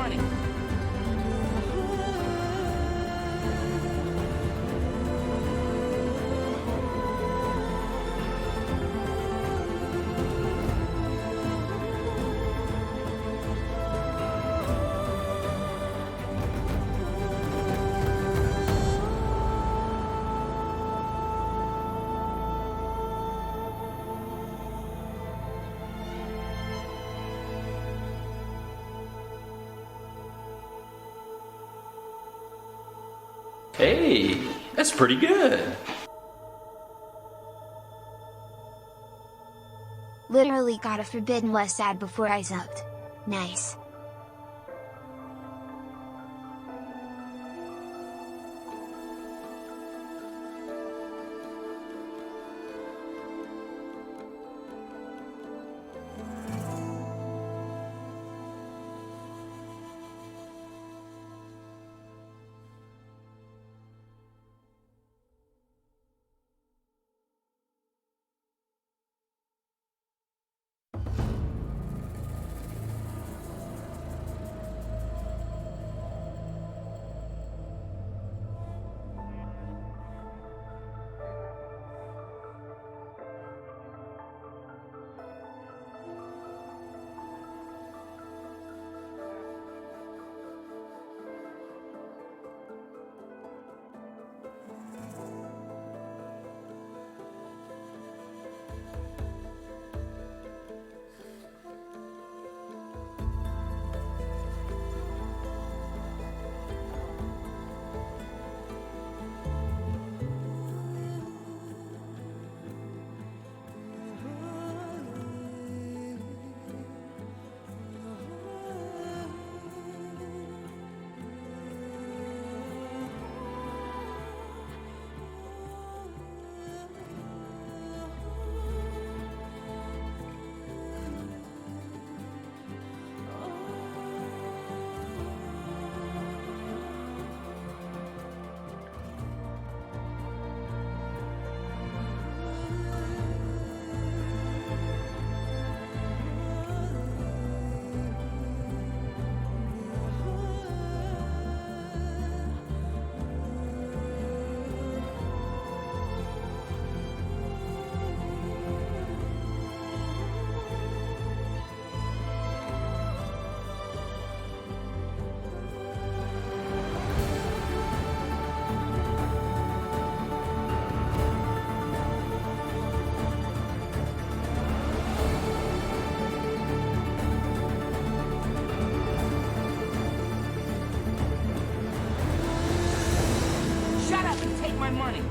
money. Hey, that's pretty good. Literally got a Forbidden West ad before I subbed. Nice. My money.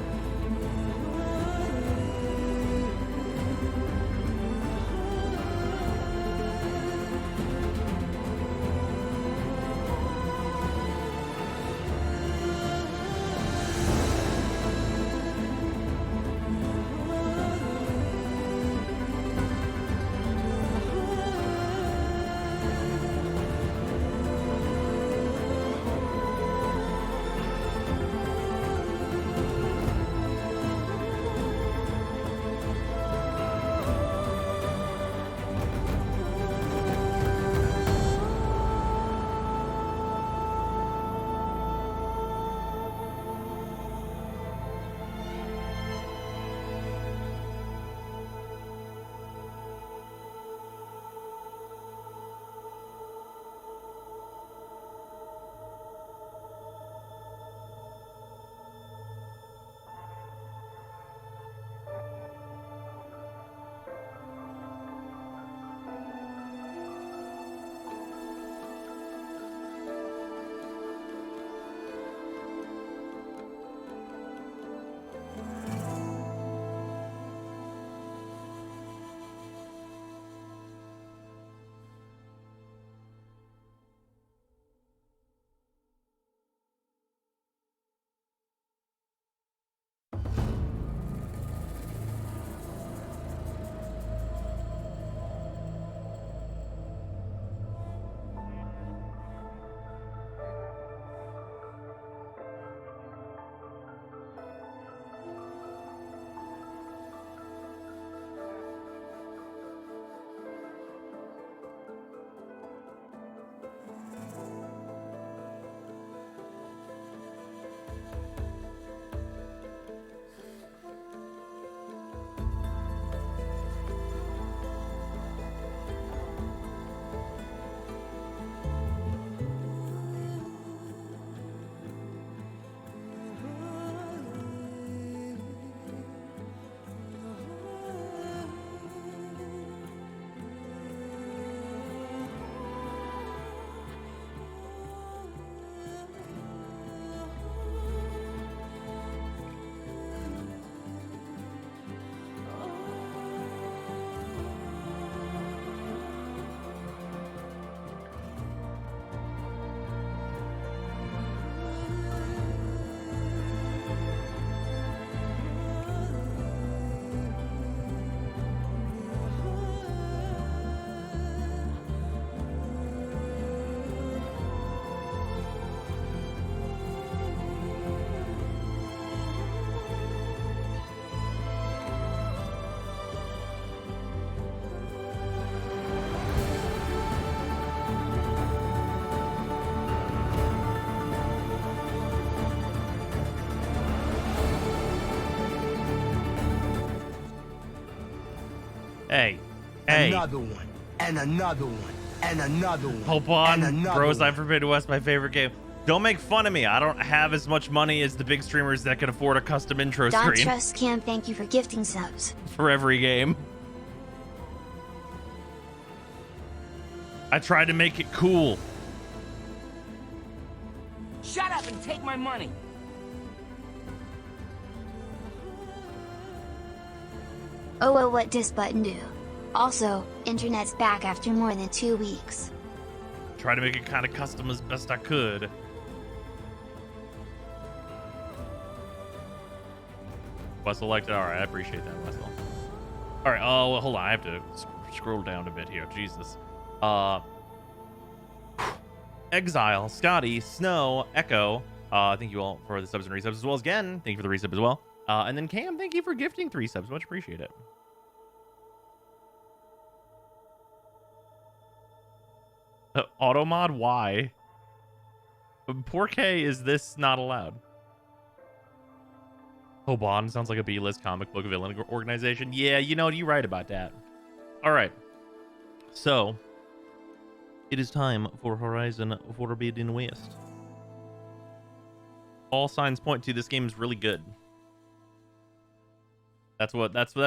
Hey. Hey. Another one. And another one. And another one. Hold on. And another Bros, one. I'm Forbidden West, my favorite game. Don't make fun of me. I don't have as much money as the big streamers that can afford a custom intro Don't screen trust Cam, thank you for gifting subs. for every game. I tried to make it cool. Shut up and take my money. Oh well, what does button do? Also, internet's back after more than 2 weeks. Try to make it kind of custom as best I could. Wessel liked it. All right, I appreciate that, Wessel. All right. Oh, well, hold on. I have to scroll down a bit here. Jesus. Exile, Scotty, Snow, Echo. Thank you all for the subs and resubs as well as Gen. Thank you for the resub as well. And then Cam, thank you for gifting 3 subs. Much appreciate it. Automod, why? Poor K, is this not allowed? Hoban sounds like a B-list comic book villain organization. Yeah, you know, you're right about that. All right. So, it is time for Horizon Forbidden West. All signs point to this game is really good. That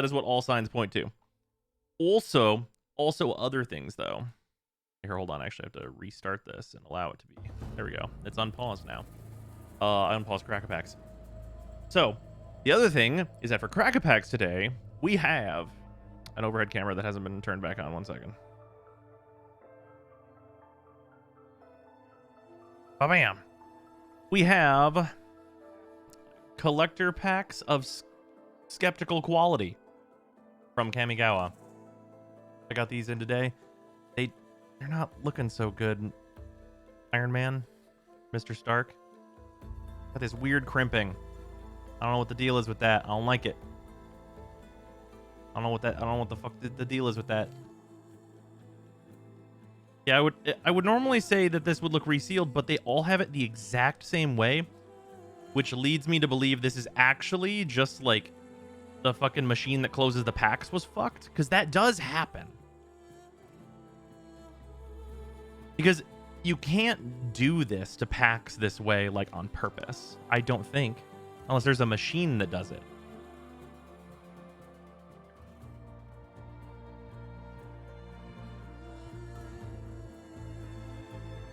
is what all signs point to. Also other things though. Here, hold on. I actually have to restart this and allow it to be. There we go. It's unpaused now. I unpaused Crack-A-Packs. So, the other thing is that for Crack-A-Packs today, we have an overhead camera that hasn't been turned back on. 1 second. Bam. We have collector packs of skeptical quality from Kamigawa. I got these in today. They're not looking so good. Iron Man, Mr. Stark. Got this weird crimping. I don't know what the deal is with that. I don't like it. I don't know what the fuck the deal is with that. Yeah, I would normally say that this would look resealed, but they all have it the exact same way, which leads me to believe this is actually just like the fucking machine that closes the packs was fucked, because that does happen. Because you can't do this to packs this way, like, on purpose. I don't think. Unless there's a machine that does it.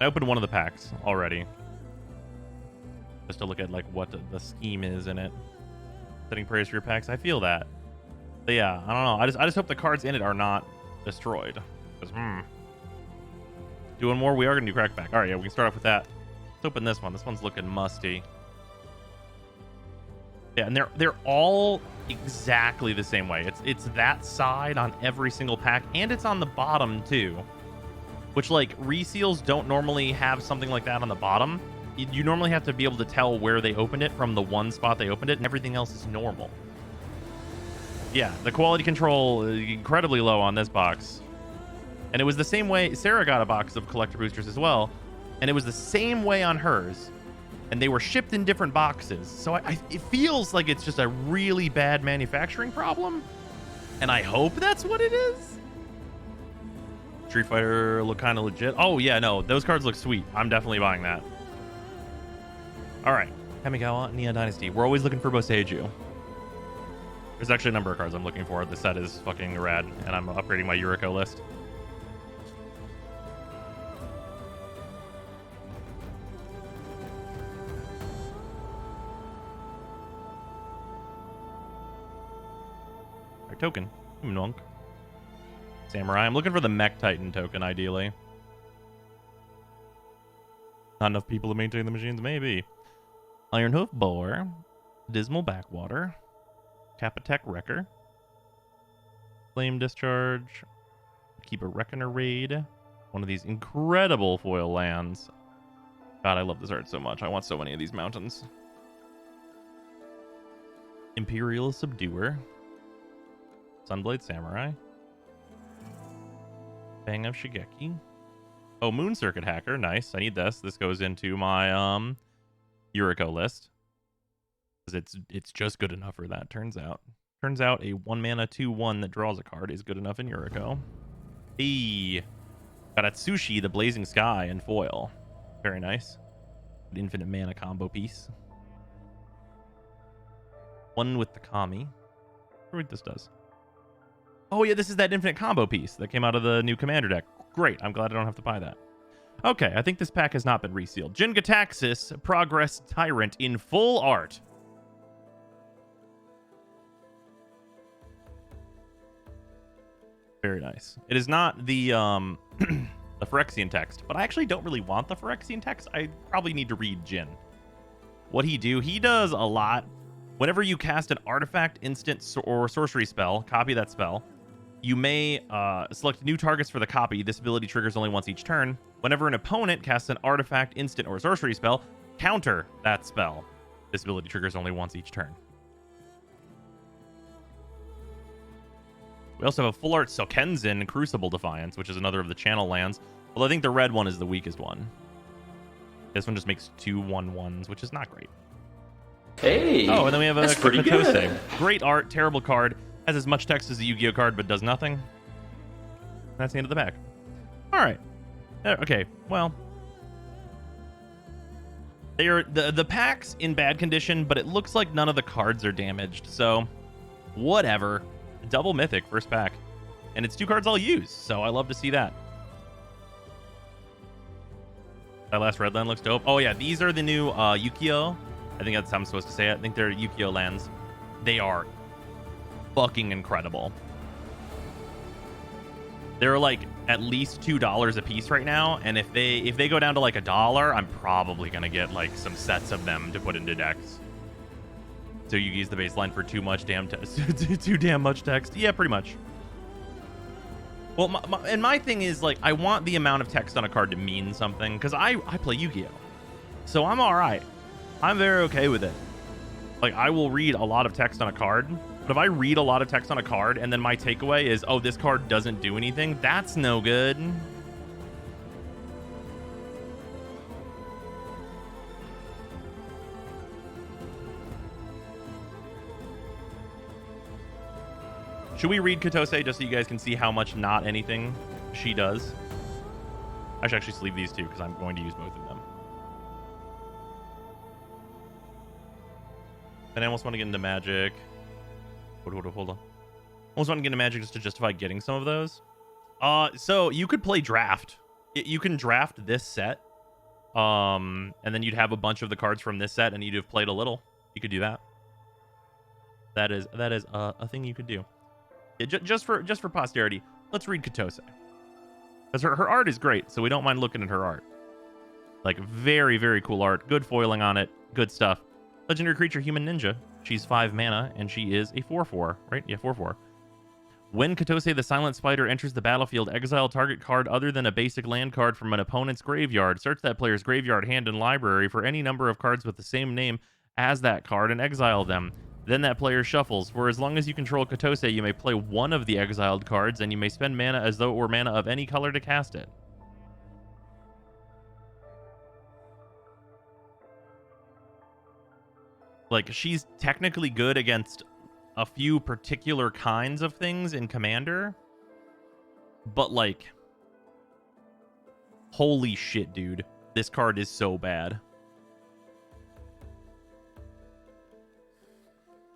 I opened one of the packs already. Just to look at, like, what the scheme is in it. Setting prayers for your packs. I feel that. But yeah, I don't know. I just hope the cards in it are not destroyed. Because, Doing more, we are going to do Crackback. All right, yeah, we can start off with that. Let's open this one. This one's looking musty. Yeah, and they're all exactly the same way. It's that side on every single pack, and it's on the bottom too. Which, like, reseals don't normally have something like that on the bottom. You normally have to be able to tell where they opened it from the one spot they opened it, and everything else is normal. Yeah, the quality control is incredibly low on this box. And it was the same way. Sarah got a box of collector boosters as well, and it was the same way on hers. And they were shipped in different boxes. So it feels like it's just a really bad manufacturing problem. And I hope that's what it is. Street Fighter look kind of legit. Oh, yeah, no. Those cards look sweet. I'm definitely buying that. All right. Kamigawa, Neon Dynasty. We're always looking for Boseiju. There's actually a number of cards I'm looking for. The set is fucking rad. And I'm upgrading my Yuriko list. Token. Monk. Samurai. I'm looking for the Mech Titan token, ideally. Not enough people to maintain the machines? Maybe. Iron Hoof Boar. Dismal Backwater. Capitech Wrecker. Flame Discharge. Keep a Reckoner Raid. One of these incredible foil lands. God, I love this art so much. I want so many of these mountains. Imperial Subduer. Sunblade Samurai. Bang of Shigeki. Oh, Moon Circuit Hacker. Nice. I need this. This goes into my Yuriko list. Because it's just good enough for that, turns out. Turns out a 1 mana 2/1 that draws a card is good enough in Yuriko. Hey, got Atsushi, the Blazing Sky, and foil. Very nice. An infinite mana combo piece. One with the Kami. I wonder what this does. Oh yeah, this is that infinite combo piece that came out of the new Commander deck. Great, I'm glad I don't have to buy that. Okay, I think this pack has not been resealed. Jin-Gitaxias, Progress Tyrant in full art. Very nice. It is not the the Phyrexian text, but I actually don't really want the Phyrexian text. I probably need to read Jin. What he does a lot. Whenever you cast an artifact, instant, or sorcery spell, copy that spell. You may select new targets for the copy. This ability triggers only once each turn. Whenever an opponent casts an artifact, instant, or sorcery spell, counter that spell. This ability triggers only once each turn. We also have a full art Sokenzin Crucible Defiance, which is another of the channel lands. Although I think the red one is the weakest one. This one just makes 2 1/1s, which is not great. Hey. Oh, and then we have a that's pretty Katose. good. Great art, terrible card. Has as much text as a Yu-Gi-Oh card, but does nothing. And that's the end of the pack. All right. Okay. Well, they are the pack's in bad condition, but it looks like none of the cards are damaged. So, whatever. Double mythic first pack, and it's 2 cards I'll use. So I love to see that. That last red land looks dope. Oh yeah, these are the new Yu-Gi-Oh. I think that's how I'm supposed to say it. I think they're Yu-Gi-Oh lands. They are fucking incredible. They're like at least $2 a piece right now, and if they go down to like $1, I'm probably gonna get like some sets of them to put into decks. So you use the baseline for too damn much text. Yeah, pretty much. Well, my thing is like I want the amount of text on a card to mean something because I play Yu-Gi-Oh, so I'm all right. I'm very okay with it. Like I will read a lot of text on a card, but if I read a lot of text on a card and then my takeaway is, oh, this card doesn't do anything, that's no good. Should we read Katose just so you guys can see how much not anything she does? I should actually sleeve these two because I'm going to use both of them. And I almost want to get into Magic. Hold on. I almost want to get into Magic just to justify getting some of those. So you could play Draft. You can draft this set. And then you'd have a bunch of the cards from this set and you'd have played a little. You could do that. That is a thing you could do. Yeah, just for posterity, let's read Katose. Because her art is great, so we don't mind looking at her art. Like, very, very cool art. Good foiling on it. Good stuff. Legendary creature, Human Ninja. She's 5 mana, and she is a 4/4, right? Yeah, 4/4. When Katose the Silent Spider enters the battlefield, exile target card other than a basic land card from an opponent's graveyard. Search that player's graveyard, hand, and library for any number of cards with the same name as that card and exile them. Then that player shuffles. For as long as you control Katose, you may play one of the exiled cards, and you may spend mana as though it were mana of any color to cast it. Like, she's technically good against a few particular kinds of things in Commander, but, like, holy shit, dude. This card is so bad.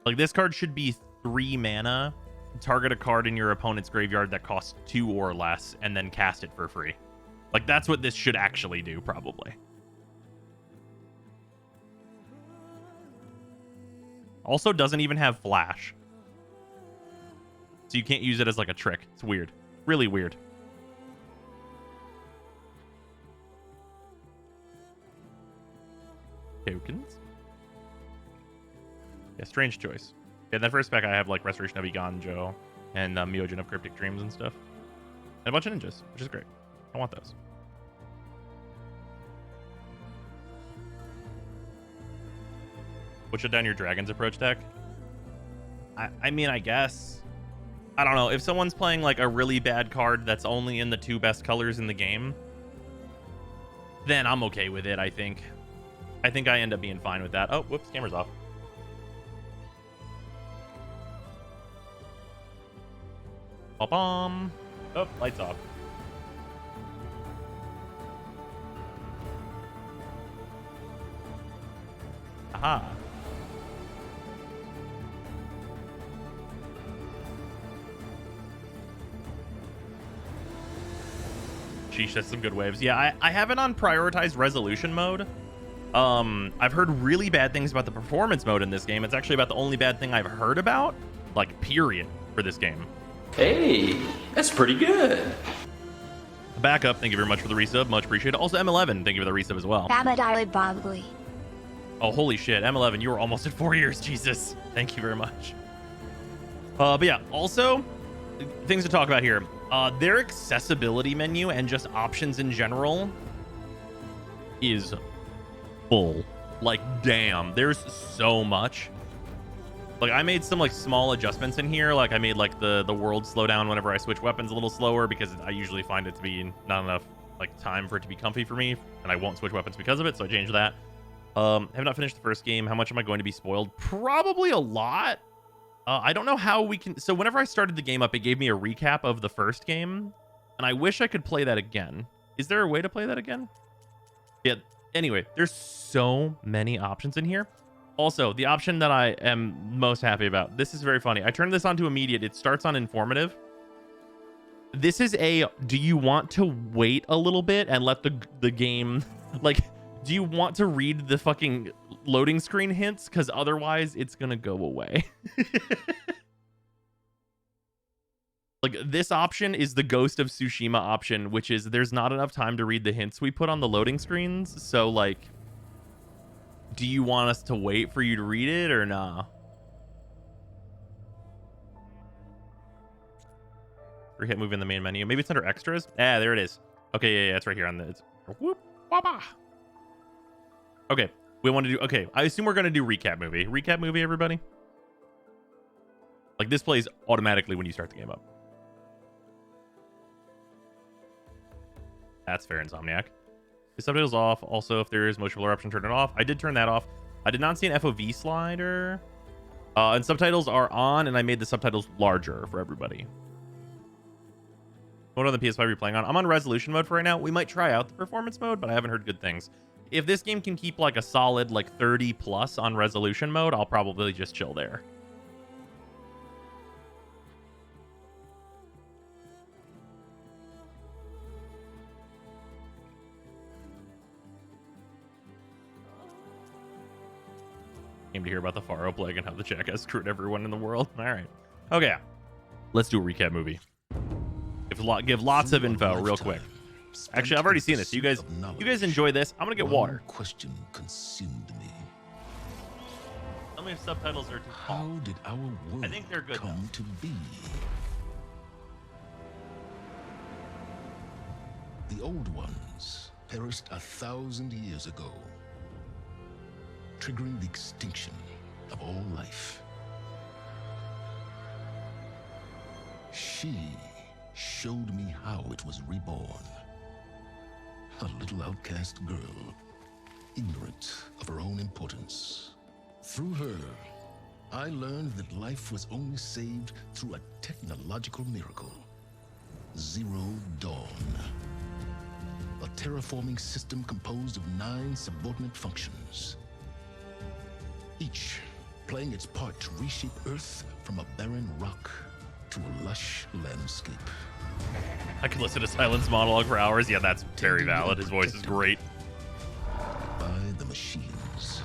Like, this card should be 3 mana, target a card in your opponent's graveyard that costs 2 or less, and then cast it for free. Like, that's what this should actually do, probably. Also doesn't even have flash. So you can't use it as, like, a trick. It's weird. Really weird. Tokens? Yeah, strange choice. Yeah, that first spec I have like Restoration of Iganjo and Myojin of Cryptic Dreams and stuff. And a bunch of ninjas, which is great. I want those. Would shut down your Dragon's Approach deck? I mean, I guess. I don't know. If someone's playing like a really bad card that's only in the 2 best colors in the game, then I'm okay with it, I think. I think I end up being fine with that. Oh, whoops, camera's off. Ba-bum. Oh, lights off. Aha. Sheesh, that's some good waves. Yeah, I have it on prioritized resolution mode. I've heard really bad things about the performance mode in this game. It's actually about the only bad thing I've heard about, like, period, for this game. Hey, that's pretty good. Backup, thank you very much for the resub. Much appreciated. Also, M11, thank you for the resub as well. Babadari Bobbly. Oh, holy shit. M11, you were almost at 4 years. Jesus. Thank you very much. But yeah, also, things to talk about here. Their accessibility menu and just options in general is full. Like, damn, there's so much. Like, I made some, like, small adjustments in here. Like, I made, like, the world slow down whenever I switch weapons a little slower because I usually find it to be not enough, like, time for it to be comfy for me, and I won't switch weapons because of it, so I changed that. Have not finished the first game. How much am I going to be spoiled? Probably a lot. I don't know how we can... So whenever I started the game up, it gave me a recap of the first game, and I wish I could play that again. Is there a way to play that again? Yeah. Anyway, there's so many options in here. Also, the option that I am most happy about, this is very funny. I turned this on to immediate. It starts on informative. This is a, do you want to wait a little bit and let the game, like, do you want to read the fucking loading screen hints? Because otherwise it's going to go away. Like, this option is the Ghost of Tsushima option, which is there's not enough time to read the hints we put on the loading screens. So, like, do you want us to wait for you to read it or nah? Recap movie in the main menu. Maybe it's under extras. Ah, there it is. Okay, yeah, it's right here on the... It's, whoop, wah-bah. Okay, we want to do... Okay, I assume we're going to do recap movie. Recap movie, everybody? Like, this plays automatically when you start the game up. That's fair, Insomniac. The subtitles off. Also, if there is motion blur option, turn it off. I did turn that off. I did not see an FOV slider. And subtitles are on, and I made the subtitles larger for everybody. What on the PS5 are you playing on? I'm on resolution mode for right now. We might try out the performance mode, but I haven't heard good things. If this game can keep like a solid like 30 plus on resolution mode, I'll probably just chill there. Came to hear about the Faro plague and how the jackass screwed everyone in the world. All right. Okay. Let's do a recap movie. Give lots of info real quick. Actually, I've already seen this. You guys enjoy this. I'm gonna get water. Question consumed me. Tell me if subtitles are too How small. did our world I think they're good, come though. to be? The old ones perished 1,000 years ago, triggering the extinction of all life. She showed me how it was reborn. A little outcast girl, ignorant of her own importance. Through her, I learned that life was only saved through a technological miracle. Zero Dawn. A terraforming system composed of 9 subordinate functions, each playing its part to reshape Earth from a barren rock to a lush landscape. I could listen to Silence monologue for hours. Yeah, that's very valid. His voice is great. By the machines.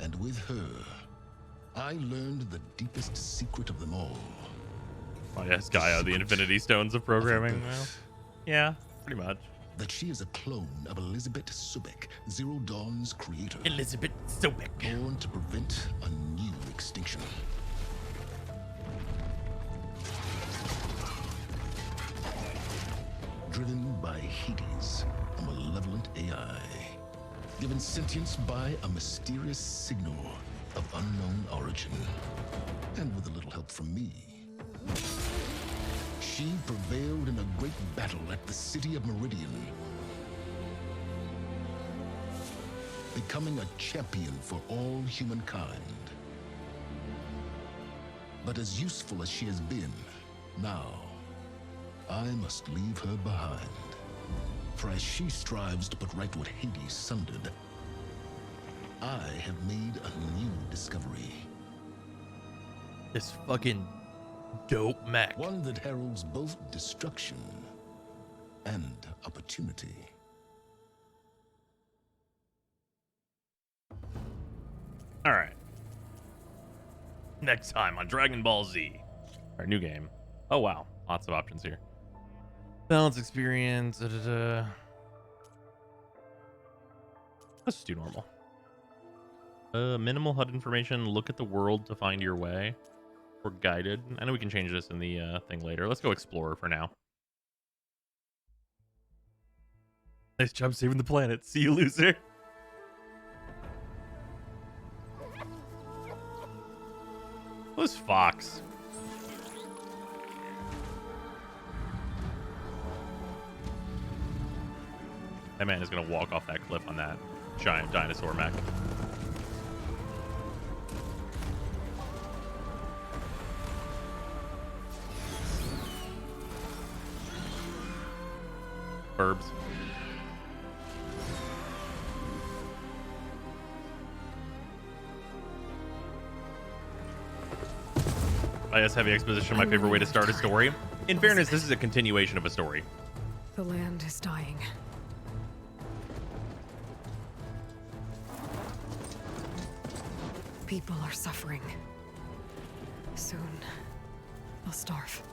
And with her, I learned the deepest secret of them all. Oh, yes, Gaia, the Infinity Stones of programming. Well, yeah, pretty much. That she is a clone of Elizabeth Sobek, Zero Dawn's creator. Elizabeth Sobek. Born to prevent a new extinction. Driven by Hades, a malevolent AI. Given sentience by a mysterious signal of unknown origin. And with a little help from me. She prevailed in a great battle at the city of Meridian, becoming a champion for all humankind. But as useful as she has been, now I must leave her behind. For as she strives to put right what Hades sundered, I have made a new discovery. This fucking dope mech. One that heralds both destruction and opportunity. All right. Next time on Dragon Ball Z, our new game. Oh wow, lots of options here. Balance experience. Let's just do normal. Minimal HUD information. Look at the world to find your way. Or guided. I know we can change this in the thing later. Let's go explorer for now. Nice job saving the planet. See you, loser. Who's Fox? That man is gonna walk off that cliff on that giant dinosaur mech. Burbs. IS heavy exposition, my favorite way to start a story. In fairness, this is a continuation of a story. The land is dying. People are suffering. Soon, they'll starve.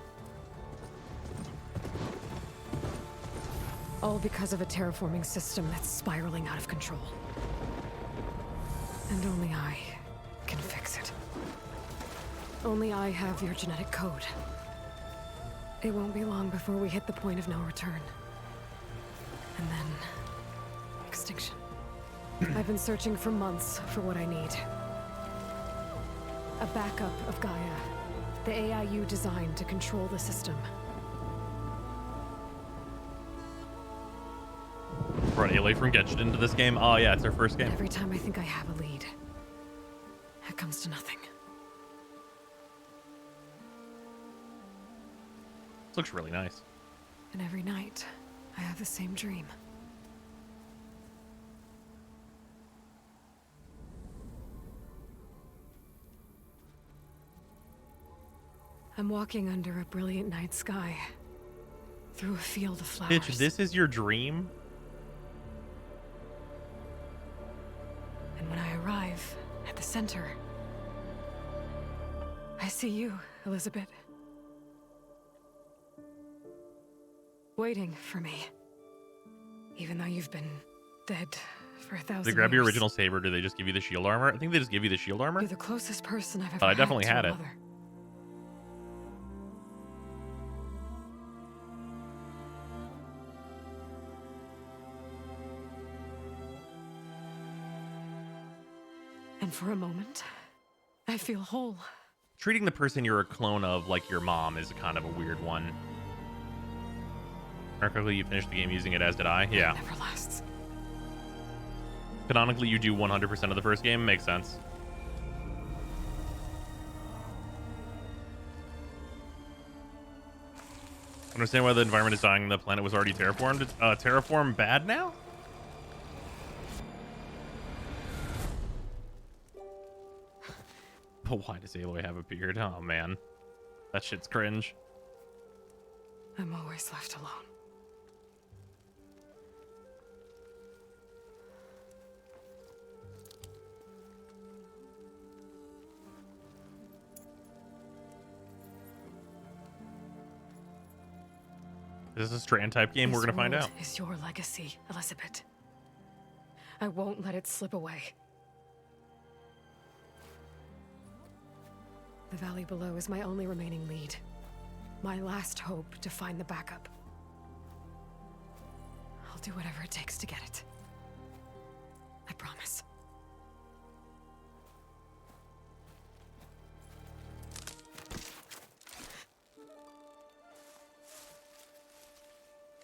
All because of a terraforming system that's spiraling out of control. And only I can fix it. Only I have your genetic code. It won't be long before we hit the point of no return. And then... extinction. I've been searching for months for what I need. A backup of Gaia. The AIU designed to control the system. Brought Ailey from Getched into this game. Oh yeah, it's our first game. Every time I think I have a lead, it comes to nothing. This looks really nice. And every night, I have the same dream. I'm walking under a brilliant night sky, through a field of flowers. Bitch, this is your dream? And when I arrive at the center, I see you, Elizabeth. Waiting for me. Even though you've been dead for 1,000 years. They grab your original saber, do they just give you the shield armor? I think they just give you the shield armor. You're the closest person I've ever I definitely had had to a it. mother. And for a moment, I feel whole. Treating the person you're a clone of like your mom is kind of a weird one. Canonically, you finished the game using it, as did I. Yeah. It never lasts. Canonically, you do 100% of the first game. Makes sense. Understand why the environment is dying. The planet was already terraformed. It's terraform bad now? But why does Aloy have a beard? Oh man, that shit's cringe. I'm always left alone. Is this a Strand type game? We're gonna find out. This world is your legacy, Elizabeth. I won't let it slip away. The valley below is my only remaining lead. My last hope to find the backup. I'll do whatever it takes to get it. I promise.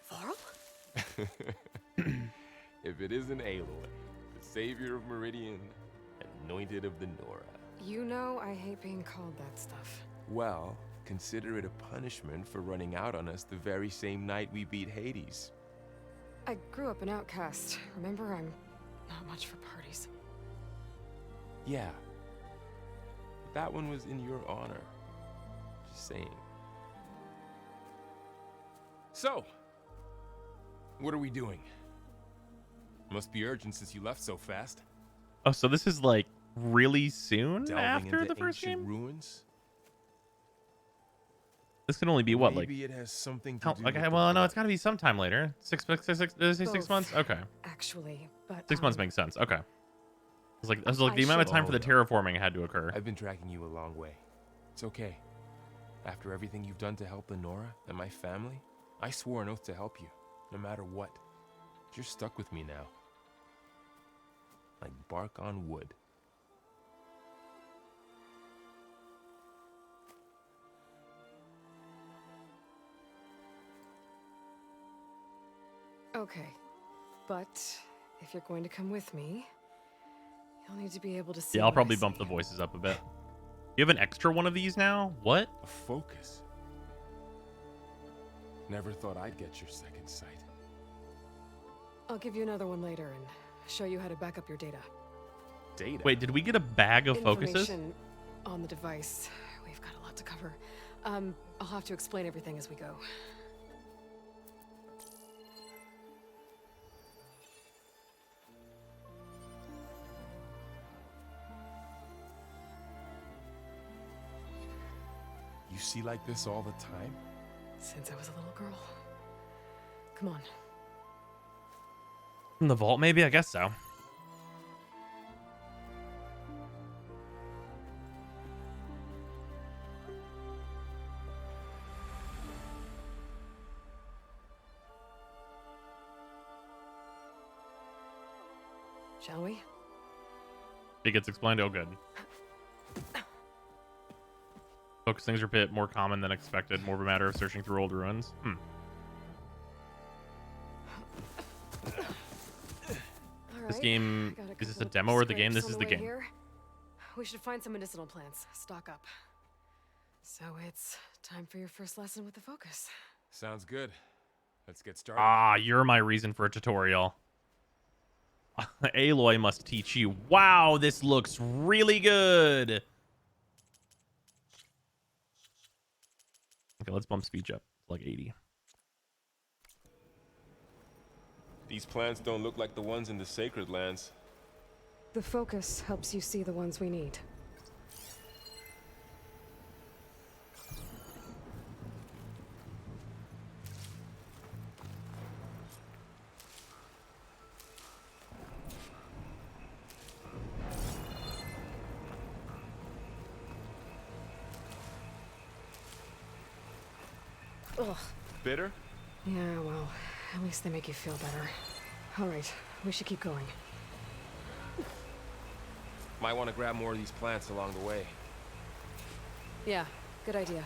Varl? If it isn't Aloy, the savior of Meridian, anointed of the Nora. You know I hate being called that stuff. Well, consider it a punishment for running out on us the very same night we beat Hades. I grew up an outcast. Remember, I'm not much for parties. Yeah. But that one was in your honor. Just saying. So, what are we doing? Must be urgent since you left so fast. Oh, so this is like really soon Delving after into the first ancient game? ruins? This can only be what, like... Maybe it has something to How, do okay, with the well, no, blood. it's got to be sometime later. Six Both, months? Okay. Actually, but 6 months makes sense. Okay. I was like the I amount of should- time for the terraforming had to occur. I've been tracking you a long way. It's okay. After everything you've done to help Lenora and my family, I swore an oath to help you, no matter what. You're stuck with me now. Like bark on wood. Okay, but if you're going to come with me, you'll need to be able to see. Yeah, I'll what I probably bump see. the voices up a bit. You have an extra one of these now? What? A focus. Never thought I'd get your second sight. I'll give you another one later and show you how to back up your data. Data. Wait, did we get a bag of focuses? Information on the device. We've got a lot to cover. I'll have to explain everything as we go. You see like this all the time? Since I was a little girl. Come on. In the vault, maybe? I guess so. Shall we? It gets explained. Oh, good. Focusings are a bit more common than expected. More of a matter of searching through old ruins. All This right, game... got Is this a couple of demo or the game? scrapes This on is the way game. here. We should find some medicinal plants. Stock up. So it's time for your first lesson with the focus. Sounds good. Let's get started. Ah, you're my reason for a tutorial. Aloy must teach you. Wow, this looks really good. Okay, let's bump speech up to like 80. These plants don't look like the ones in the sacred lands. The focus helps you see the ones we need. Ugh. Bitter? Yeah, well, at least they make you feel better. All right, we should keep going. Might want to grab more of these plants along the way. Yeah, good idea.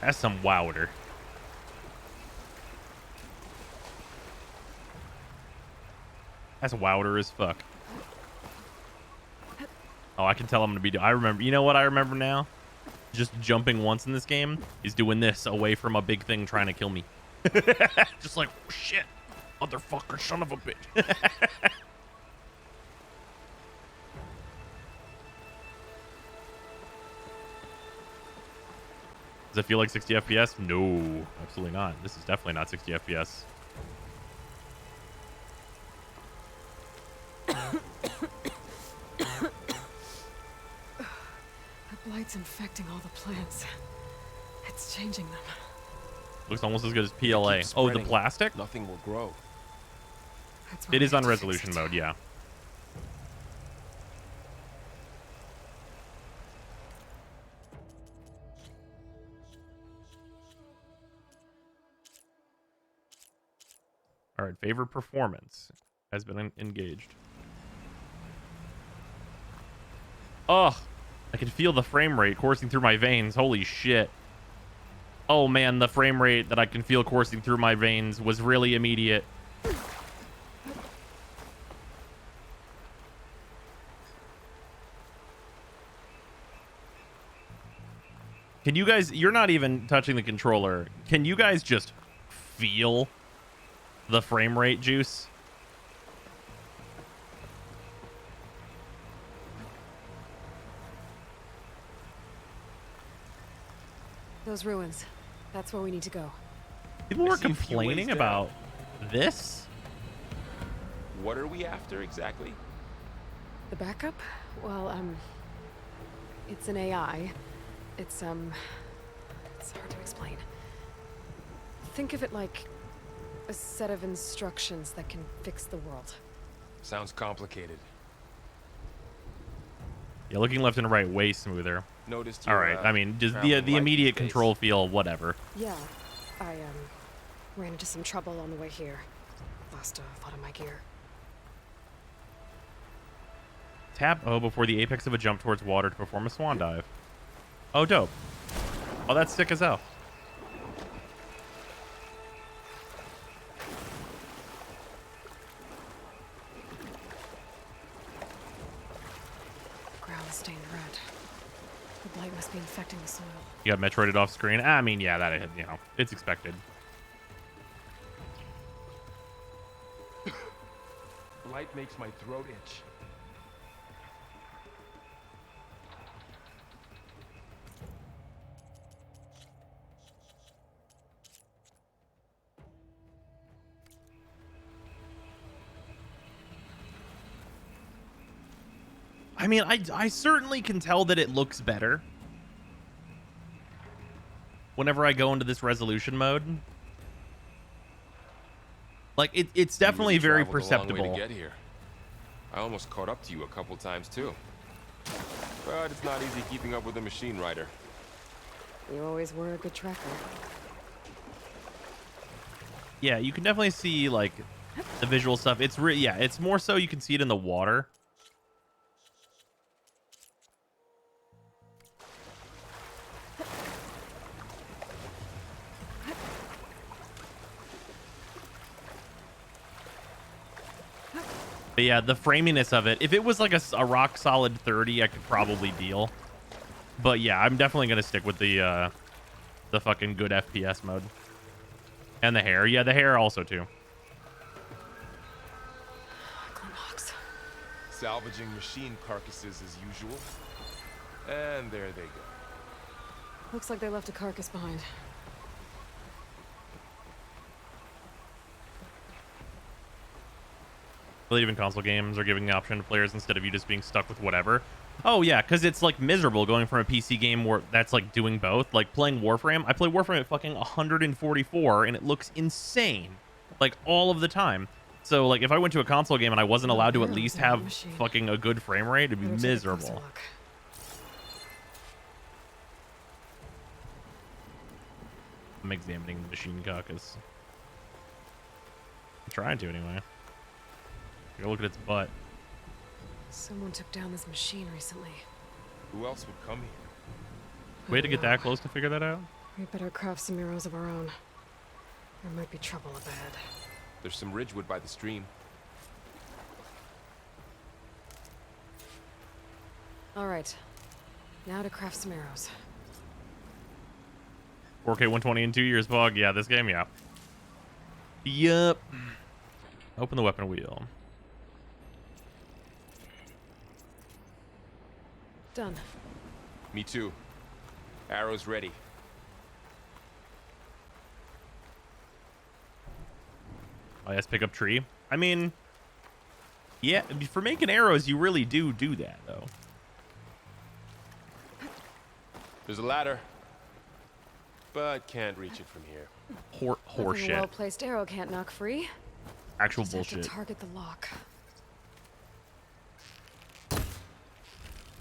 That's some wowder. That's wowder as fuck. Oh, I can tell I'm gonna be. I remember. You know what I remember now? Just jumping once in this game is doing this away from a big thing trying to kill me. Just like, oh, shit, motherfucker, son of a bitch. Does it feel like 60 FPS? No, absolutely not. This is definitely not 60 FPS. That blight's infecting all the plants. It's changing them. Looks almost as good as PLA. Keep Oh, the spreading. plastic? Nothing will grow. That's why It we is have on to fix resolution it. mode, yeah. All right, favorite performance has been engaged. Oh, I can feel the frame rate coursing through my veins. Holy shit. Oh man, the frame rate that I can feel coursing through my veins was really immediate. Can you guys... You're not even touching the controller. Can you guys just feel the frame rate juice? Those ruins. That's where we need to go. People I were see a few ways complaining down. about this? What are we after exactly? The backup? Well, it's an AI. It's hard to explain. Think of it like a set of instructions that can fix the world. Sounds complicated. Yeah, looking left and right way smoother. Noticed All your, right. I mean, just the traveling light immediate these days. control feel, whatever. Yeah, I, ran into some trouble on the way here. Lost a lot of my gear. Tap O before the apex of a jump towards water to perform a swan dive. Oh, dope. Oh, that's sick as hell. Ground stained red. The blight must be infecting the soil. You got Metroided off screen. I mean, yeah, that, you know, it's expected. Light makes my throat itch. I mean, I certainly can tell that it looks better whenever I go into this resolution mode. Like, it's definitely You very traveled a long way perceptible. to get here. I almost caught up to you a couple times too. But it's not easy keeping up with a machine rider. You always were a good tracker. Yeah, you can definitely see, like, the visual stuff. It's yeah, it's more so you can see it in the water. But yeah, the framiness of it. If it was like a rock solid 30, I could probably deal. But yeah, I'm definitely gonna stick with the fucking good FPS mode. And the hair. Yeah, the hair also too. Glenhawks. Salvaging machine carcasses as usual. And there they go. Looks like they left a carcass behind. I believe in console games are giving the option to players instead of you just being stuck with whatever. Oh yeah, because it's like miserable going from a PC game where that's like doing both. Like playing Warframe. I play Warframe at fucking 144 and it looks insane. Like all of the time. So like if I went to a console game and I wasn't allowed to at least have fucking a good frame rate, it'd be Better take a closer miserable. look. I'm examining the machine carcass. I'm trying to anyway. Go look at its butt. Someone took down this machine recently. Who else would come here? Way to get that close to figure that out. We better craft some arrows of our own. There might be trouble ahead. There's some ridgewood by the stream. All right. Now to craft some arrows. 4K 120 in 2 years, Bog. Yeah, this game, yeah. Yup. Open the weapon wheel. Done. Me too. Arrows ready. Oh, yes, pick up tree. I mean, yeah, for making arrows, you really do that, though. There's a ladder. But can't reach it from here. Nothing a Horseshit. well-placed arrow can't knock free. Actual Just have to bullshit. target the lock.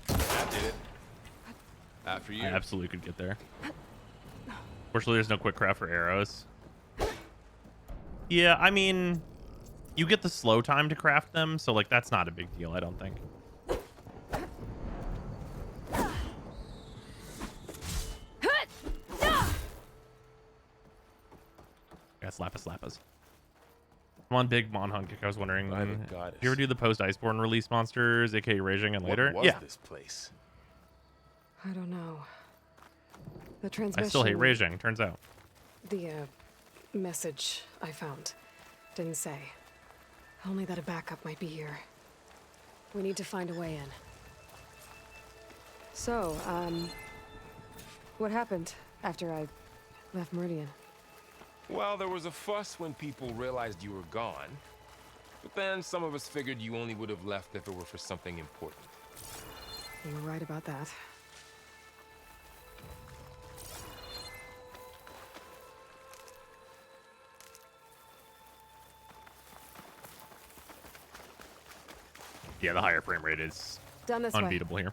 That did it. After you. I absolutely could get there. Fortunately, there's no quick craft for arrows. Yeah, I mean, you get the slow time to craft them, so like that's not a big deal, I don't think. Yeah, slappas. Come on, big Monhunt kick. I was wondering, By the did goddess. you ever do the post-Iceborne release monsters, aka Raging, and later? What was Yeah. this place? I don't know. The transmission... I still hate Beijing, turns out. The, message I found didn't say. Only that a backup might be here. We need to find a way in. So, what happened after I left Meridian? Well, there was a fuss when people realized you were gone. But then some of us figured you only would have left if it were for something important. You were right about that. Yeah, the higher frame rate is Down this unbeatable here.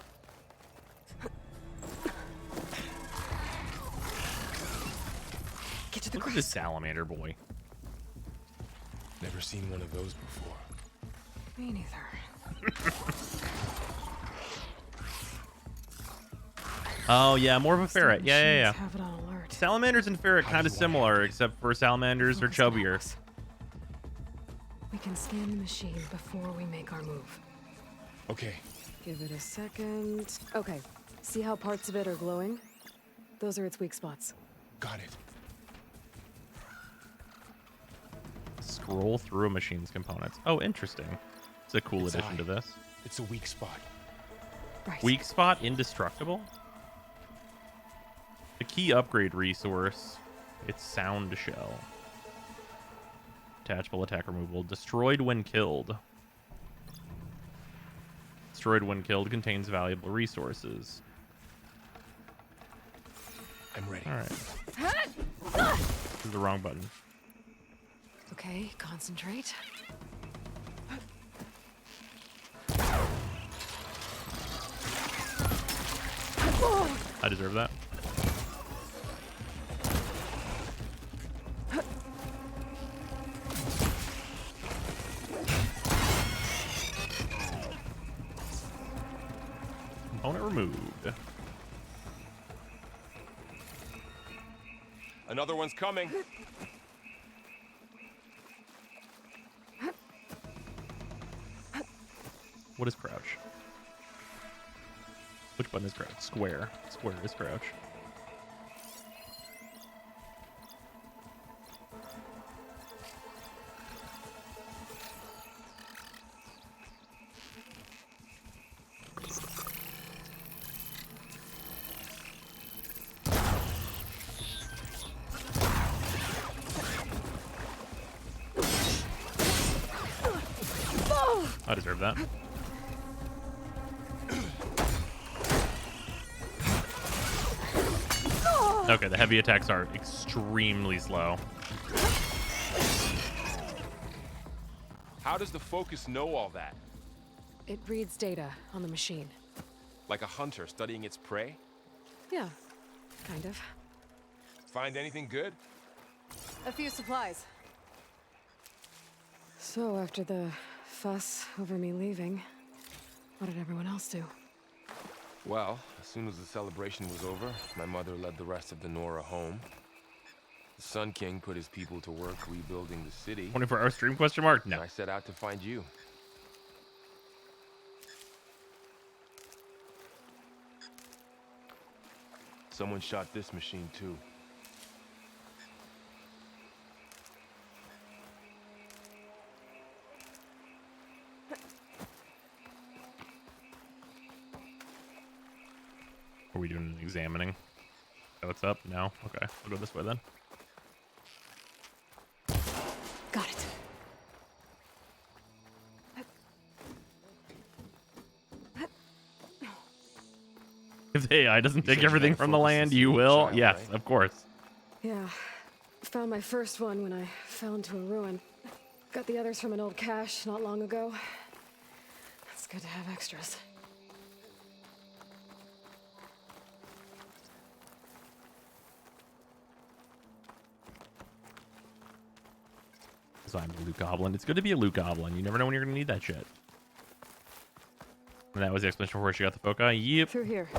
Get to the Look at this salamander boy. Never seen one of those before. Me neither. Oh yeah, more of a ferret. Yeah. Have it on alert. Salamanders and ferret How kind do of you want similar, it? except for salamanders are Focus on chubbier. us. We can scan the machine before we make our move. Okay. Give it a second. Okay. See how parts of it are glowing? Those are its weak spots. Got it. Scroll through a machine's components. Oh, interesting. It's a cool Its addition eye. to this. It's a weak spot. Right. Weak spot, indestructible. The key upgrade resource. It's sound shell. Detachable attack removal. Destroyed when killed. Destroyed when killed contains valuable resources. I'm ready. All right. This is the wrong button. Okay, concentrate. I deserve that. Component removed. Another one's coming. What is crouch? Which button is crouch? Square. Square is crouch. I deserve that. Okay, the heavy attacks are extremely slow. How does the focus know all that? It reads data on the machine. Like a hunter studying its prey? Yeah, kind of. Find anything good? A few supplies. So after the fuss over me leaving, what did everyone else do? Well, as soon as the celebration was over, my mother led the rest of the Nora home. The Sun King put his people to work rebuilding the city. 24-hour stream question mark? And No. I set out to find you. Someone shot this machine too. Are we doing an examining? Oh, what's up? No? Okay, we'll go this way then. Got it. If the AI doesn't You take said you everything had from the focus land, since you you were a will. child, Yes, right? of course. Yeah. Found my first one when I fell into a ruin. Got the others from an old cache not long ago. It's good to have extras. So I'm a loot goblin. It's good to be a loot goblin. You never know when you're going to need that shit. And that was the explanation for where she got the foci. Yep. Through here.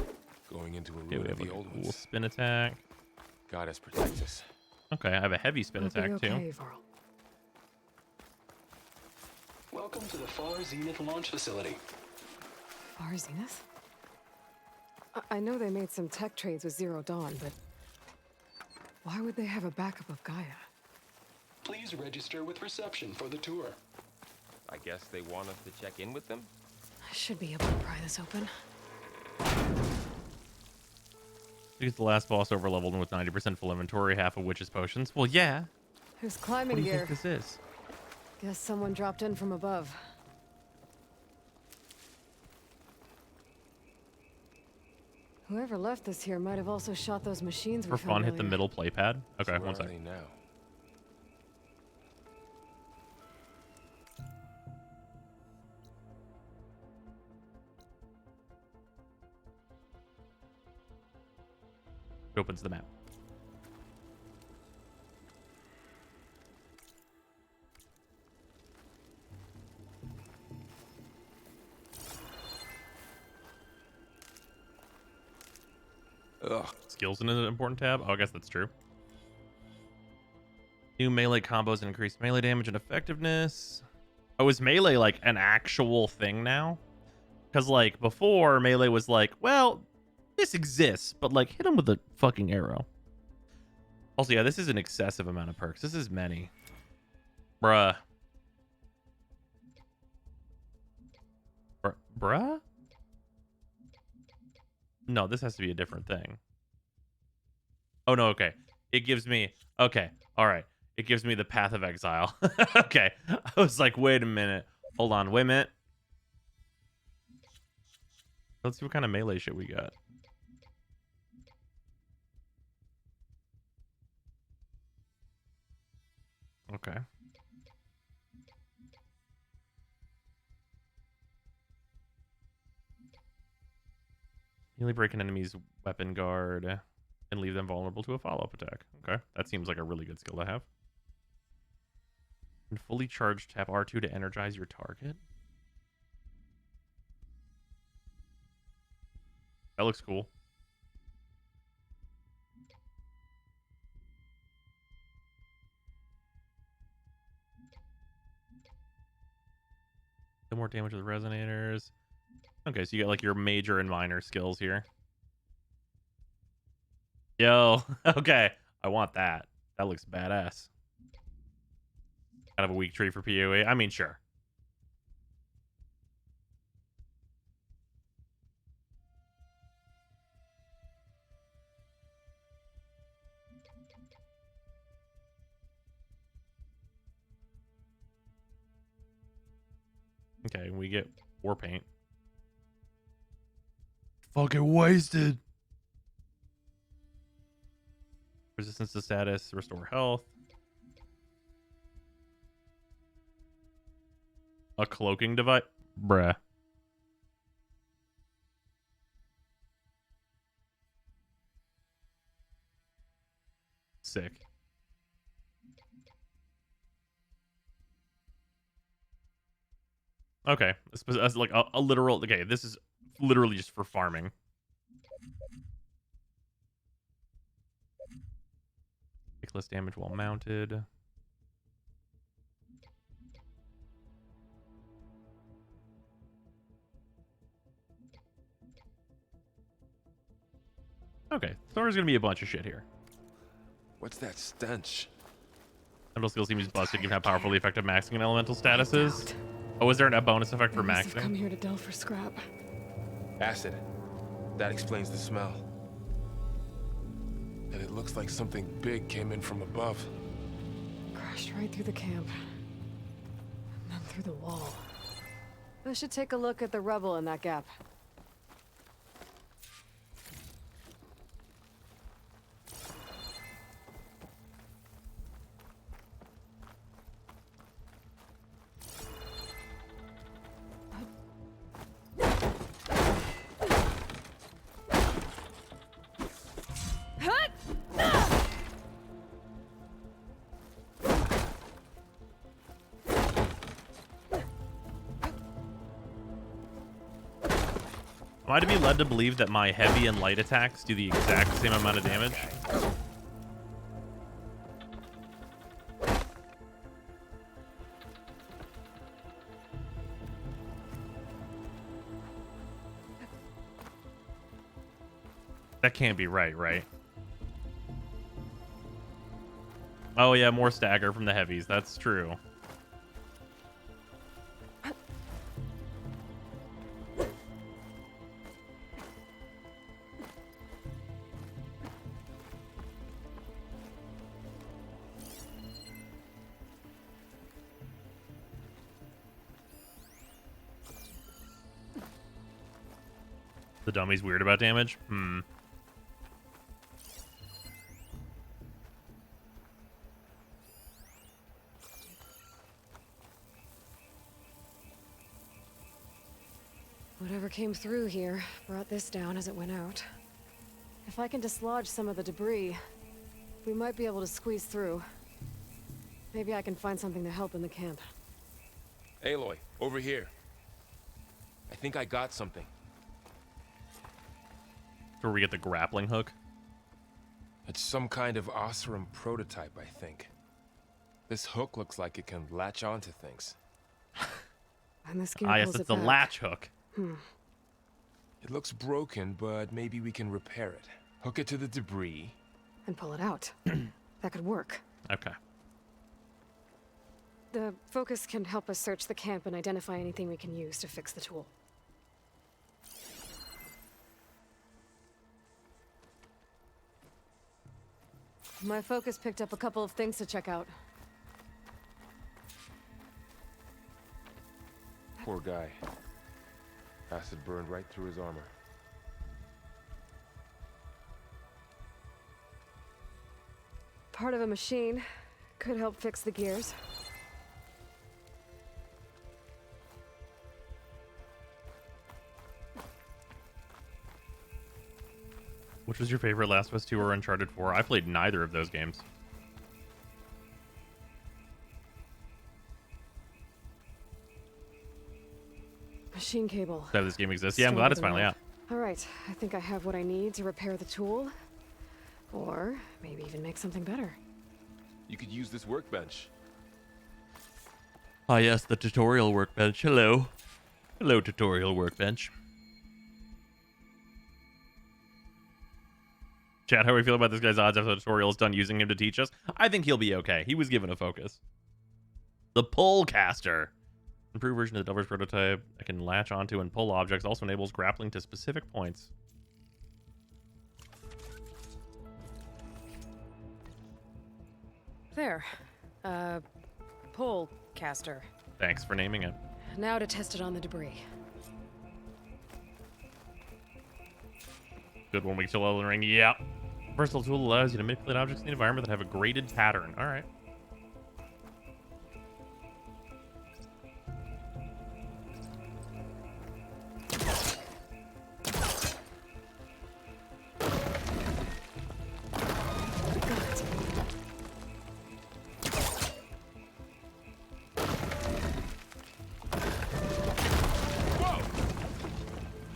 Going into a Okay, ruin we of have the a old cool ones. spin attack. Goddess protect us. Okay, I have a heavy spin I'll be attack too. okay, Varl. Welcome to the Far Zenith launch facility. Far Zenith? I know they made some tech trades with Zero Dawn, but Why would they have a backup of Gaia? Please register with reception for the tour. I guess they want us to check in with them? I should be able to pry this open. Because the last boss overleveled with 90% full inventory, half of which is potions. Well, yeah. Who's What climbing do you gear? think this is? Guess someone dropped in from above. Whoever left this here might have also shot those machines we For found fun, hit the earlier. middle play pad. Okay, So where one are sec. they now? It opens the map. Ugh. Skills in an important tab. Oh, I guess that's true. New melee combos and increased melee damage and effectiveness. Oh, is melee like an actual thing now? Because like before, melee was like, well, this exists, but like hit him with a fucking arrow. Also, yeah, this is an excessive amount of perks. This is many. Bruh. Bruh? No, this has to be a different thing. Oh, no, okay. It gives me... Okay, all right. It gives me the Path of Exile. Okay. I was like, wait a minute. Hold on, wait a minute. Let's see what kind of melee shit we got. Okay. Melee break an enemy's weapon guard and leave them vulnerable to a follow-up attack. Okay, that seems like a really good skill to have. And fully charged, tap R2 to energize your target. That looks cool. No more damage with resonators. Okay, so you got like your major and minor skills here. Yo, okay. I want that. That looks badass. Kind of a weak tree for PoE. I mean, sure. Okay, we get war paint. Fucking wasted. Resistance to status, restore health. A cloaking device? Bruh. Sick. Okay. That's like a literal... Okay, this is literally just for farming. Take less damage while mounted. Okay, so there's gonna be a bunch of shit here. What's that stench? Elemental skill seems busted given how powerfully effective maxing an elemental status is. Oh, is there a bonus effect for They must have come maxing? here to delve for scrap. Acid. That explains the smell. And it looks like something big came in from above. Crashed right through the camp. And then through the wall. I should take a look at the rubble in that gap. Am I to be led to believe that my heavy and light attacks do the exact same amount of damage? That can't be right, right? Oh yeah, more stagger from the heavies. That's true. The dummy's weird about damage? Whatever came through here brought this down as it went out. If I can dislodge some of the debris, we might be able to squeeze through. Maybe I can find something to help in the camp. Aloy, over here. I think I got something. Where we get the grappling hook? It's some kind of Oseram prototype, I think. This hook looks like it can latch onto things. And this gear Ah, yes, pulls it's it the back. latch hook. It looks broken, but maybe we can repair it. Hook it to the debris. And pull it out. That could work. Okay. The focus can help us search the camp and identify anything we can use to fix the tool. My focus picked up a couple of things to check out. Poor guy. Acid burned right through his armor. Part of a machine could help fix the gears. Which was your favorite Last of Us 2 or Uncharted 4? I played neither of those games. Machine cable. That this game exists. Yeah, I'm glad it's finally out. All right, I think I have what I need to repair the tool. Or maybe even make something better. You could use this workbench. Ah, yes, the tutorial workbench. Hello. Hello, tutorial workbench. Chat, how do we feel about this guy's odds after the tutorial is done using him to teach us? I think he'll be okay. He was given a focus. The pull caster. Improved version of the Delver's prototype. I can latch onto and pull objects. Also enables grappling to specific points. There. Pull caster. Thanks for naming it. Now to test it on the debris. Good 1 week till Elden Ring. Yep. Versatile tool allows you to manipulate objects in the environment that have a graded pattern. All right.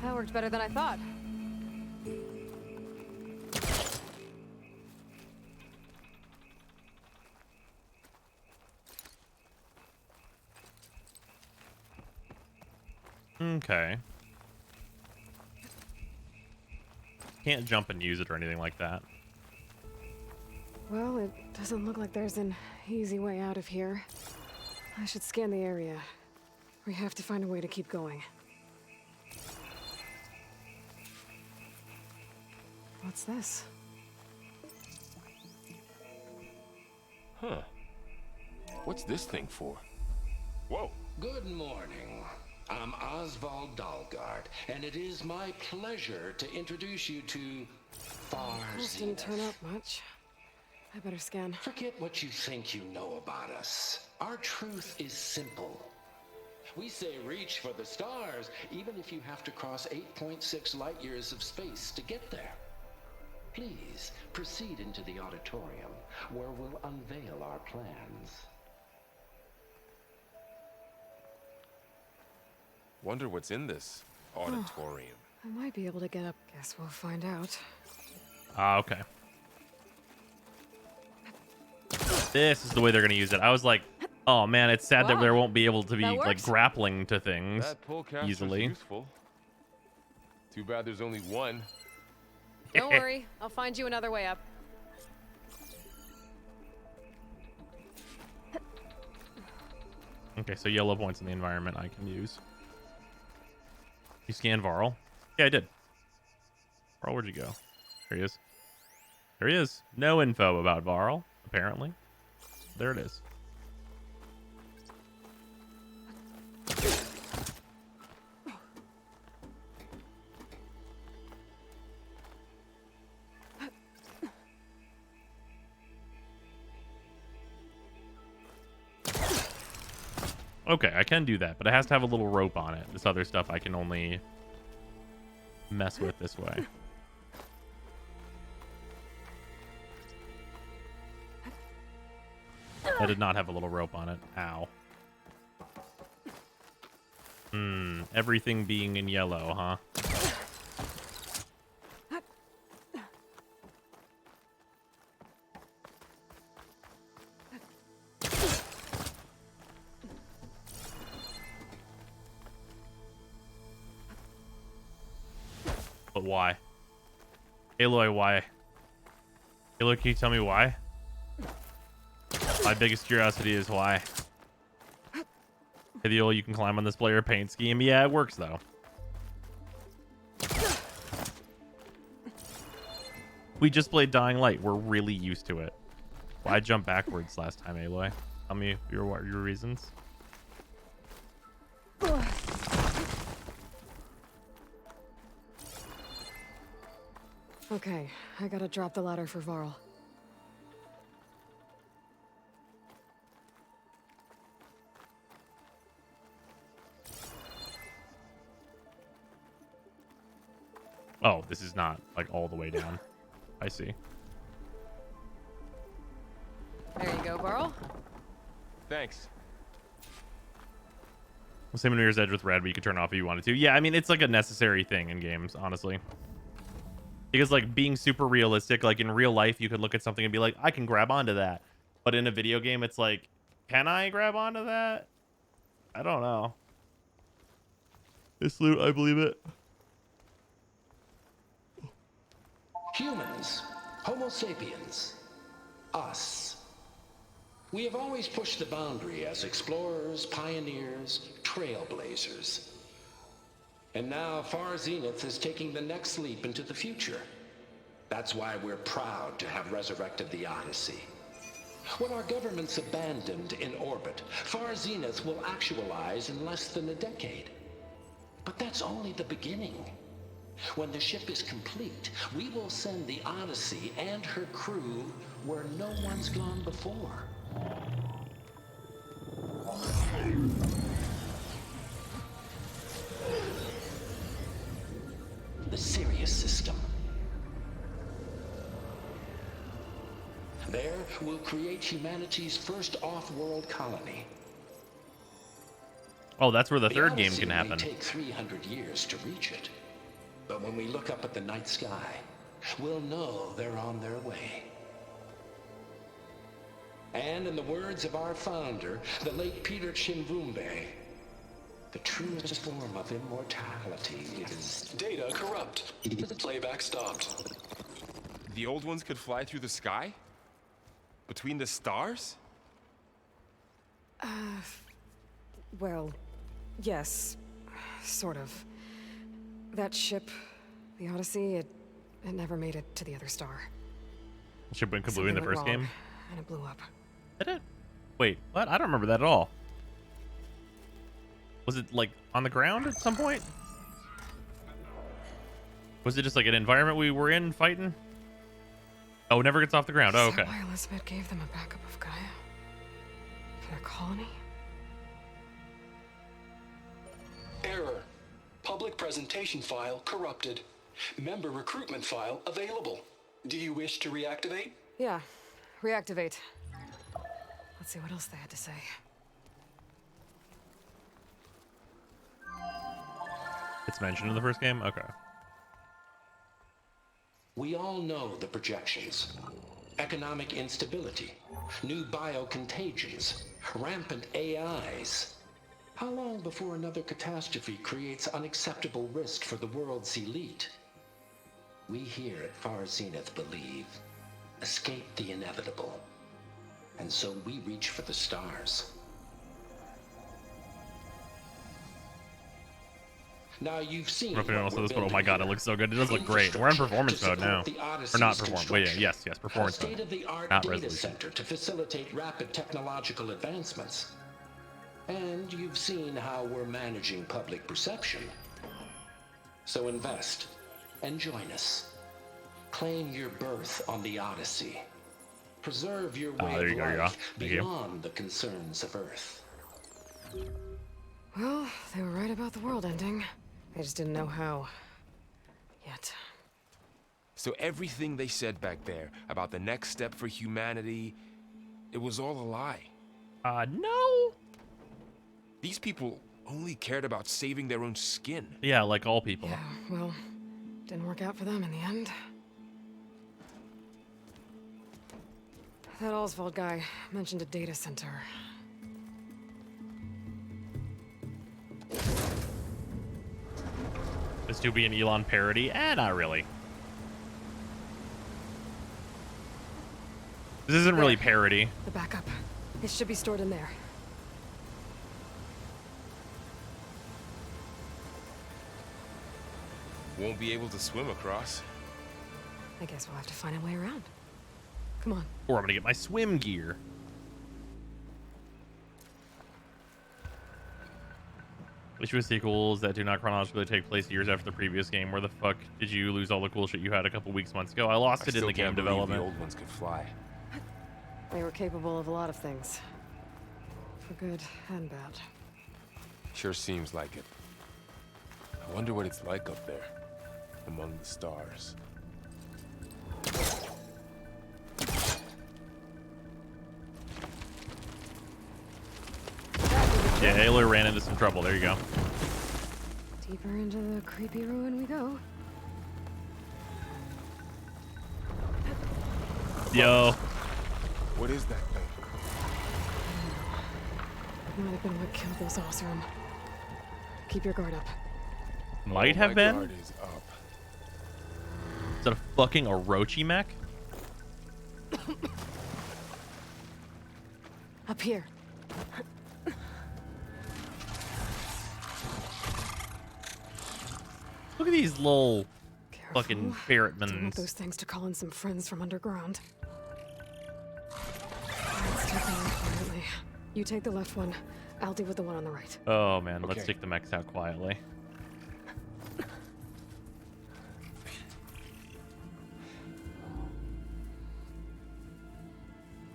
That worked better than I thought. Okay. Can't jump and use it or anything like that. Well, it doesn't look like there's an easy way out of here. I should scan the area. We have to find a way to keep going. What's this? Huh. What's this thing for? Whoa. Good morning. I'm Oswald Dalgard, and it is my pleasure to introduce you to This didn't turn Farzinus. up much. I better scan. Forget what you think you know about us. Our truth is simple. We say reach for the stars, even if you have to cross 8.6 light years of space to get there. Please proceed into the auditorium, where we'll unveil our plans. Wonder what's in this auditorium. I might be able to get up. Guess we'll find out. Ah, okay. This is the way they're going to use it. I was like, oh man, it's sad that Wow. there won't be able to be That like works. grappling to things That pull caster's easily. useful. Too bad there's only one. Don't worry, I'll find you another way up. Okay, so yellow points in the environment I can use. You scanned Varl? Yeah, I did. Varl, where'd you go? There he is. There he is. No info about Varl, apparently. There it is. Okay, I can do that, but it has to have a little rope on it. This other stuff I can only mess with this way. I did not have a little rope on it. Ow. Everything being in yellow, huh? But why? Aloy, why? Aloy, can you tell me why? My biggest curiosity is why. Hey, the old, you can climb on this player paint scheme. Yeah, it works though. We just played Dying Light. We're really used to it. Well, I jumped backwards last time, Aloy. Tell me your reasons. Okay, I gotta drop the ladder for Varl. Oh, this is not like all the way down. I see. There you go, Varl. Thanks. Same in Mirror's Edge with red, but you could turn it off if you wanted to. Yeah, I mean, it's like a necessary thing in games, honestly. Because, like, being super realistic, like, in real life, you could look at something and be like, I can grab onto that. But in a video game, it's like, can I grab onto that? I don't know. This loot, I believe it. Humans, Homo sapiens, us. We have always pushed the boundary as explorers, pioneers, trailblazers. And now Far Zenith is taking the next leap into the future. That's why we're proud to have resurrected the Odyssey. What our governments abandoned in orbit, Far Zenith will actualize in less than a decade. But that's only the beginning. When the ship is complete, we will send the Odyssey and her crew where no one's gone before. The Sirius system. There, we'll create humanity's first off-world colony. Oh, that's where the third game Odyssey can happen. may take 300 years to reach it. But when we look up at the night sky, we'll know they're on their way. And in the words of our founder, the late Peter Chimvumbe, the truest form of immortality is... Data corrupt. Playback stopped. The old ones could fly through the sky? Between the stars? Well, yes, sort of. That ship, the Odyssey, it never made it to the other star. Ship went kablooey in the first game? And it blew up. Did it? Wait, what? I don't remember that at all. Was it, like, on the ground at some point? Was it just, like, an environment we were in fighting? Oh, it never gets off the ground. Oh, okay. Is that why Elizabeth gave them a backup of Gaia? For their colony? Error. Public presentation file corrupted. Member recruitment file available. Do you wish to reactivate? Yeah, reactivate. Let's see what else they had to say. It's mentioned in the first game? Okay. We all know the projections. Economic instability, new biocontagions, rampant AIs. How long before another catastrophe creates unacceptable risk for the world's elite? We here at Far Zenith believe, escape the inevitable. And so we reach for the stars. Now you've seen. I don't know if anyone else what knows this, we're but oh my god, it building looks so good. It does look great. We're in performance to mode now. support the Or Odyssey's not performance. Wait, construction. yes, performance A mode. state-of-the-art Not data resolution. center to facilitate rapid technological advancements. And you've seen how we're managing public perception. So invest and join us. Claim your berth on the Odyssey. Preserve your way there you of go, yeah. life Thank you. beyond the concerns of Earth. Well, they were right about the world ending. I just didn't know how. Yet. So everything they said back there about the next step for humanity, it was all a lie. No. These people only cared about saving their own skin. Yeah, like all people. Yeah, well, didn't work out for them in the end. That Oswald guy mentioned a data center. This to be an Elon parody? Not really. This isn't really parody. The backup. It should be stored in there. Won't be able to swim across. I guess we'll have to find a way around. Come on. Or I'm gonna get my swim gear. Issue with sequels that do not chronologically take place years after the previous game. Where the fuck did you lose all the cool shit you had a couple months ago? I lost it in the game development. The old ones could fly. They were capable of a lot of things. For good and bad. Sure seems like it. I wonder what it's like up there, among the stars. Yeah, Ayla ran into some trouble. There you go. Deeper into the creepy ruin we go. Yo. What is that thing? Might have been what killed those Osram. Keep your guard up. Might have My been. guard is up. Is that a fucking Orochi mech? Up here. Look at these little Careful. fucking Don't want ferretmans. those things to call in some friends from underground. Let's take them out quietly. You take the left one. I'll deal with the one on the right. Oh man, let's Okay. take the mechs out quietly.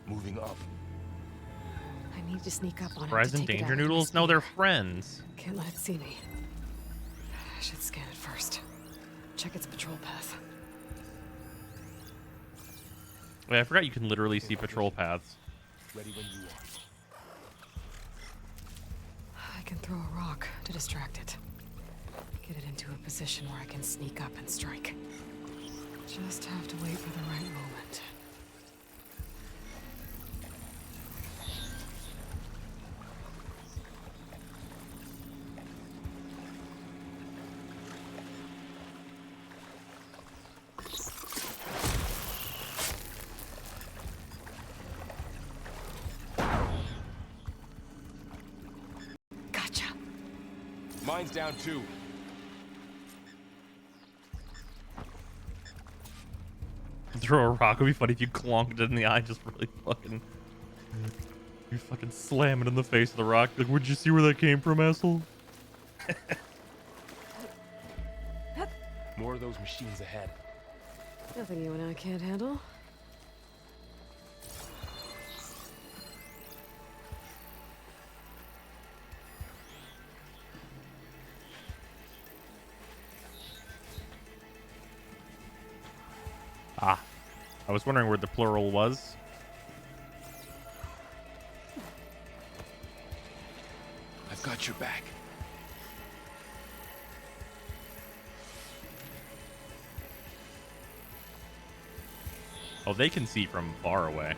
Moving up. I need to sneak up on it. Horizon Danger Noodles? No, they're friends. Can't let it see me. I should scan it first. Check its patrol path. Wait, I forgot you can literally see patrol paths. Ready when you are. I can throw a rock to distract it. Get it into a position where I can sneak up and strike. Just have to wait for the right moment. Gotcha. Mine's down too. Throw a rock would be funny if you clonked it in the eye, just really fucking. You fucking slam it in the face of the rock. Like, would you see where that came from, asshole? More of those machines ahead. Nothing you and I can't handle. Ah, I was wondering where the plural was. I've got your back. Oh, they can see from far away.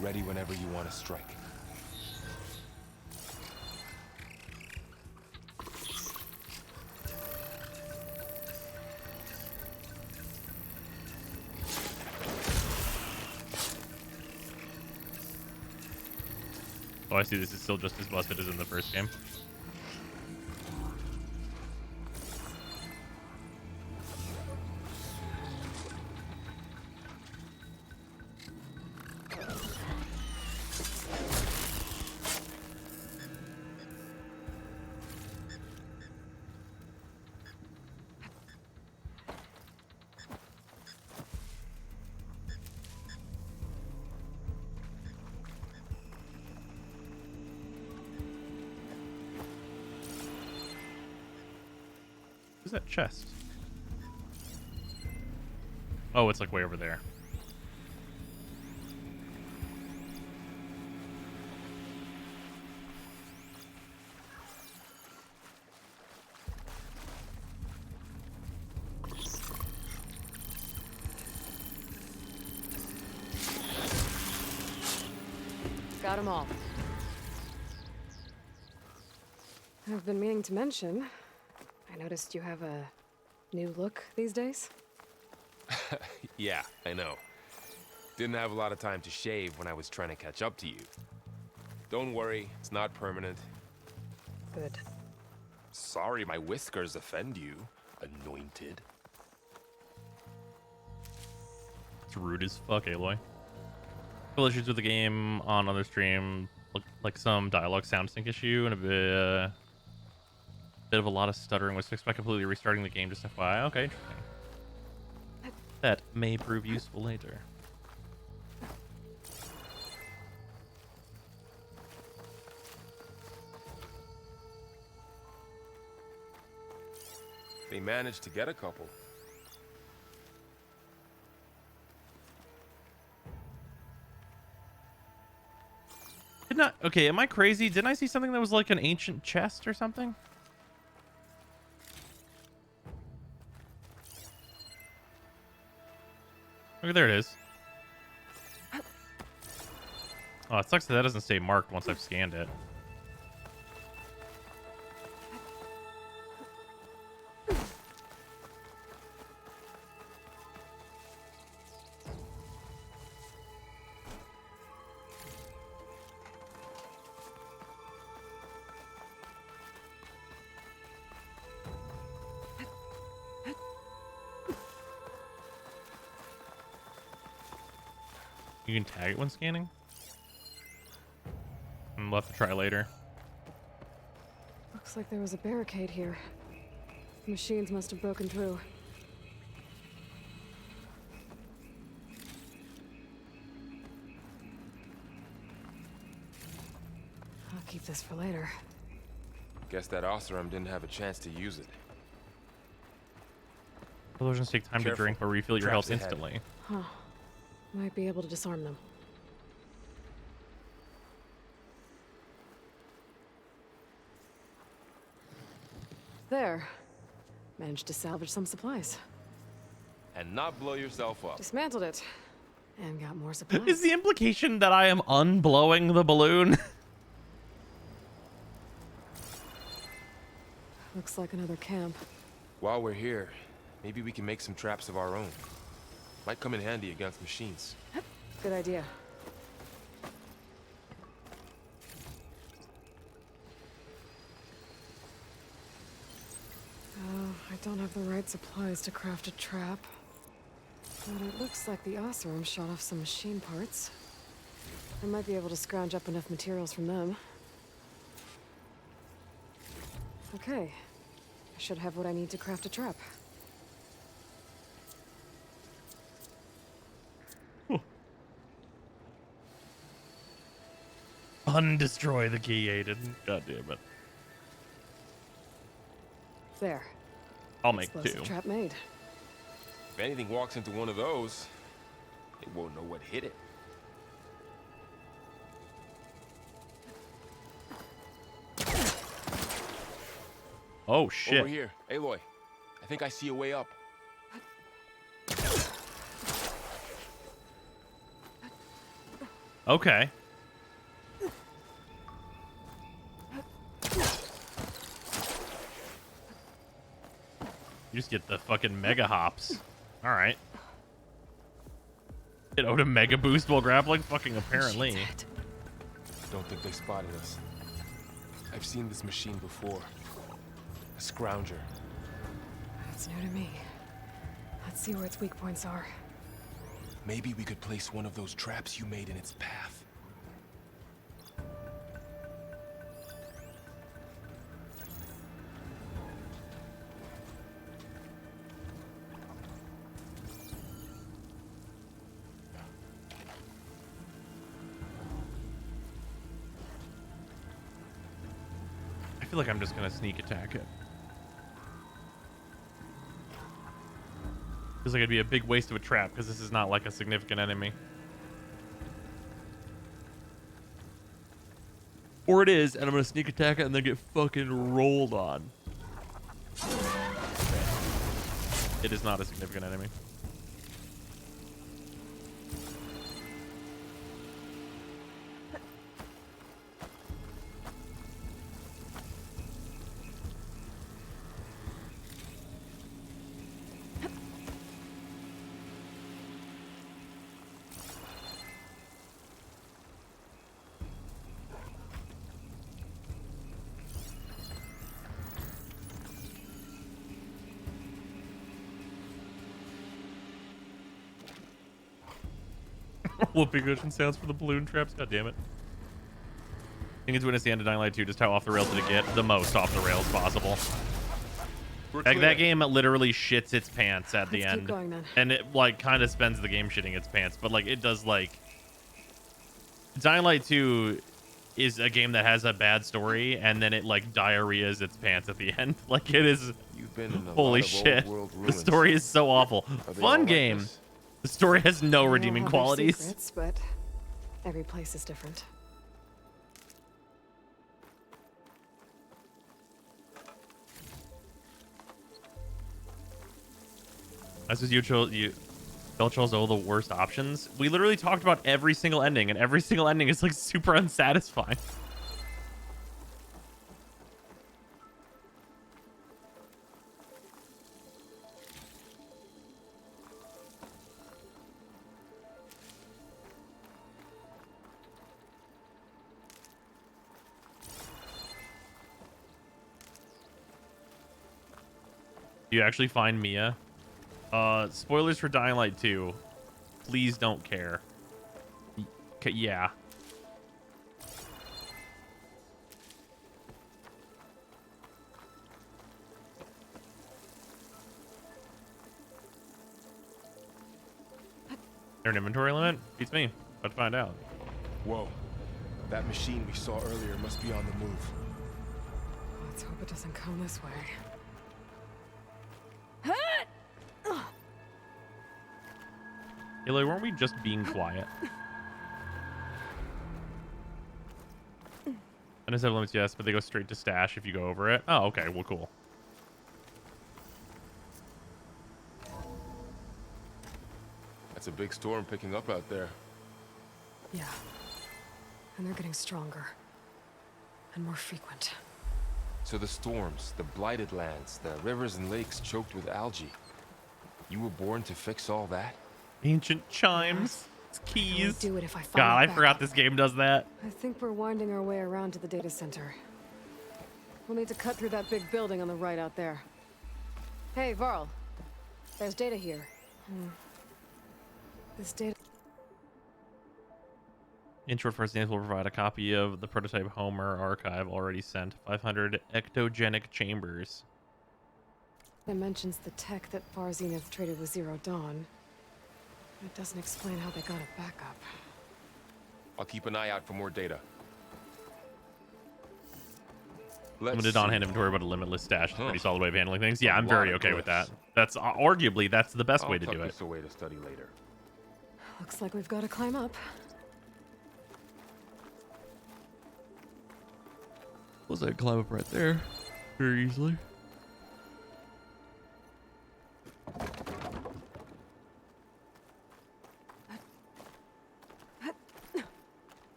Ready whenever you want to strike. Oh, I see. This is still just as busted as in the first game. Who's that chest? Oh, it's like way over there. Got them all. I've been meaning to mention, I noticed you have a new look these days. Yeah, I know. Didn't have a lot of time to shave when I was trying to catch up to you. Don't worry, it's not permanent. Good. Sorry my whiskers offend you, anointed. It's rude as fuck, Aloy. Couple issues with the game on other stream, like some dialogue sound sync issue and a bit of a lot of stuttering was fixed by completely restarting the game. Just FYI. Okay, interesting. That may prove useful later. They managed to get a couple. Okay, am I crazy? Didn't I see something that was like an ancient chest or something? Okay, there it is. Oh, it sucks that doesn't stay marked once I've scanned it. You can tag it when scanning? We'll have to try later. Looks like there was a barricade here. The machines must have broken through. I'll keep this for later. Guess that Oseram didn't have a chance to use it. Illusions take time to drink or refill your Traps health ahead. instantly. Huh. Might be able to disarm them. There. Managed to salvage some supplies. And not blow yourself up. Dismantled it. And got more supplies. Is the implication that I am unblowing the balloon? Looks like another camp. While we're here, maybe we can make some traps of our own. Might come in handy against machines. Good idea. Oh, I don't have the right supplies to craft a trap. But it looks like the Oseram shot off some machine parts. I might be able to scrounge up enough materials from them. Okay. I should have what I need to craft a trap. Undestroy the key, Aiden. God damn it. There. I'll make Explosive two. trap made. If anything walks into one of those, they won't know what hit it. Oh shit. Over here, Aloy. I think I see a way up. Okay. You just get the fucking mega hops. All right. Get out a mega boost while grappling? Fucking apparently. Don't think they spotted us. I've seen this machine before. A scrounger. That's new to me. Let's see where its weak points are. Maybe we could place one of those traps you made in its path. I feel like I'm just gonna sneak attack it. Feels like it'd be a big waste of a trap because this is not like a significant enemy. Or it is, and I'm gonna sneak attack it and then get fucking rolled on. It is not a significant enemy. Whoopee cushion sounds for the balloon traps. God damn it. I think it's witness the end of Dying Light 2. Just how off the rails did it get? The most off the rails possible. Like, that game literally shits its pants at the end. Keep going, then. And it like kind of spends the game shitting its pants. But like it does like... Dying Light 2 is a game that has a bad story and then it like diarrheas its pants at the end. Like it is... You've been in a Holy lot of shit. old world The ruins. story is so awful. Are they all Fun like game. this? The story has no They all redeeming have their qualities. secrets, but every place is different. That's just y'all chose all the worst options. We literally talked about every single ending, and every single ending is like super unsatisfying. You actually find Mia? Spoilers for Dying Light 2. Please don't care. Yeah. There an inventory limit? Beats me. About to find out. Whoa. That machine we saw earlier must be on the move. Let's hope it doesn't come this way. Aloy, weren't we just being quiet? NSF limits, yes, but they go straight to stash if you go over it. Oh, okay. Well, cool. That's a big storm picking up out there. Yeah. And they're getting stronger. And more frequent. So the storms, the blighted lands, the rivers and lakes choked with algae. You were born to fix all that? Ancient chimes. It's I keys. won't do it if I find God, I that forgot backup. this game does that. I think we're winding our way around to the data center. We'll need to cut through that big building on the right out there. Hey, Varl. There's data here. This data... Intro first names will provide a copy of the prototype Homer archive already sent. 500 ectogenic chambers. It mentions the tech that Far Zenith traded with Zero Dawn. It doesn't explain how they got it back up. I'll keep an eye out for more data. Limited on-hand inventory, but a limitless stash is a pretty solid way of handling things. Yeah, A I'm very lot of okay with that. glyphs. That's arguably that's the best way to I'll do tuck it. this away to study later. Looks like we've got to climb up. Was I climb up right there very easily?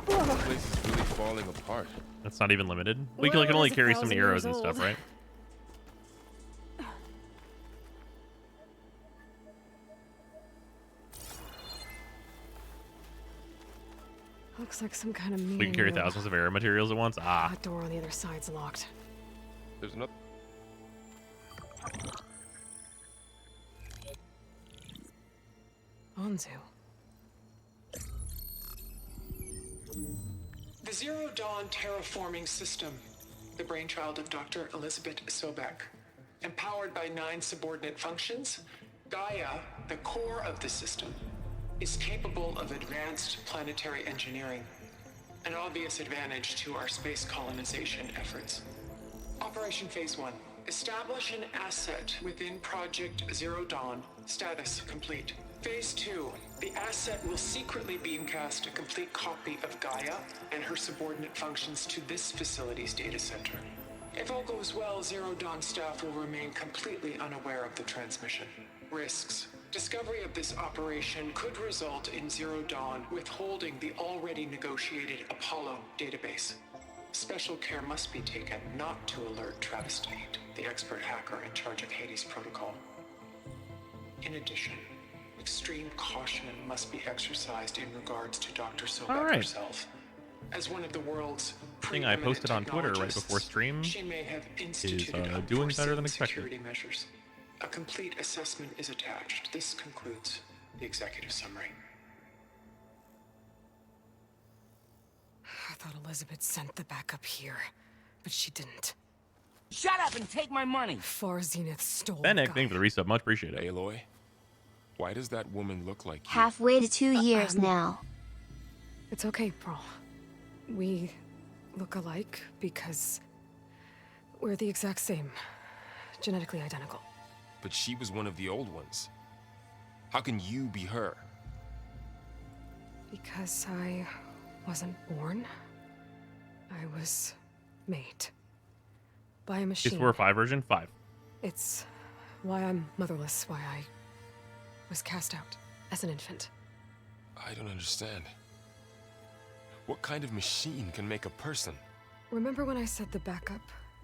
The place is really falling apart. That's not even limited. We Well, can only it's carry so 1,000 many arrows years and stuff, old. right? Looks like some kind of meeting We can carry room. thousands of air materials at once. Ah. That door on the other side's locked. There's another. Onzu. The Zero Dawn terraforming system, the brainchild of Dr. Elizabeth Sobek. Empowered by 9 subordinate functions, Gaia, the core of the system, is capable of advanced planetary engineering, an obvious advantage to our space colonization efforts. Operation Phase 1. Establish an asset within Project Zero Dawn. Status complete. Phase 2. The asset will secretly beamcast a complete copy of Gaia and her subordinate functions to this facility's data center. If all goes well, Zero Dawn staff will remain completely unaware of the transmission. Risks. Discovery of this operation could result in Zero Dawn withholding the already negotiated Apollo database. Special care must be taken not to alert Travis Tate, the expert hacker in charge of Hades Protocol. In addition, extreme caution must be exercised in regards to Dr. Sobek herself. As one of the world's Thing I posted on Twitter right before stream she may have is instituted doing better than unforeseen expected. security measures. A complete assessment is attached. This concludes the executive summary. I thought Elizabeth sent the backup here, but she didn't. Shut up and take my money! Far Zenith stole Fennec, thank you for the resub. Much appreciated. Aloy, why does that woman look like you? Halfway to 2 years now. It's okay, Pearl. We look alike because we're the exact same. Genetically identical. But she was one of the old ones. How can you be her? Because I wasn't born. I was made. By a machine. Is 4 or 5 version? 5. It's why I'm motherless, why I was cast out as an infant. I don't understand. What kind of machine can make a person? Remember when I said the backup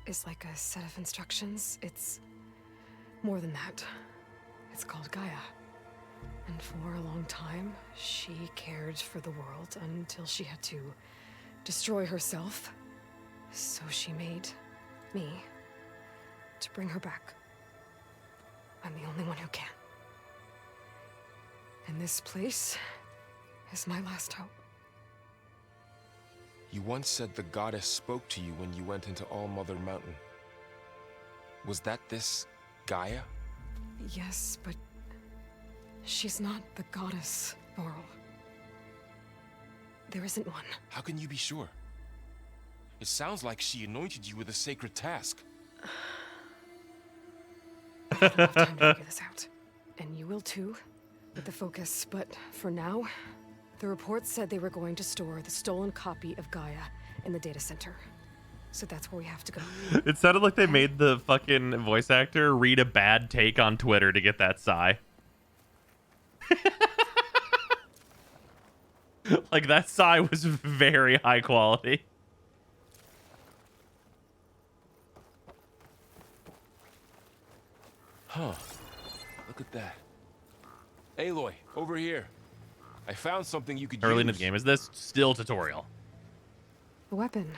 is like a set of instructions? It's more than that. It's called Gaia. And for a long time, she cared for the world until she had to destroy herself. So she made me to bring her back. I'm the only one who can. And this place is my last hope. You once said the goddess spoke to you when you went into All Mother Mountain. Was that this Gaia? Yes, but she's not the goddess, Laurel. There isn't one. How can you be sure? It sounds like she anointed you with a sacred task. I don't have time to figure this out. And you will too, with the focus. But for now, the report said they were going to store the stolen copy of Gaia in the data center. So that's where we have to go. It sounded like they made the fucking voice actor read a bad take on Twitter to get that sigh. Like, that sigh was very high quality. Huh. Look at that. Aloy, over here. I found something you could Early in use. the game. Is this still tutorial? A weapon.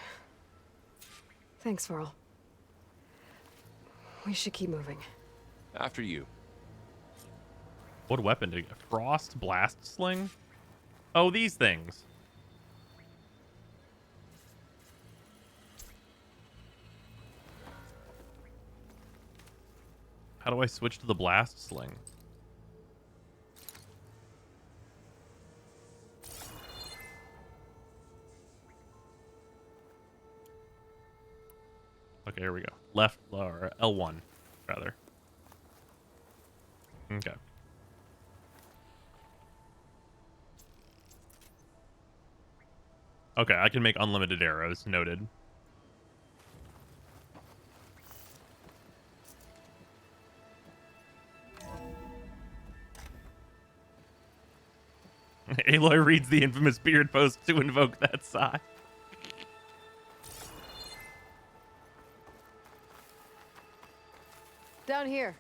Thanks, Varl. We should keep moving. After you. What weapon did you get? Frost blast sling? Oh, these things. How do I switch to the blast sling? Okay, here we go. Left, or L1, rather. Okay. Okay, I can make unlimited arrows. Noted. Aloy reads the infamous beard post to invoke that sigh. Down here.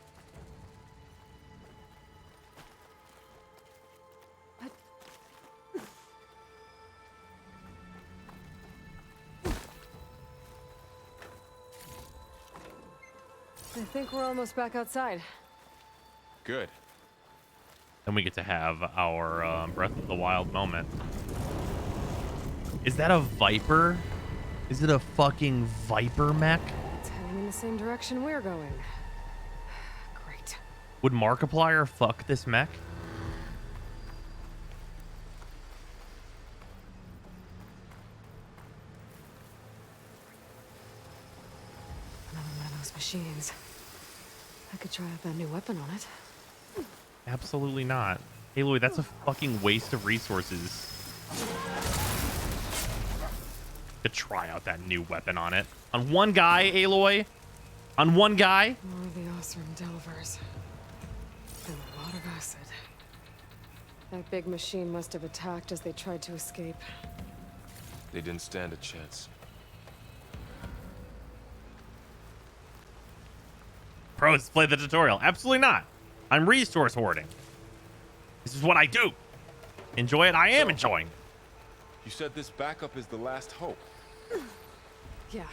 I think we're almost back outside. Good. Then we get to have our Breath of the Wild moment. Is that a Viper? Is it a fucking Viper mech? It's heading in the same direction we're going. Great. Would Markiplier fuck this mech? Another one of those machines. I could try out that new weapon on it. Absolutely not. Aloy, that's a fucking waste of resources. To try out that new weapon on it. On one guy, Aloy? On one guy? More of the Osram Delvers. And a lot of acid. That big machine must have attacked as they tried to escape. They didn't stand a chance. Pros, play the tutorial. Absolutely not. I'm resource hoarding. This is what I do. Enjoy it? I am enjoying. You said this backup is the last hope. Yeah.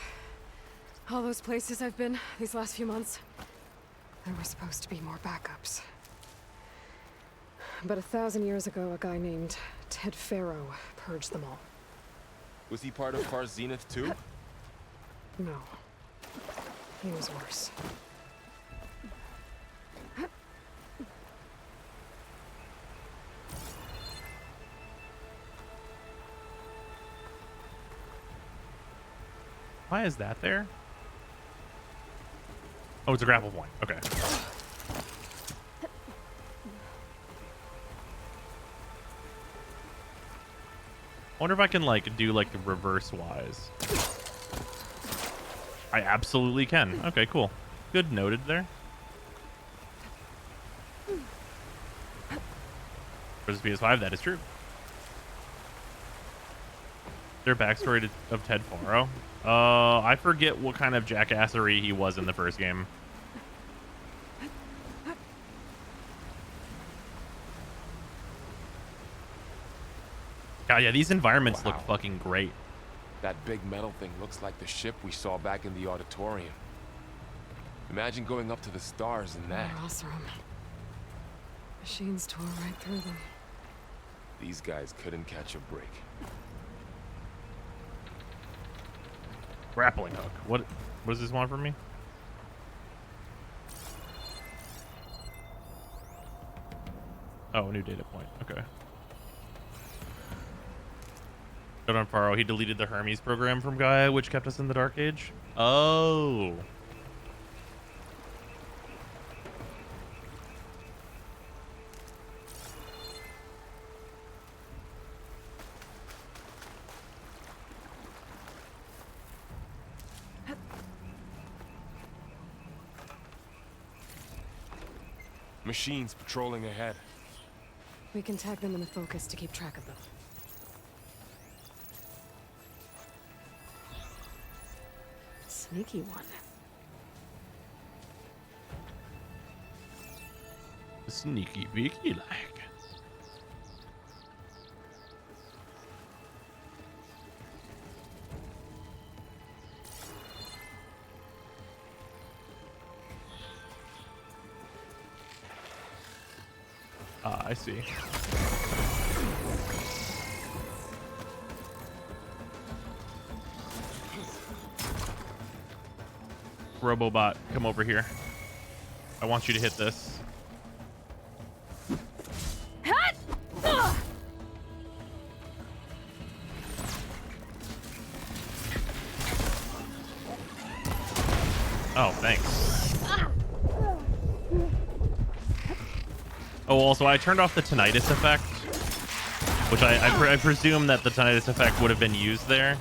All those places I've been these last few months, there were supposed to be more backups. But 1,000 years ago, a guy named Ted Faro purged them all. Was he part of Far Zenith too? No. He was worse. Why is that there? Oh, it's a grapple point. Okay. I wonder if I can like do like reverse wise. I absolutely can. Okay, cool. Good, noted there. For this PS5, that is true. Their backstory of Ted Faro. I forget what kind of jackassery he was in the first game. God, yeah, these environments look fucking great. That big metal thing looks like the ship we saw back in the auditorium. Imagine going up to the stars in that. Osram. Machines tore right through them. These guys couldn't catch a break. Grappling hook. What does this want from me? Oh, new data point. Okay. Good on Faro. He deleted the Hermes program from Gaia, which kept us in the Dark Age. Oh. Machines patrolling ahead. We can tag them in the focus to keep track of them. Sneaky one. Sneaky beaky like. I see. Robobot, come over here. I want you to hit this. Oh, thanks. Oh, also, I turned off the tinnitus effect, which I presume that the tinnitus effect would have been used there.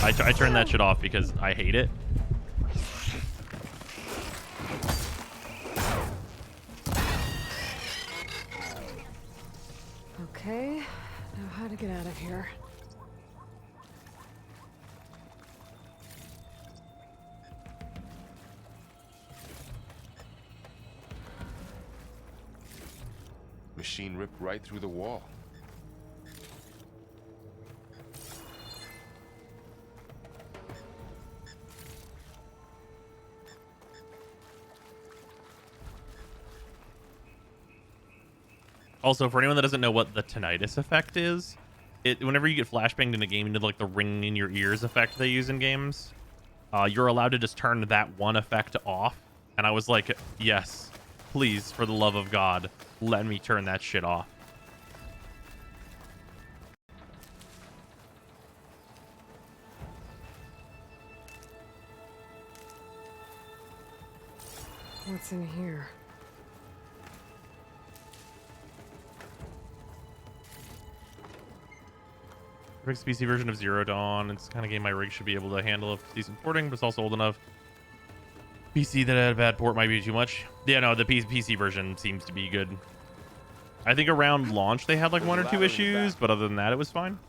I turned that shit off because I hate it. Okay, now how to get out of here. Machine ripped right through the wall. Also, for anyone that doesn't know what the tinnitus effect is, whenever you get flashbanged in a game, you know, like the ringing in your ears effect they use in games. You're allowed to just turn that one effect off. And I was like, yes, please, for the love of God, let me turn that shit off. What's in here? Rick's PC version of Zero Dawn. It's the kind of game my rig should be able to handle if it's decent porting, but it's also old enough. PC that had a bad port might be too much. Yeah, no, the PC version seems to be good. I think around launch they had like 1 or 2 issues, but other than that, it was fine.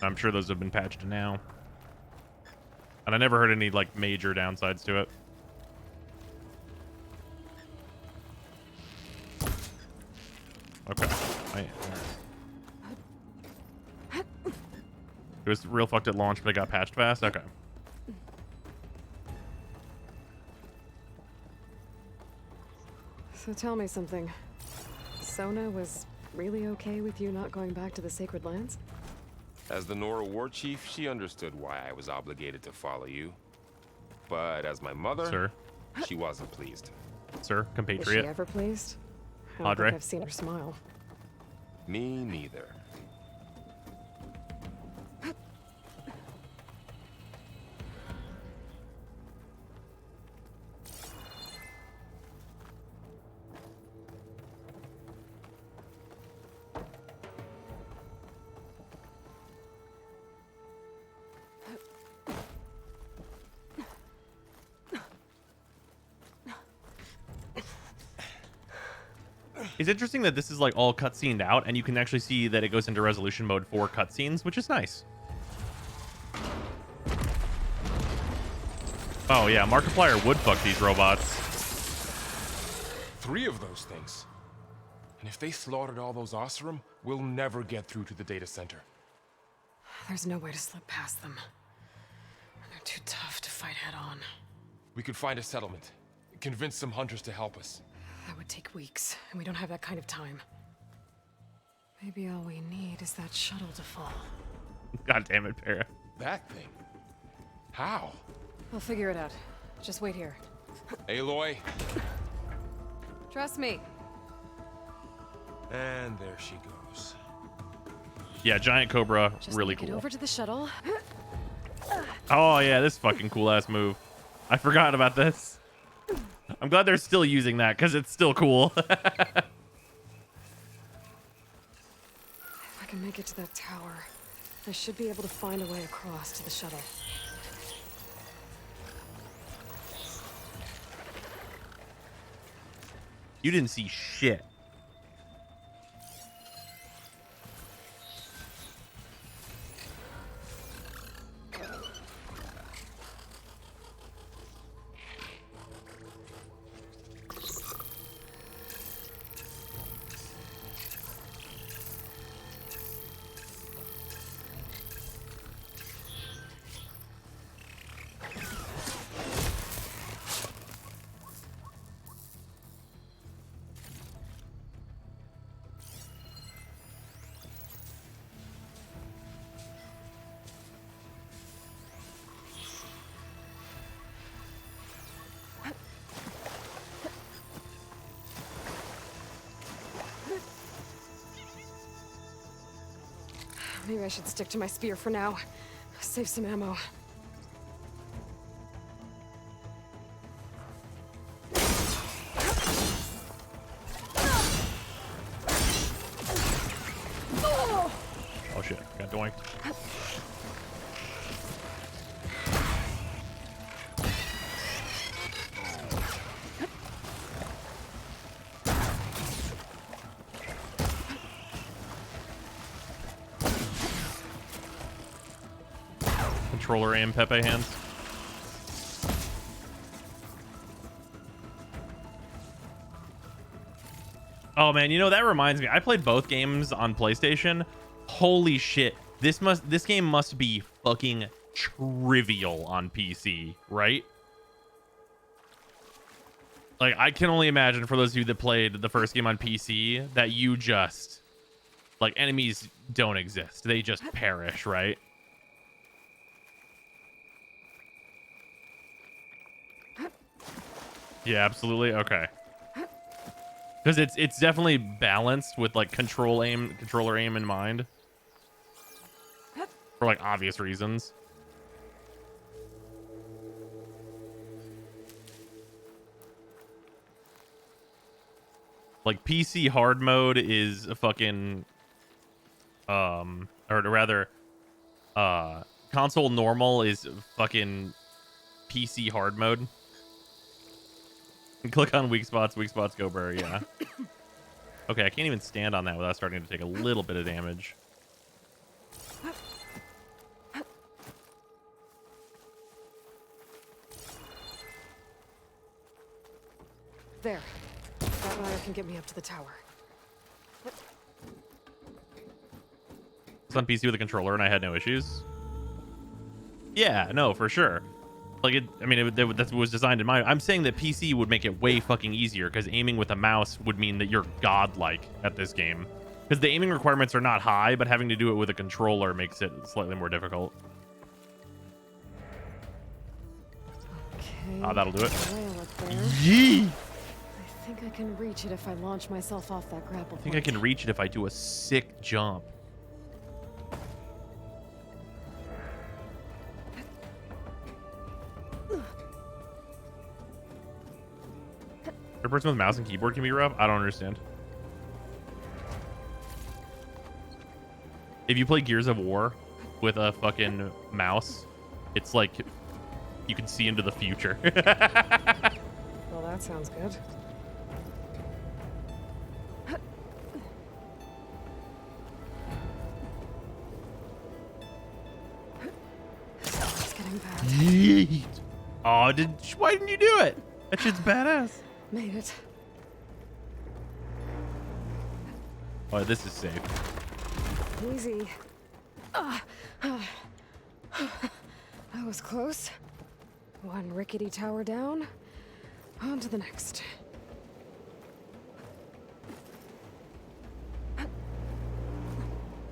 I'm sure those have been patched now. And I never heard any like major downsides to it. Okay. It was real fucked at launch, but it got patched fast? Okay. So tell me something. Sona was really okay with you not going back to the Sacred Lands? As the Nora war chief, she understood why I was obligated to follow you. But as my mother, Sir. She wasn't pleased. Sir, Was compatriot. she ever pleased? I don't Padre. think I've seen her smile. Me neither. It's interesting that this is like all cutscened out, and you can actually see that it goes into resolution mode for cutscenes, which is nice. Oh yeah, Markiplier would fuck these robots. 3 of those things. And if they slaughtered all those Oseram, we'll never get through to the data center. There's no way to slip past them. They're too tough to fight head on. We could find a settlement. Convince some hunters to help us. That would take weeks, and we don't have that kind of time. Maybe all we need is that shuttle to fall. God damn it, Para. That thing? How? I'll figure it out. Just wait here. Aloy. Trust me. And there she goes. Yeah, giant cobra, Just really make it cool. over to the shuttle. Oh yeah, this fucking cool ass move. I forgot about this. I'm glad they're still using that because it's still cool. If I can make it to that tower, I should be able to find a way across to the shuttle. You didn't see shit. Maybe I should stick to my spear for now. Save some ammo. Oh shit, got doinked. Controller aim Pepe hands. Oh man, you know, that reminds me. I played both games on PlayStation. Holy shit. This game must be fucking trivial on PC, right? Like, I can only imagine for those of you that played the first game on PC that you just, like, enemies don't exist. They just perish, right? Yeah, absolutely. Okay. Because it's definitely balanced with like controller aim in mind. For like obvious reasons. Like PC hard mode is a fucking or rather console normal is fucking PC hard mode. Click on weak spots go burr, yeah. Okay, I can't even stand on that without starting to take a little bit of damage. There. That ladder can get me up to the tower. It's on PC with a controller and I had no issues. Yeah, no, for sure. Like that was designed in mind. I'm saying that PC would make it way fucking easier because aiming with a mouse would mean that you're godlike at this game. Because the aiming requirements are not high, but having to do it with a controller makes it slightly more difficult. Okay. Ah, that'll do it. Rail up there. Yee! I think I can reach it if I launch myself off that grapple I think I can reach it if I do a sick jump. A person with mouse and keyboard can be rough? I don't understand. If you play Gears of War with a fucking mouse, it's like you can see into the future. Well, that sounds good. It's getting bad. Yeet. Oh, why didn't you do it? That shit's badass. Made it. Oh, this is safe. Easy. That was close. One rickety tower down. On to the next.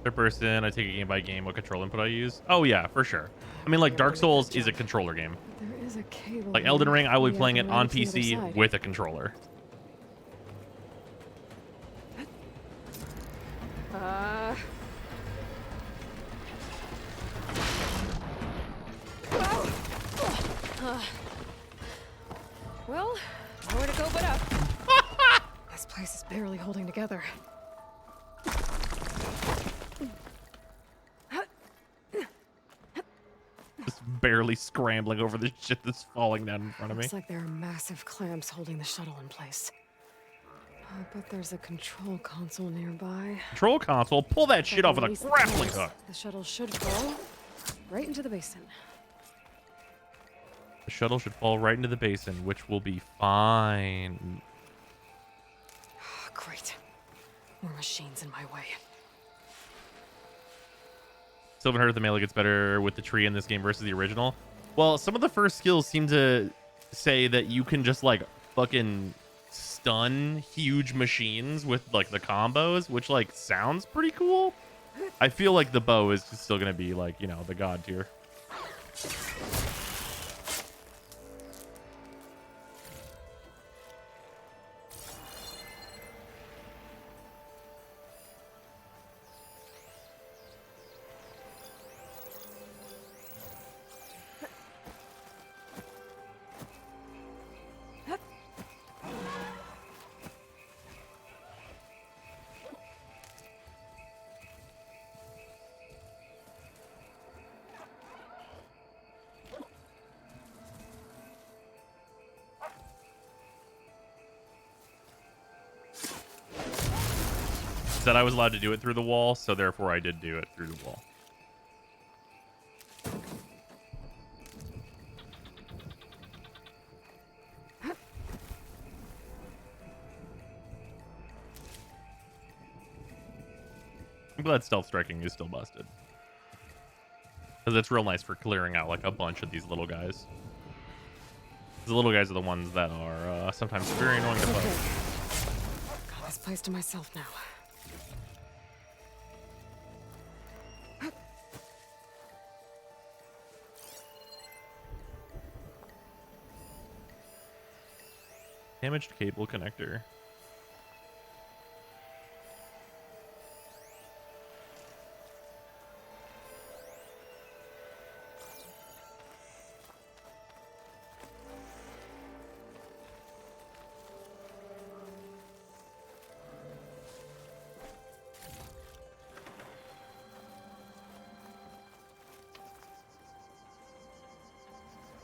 Third person, I take it game by game what control input I use. Oh yeah, for sure. I mean, like Dark Souls is a controller game. There is a cable. Like Elden Ring, I will be Yeah, playing it right on to the other PC side. with a controller. Well, nowhere to go but up. This place is barely holding together. Just barely scrambling over the shit that's falling down in front of me. Looks like there are massive clamps holding the shuttle in place. But there's a control console nearby. Control console? Pull that shit off with a Release the grappling clamps. hook. The shuttle should fall right into the basin. The shuttle should fall right into the basin, which will be fine. Great. More machines in my way. Still haven't heard if the melee gets better with the tree in this game versus the original. Well, some of the first skills seem to say that you can just like fucking stun huge machines with like the combos, which like sounds pretty cool. I feel like the bow is still gonna be like, you know, the god tier. Said I was allowed to do it through the wall, so therefore I did do it through the wall. I'm glad stealth striking is still busted. Because it's real nice for clearing out like a bunch of these little guys. The little guys are the ones that are sometimes very annoying to fight. Got this place to myself now. Damaged cable connector.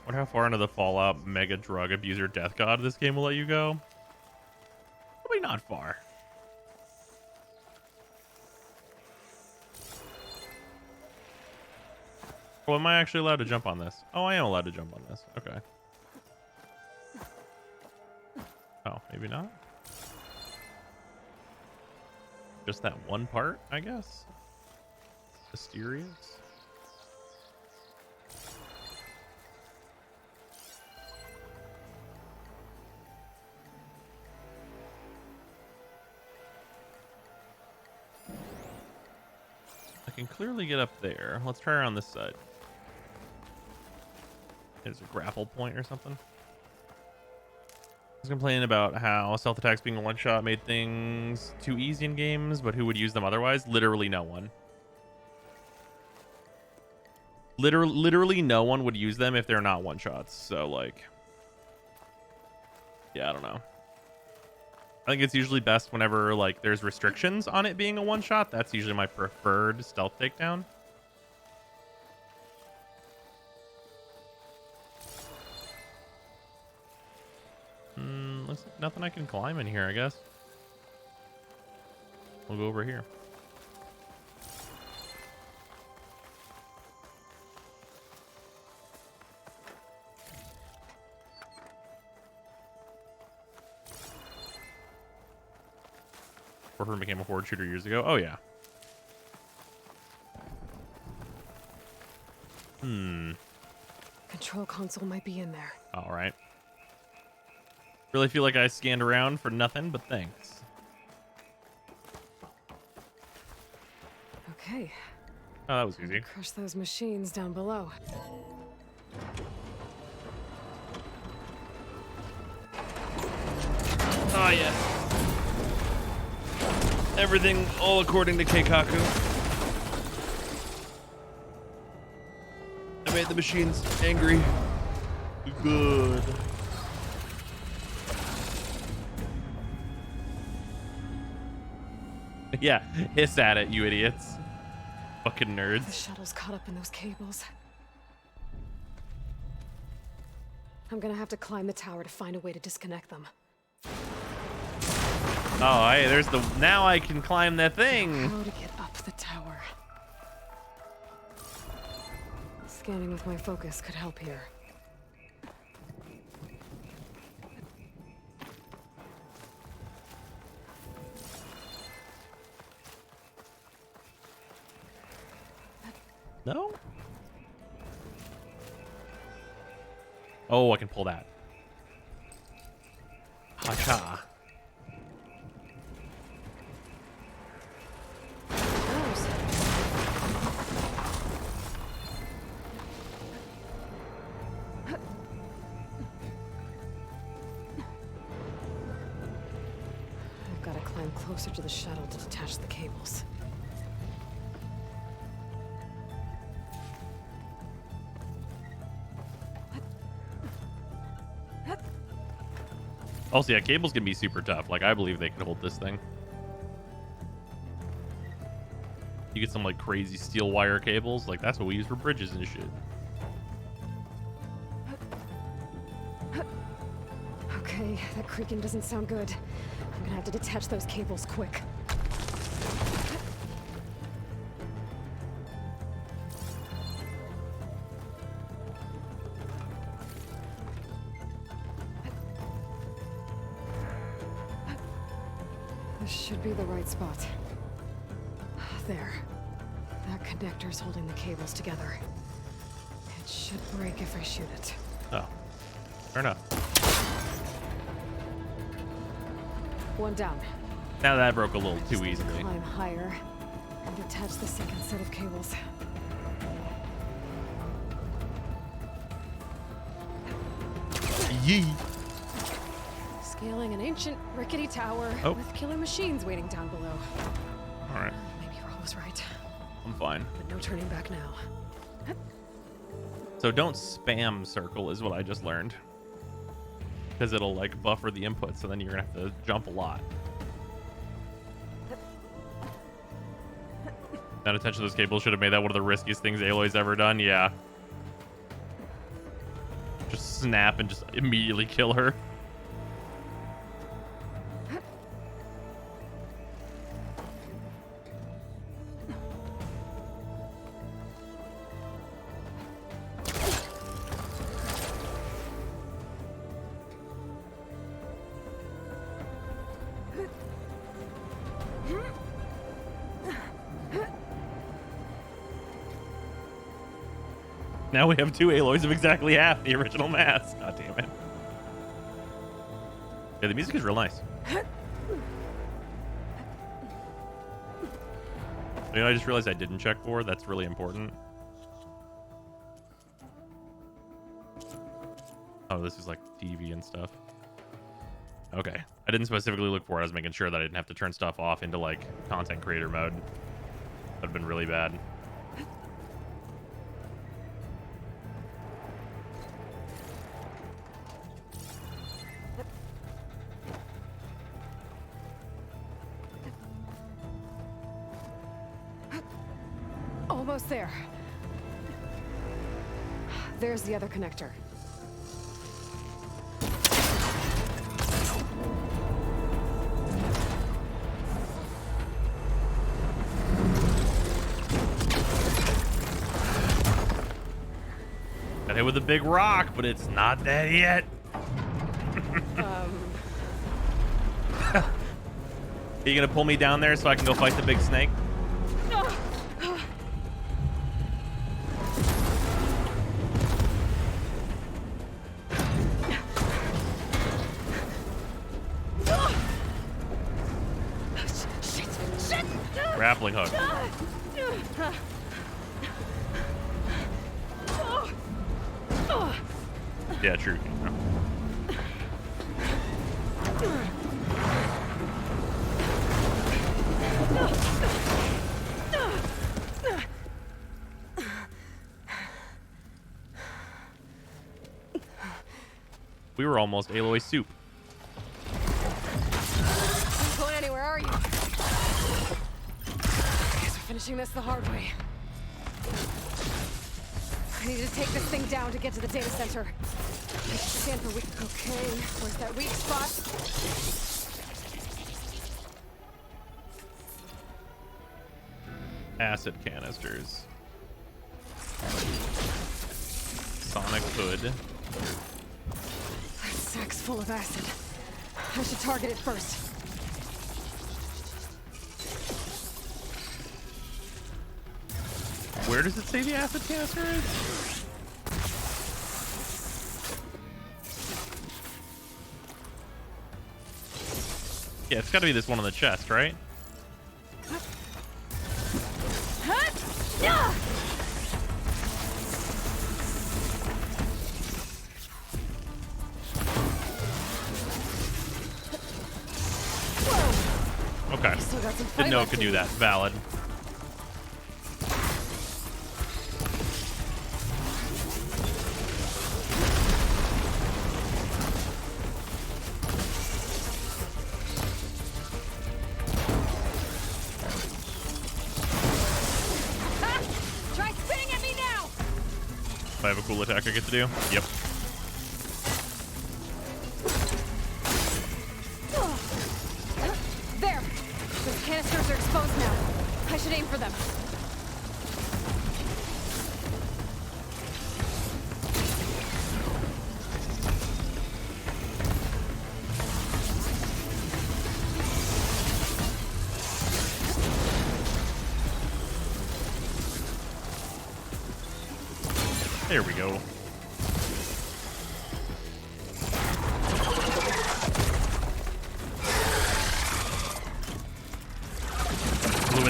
Wonder how far into the Fallout mega drug abuser death god this game will let you go. Probably not far. Oh, am I actually allowed to jump on this? Oh, I am allowed to jump on this. Okay. Oh, maybe not. Just that one part, I guess. Mysterious. I can clearly get up there. Let's try around this side. There's a grapple point or something. I was complaining about how stealth attacks being a one-shot made things too easy in games, but who would use them otherwise? Literally no one. Literally no one would use them if they're not one-shots. So, like... yeah, I don't know. I think it's usually best whenever, like, there's restrictions on it being a one-shot. That's usually my preferred stealth takedown. Looks like nothing I can climb in here, I guess. We'll go over here. Warframe became a horde shooter years ago. Oh, yeah. Control console might be in there. All right. Really feel like I scanned around for nothing, but thanks. Okay. Oh, that was easy. Crush those machines down below. Oh, yeah. Everything all according to Keikaku. I made the machines angry. Good. Yeah, hiss at it, you idiots. Fucking nerds. The shuttle's caught up in those cables. I'm gonna have to climb the tower to find a way to disconnect them. Oh, hey, there's the... now I can climb that thing. How to get up the tower. Scanning with my focus could help here. No? Oh, I can pull that. Ha-cha. I've got to climb closer to the shuttle to detach the cables. Also, yeah, cables can be super tough. Like, I believe they can hold this thing. You get some, like, crazy steel wire cables. Like, that's what we use for bridges and shit. Okay, that creaking doesn't sound good. I'm gonna have to detach those cables quick. This should be the right spot. There. That connector's holding the cables together. It should break if I shoot it. Oh. Fair enough. One down. Now that broke a little too Just need to easily. climb higher and attach the second set of cables. Yee. Scaling an ancient rickety tower with killer machines waiting down below. All right. Maybe Roll was right, I'm fine. but no turning back now. So don't spam circle is what I just learned. Because it'll like buffer the input, so then you're gonna have to jump a lot. That attention to those cables should have made that one of the riskiest things Aloy's ever done. Yeah. Just snap and just immediately kill her. Now we have two Aloys of exactly half the original mass. God damn it. Yeah, the music is real nice. You know, I just realized I didn't check for. That's really important. Oh, this is like TV and stuff. Okay. I didn't specifically look for it. I was making sure that I didn't have to turn stuff off into like content creator mode. That'd have been really bad. Almost there. There's the other connector. Got hit with a big rock, but it's not that yet. Are you gonna pull me down there so I can go fight the big snake? Grappling hook. Yeah, true. We were almost Aloy soup. Not going anywhere, are you? Guess we're finishing this the hard way. I need to take this thing down to get to the data center. Scan for weak. Okay, where's that weak spot? Acid canisters. Sonic hood. That sack's full of acid. I should target it first. Where does it say the acid canister is? Yeah, it's got to be this one on the chest, right? Okay. Didn't know it could do that. Valid. Try spinning at me now! I have a cool attack I get to do? Yep. There! Those canisters are exposed now. I should aim for them. There we go.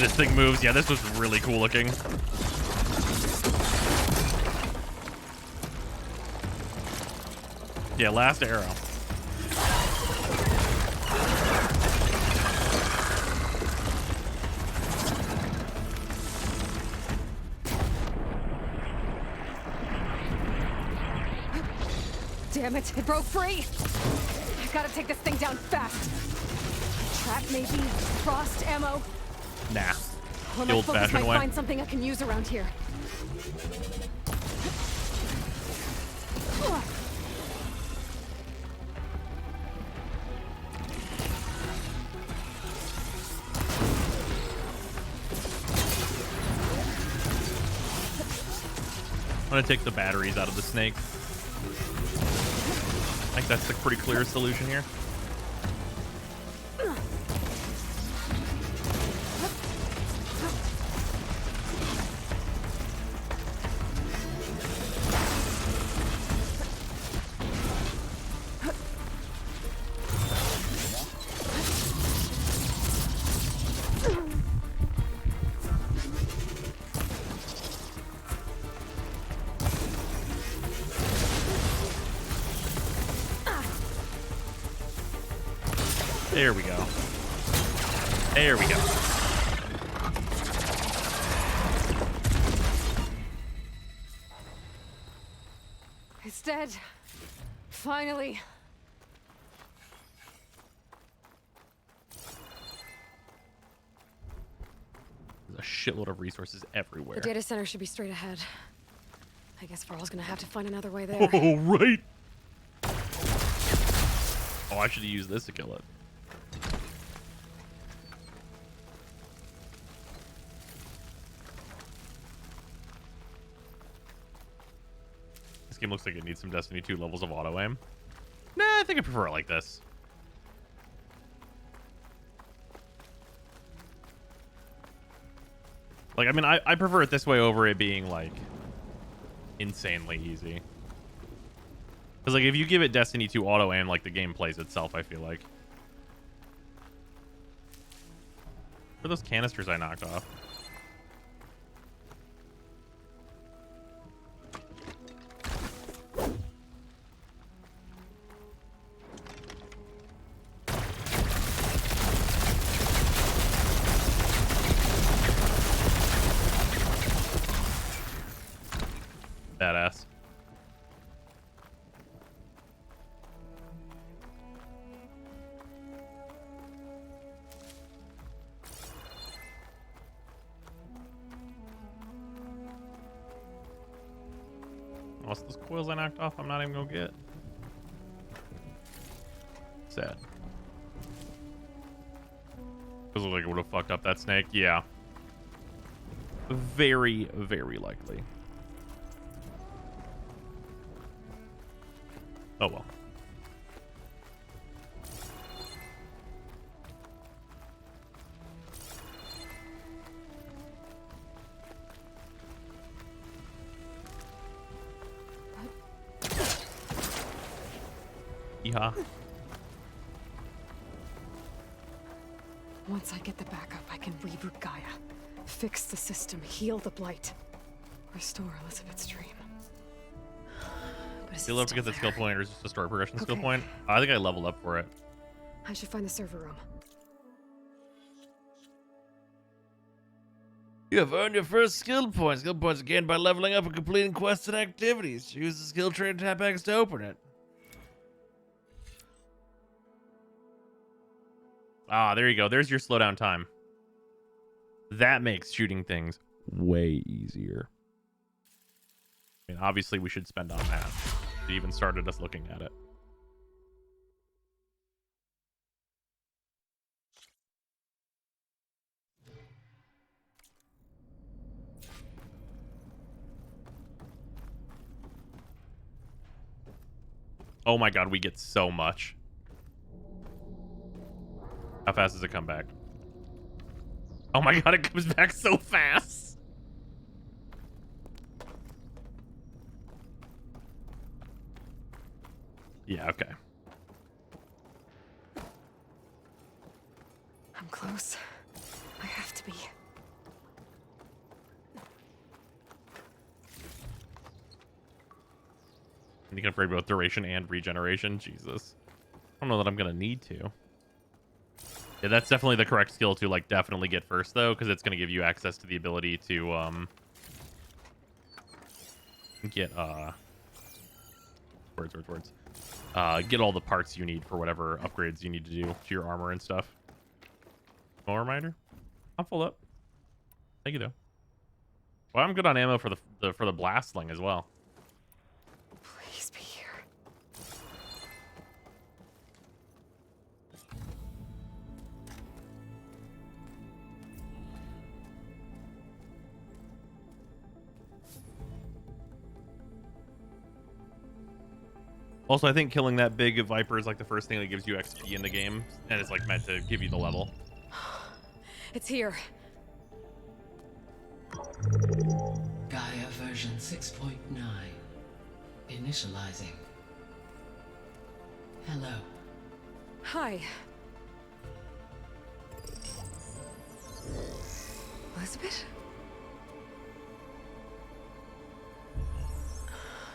this thing moves. Yeah, this was really cool looking. Yeah, last arrow. Damn it, it broke free! I gotta take this thing down fast. Trap maybe? Frost ammo? Nah. Or The my focus old-fashioned might way. find something I can use around here. I'm gonna take the batteries out of the snake. I think that's a pretty clear solution here. There we go. There we go. It's dead. Finally. There's a shitload of resources everywhere. The data center should be straight ahead. I guess Varl's gonna have to find another way there. Oh, right. Oh, I should have used this to kill it. This game looks like it needs some Destiny 2 levels of auto aim. Nah, I think I prefer it like this. Like, I mean, I prefer it this way over it being, like, insanely easy. Because, like, if you give it Destiny 2 auto aim, like, the game plays itself, I feel like. What are those canisters I knocked off? Badass. What's those coils I knocked off? I'm not even gonna get. Sad. Feels like it would have fucked up that snake. Yeah. Very, very likely. Oh well. Yeehaw. Once I get the backup, I can reboot Gaia. Fix the system, heal the blight. Restore Elizabeth's dream. But is You'll it have to get still the skill there? point or just a story progression skill Okay. point. I think I leveled up for it. I should find the server room. You have earned your first skill point. Skill points are gained by leveling up and completing quests and activities. Choose the skill tree and tap X to open it. Ah, there you go. There's your slowdown time. That makes shooting things way easier. I mean, obviously we should spend on that. It even started us looking at it. Oh my god, we get so much. How fast does it come back? Oh my god, it comes back so fast. Yeah, okay. I'm close. I have to be. can upgrade both duration and regeneration. Jesus. I don't know that I'm going to need to. Yeah, that's definitely the correct skill to, like, definitely get first, though, because it's going to give you access to the ability to, get, words. Get all the parts you need for whatever upgrades you need to do to your armor and stuff. More reminder? I'm full up. Thank you, though. Well, I'm good on ammo for the blast sling as well. Please be here. Also, I think killing that big viper is like the first thing that gives you XP in the game, and it's like meant to give you the level. It's here. Gaia version 6.9. Initializing. Hello. Hi. Elizabeth?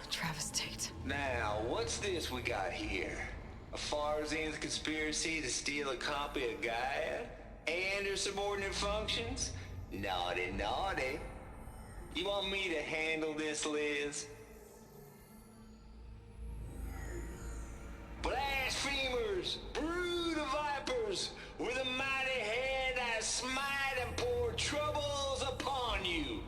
Travis Tate. Now, what's this we got here? A Farzian's conspiracy to steal a copy of Gaia? And her subordinate functions? Naughty, naughty. You want me to handle this, Liz? Blasphemers! Brood of vipers! With a mighty hand I smite and pour troubles upon you!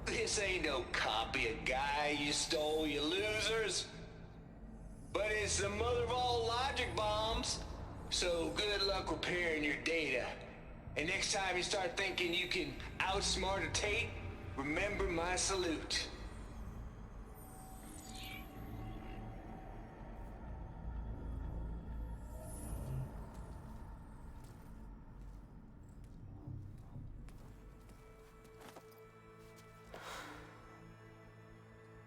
This ain't no copy of Gaia you stole, you losers. But it's the mother of all logic bombs. So good luck repairing your data. And next time you start thinking you can outsmart a Tate, remember my salute.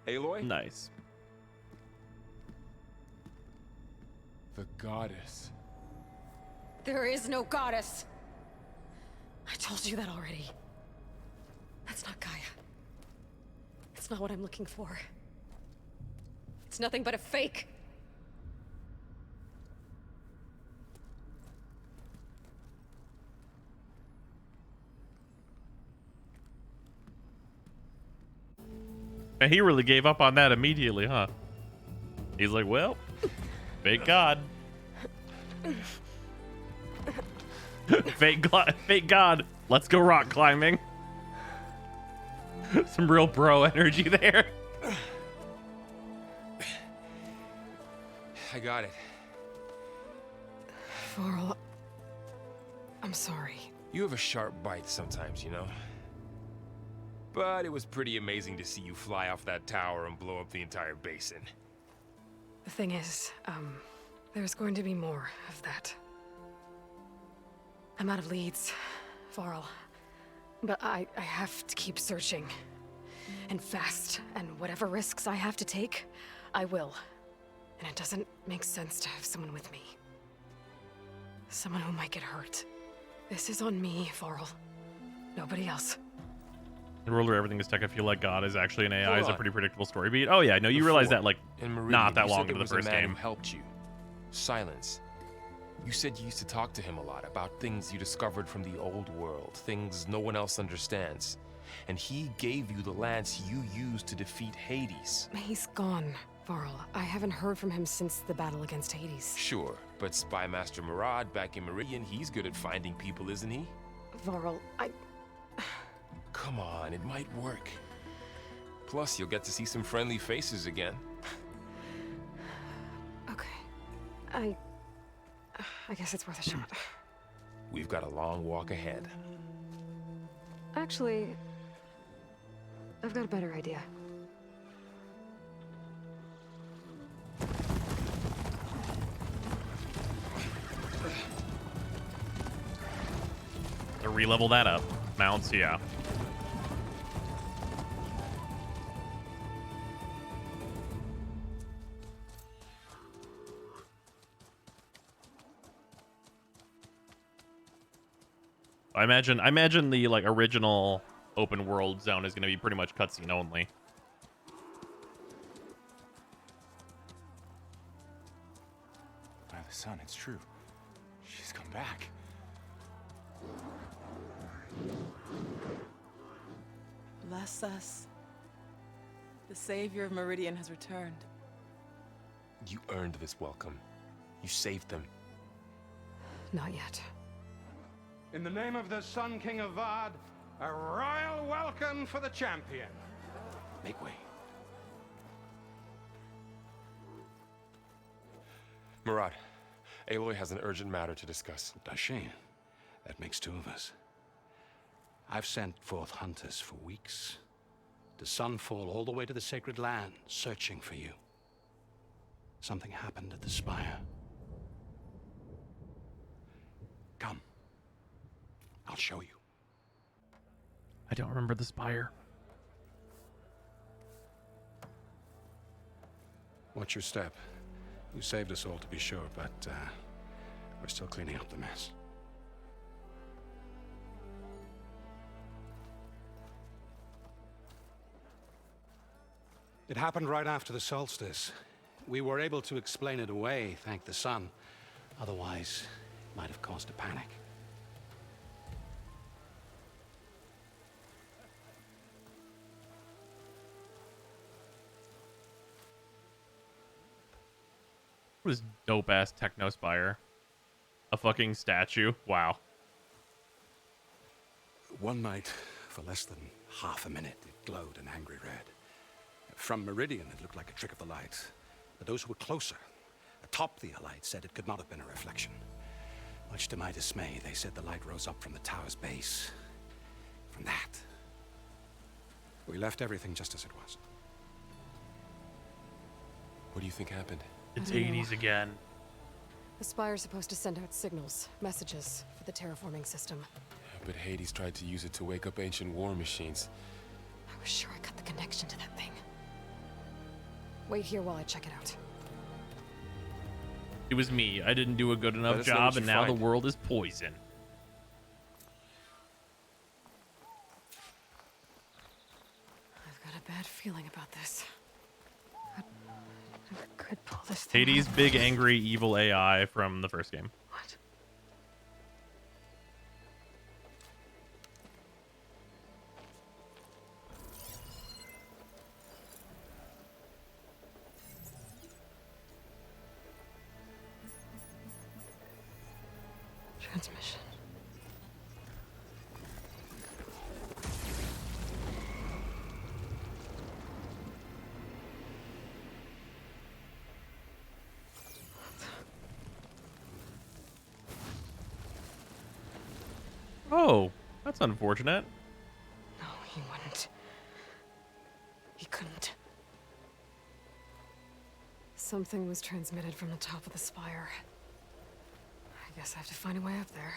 Aloy? Nice. The goddess. There is no goddess. I told you that already. That's not Gaia. It's not what I'm looking for. It's nothing but a fake. And he really gave up on that immediately, huh? He's like, well, fake God. Fake God. Let's go rock climbing. Some real bro energy there. I got it. Varl, I'm sorry. You have a sharp bite sometimes, you know? But it was pretty amazing to see you fly off that tower and blow up the entire basin. The thing is, there's going to be more of that. I'm out of leads, Varl. But I have to keep searching. And fast. And whatever risks I have to take, I will. And it doesn't make sense to have someone with me. Someone who might get hurt. This is on me, Varl. Nobody else. In World Where Everything is Tech, I feel like God is actually an AI Hold is a on. pretty predictable story beat. Oh yeah, no, you realize that like In Meridian, not that you long said into there the was a first man game. who helped you. Silence. You said you used to talk to him a lot about things you discovered from the old world, things no one else understands. And he gave you the lance you used to defeat Hades. He's gone, Varl. I haven't heard from him since the battle against Hades. Sure, but Spy Master Murad back in Meridian, he's good at finding people, isn't he? Varl, Come on, it might work. Plus, you'll get to see some friendly faces again. Okay. I guess it's worth a shot. We've got a long walk ahead. Actually, I've got a better idea. To re-level that up. Mounts, yeah. I imagine the like original open world zone is going to be pretty much cutscene only. By the sun, it's true. She's come back. Bless us. The savior of Meridian has returned. You earned this welcome. You saved them. Not yet. In the name of the Sun King of Vard, a royal welcome for the champion. Make way. Murad, Aloy has an urgent matter to discuss. Dashane, that makes two of us. I've sent forth hunters for weeks, to Sunfall all the way to the Sacred Land, searching for you. Something happened at the Spire. Come. I'll show you. I don't remember the Spire. Watch your step. You saved us all, to be sure, but we're still cleaning up the mess. It happened right after the solstice. We were able to explain it away, thank the sun. Otherwise, it might have caused a panic. This dope ass techno spire. A fucking statue. Wow. One night, for less than half a minute, it glowed an angry red. From Meridian, it looked like a trick of the light. But those who were closer, atop the light, said it could not have been a reflection. Much to my dismay, they said the light rose up from the tower's base. From that, we left everything just as it was. What do you think happened? It's 80s again. The Spire's supposed to send out signals, messages for the terraforming system. But Hades tried to use it to wake up ancient war machines. I was sure I got the connection to that thing. Wait here while I check it out. It was me. I didn't do a good enough Let us know job, what you and now find. the world is poison. I've got a bad feeling about this. I could pull this thing Hades, off. big, angry, evil AI from the first game. What? Transmission. Oh, that's unfortunate. No, he wouldn't. He couldn't. Something was transmitted from the top of the spire. I guess I have to find a way up there.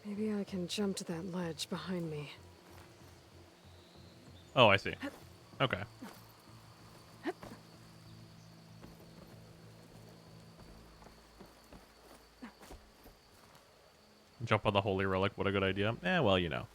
Maybe I can jump to that ledge behind me. Oh, I see. Okay. Jump on the holy relic. What a good idea. Eh, well, you know.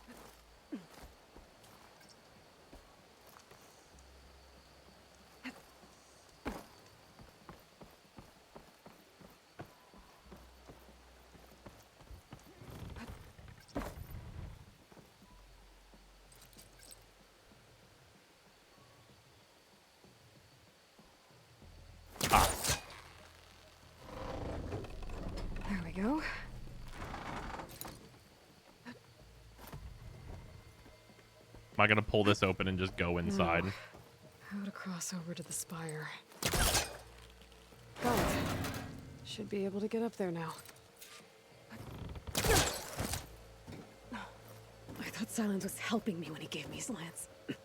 There we go. Am I going to pull this open and just go inside? No. How to cross over to the spire. Got it. Should be able to get up there now. I thought Silence was helping me when he gave me his lance. But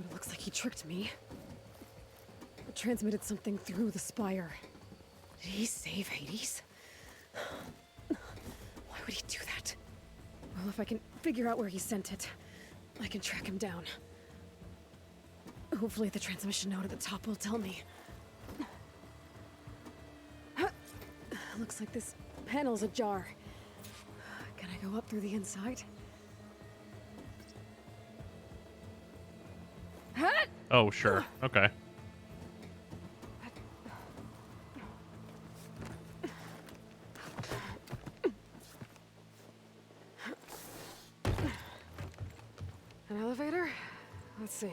it looks like he tricked me. It transmitted something through the spire. Did he save Hades? Why would he do that? Well, if I can figure out where he sent it, I can track him down. Hopefully the transmission note at the top will tell me. Looks like this panel's ajar. Can I go up through the inside? Oh, sure. Okay. An elevator? Let's see.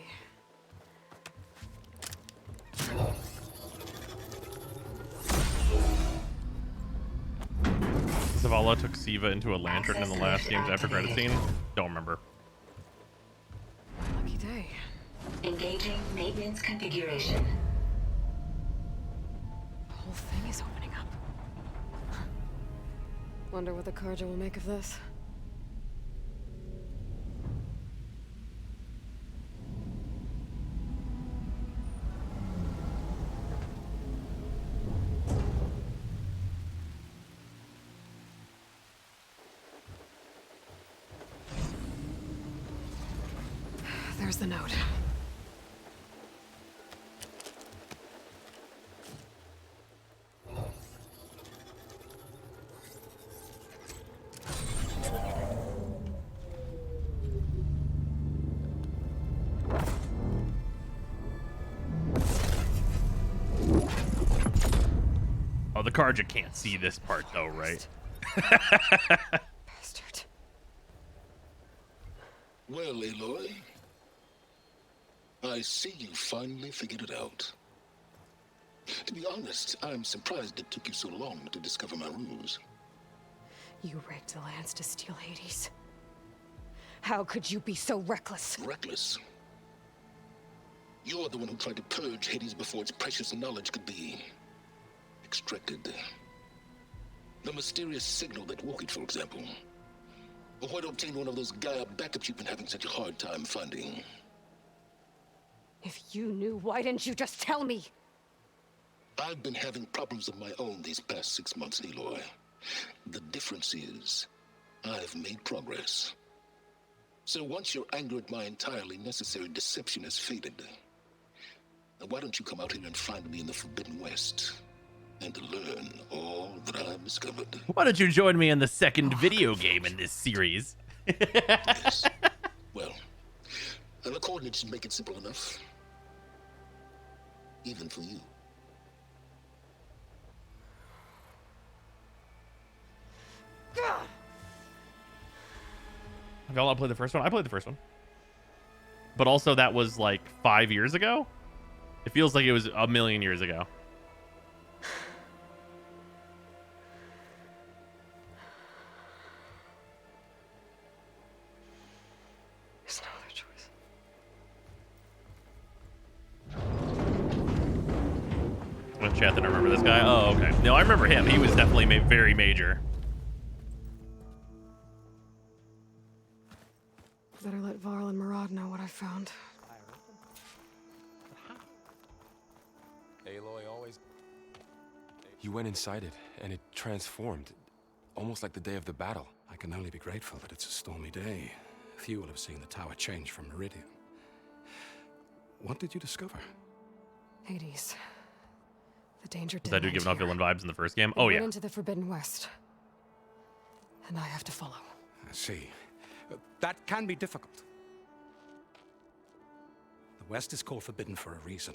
Zavala took Siva into a lantern in the last game's after credit scene. Don't remember. Lucky day. Engaging maintenance configuration. The whole thing is opening up. Wonder what the Karja will make of this. There's the note. Oh, the Karja can't see this part though, right? Bastard. Well, Aloy, I see you finally figured it out. To be honest, I'm surprised it took you so long to discover my ruse. You rigged the lands to steal Hades. How could you be so reckless? Reckless? You're the one who tried to purge Hades before its precious knowledge could be extracted. The mysterious signal that woke it, for example. Or why to obtain one of those Gaia backups you've been having such a hard time finding. If you knew, why didn't you just tell me? I've been having problems of my own these past 6 months, Aloy. The difference is, I've made progress. So once your anger at my entirely necessary deception has faded, why don't you come out here and find me in the Forbidden West and learn all that I've discovered? Why don't you join me in the second video game in this series? Yes. Well, and the coordinates should make it simple enough. Even for you. Have y'all not played the first one? I played the first one. But also that was like 5 years ago? It feels like it was a million years ago. There's no other choice. I'm gonna chat that I remember this guy. Oh, okay. No, I remember him. He was definitely very major. Better let Varl and Murad know what I found. Aloy always... You went inside it, and it transformed. Almost like the day of the battle. I can only be grateful that it's a stormy day. Few will have seen the tower change from Meridian. What did you discover? Hades. The danger Was that dude giving off villain vibes in the first game? Oh, Went yeah. into the Forbidden West. And I have to follow. I see. That can be difficult. The West is called Forbidden for a reason.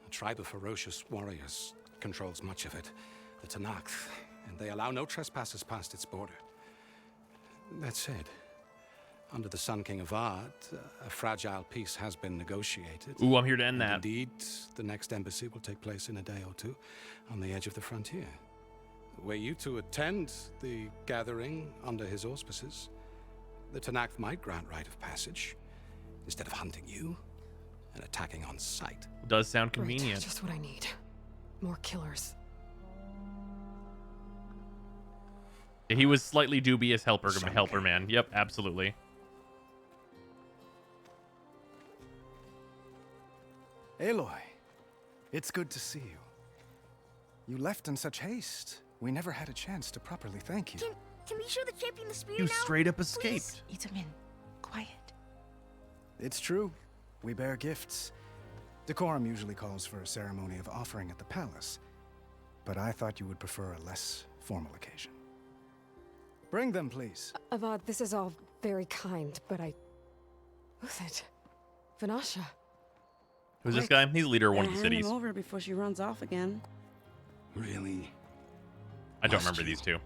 A tribe of ferocious warriors controls much of it, the Tanakh, and they allow no trespassers past its border. That said, under the Sun King of Ard, a fragile peace has been negotiated. Ooh, I'm here to end that. Indeed, the next embassy will take place in a day or two on the edge of the frontier. Were you to attend the gathering under his auspices, the Tanakh might grant right of passage instead of hunting you and attacking on sight. Does sound convenient. Right, just what I need. More killers. He was slightly dubious helper man. Yep, absolutely. Aloy, it's good to see you. You left in such haste. We never had a chance to properly thank you. Can we show the champion the spear You now? straight up escaped. Itamin, quiet. It's true. We bear gifts. Decorum usually calls for a ceremony of offering at the palace, but I thought you would prefer a less formal occasion. Bring them, please. Avad, this is all very kind, but Who's it? Vanasha. Who's this guy? He's leader of one of the Hand cities. him over before she runs off again. Really? I don't remember these two.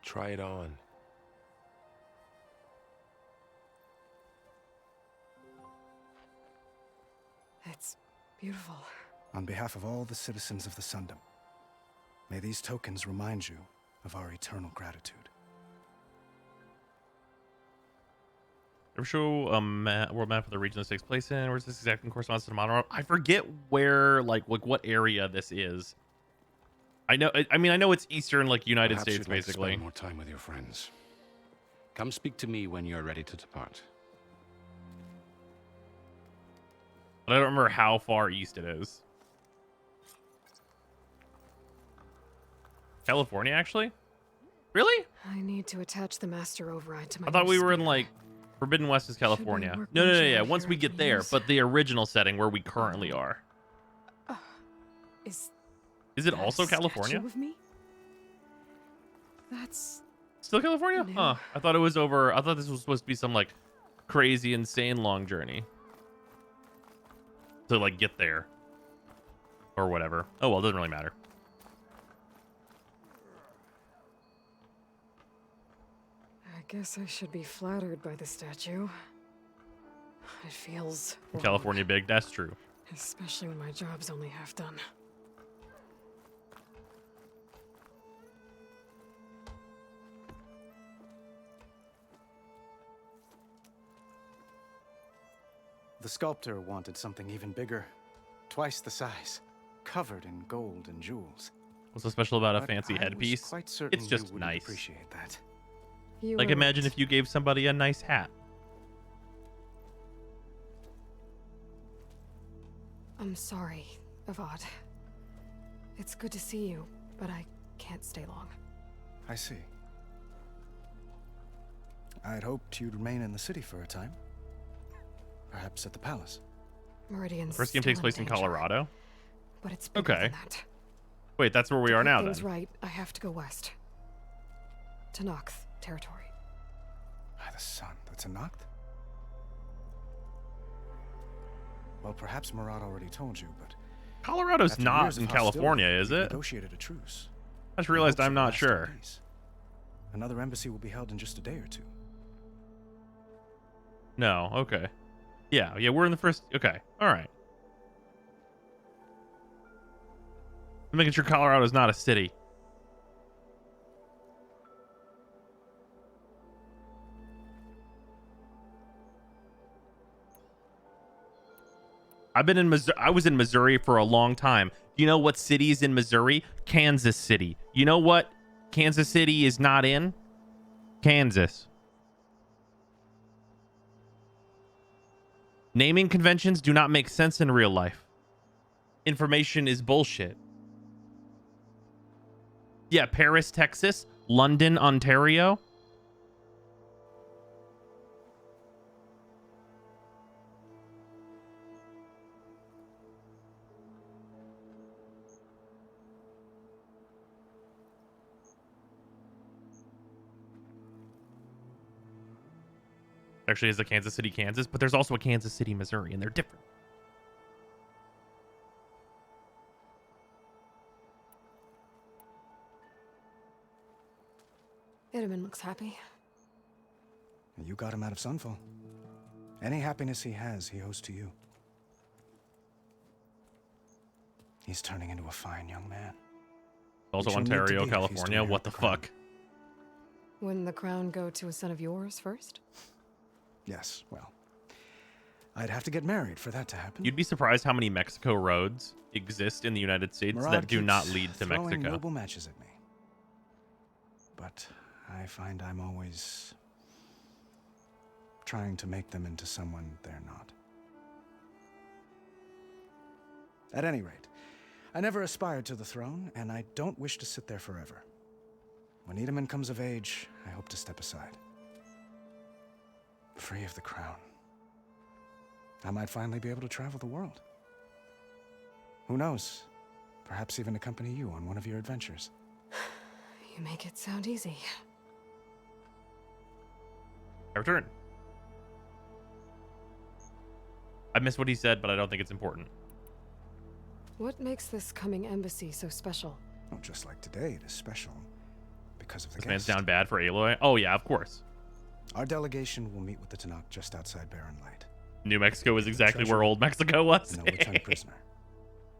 Try it on. It's beautiful. On behalf of all the citizens of the Sundom, may these tokens remind you of our eternal gratitude. Ever show a world map of the region this takes place in? Where's this exact in corresponds to the modern world? I forget where, like what area this is. I know. I mean, I know it's eastern, like United Perhaps States, you'd like to basically. spend more time with your friends. Come speak to me when you're ready to depart. But I don't remember how far east it is. California, actually? Really? I need to attach the master override to my I thought we new were in spear. like Forbidden West is California. work No, much yeah. out Once here we in get there, years. but the original setting where we currently are. Is Is it that a also California? statue of me? That's Still California? No. Huh. I thought it was over. I thought this was supposed to be some like crazy, insane long journey to like get there or whatever. Oh well, it doesn't really matter. I guess I should be flattered by the statue. It feels wrong, California big. That's true. especially when my job's only half done. The sculptor wanted something even bigger, twice the size, covered in gold and jewels. What's so special about a But fancy I was headpiece? quite certain It's you just wouldn't nice. appreciate that. You Like were imagine right. if you gave somebody a nice hat. I'm sorry, Avad. It's good to see you, but I can't stay long. I see. I'd hoped you'd remain in the city for a time. Perhaps at the palace. Meridian's First game still takes place in danger, Colorado. but it's bigger Okay. than that. Wait, that's where we To are put now things then. right, I have to go west. To Nox territory. By the sun, that's a Noct? Well, perhaps Murad already told you, but Colorado's after not years in of hostility, California, is we've it? Negotiated a truce. I just realized In hopes I'm of not lasting sure. peace. Another embassy will be held in just a day or two. No, okay. Yeah, we're in the first. Okay, all right. I'm making sure Colorado's not a city. I've been in Missouri. I was in Missouri for a long time. You know what city's in Missouri? Kansas City. You know what Kansas City is not in? Kansas. Naming conventions do not make sense in real life. Information is bullshit. Yeah, Paris, Texas, London, Ontario. Actually, is a Kansas City, Kansas, but there's also a Kansas City, Missouri, and they're different. Itaman looks happy. You got him out of Sunfall. Any happiness he has, he owes to you. He's turning into a fine young man. Also Which he'll need to Ontario, be if he's to California. inherit What the crown. fuck? Wouldn't the crown go to a son of yours first? Yes, well, I'd have to get married for that to happen. You'd be surprised how many Mexico roads exist in the United States Murad that do not keeps lead to throwing Mexico. noble matches at me. But I find I'm always trying to make them into someone they're not. At any rate, I never aspired to the throne, and I don't wish to sit there forever. When Edaman comes of age, I hope to step aside. Free of the crown. I might finally be able to travel the world. Who knows? Perhaps even accompany you on one of your adventures. You make it sound easy. I return. I missed what he said, but I don't think it's important. What makes this coming embassy so special? Oh, just like today, it is special because of the This guest. man's down bad for Aloy. Oh yeah, of course. Our delegation will meet with the Tanakh just outside Barren Light. New Mexico is exactly where old Mexico was. And they'll return a prisoner.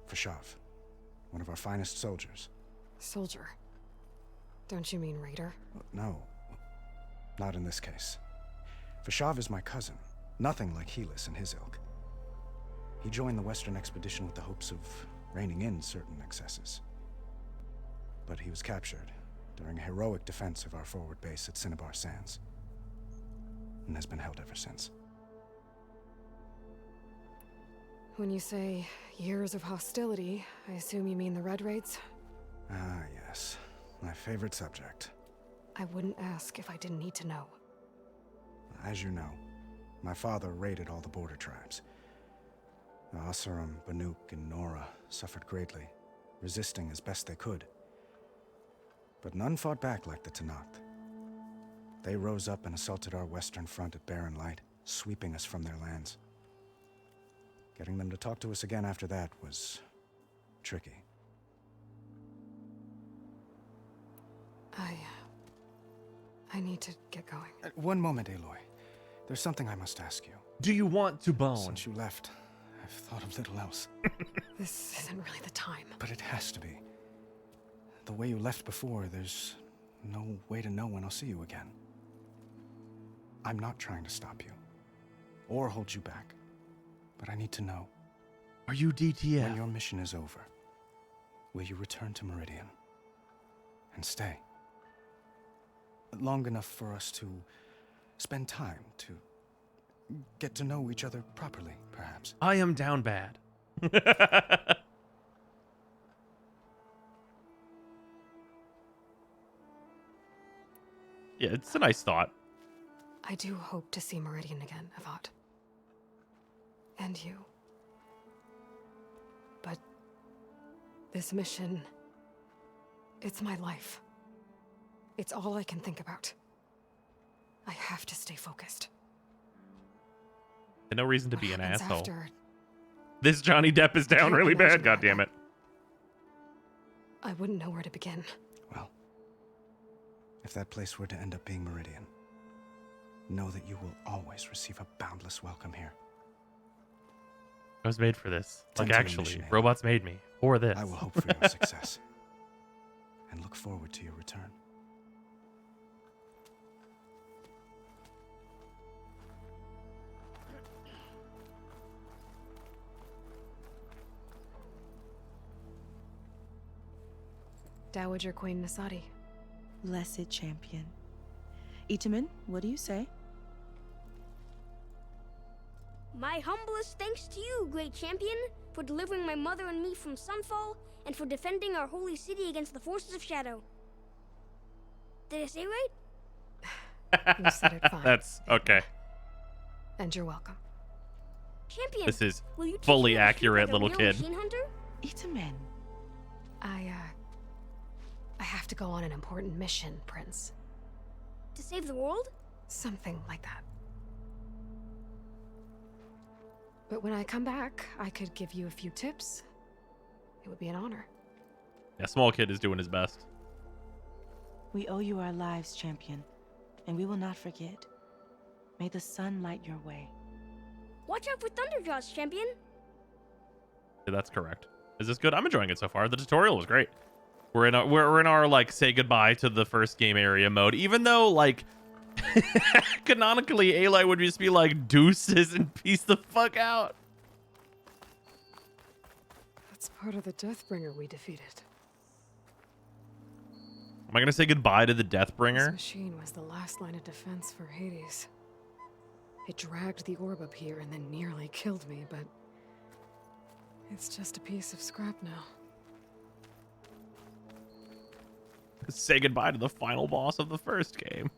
Fashav, one of our finest soldiers. Soldier? Don't you mean raider? No, not in this case. Fashav is my cousin, nothing like Helis and his ilk. He joined the Western expedition with the hopes of reining in certain excesses. But he was captured during a heroic defense of our forward base at Cinnabar Sands, and has been held ever since. When you say years of hostility, I assume you mean the Red Raids? Ah, yes. My favorite subject. I wouldn't ask if I didn't need to know. As you know, my father raided all the border tribes. The Asuram, Banuk, and Nora suffered greatly, resisting as best they could. But none fought back like the Tanakh. They rose up and assaulted our western front at Barren Light, sweeping us from their lands. Getting them to talk to us again after that was tricky. I need to get going. One moment, Aloy. There's something I must ask you. Do you want to bone? Since you left, I've thought of little else. This isn't really the time. But it has to be. The way you left before, there's no way to know when I'll see you again. I'm not trying to stop you, or hold you back. But I need to know. Are you DTF? When your mission is over, will you return to Meridian? And stay? Long enough for us to spend time, to get to know each other properly, perhaps. I am down bad. Yeah, it's a nice thought. I do hope to see Meridian again, Avat. And you. But this mission, it's my life. It's all I can think about. I have to stay focused. No reason to What be an happens asshole. after? This Johnny Depp is down really bad, goddammit. I wouldn't know where to begin. Well, if that place were to end up being Meridian, know that you will always receive a boundless welcome here. I was made for this. Like, Tend to the actually, mission, robots made me for this. I will hope for your success and look forward to your return. Dowager Queen Nasadi. Blessed champion. Itamen, what do you say? My humblest thanks to you, great champion, for delivering my mother and me from Sunfall, and for defending our holy city against the forces of Shadow. Did I say right? You said it fine. That's okay. And you're welcome. Champion, This is will you teach fully me how to shoot accurate, like a little real kid. machine hunter? Itamen. I have to go on an important mission, Prince. To save the world? Something like that. But when I come back, I could give you a few tips. It would be an honor. Yeah, small kid is doing his best. We owe you our lives, champion, and we will not forget. May the sun light your way. Watch out for Thunderjaws, champion. Yeah, that's correct. Is this good? I'm enjoying it so far. The tutorial was great. We're in our like say goodbye to the first game area mode, even though like canonically Aloy would just be like deuces and peace the fuck out. That's part of the Deathbringer we defeated. Am I gonna say goodbye to the This Deathbringer? machine was the last line of defense for Hades. It dragged the orb up here and then nearly killed me, but it's just a piece of scrap now. Say goodbye to the final boss of the first game.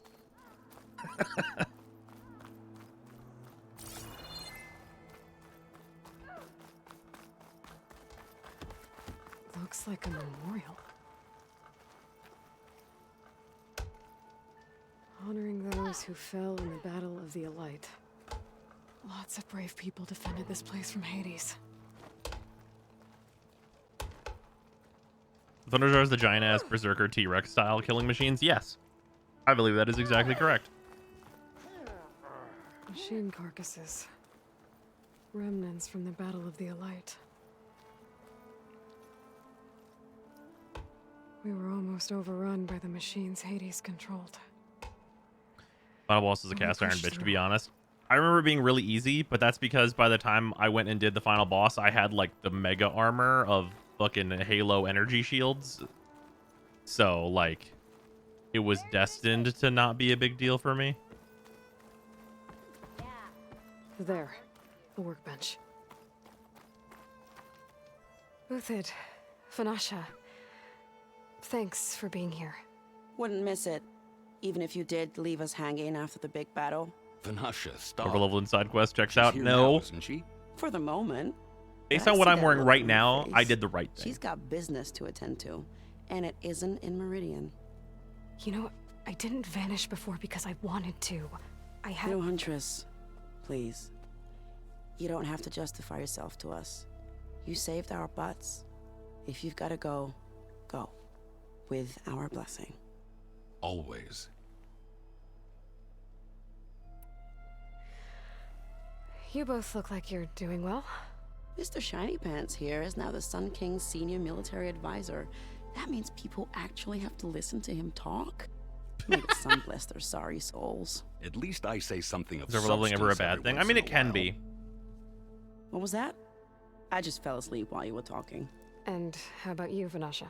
Looks like a memorial. Honoring those who fell in the Battle of the Elite. Lots of brave people defended this place from Hades. Thunderjar is the giant-ass berserker T-Rex style killing machines? Yes. I believe that is exactly correct. Machine carcasses. Remnants from the Battle of the Elite. We were almost overrun by the machines Hades controlled. Final boss is a cast iron bitch, to be honest. I remember it being really easy, but that's because by the time I went and did the final boss, I had like the mega armor of fucking Halo energy shields. So like, it was destined to not be a big deal for me. There, the workbench. Uthid, Vanasha, thanks for being here. Wouldn't miss it, even if you did leave us hanging after the big battle. Vanasha, stop. Overlevel and side quest checks She's out. here No. now, isn't she? For the moment. Based But I on what see I'm that wearing look right on your now, I face. did the right thing. She's got business to attend to, and it isn't in Meridian. You know, I didn't vanish before because I wanted to. I had... No, Huntress. Please. You don't have to justify yourself to us. You saved our butts. If you've got to go, go. With our blessing. Always. You both look like you're doing well. Mr. Shiny Pants here is now the Sun King's senior military advisor. That means people actually have to listen to him talk? May the sun bless their sorry souls. At least I say something of Is overleveling ever a substance bad every thing? I once mean, in it a can while. be. What was that? I just fell asleep while you were talking. And how about you, Vanasha?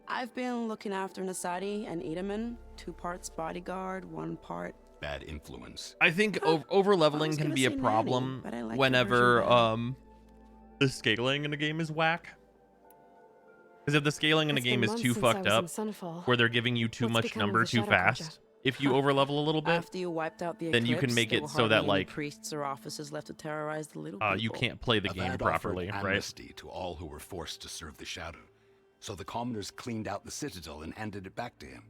I've been looking after Nasadi and Edaman. 2 parts bodyguard, 1 part... Bad influence. I think overleveling can gonna be a say nanny, problem but I like your whenever version the scaling in a game is whack. Because if the scaling in a It's game been is too months since I fucked was up, in Sunfall. where they're giving you too What's much become of number the too Shadow fast, Project? if you overlevel a little bit, After you wiped out the then you can Eclipse, make there it were so that hardly any like priests or officers left to terrorize the little you people. can't play the game Avad properly, offered right? amnesty to all who were forced to serve the Shadow. So the commoners cleaned out the Citadel and handed it back to him.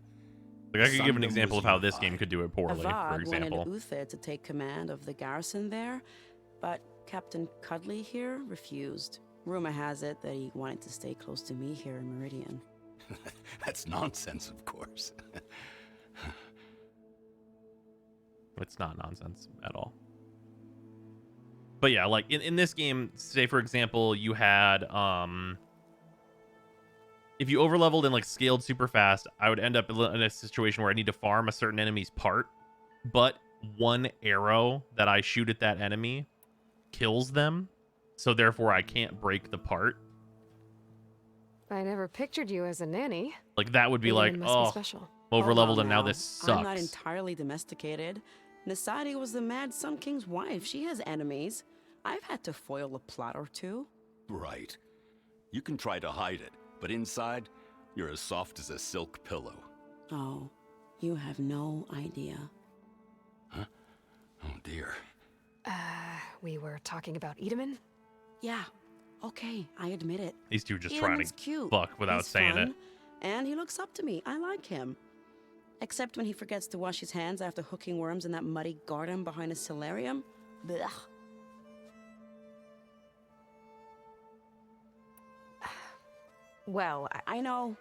Like I could give an Sundom example was of how this unified. game could do it poorly, for Avad example. wanted Uthid to take command of the garrison there, but Captain Cudley here refused. Rumor has it that he wanted to stay close to me here in Meridian. That's nonsense, of course. It's not nonsense at all. But yeah, like in this game, say for example, you had if you overleveled and like scaled super fast, I would end up in a situation where I need to farm a certain enemy's part, but one arrow that I shoot at that enemy kills them, so therefore I can't break the part. I never pictured you as a nanny. Like that would be Edaman like, must be oh, special. overleveled and now this I'm not sucks. entirely domesticated. Nasadi was the Mad Sun King's wife. She has enemies. I've had to foil a plot or two. Right. You can try to hide it, but inside, you're as soft as a silk pillow. Oh, you have no idea. Huh? Oh dear. We were talking about Edaman? Yeah, okay, I admit it. These two just trying Edaman's to cute. fuck without He's saying fun, it. And he looks up to me. I like him. Except when he forgets to wash his hands after hooking worms in that muddy garden behind a solarium. Blech. Well, I know.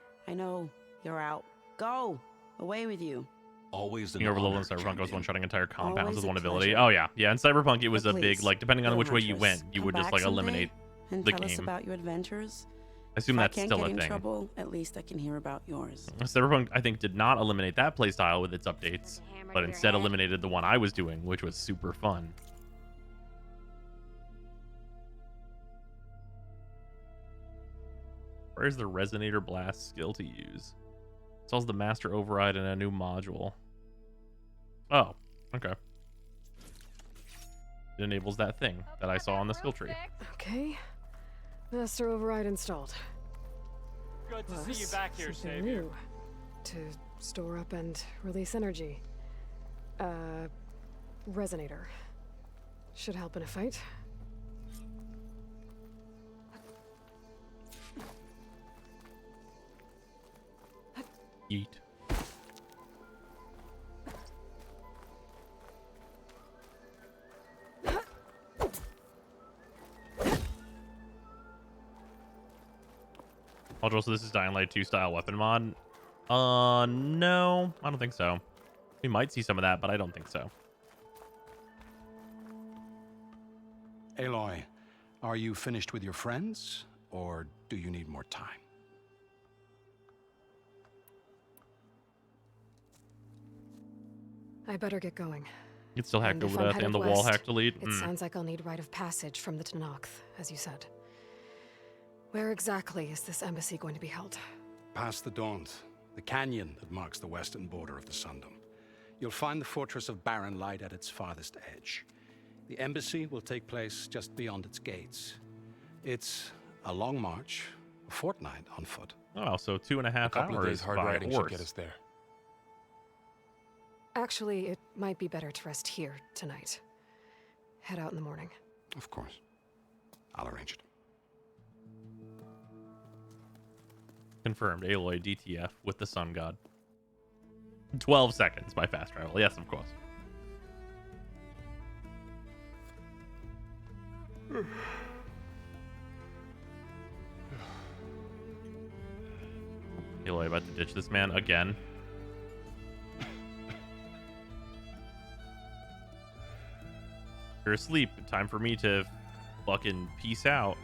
You're out. Go. Away with you. Always an You overlevel in honor, Cyberpunk was one shotting entire compounds Always with a one ability. pleasure. Oh yeah, yeah. In Cyberpunk, it was But a big please, like depending on go, which way you Huntress. went, you Come would just back like someday eliminate and the tell us game. about your adventures. I assume If that's I can't still get a in thing. trouble, at least I can hear about yours. Cyberpunk, I think, did not eliminate that playstyle with its updates, but instead eliminated the one I was doing, which was super fun. Where's the Resonator Blast skill to use? Installs the Master Override in a new module. Oh, okay. It enables that thing that I saw on the skill tree. Okay. Master override installed. Good to Plus, see you back here, something Savior. new to store up and release energy. Resonator. Should help in a fight. Yeet. Also, so this is Dying Light 2 style weapon mod. No, I don't think so. We might see some of that, but I don't think so. Aloy, are you finished with your friends, or do you need more time? I better get going. You can still hack And over if I'm that headed and the wall west, hack delete. It sounds like I'll need rite of passage from the Tenakth, as you said. Where exactly is this embassy going to be held? Past the Daunt, the canyon that marks the western border of the Sundom. You'll find the fortress of Barren Light at its farthest edge. The embassy will take place just beyond its gates. It's a long march, a fortnight on foot. Oh, so 2.5 A couple hours of days hard by riding should horse. get us there. Actually, it might be better to rest here tonight. Head out in the morning. Of course. I'll arrange it. Confirmed. Aloy DTF with the Sun God. 12 seconds by fast travel. Yes, of course. Aloy about to ditch this man again. You're asleep. Time for me to fucking peace out.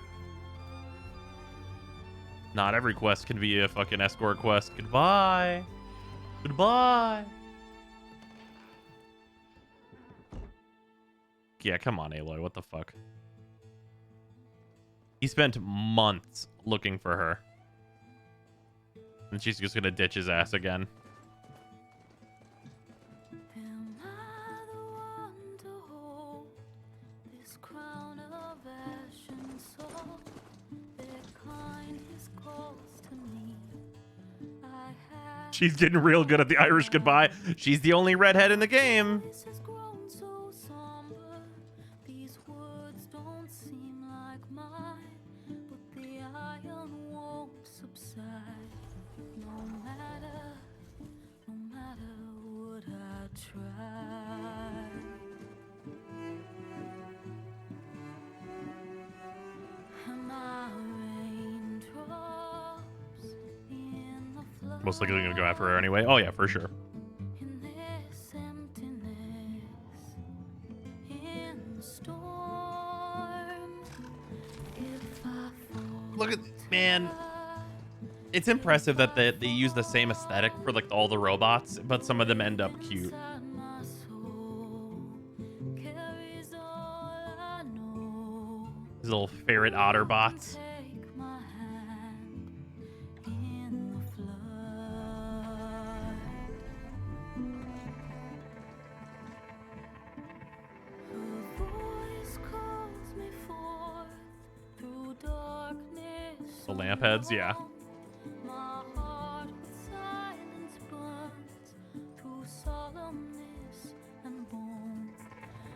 Not every quest can be a fucking escort quest. Goodbye. Goodbye. Yeah, come on, Aloy. What the fuck? He spent months looking for her. And she's just gonna ditch his ass again. She's getting real good at the Irish goodbye. She's the only redhead in the game. Most likely gonna go after her anyway. Oh yeah, for sure. Look at, man. It's impressive that they use the same aesthetic for like all the robots, but some of them end up cute. These little ferret otter bots. The lamp heads, yeah.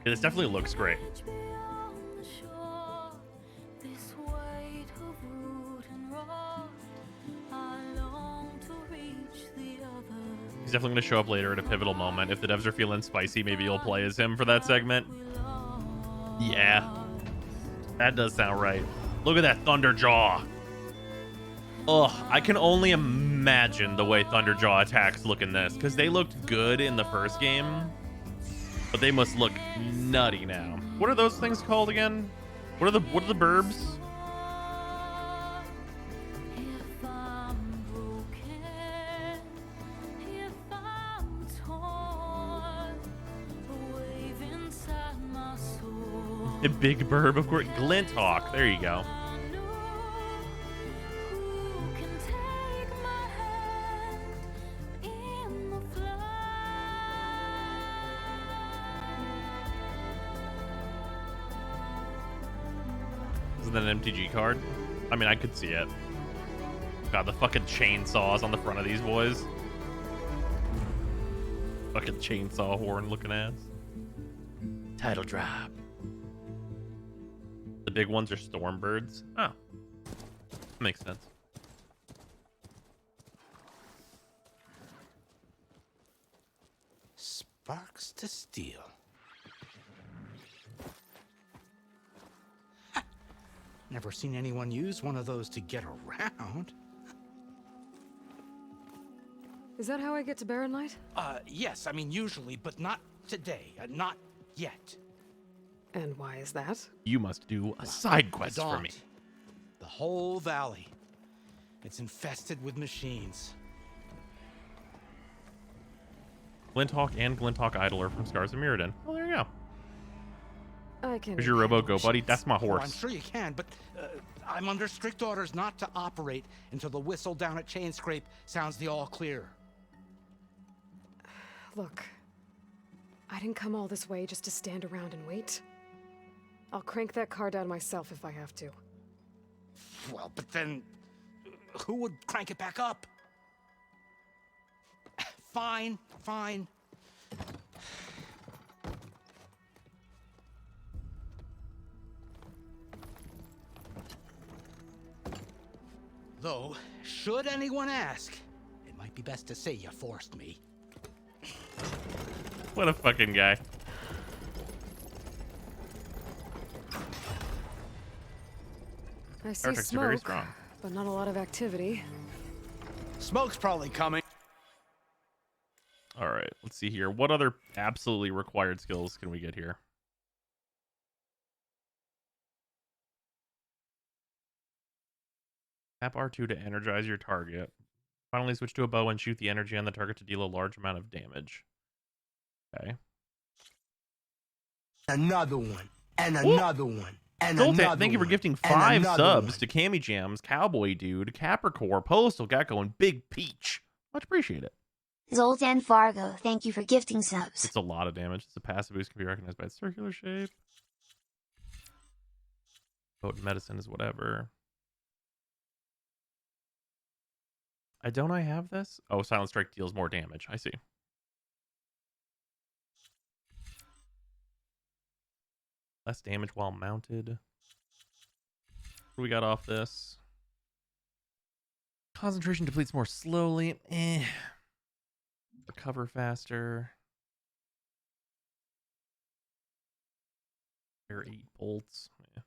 Yeah, this definitely looks great. He's definitely going to show up later at a pivotal moment. If the devs are feeling spicy, maybe you'll play as him for that segment. Yeah. That does sound right. Look at that Thunderjaw. Ugh, I can only imagine the way Thunderjaw attacks look in this, because they looked good in the first game, but they must look nutty now. What are those things called again? What are the burbs? A big burb, of course. Glint Hawk. There you go. than an MTG card. I mean, I could see it. God, the fucking chainsaws on the front of these boys. Fucking chainsaw horn looking ass. Title drop. The big ones are Stormbirds. Oh. Makes sense. Sparks to steel. Never seen anyone use one of those to get around. Is that how I get to Barren Light? Yes, I mean usually, but not today. Not yet. And why is that? You must do a side quest for me. The whole valley. It's infested with machines. Glinthawk and Glinthawk Idler from Scars of Mirrodin. Oh, there you go. I can. Here's your Robo Go, buddy. That's my horse. Oh, I'm sure you can, but I'm under strict orders not to operate until the whistle down at Chainscrape sounds the all clear. Look, I didn't come all this way just to stand around and wait. I'll crank that car down myself if I have to. Well, but then who would crank it back up? Fine, fine. Though, should anyone ask, it might be best to say you forced me. What a fucking guy. I see Arctics are very smoke, strong. but not a lot of activity. Smoke's probably coming. All right, let's see here. What other absolutely required skills can we get here? Tap R2 to energize your target. Finally switch to a bow and shoot the energy on the target to deal a large amount of damage. Okay. Another one. And Ooh. another one. And Zoltan, another thank you for one, gifting and 5 another subs one. to Cammy Jams, Cowboy Dude, Capricorn, Postal Gecko, and Big Peach. Much appreciate it. Zoltan Fargo, thank you for gifting subs. It's a lot of damage. It's a passive boost, can be recognized by its circular shape. Potent medicine is whatever. I have this? Oh, Silent Strike deals more damage. I see. Less damage while mounted. What do we got off this? Concentration depletes more slowly. Recover faster. Air 8 bolts. Yeah.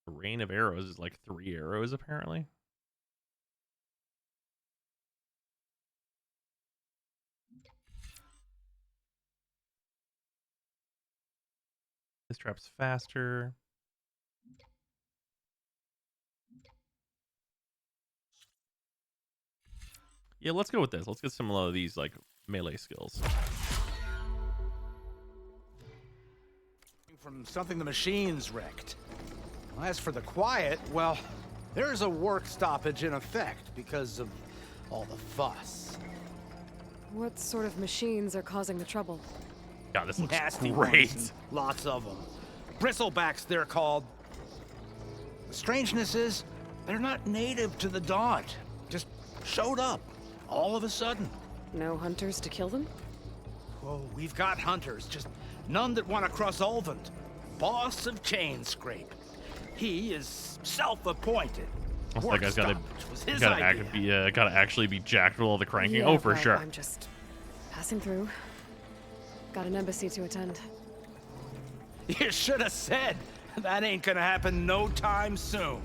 The rain of arrows is like 3 arrows, apparently. This trap's faster. Yeah, let's go with this. Let's get some of these like melee skills. From something the machines wrecked. As for the quiet, well, there's a work stoppage in effect because of all the fuss. What sort of machines are causing the trouble? God, this looks Nasty great. ones, lots of them. Bristlebacks, they're called. The strangeness is, they're not native to the Daunt. Just showed up, all of a sudden. No hunters to kill them? Oh, we've got hunters, just none that want to cross Ulvund. Boss of Chainscrape. He is self-appointed. Also, that guy's gotta actually be jacked with all the cranking. Yeah, Oh, for but sure. I'm just passing through. Got an embassy to attend. You should have said. That ain't gonna happen no time soon.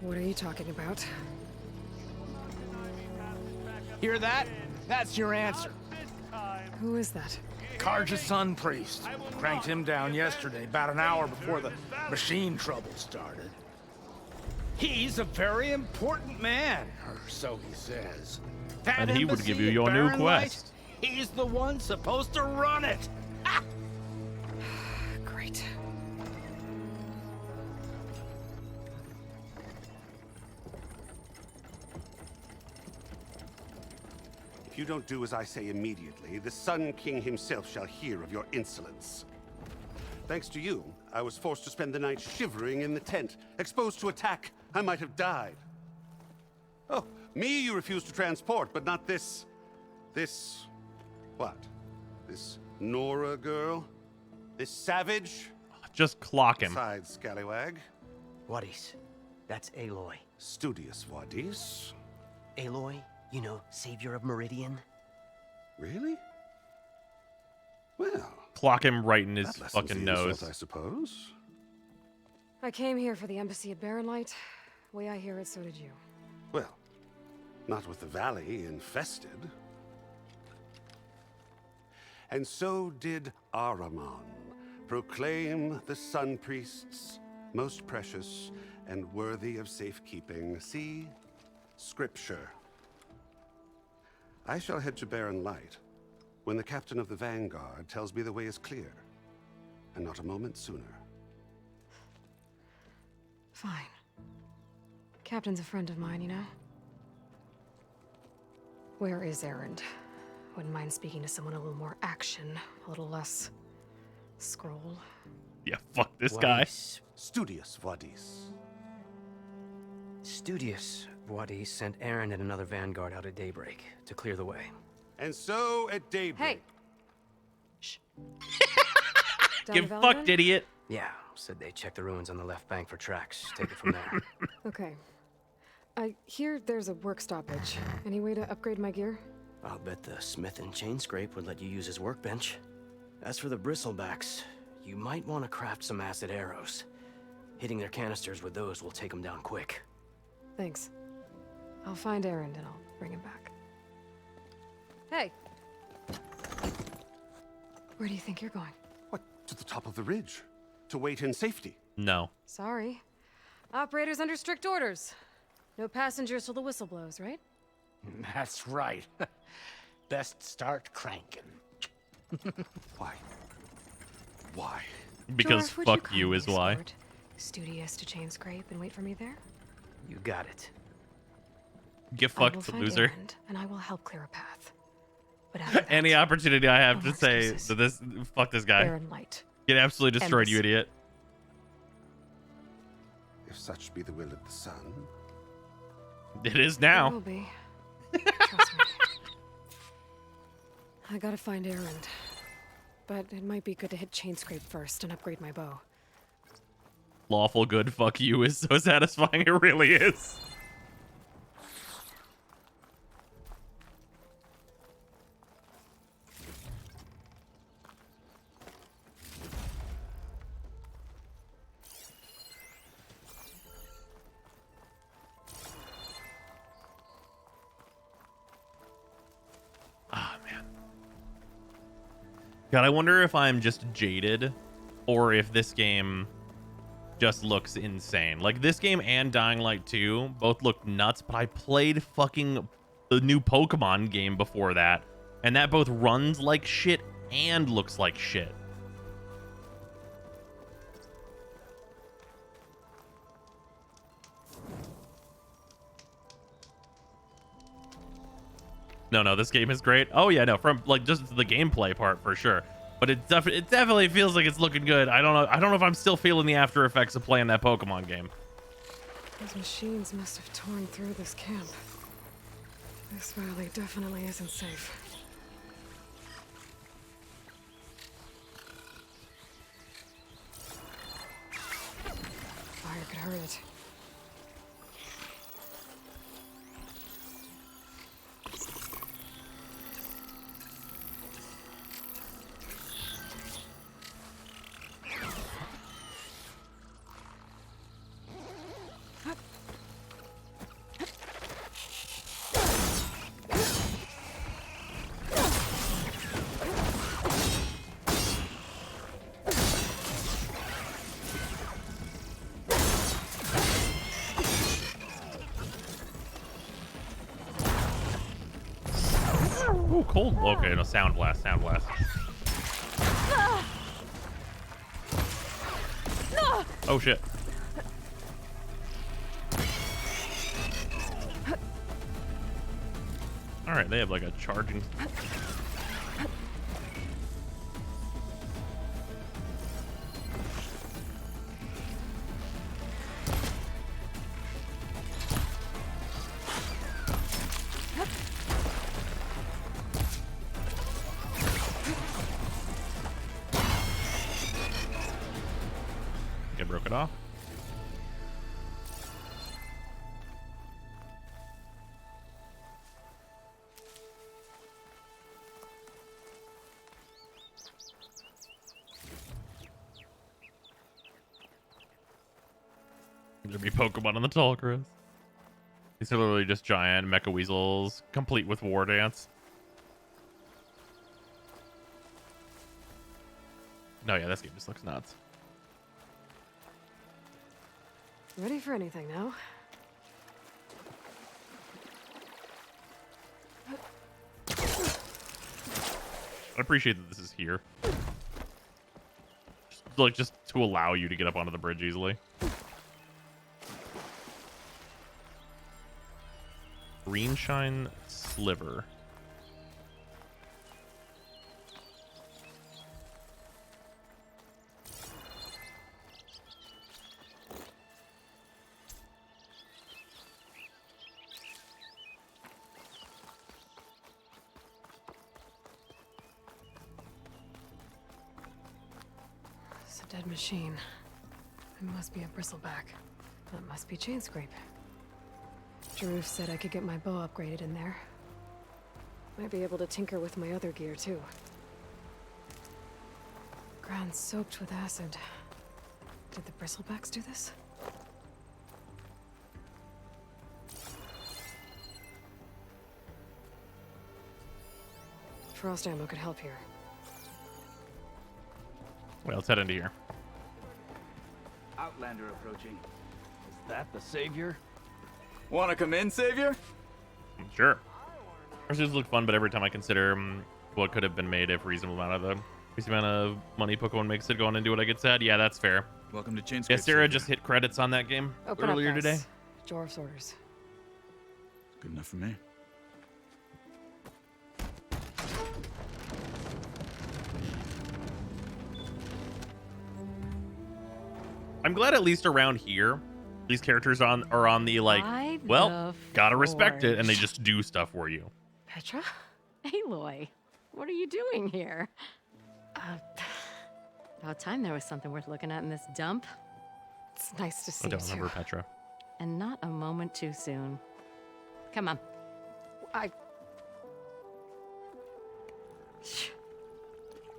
What are you talking about? Hear that? That's your answer. Who is that? Karja's Sun Priest. Cranked him down yesterday, about an hour before the machine trouble started. He's a very important man, or so he says. That And he would embassy give you at your new Barren Light, quest. He's the one supposed to run it. Ha! Great. If If you don't do as I say immediately, the Sun King himself shall hear of your insolence. Thanks to you, I was forced to spend the night shivering in the tent. Exposed to attack, I might have died. Oh, me you refuse to transport, but not this... what? This Nora girl? This savage? Just clock him. Besides, scallywag. Wadis. That's Aloy. Studious Wadis. Aloy, you know, savior of Meridian. Really? Well... Clock him right in his that fucking lessens the nose. insult, I suppose. I came here for the embassy at Barren Light. Way I hear it, so did you. Well, not with the valley infested. And so did Ahriman proclaim the Sun Priests most precious and worthy of safekeeping. See? Scripture. I shall head to Barren Light when the captain of the Vanguard tells me the way is clear, and not a moment sooner. Fine. Captain's a friend of mine, you know? Where is Erend? Wouldn't mind speaking to someone a little more action, a little less scroll. Yeah, fuck this guy. Studious Wadis. Studious Wadis sent Erend and another Vanguard out at daybreak to clear the way. And so at daybreak... Hey! Shh. Get fucked, idiot. Yeah, said they checked the ruins on the left bank for tracks. Take it from there. Okay. I hear there's a work stoppage. Any way to upgrade my gear? I'll bet the smith and chain scrape would let you use his workbench. As for the bristlebacks, you might want to craft some acid arrows. Hitting their canisters with those will take them down quick. Thanks. I'll find Erend and I'll bring him back. Hey! Where do you think you're going? What, to the top of the ridge? To wait in safety? No. Sorry. Operator's under strict orders. No passengers till the whistle blows, right? That's right. Best start cranking. Why? Why? Because Dwarf, would fuck you you kindly is why. escort Studious to chain scrape and wait for me there? You got it. Get I will fucked, find loser. Erend, and I will help clear a path. But after that, Any opportunity I have no to say excuses. that this, fuck this guy. Barren Light. Get absolutely destroyed, you Embassy. idiot. If such be the will of the sun. It is It now. will be. Trust me. I gotta find Erend. But it might be good to hit chain scrape first and upgrade my bow. Lawful good fuck you is so satisfying, it really is. God, I wonder if I'm just jaded or if this game just looks insane. Like, this game and Dying Light 2 both look nuts, but I played fucking the new Pokemon game before that, and that both runs like shit and looks like shit. No, this game is great. Oh yeah, no, from like just the gameplay part for sure. But it definitely feels like it's looking good. I don't know if I'm still feeling the after effects of playing that Pokemon game. Those machines must have torn through this camp. This valley definitely isn't safe. Fire could hurt it. Ooh, cold. Okay, no, sound blast. Oh shit. All right, they have like a charging. Okay, broke it off. There'll be Pokemon on the tall grass. These are literally just giant mecha weasels, complete with war dance. No, yeah, this game just looks nuts. Ready for anything now? I appreciate that this is here. Just to allow you to get up onto the bridge easily. Greenshine Sliver. It's a dead machine. It must be a bristleback. That must be Chainscrape. Jaruf said I could get my bow upgraded in there. Might be able to tinker with my other gear, too. Ground soaked with acid. Did the bristlebacks do this? Frost ammo could help here. Well, let's head into here. Outlander approaching. Is that the savior? Want to come in, savior? Sure. First, look fun, but every time I consider what could have been made if reasonable amount of money Pokemon makes it going into it, I get sad. Yeah, that's fair. Welcome to Chainscrape. Yeah, Sarah just hit credits on that game earlier today. Jorv's orders. Good enough for me. I'm glad at least around here, these characters are on the like, well, gotta respect it, and they just do stuff for you. Petra? Aloy, what are you doing here? About time there was something worth looking at in this dump. It's nice to see I don't you remember too. Petra. And not a moment too soon. Come on.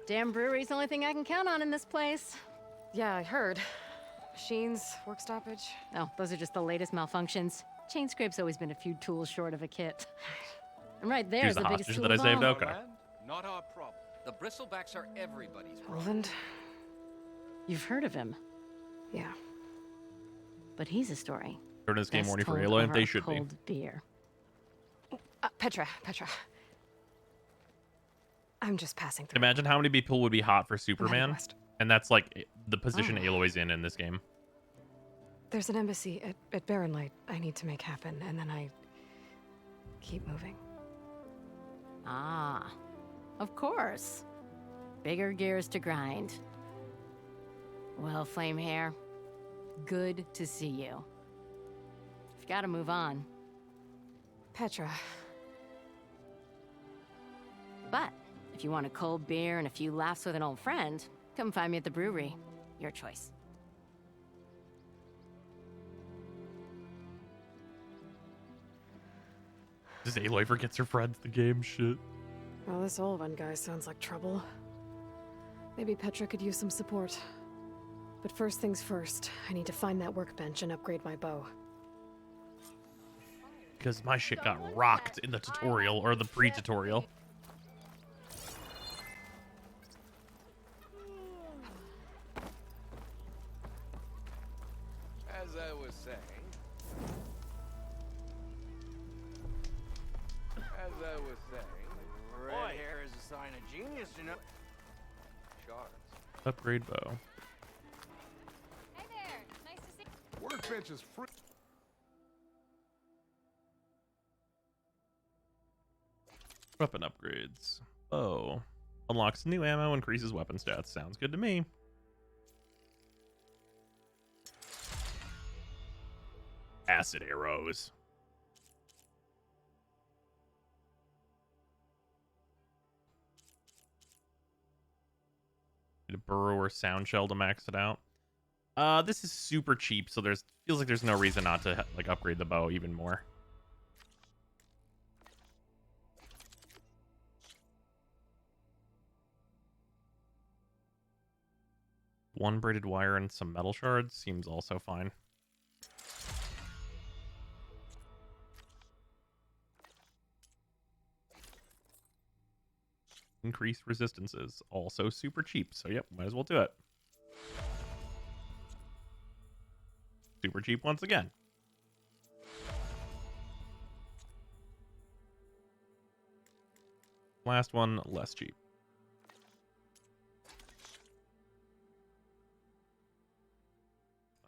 Damn brewery's the only thing I can count on in this place. Yeah, I heard. Machines, work stoppage. Oh, those are just the latest malfunctions. Chainscrape's always been a few tools short of a kit. And right there's the biggest tool that I of saved. all. Okay. Not our problem. The bristlebacks are everybody's problem. Roland? You've heard of him. Yeah. But he's a story. Jordan is game Best warning for told Aloy, over they a should be. cold beer. Petra. I'm just passing through. Imagine how many people would be hot for Superman, west. and that's like the position Oh. Aloy's in this game. There's an embassy at Barren Light I need to make happen, and then I keep moving. Ah, of course. Bigger gears to grind. Well, Flamehair, good to see you. You've got to move on. Petra. But if you want a cold beer and a few laughs with an old friend, come find me at the brewery. Your choice. Does Aloy forgets her friends the game? Shit. Well, this Olvan guy sounds like trouble. Maybe Petra could use some support. But first things first, I need to find that workbench and upgrade my bow. Because my shit got rocked in the tutorial, or the pre-tutorial. As I was saying. Red hair is a sign of genius, you know. Shards. Upgrade bow. Hey there, nice to see you. Workbench is free. Weapon upgrades. Oh. Unlocks new ammo, increases weapon stats. Sounds good to me. Acid arrows. Need a burrower sound shell to max it out. This is super cheap, so feels like there's no reason not to like upgrade the bow even more. One braided wire and some metal shards seems also fine. Increased resistances, also super cheap. So yep, might as well do it. Super cheap once again. Last one, less cheap.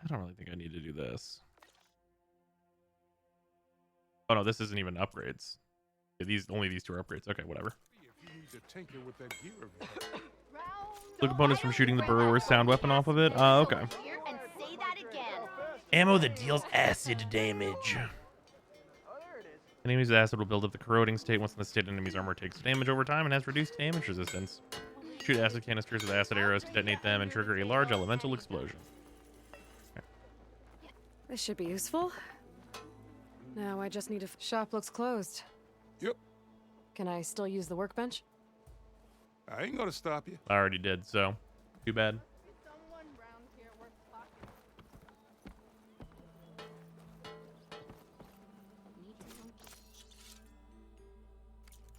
I don't really think I need to do this. Oh no, this isn't even upgrades. Yeah, only these two are upgrades. Okay, whatever. Look opponents from shooting the burrower's sound weapon off of it. Okay. Ammo that deals acid damage. Enemies' acid will build up the corroding state once in the state enemy's armor takes damage over time and has reduced damage resistance. Shoot acid canisters with acid arrows to detonate them and trigger a large elemental explosion. Okay. This should be useful. Now I just need shop looks closed. Yep. Can I still use the workbench? I ain't gonna stop you. I already did, so too bad.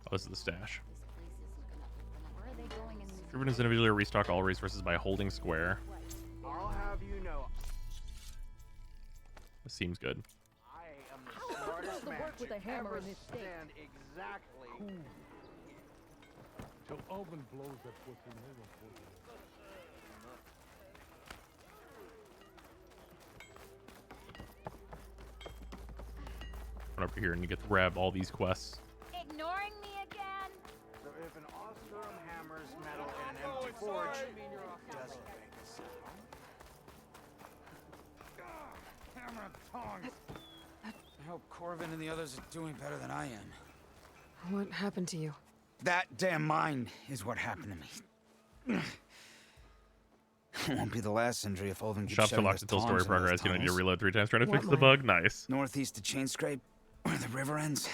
Oh, this is the stash. Driven is individually restock all resources by holding square. I'll have you know. This seems good. I am the smartest man to ever stand exactly. Till Alvin blows that fucking over for you. Run over here and you get to grab all these quests. Ignoring me again? So if an Ostrom hammers metal in an empty forge, doesn't make a sound. Hammer tongs. I hope Corvin and the others are doing better than I am. What happened to you? That damn mine is what happened to me. It won't be the last injury if Ulvin keeps Shop's shoving locked his until tongs story in those progress. You don't need to tunnels. reload 3 times trying to What fix the mine? bug. Nice. Northeast to Chain Scrape, where the river ends.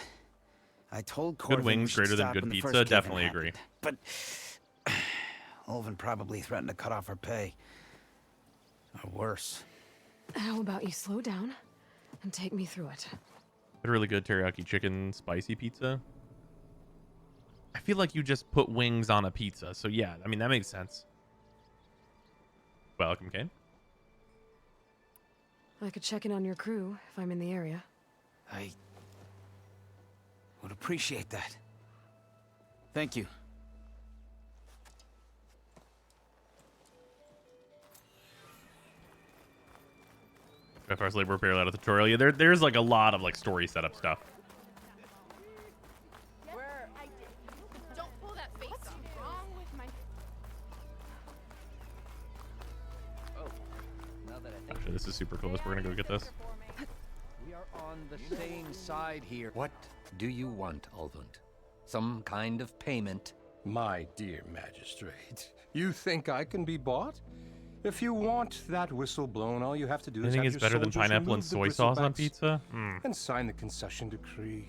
I told Corvin Good wings, we should greater than stop good when the pizza. first cave-in Definitely agree. happened. But Ulvin probably threatened to cut off her pay. Or worse. How about you slow down and take me through it? A really good teriyaki chicken spicy pizza. I feel like you just put wings on a pizza. So yeah, I mean, that makes sense. Welcome, Kane. I could check in on your crew if I'm in the area. I would appreciate that. Thank you. As far as labor repair out of the tutorial, yeah, there's like a lot of like story setup stuff. Don't pull that face off. What's wrong with my... Oh, now that I think Actually, this is super close. We're gonna go get this. we are on the same side here. What do you want, Ulvund? Some kind of payment? My dear magistrate, you think I can be bought? If you want that whistle blown, all you have to do I is think have it's your better than soldiers pineapple and remove the soy sauce on bristlebacks pizza. and sign the concession decree.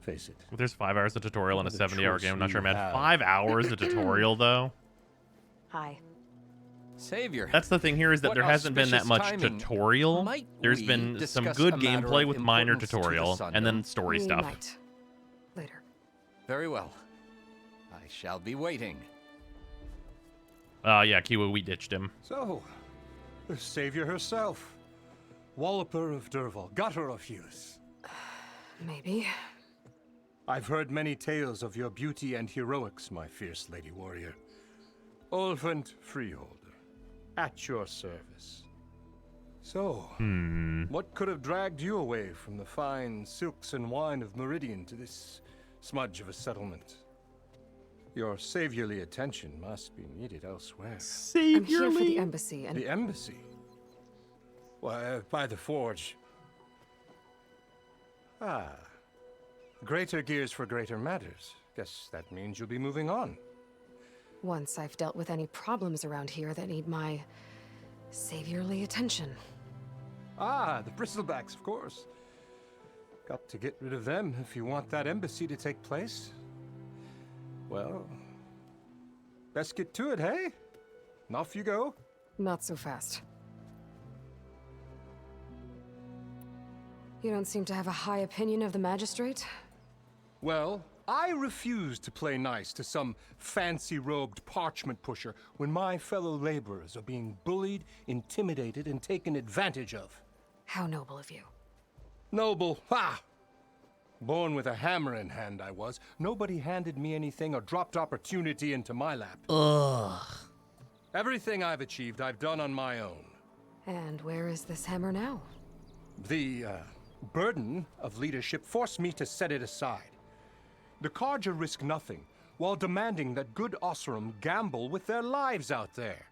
Face it. If there's 5 hours of tutorial in a What other 70-hour choice game, I'm not sure I'm you at have? 5 hours of tutorial though. Hi. Savior. That's the thing here is that What there hasn't been that auspicious much timing. tutorial. Might There's we been some discuss good a matter gameplay of with minor importance to the tutorial and then Sundom? story We stuff. might. Later. Very well. I shall be waiting. Yeah, Kiwa, we ditched him. So, the savior herself. Walloper of Derval, gutter of youth. Maybe. I've heard many tales of your beauty and heroics, my fierce lady warrior. Ulvund Freeholder, at your service. So, what could have dragged you away from the fine silks and wine of Meridian to this smudge of a settlement. Your saviorly attention must be needed elsewhere. I'm here for the embassy and... The embassy? Why, by the forge. Ah. Greater gears for greater matters. Guess that means you'll be moving on. Once I've dealt with any problems around here that need my saviorly attention. Ah, the bristlebacks, of course. Got to get rid of them if you want that embassy to take place. Well, best get to it, hey? And off you go. Not so fast. You don't seem to have a high opinion of the magistrate? Well, I refuse to play nice to some fancy-robed parchment pusher when my fellow laborers are being bullied, intimidated, and taken advantage of. How noble of you. Noble? Ha! Born with a hammer in hand, I was. Nobody handed me anything or dropped opportunity into my lap. Ugh. Everything I've achieved, I've done on my own. And where is this hammer now? The burden of leadership forced me to set it aside. The Carja risk nothing, while demanding that good Osseram gamble with their lives out there.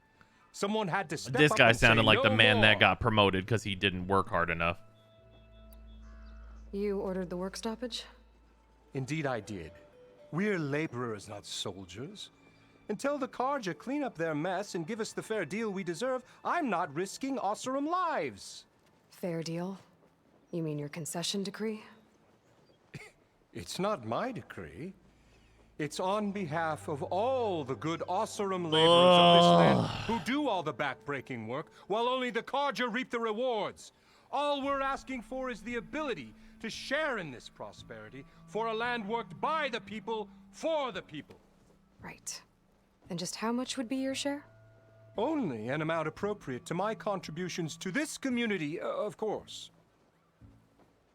Someone had to step This up guy and sounded say like the no man more. that got promoted because he didn't work hard enough. You ordered the work stoppage? Indeed I did. We're laborers, not soldiers. Until the Carja clean up their mess and give us the fair deal we deserve, I'm not risking Osseram lives. Fair deal? You mean your concession decree? It's not my decree. It's on behalf of all the good Osseram laborers of this land who do all the back-breaking work, while only the Carja reap the rewards. All we're asking for is the ability to share in this prosperity for a land worked by the people, for the people. Right. And just how much would be your share? Only an amount appropriate to my contributions to this community, of course.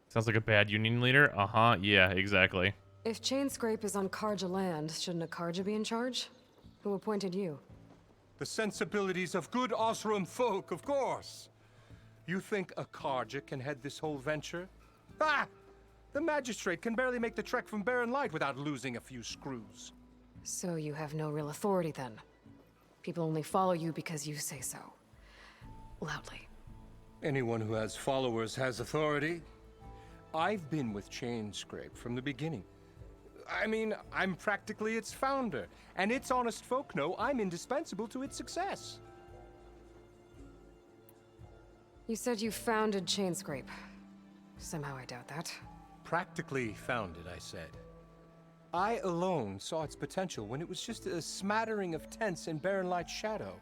Sounds like a bad union leader. Uh-huh. Yeah, exactly. If Chainscrape is on Carja land, shouldn't a Carja be in charge? Who appointed you? The sensibilities of good Osseram folk, of course. You think a Carja can head this whole venture? Ah! The magistrate can barely make the trek from Barren Light without losing a few screws. So you have no real authority then? People only follow you because you say so. Loudly. Anyone who has followers has authority. I've been with Chainscrape from the beginning. I mean, I'm practically its founder, and its honest folk know I'm indispensable to its success. You said you founded Chainscrape. Somehow I doubt that. Practically founded, I said. I alone saw its potential when it was just a smattering of tents in Barren Light's shadow.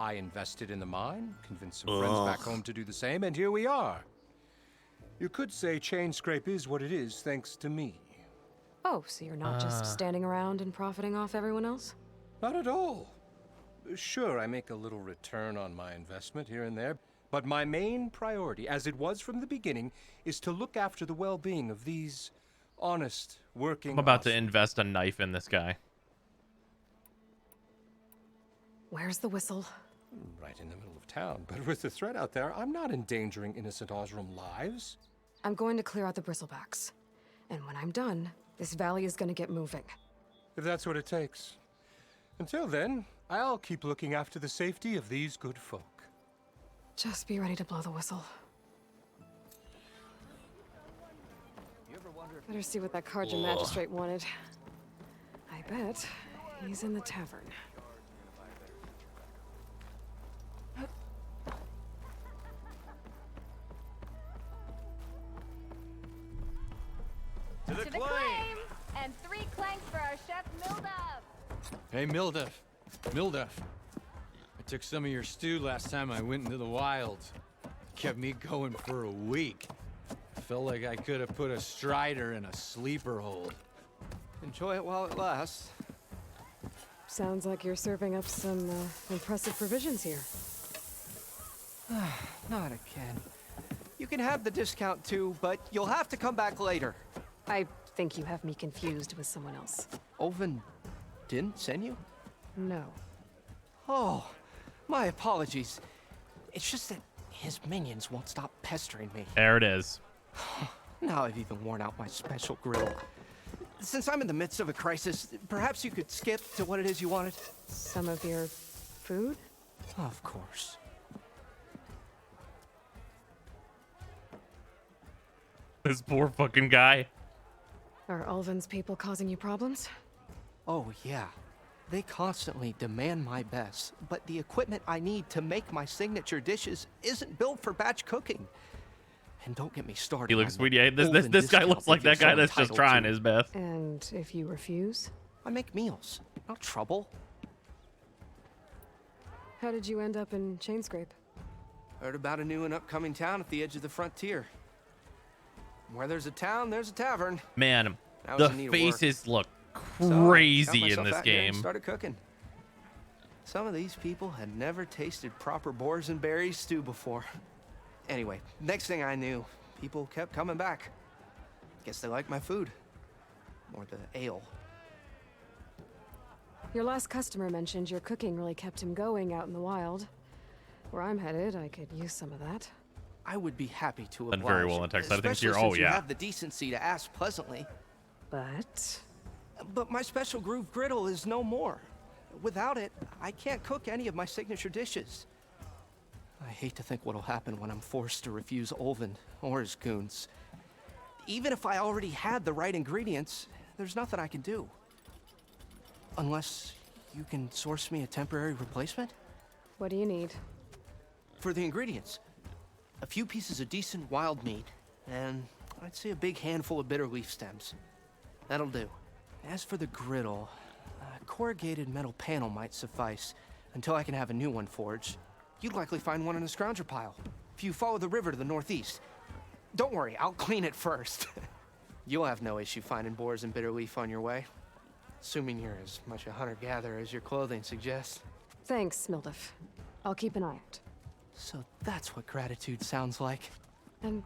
I invested in the mine, convinced some friends back home to do the same, and here we are. You could say Chainscrape is what it is thanks to me. Oh, so you're not just standing around and profiting off everyone else? Not at all. Sure, I make a little return on my investment here and there, but my main priority, as it was from the beginning, is to look after the well-being of these honest, working... I'm about to invest a knife in this guy. Where's the whistle? Right in the middle of town, but with the threat out there, I'm not endangering innocent Osseram lives. I'm going to clear out the bristlebacks. And when I'm done, this valley is going to get moving. If that's what it takes. Until then, I'll keep looking after the safety of these good folk. Just be ready to blow the whistle. Better see what that Carja magistrate wanted. I bet he's in the tavern. To the claim! And 3 clanks for our chef, Milduff! Hey, Milduff. I took some of your stew last time I went into the wilds. Kept me going for a week. Felt like I could have put a strider in a sleeper hold. Enjoy it while it lasts. Sounds like you're serving up some impressive provisions here. Not again. You can have the discount too, but you'll have to come back later. I think you have me confused with someone else. Oven didn't send you? No. Oh, my apologies. It's just that his minions won't stop pestering me. There it is. Now I've even worn out my special grill. Since I'm in the midst of a crisis, perhaps you could skip to what it is you wanted? Some of your food? Of course. This poor fucking guy. Are Ulvin's people causing you problems? Oh, yeah. They constantly demand my best, but the equipment I need to make my signature dishes isn't built for batch cooking. And don't get me started. He looks sweet. Yeah, this guy looks like that guy that's just trying his best. And if you refuse? I make meals, not trouble. How did you end up in Chainscrape? Heard about a new and upcoming town at the edge of the frontier. Where there's a town, there's a tavern. Man, I was the in need of work. faces look So, got crazy in myself this out here and game. started cooking. Some of these people had never tasted proper boars and berries stew before. Anyway, next thing I knew, people kept coming back. Guess they liked my food. Or the ale. Your last customer mentioned your cooking really kept him going out in the wild. Where I'm headed, I could use some of that. I would be happy to Done oblige. very well in text. I think Especially you're. since Oh you yeah. have the decency to ask pleasantly. But my special groove griddle is no more. Without it, I can't cook any of my signature dishes. I hate to think what'll happen when I'm forced to refuse Ulvin or his goons. Even if I already had the right ingredients, there's nothing I can do. Unless you can source me a temporary replacement? What do you need? For the ingredients, a few pieces of decent wild meat, and I'd say a big handful of bitter leaf stems. That'll do. As for the griddle, a corrugated metal panel might suffice until I can have a new one forged. You'd likely find one in a scrounger pile if you follow the river to the northeast. Don't worry, I'll clean it first. You'll have no issue finding boars and bitter leaf on your way. Assuming you're as much a hunter-gatherer as your clothing suggests. Thanks, Mildef. I'll keep an eye out. So that's what gratitude sounds like. And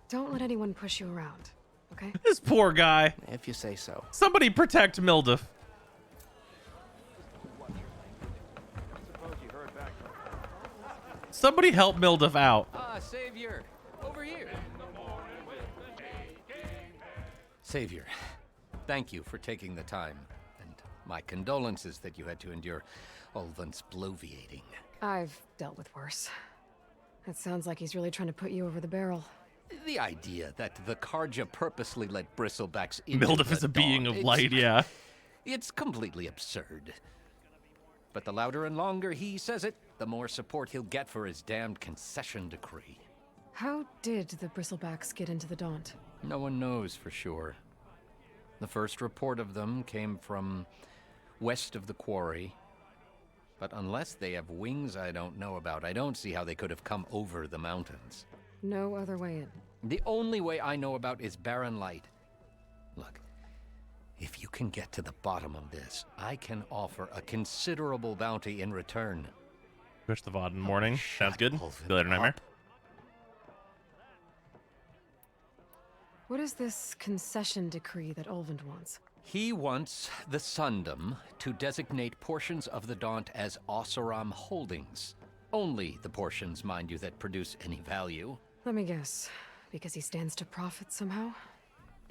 don't let anyone push you around, okay? This poor guy. If you say so. Somebody protect Mildef. Somebody help Mildef out. Savior, over here. Savior, thank you for taking the time, and my condolences that you had to endure Ulvin's bloviating. I've dealt with worse. It sounds like he's really trying to put you over the barrel. The idea that the Karja purposely let bristlebacks into Mildef is the a being dawn, of light, yeah. It's completely absurd. But the louder and longer he says it, the more support he'll get for his damned concession decree. How did the bristlebacks get into the Daunt? No one knows for sure. The first report of them came from west of the quarry. But unless they have wings I don't know about, I don't see how they could have come over the mountains. No other way in. The only way I know about is barren light. Look, if you can get to the bottom of this, I can offer a considerable bounty in return. Push the VOD in the morning. Sounds good. See you later, Nightmare. What is this concession decree that Ulvin wants? He wants the Sundom to designate portions of the Daunt as Oseram holdings. Only the portions, mind you, that produce any value. Let me guess. Because he stands to profit somehow?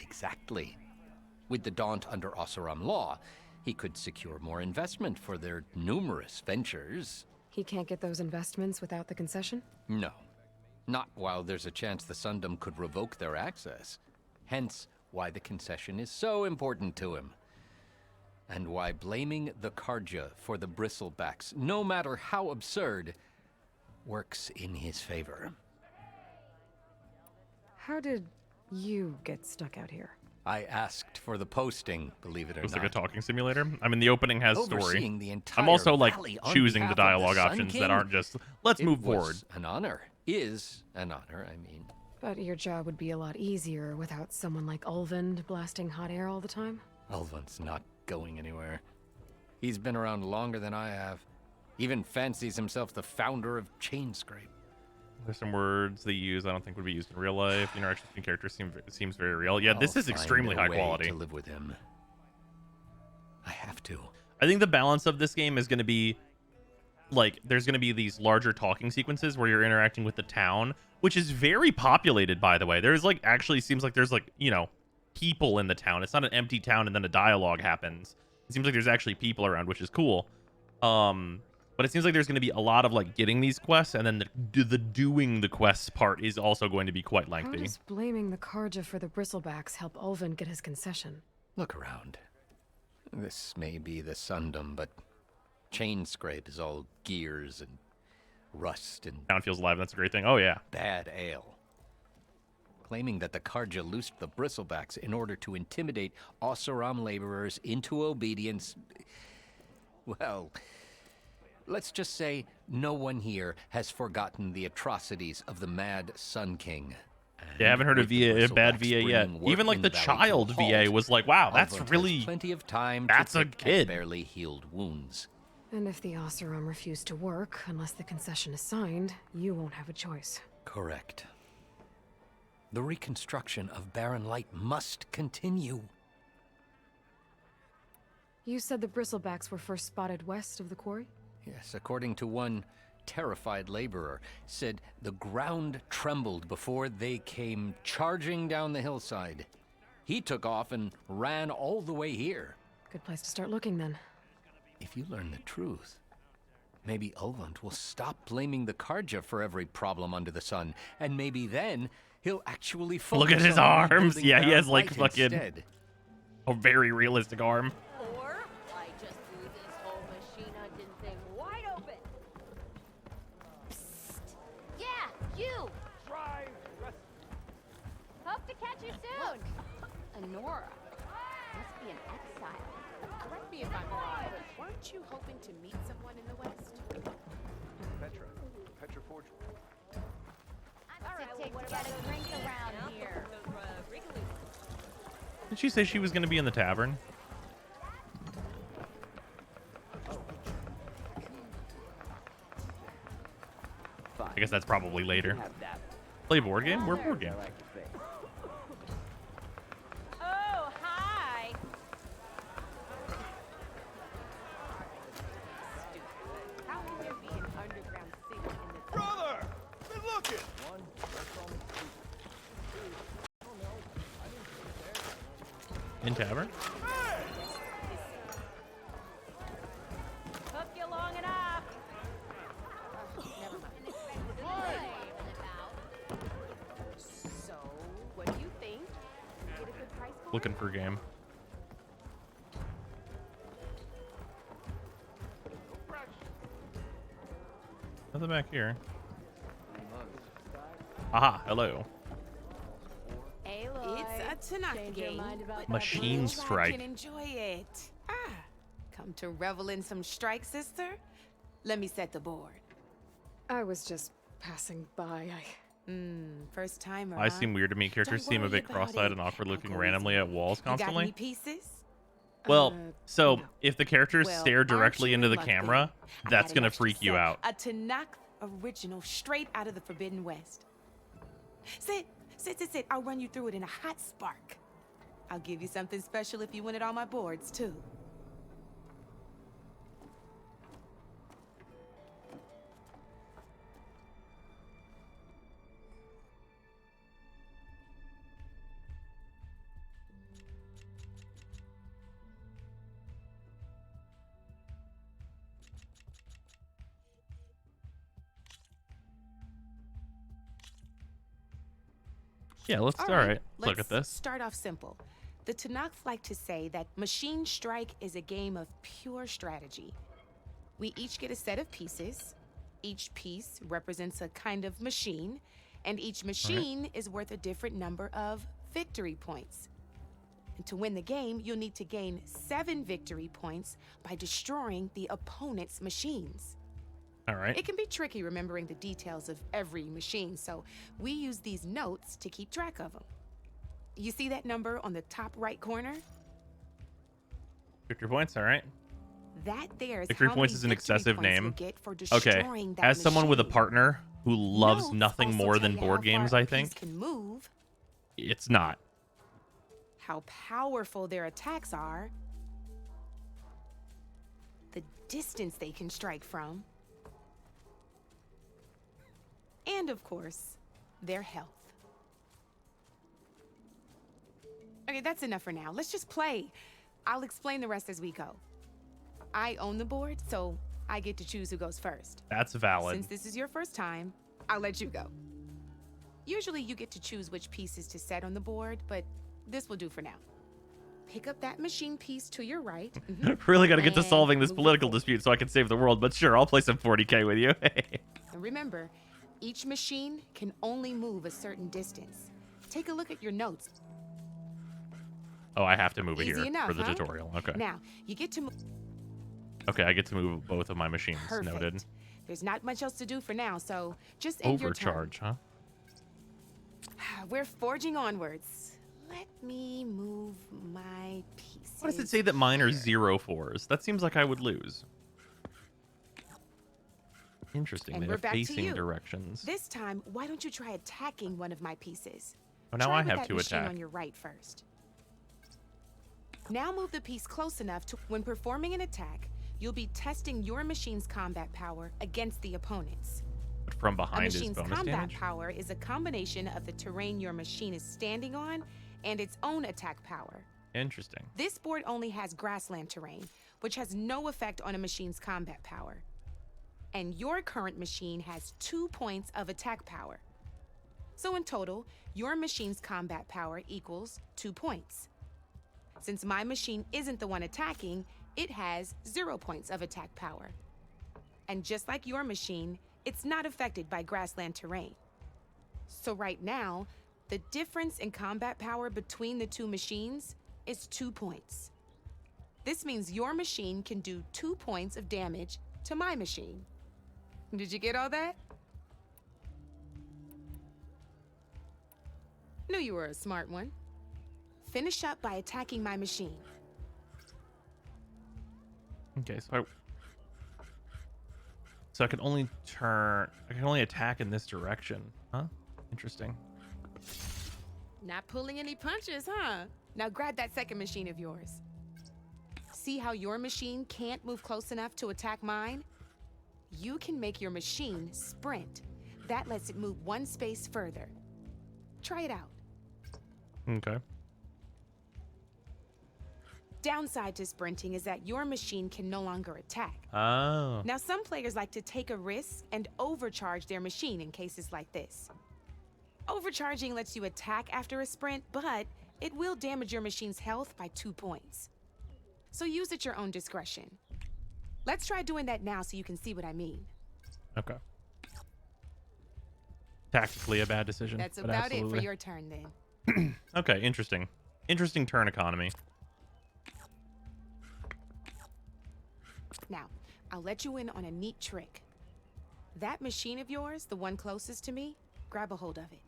Exactly. With the Daunt under Oseram law, he could secure more investment for their numerous ventures. He can't get those investments without the concession? No. Not while there's a chance the Sundom could revoke their access. Hence, why the concession is so important to him. And why blaming the Karja for the bristlebacks, no matter how absurd, works in his favor. How did you get stuck out here? I asked for the posting, believe it or Looks not. like a talking simulator. I mean, the opening has story. Overseeing the entire I'm also like valley on choosing behalf the of dialogue Sun options King? that aren't just let's move It was forward. An honor. Is an honor, I mean. But your job would be a lot easier without someone like Ulvin blasting hot air all the time? Ulvin's not going anywhere. He's been around longer than I have. Even fancies himself the founder of Chainscrape. There's some words they use I don't think would be used in real life. The interactions between characters seems very real. Yeah, this I'll is extremely find a high way quality. to live with him. I have to. I think the balance of this game is going to be like there's going to be these larger talking sequences where you're interacting with the town, which is very populated, by the way. There's like actually seems like there's like, you know, people in the town. It's not an empty town and then a dialogue happens. It seems like there's actually people around, which is cool. But it seems like there's going to be a lot of like getting these quests, and then the doing the quests part is also going to be quite How lengthy. does blaming the Karja for the bristlebacks help Ulvin get his concession? Look around. This may be the Sundom, but Chain Scrape is all gears and rust and... Town feels alive, that's a great thing. Oh, yeah. Bad ale. Claiming that the Karja loosed the bristlebacks in order to intimidate Oseram laborers into obedience... Well... Let's just say no one here has forgotten the atrocities of the Mad Sun King. Yeah, I haven't heard of a bad VA yet. Even like the child VA was like, wow, that's really plenty of time. That's to a kid. Barely healed wounds. And if the Oseram refuse to work, unless the concession is signed, you won't have a choice. Correct. The reconstruction of Barren Light must continue. You said the bristlebacks were first spotted west of the quarry? Yes, according to one terrified laborer, said the ground trembled before they came charging down the hillside. He took off and ran all the way here. Good place to start looking, then. If you learn the truth, maybe Ulvund will stop blaming the Karja for every problem under the sun, and maybe then he'll actually focus look at his on arms. rebuilding Yeah, he Barren has like Light fucking instead. a very realistic arm. Or I just blew this whole machine hunting thing wide open. Psst. Yeah, you. Hope to catch you soon. Honora must be an exile. Correct me if I'm wrong, but weren't you hoping to meet someone in the West? Petra Forge. All right, well, what about a drink around here? Did she say she was going to be in the tavern? I guess that's probably later. Play board game? We're board game. Oh, hi. How can there be an underground city in this? Brother! Been looking! In tavern? Took you long enough. So, what do you think? Get a good price for Looking for a game. Nothing back here. Aha, hello. It's a Tanakh game, but Machine you Strike. can enjoy it. Come to revel in some strike, sister? Let me set the board. I was just passing by. First timer. I seem weird to me. Characters seem a bit cross-eyed and awkward looking randomly at walls You got any constantly. pieces? Well, so if the characters Well, stare directly aren't you into the lucky? camera, I that's got an going to extra freak you set, out. A Tanakh original straight out of the Forbidden West. Sit. I'll run you through it in a hot spark. I'll give you something special if you win it on my boards, too. Yeah, let's All all right. let's Look at this. Start off simple. The Tanakh like to say that Machine Strike is a game of pure strategy. We each get a set of pieces. Each piece represents a kind of machine, and each machine is worth a different number of victory points. And to win the game, you'll need to gain 7 victory points by destroying the opponent's machines. All right. It can be tricky remembering the details of every machine, so we use these notes to keep track of them. You see that number on the top right corner? Victory points, all right. That there is Victory how points many is an victory excessive points you'll name. get for Okay. destroying that As someone with a machine. partner who loves Notes nothing also more tell than you board how games, far a I piece think can move, it's not. how powerful their attacks are, the distance they can strike from, and of course, their health. Okay, that's enough for now. Let's just play. I'll explain the rest as we go. I own the board, so I get to choose who goes first. That's valid. Since this is your first time, I'll let you go. Usually you get to choose which pieces to set on the board, but this will do for now. Pick up that machine piece to your right. Really got to get to And solving this move political dispute so I can save the world, but sure, I'll play some 40k with you. And remember, each machine can only move a certain distance. Take a look at your notes. Oh, I have to move it Easy here enough, for the huh? tutorial. Okay. Now, you get to move. Okay, I get to move both of my machines. Perfect. Noted. There's not much else to do for now, so just end your turn. Overcharge, huh? We're forging onwards. Let me move my pieces. Why does it say that mine are 0-4s? That seems like I would lose. Interesting. And They we're have back to facing you. directions. This time, why don't you try attacking one of my pieces? Oh, now Try I with have that to machine attack. on your right first. Now move the piece close enough to when performing an attack, you'll be testing your machine's combat power against the opponent's. But from A behind is machine's bonus combat damage? power is a combination of the terrain your machine is standing on and its own attack power. Interesting. This board only has grassland terrain, which has no effect on a machine's combat power. And your current machine has 2 points of attack power. So in total, your machine's combat power equals 2 points. Since my machine isn't the one attacking, it has 0 points of attack power. And just like your machine, it's not affected by grassland terrain. So right now, the difference in combat power between the two machines is 2 points. This means your machine can do 2 points of damage to my machine. Did you get all that? Knew you were a smart one. Finish up by attacking my machine. Okay, so I can only attack in this direction. Huh? Interesting. Not pulling any punches, huh? Now grab that second machine of yours. See how your machine can't move close enough to attack mine? You can make your machine sprint. That lets it move 1 space further. Try it out. Okay. Downside to sprinting is that your machine can no longer attack. Oh. Now, some players like to take a risk and overcharge their machine in cases like this. Overcharging lets you attack after a sprint, but it will damage your machine's health by 2 points. So use at your own discretion. Let's try doing that now so you can see what I mean. Okay. Tactically a bad decision. That's but about absolutely. it for your turn then. Okay, interesting. Interesting turn economy. Now, I'll let you in on a neat trick. That machine of yours, the one closest to me, grab a hold of it.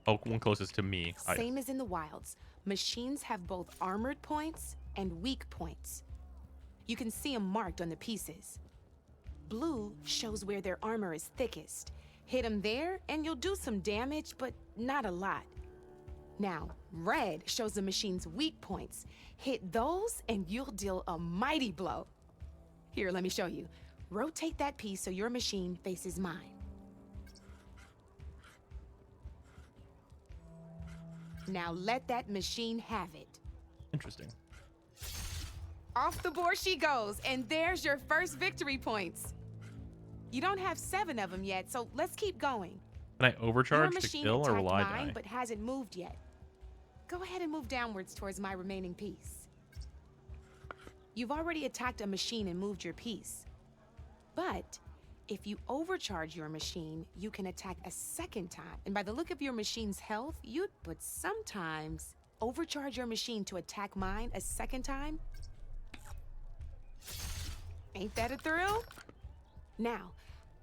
Oh, one closest to me. Same as in the wilds, machines have both armored points and weak points. You can see them marked on the pieces. Blue shows where their armor is thickest. Hit them there and you'll do some damage, but not a lot. Now, red shows the machine's weak points. Hit those and you'll deal a mighty blow. Here, let me show you. Rotate that piece so your machine faces mine. Now let that machine have it. Interesting. Off the board she goes, and there's your first victory points. You don't have 7 of them yet, so let's keep going. Can I Your overcharge to machine kill, or will I attacked mine, die? but hasn't moved yet. Go ahead and move downwards towards my remaining piece. You've already attacked a machine and moved your piece. But if you overcharge your machine, you can attack a second time. And by the look of your machine's health, you'd but sometimes overcharge your machine to attack mine a second time. Ain't that a thrill? Now,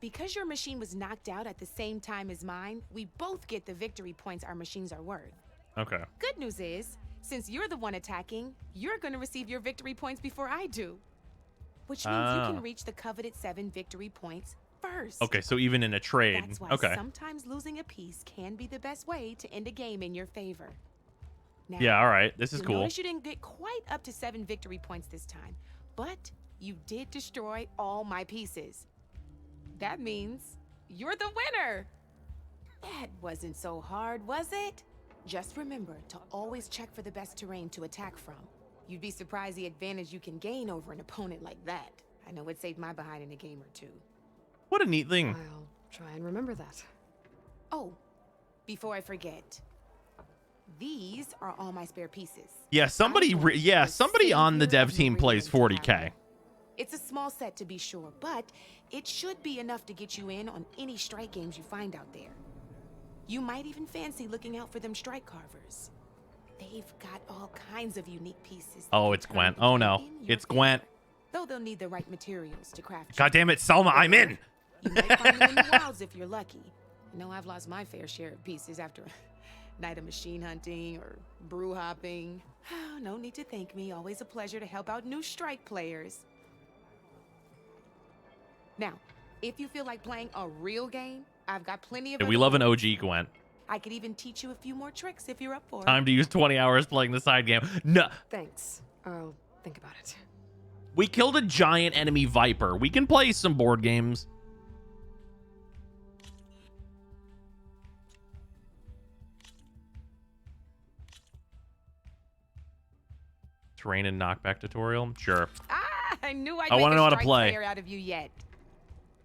because your machine was knocked out at the same time as mine, we both get the victory points our machines are worth. Okay. Good news is, since you're the one attacking, you're gonna receive your victory points before I do. Which means you Ah. can reach the coveted 7 victory points first. Okay, so even in a trade. That's why Okay. sometimes losing a piece can be the best way to end a game in your favor. Now, Yeah, all right. This is you'll cool. Notice you didn't get quite up to 7 victory points this time, but you did destroy all my pieces. That means you're the winner. That wasn't so hard, was it? Just remember to always check for the best terrain to attack from. You'd be surprised the advantage you can gain over an opponent like that. I know it saved my behind in a game or two. What a neat thing. I'll try and remember that. Oh, before I forget, these are all my spare pieces. Yeah, somebody on the dev team plays 40K. It's a small set to be sure, but it should be enough to get you in on any strike games you find out there. You might even fancy looking out for them strike carvers. They've got all kinds of unique pieces. Oh, it's Gwent. Oh no, it's Gwent. Though they'll need the right materials to craft. God damn it, Selma, I'm in. You might find them in the wilds if you're lucky. I know I've lost my fair share of pieces after a night of machine hunting or brew hopping. No need to thank me. Always a pleasure to help out new strike players. Now, if you feel like playing a real game, I've got plenty of. We love an OG Gwent. I could even teach you a few more tricks if you're up for it. Time to use 20 hours playing the side game. No. Thanks. I'll think about it. We killed a giant enemy viper. We can play some board games. Terrain and knockback tutorial? Sure. I knew I'd I make wanna a know how to strike play. player out of you yet.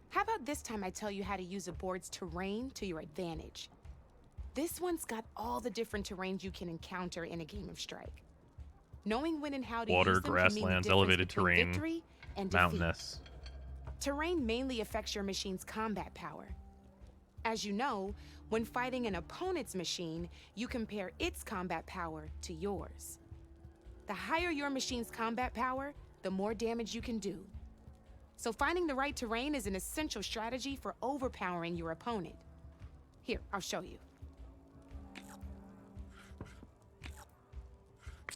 How about this time I tell you how to use a board's terrain to your advantage? This one's got all the different terrains you can encounter in a game of Strike. Knowing when and how to Water, use them can mean the grasslands, difference elevated between terrain, victory and defeat. mountainous. Terrain mainly affects your machine's combat power. As you know, when fighting an opponent's machine, you compare its combat power to yours. The higher your machine's combat power, the more damage you can do. So finding the right terrain is an essential strategy for overpowering your opponent. Here, I'll show you.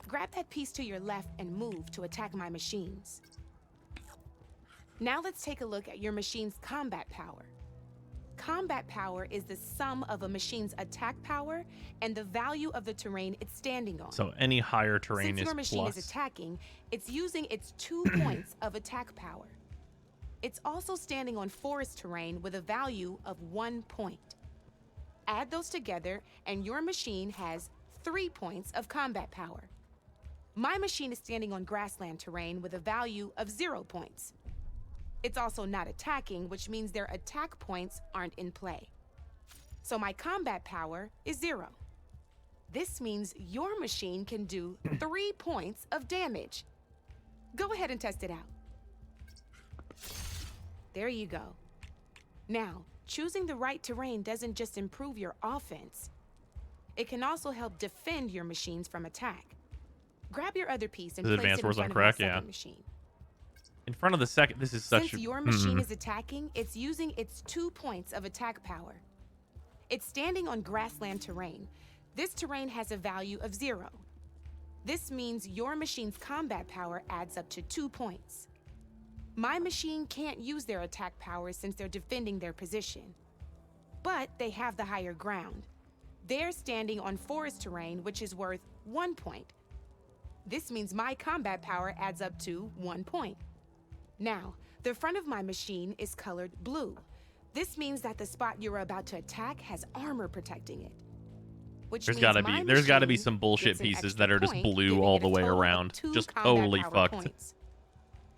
Grab that piece to your left and move to attack my machines. Now let's take a look at your machine's combat power. Combat power is the sum of a machine's attack power and the value of the terrain it's standing on. So any higher terrain Since is your machine plus. is attacking, it's using its 2 points of attack power. It's also standing on forest terrain with a value of 1 point. Add those together and your machine has 3 points of combat power. My machine is standing on grassland terrain with a value of 0 points. It's also not attacking, which means their attack points aren't in play. So my combat power is 0. This means your machine can do 3 points of damage. Go ahead and test it out. There you go. Now, choosing the right terrain doesn't just improve your offense. It can also help defend your machines from attack. Grab your other piece and Is place Advanced it in Wars on front crack? of my Yeah. second machine. In front of the second, this is such. Since your machine is attacking, it's using its 2 points of attack power. It's standing on grassland terrain. This terrain has a value of 0. This means your machine's combat power adds up to 2 points. My machine can't use their attack power since they're defending their position. But they have the higher ground. They're standing on forest terrain, which is worth 1 point. This means my combat power adds up to 1 point. Now, the front of my machine is colored blue. This means that the spot you're about to attack has armor protecting it. Which There's means gotta my be machine some bullshit gets an pieces extra that are just point, blue giving all it the a way total of around. 2 Just combat totally power fucked. points.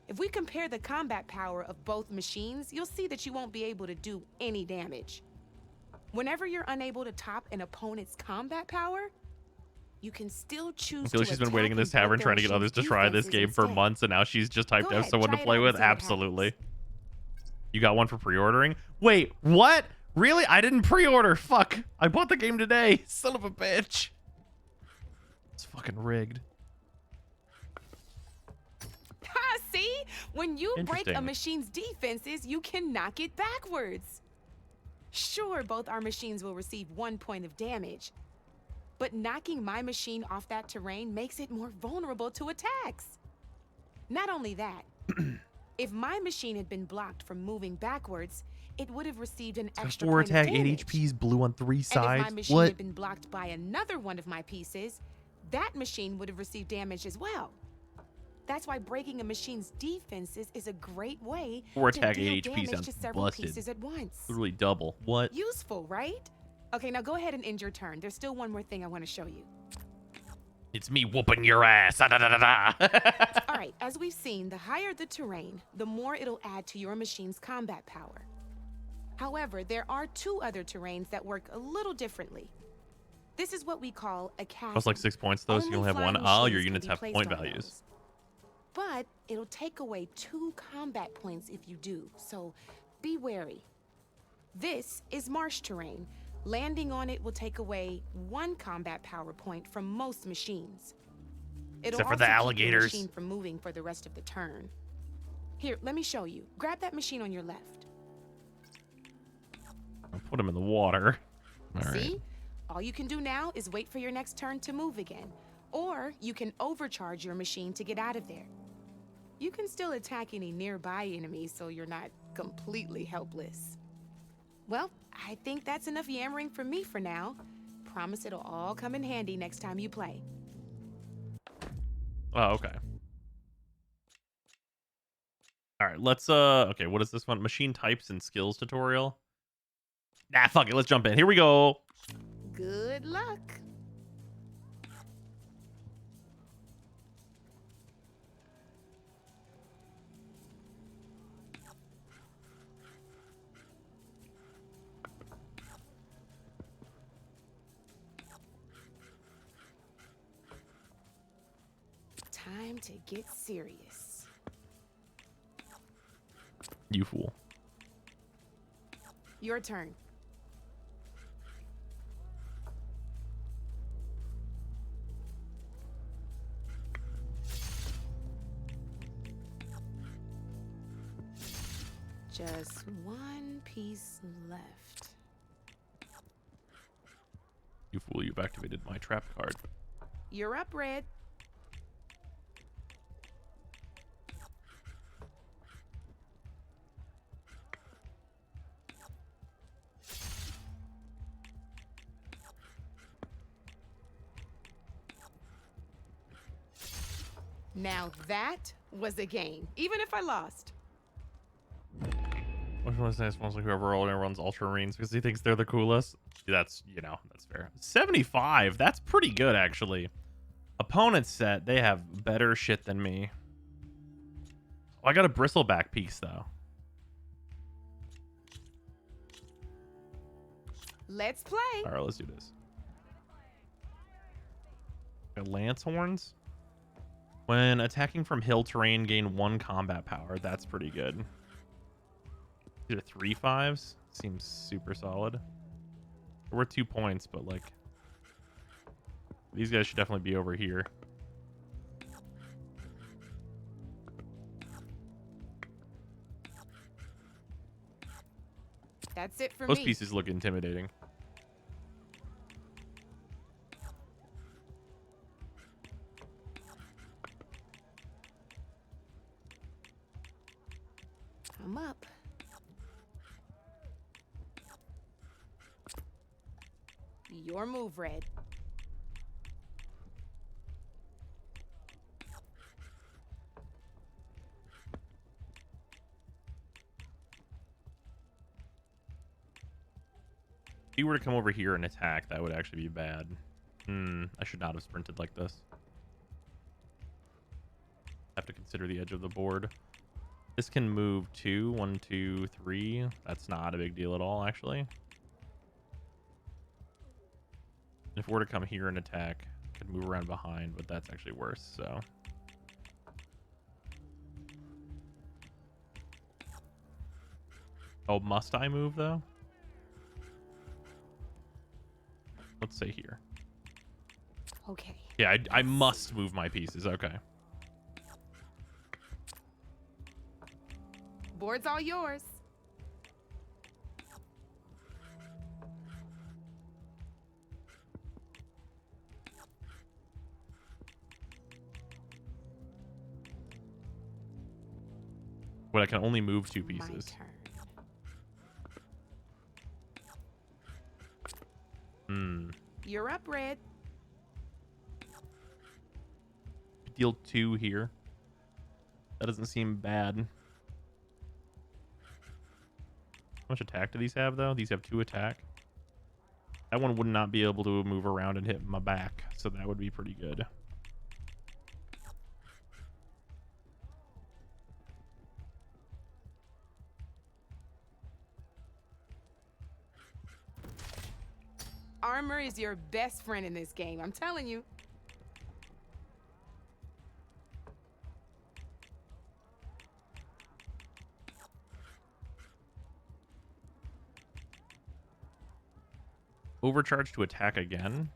If we compare the combat power of both machines, you'll see that you won't be able to do any damage. Whenever you're unable to top an opponent's combat power, you can still choose I feel like to she's been attack waiting in and this break tavern their trying to get others machine's to try this defenses game for instead. months, and now she's just typed Go out ahead, someone to try it play out with. and see what Absolutely. You got one for pre-ordering? Wait, what? Really? I didn't pre-order. Fuck. I bought the game today. Son of a bitch. It's fucking rigged. Ha! See? When you break a Interesting. machine's defenses, you can knock it backwards. Sure, both our machines will receive 1 point of damage. But knocking my machine off that terrain makes it more vulnerable to attacks. Not only that, if my machine had been blocked from moving backwards, it would have received an extra 4 point attack, of 8 damage. HPs, blue on 3 And if sides. my machine What? had been blocked by another one of my pieces, that machine would have received damage as well. That's why breaking a machine's defenses is a great way 4 to attack, deal 8 HP damage to sounds several busted. pieces at once. Literally double. What? Useful, right? Okay, now go ahead and end your turn. There's still one more thing I want to show you. It's me whooping your ass. Da, da, da, da, da. All right, as we've seen, the higher the terrain, the more it'll add to your machine's combat power. However, there are 2 other terrains that work a little differently. This is what we call a chasm. Plus like 6 points though, so you only have one. Oh, your units have point values. But it'll take away 2 combat points if you do, so be wary. This is marsh terrain. Landing on it will take away 1 combat power point from most machines. It'll Except for the also keep your alligators. machine from moving for the rest of the turn. Here, let me show you. Grab that machine on your left. I'll put him in the water. All right. See? All you can do now is wait for your next turn to move again. Or you can overcharge your machine to get out of there. You can still attack any nearby enemies so you're not completely helpless. Well, I think that's enough yammering from me for now. Promise it'll all come in handy next time you play. Oh, okay. All right, let's okay, what is this one? Machine types and skills tutorial. Nah, fuck it, let's jump in. Here we go. Good luck. Time to get serious. You fool. Your turn. Just 1 piece left. You fool, you've activated my trap card. You're up, Red. Now that was a game, even if I lost. Which one is nice? Mostly whoever runs Ultramarines because he thinks they're the coolest. That's, you know, that's fair. 75. That's pretty good, actually. Opponent's set, they have better shit than me. Oh, I got a bristleback piece, though. Let's play. All right, let's do this. Got lance horns. When attacking from hill terrain, gain 1 combat power. That's pretty good. These are 3 5s. Seems super solid. We're 2 points, but like these guys should definitely be over here. That's it for Those me. pieces look intimidating. I'm up. Your move, Red. If he were to come over here and attack, that would actually be bad. I should not have sprinted like this. Have to consider the edge of the board. This can move 2, 1, 2, 3. That's not a big deal at all, actually. If we were to come here and attack, could move around behind, but that's actually worse, so. Oh, must I move, though? Let's say here. Okay. Yeah, I must move my pieces. Okay. Board's all yours. But I can only move 2 pieces. You're up, Red. Deal 2 here. That doesn't seem bad. How much attack do these have, though? These have 2 attack. That one would not be able to move around and hit my back, so that would be pretty good. Armor is your best friend in this game, I'm telling you. Overcharge to attack again.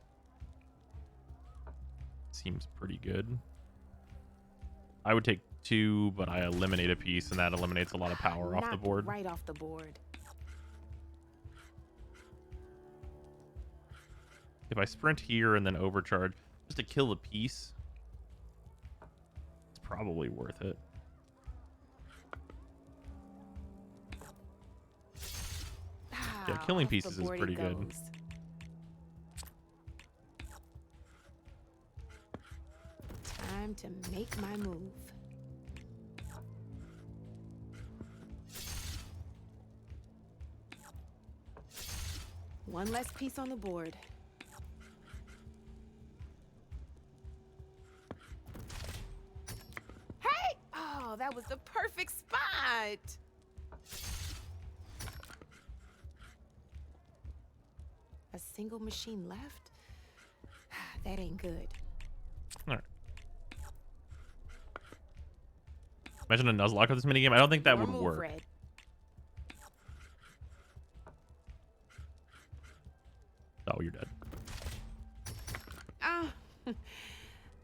Seems pretty good. I would take 2, but I eliminate a piece, and that eliminates a lot of power off the Knocked board. Right off the board. If I sprint here and then overcharge just to kill the piece, it's probably worth it. Yeah, killing pieces is pretty good. Time to make my move. One less piece on the board. Hey! Oh, that was the perfect spot. A single machine left? That ain't good. All right. Imagine a Nuzlocke of this minigame. I don't think that would work. Red. Oh, you're dead. Ah,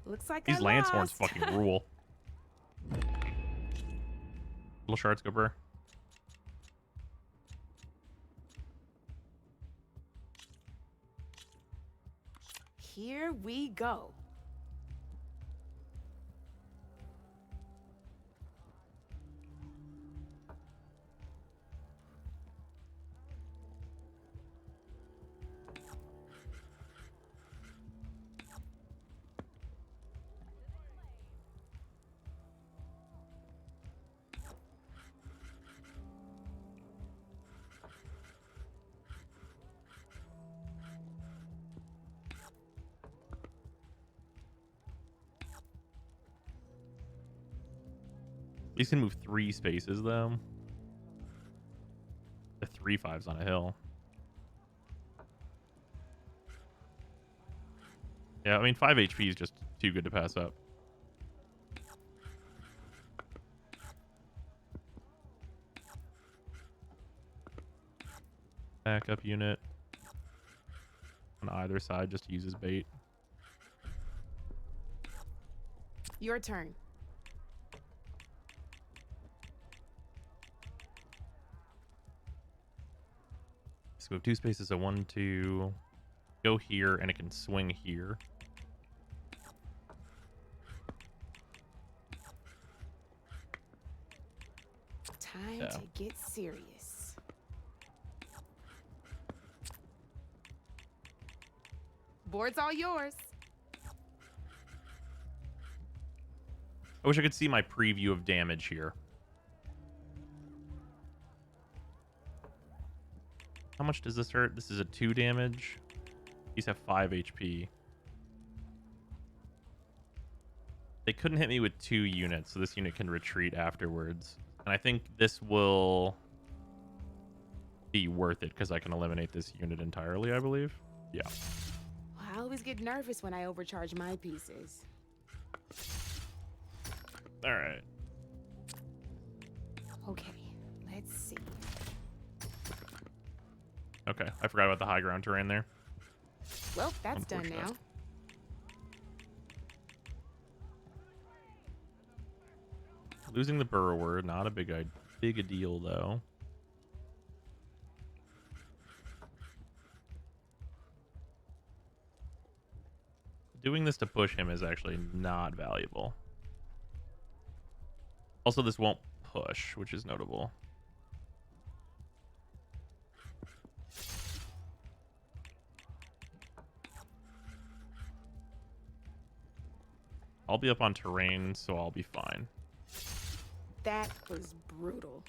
looks like These I lance horns lost. fucking rule. Little shards go burr. Here we go. These can move 3 spaces though. The 3/5s on a hill. Yeah, I mean 5 HP is just too good to pass up. Backup unit on either side just uses bait. Your turn. So move 2 spaces, so 1, 2. Go here, and it can swing here. Time Yeah. to get serious. Board's all yours. I wish I could see my preview of damage here. How much does this hurt? This is a 2 damage. These have 5 HP. They couldn't hit me with 2 units, so this unit can retreat afterwards. And I think this will be worth it because I can eliminate this unit entirely, I believe. Yeah. I always get nervous when I overcharge my pieces. All right. Okay, let's see. Okay, I forgot about the high ground terrain there. Well, that's done Unfortunate. now. Losing the burrower, not a big a deal though. Doing this to push him is actually not valuable. Also, this won't push, which is notable. I'll be up on terrain, so I'll be fine. That was brutal.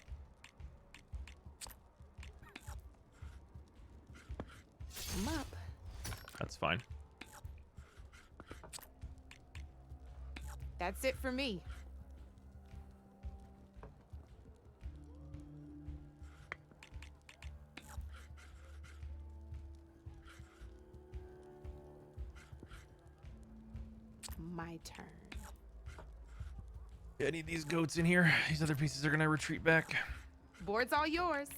I'm up. That's fine. That's it for me. My turn. Yeah, I need these goats in here. These other pieces are gonna retreat back. Board's all yours.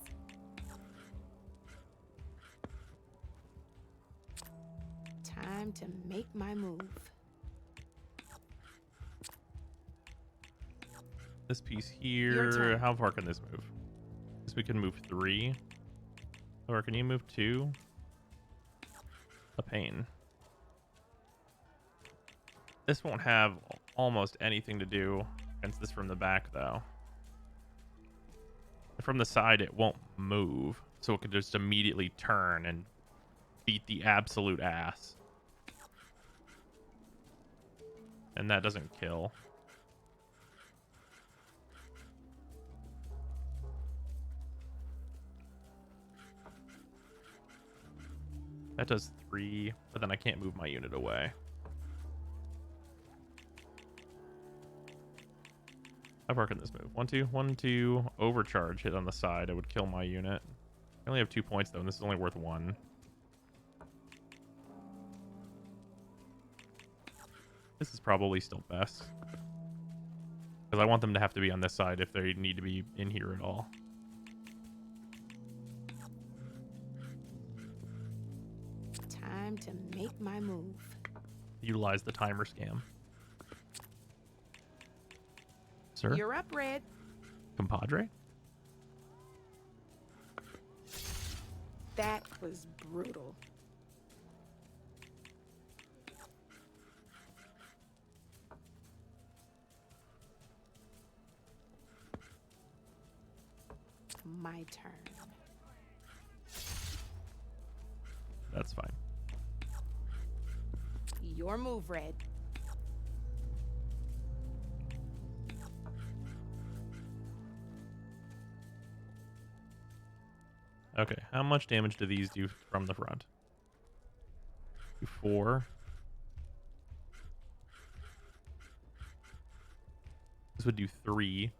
Time to make my move. This piece Your here. turn. How far can this move? This we can move 3. Or can you move 2? A pain. This won't have almost anything to do against this from the back, though. From the side, it won't move, so it could just immediately turn and beat the absolute ass. And that doesn't kill. That does 3, but then I can't move my unit away. How far can this move? 1, 2, 1, 2. Overcharge hit on the side. It would kill my unit. I only have 2 points though, and this is only worth 1. This is probably still best. Because I want them to have to be on this side if they need to be in here at all. Time to make my move. Utilize the timer scam. Sir? You're up, Red. Compadre? That was brutal. My turn. That's fine. Your move, Red. Okay, how much damage do these do from the front? Do 4. This would do 3.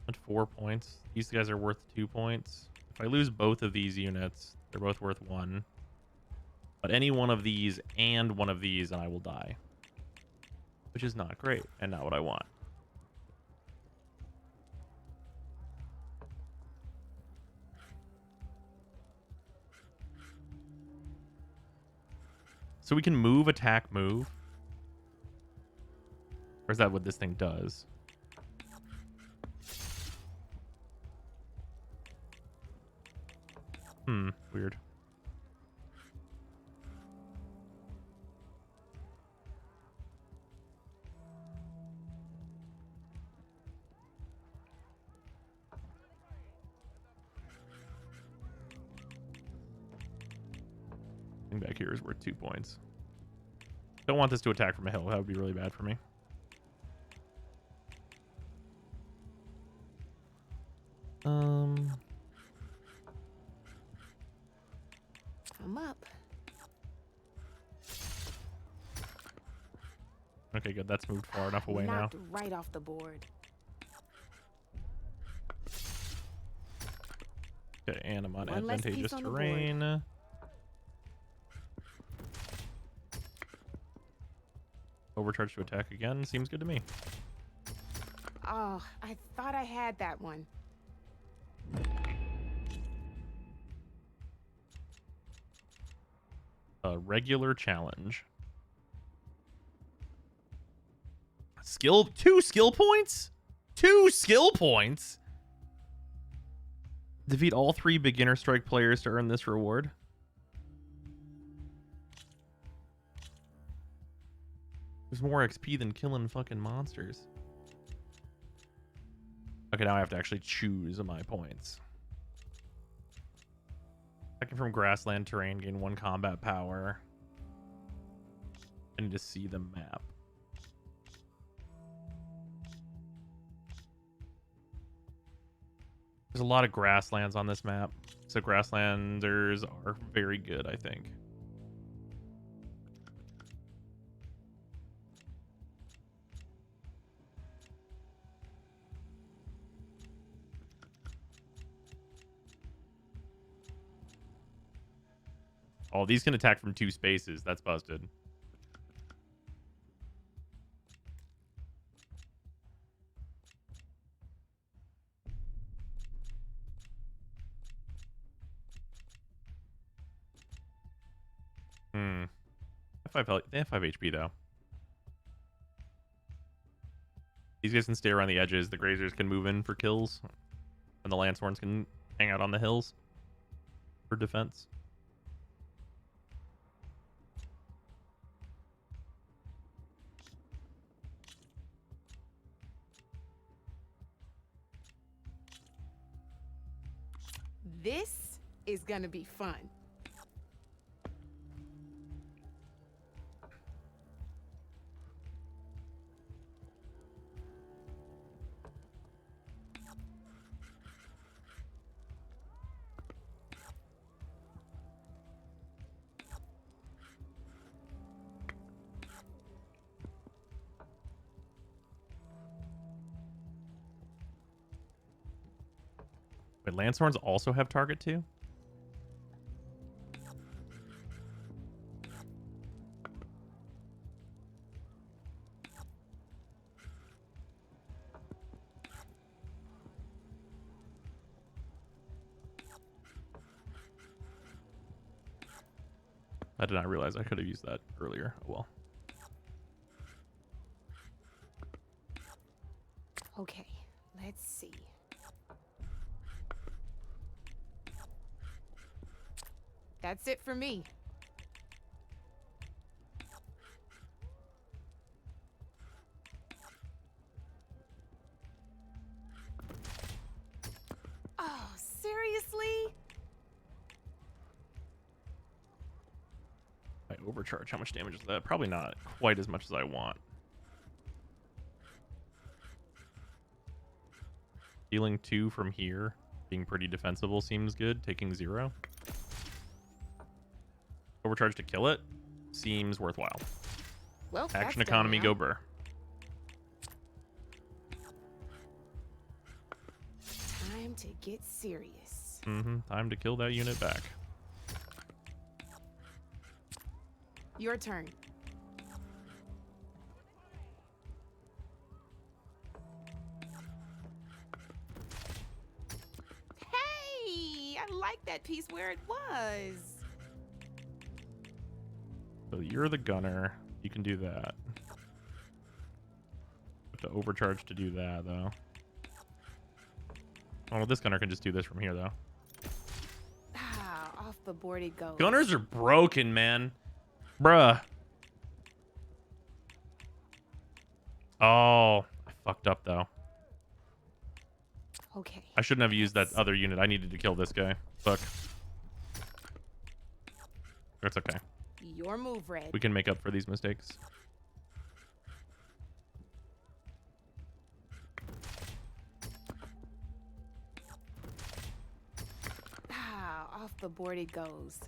At 4 points. These guys are worth 2 points. If I lose both of these units, they're both worth 1. But any one of these and one of these, and I will die. Which is not great, and not what I want. So we can move, attack, move. Or is that what this thing does? Weird. Thing back here is worth 2 points. Don't want this to attack from a hill. That would be really bad for me. I'm up. Okay, good. That's moved far enough away now. Knocked right off the board. Okay, and I'm on One less advantageous piece on the board. terrain. Overcharge to attack again. Seems good to me. Oh, I thought I had that one. A regular challenge. Skill, 2 skill points? 2 skill points? Defeat all 3 beginner strike players to earn this reward. There's more XP than killing fucking monsters. Okay, now I have to actually choose my points. Second from grassland terrain, gain 1 combat power. I need to see the map. There's a lot of grasslands on this map, so grasslanders are very good, I think. Oh, these can attack from 2 spaces. That's busted. They have 5 HP, though. These guys can stay around the edges. The Grazers can move in for kills. And the Lancehorns can hang out on the hills for defense. This is gonna be fun. Wait, Lancehorns also have target too? I did not realize I could have used that earlier. Oh, well. Okay, let's see. That's it for me. Oh, seriously? I overcharge. How much damage is that? Probably not quite as much as I want. Healing 2 from here, being pretty defensible seems good. Taking 0. Overcharge to kill it seems worthwhile. Well, Action that's done economy, now. go burr. Time to get serious. Time to kill that unit back. Your turn. Hey, I like that piece where it was. So you're the gunner. You can do that. Have to overcharge to do that, though. Oh, well, this gunner can just do this from here, though. Ah, off the board it goes. Gunners are broken, man. Bruh. Oh, I fucked up, though. Okay. I shouldn't have used that other unit. I needed to kill this guy. Fuck. That's okay. Your move, Red. We can make up for these mistakes. Ah, off the board it goes.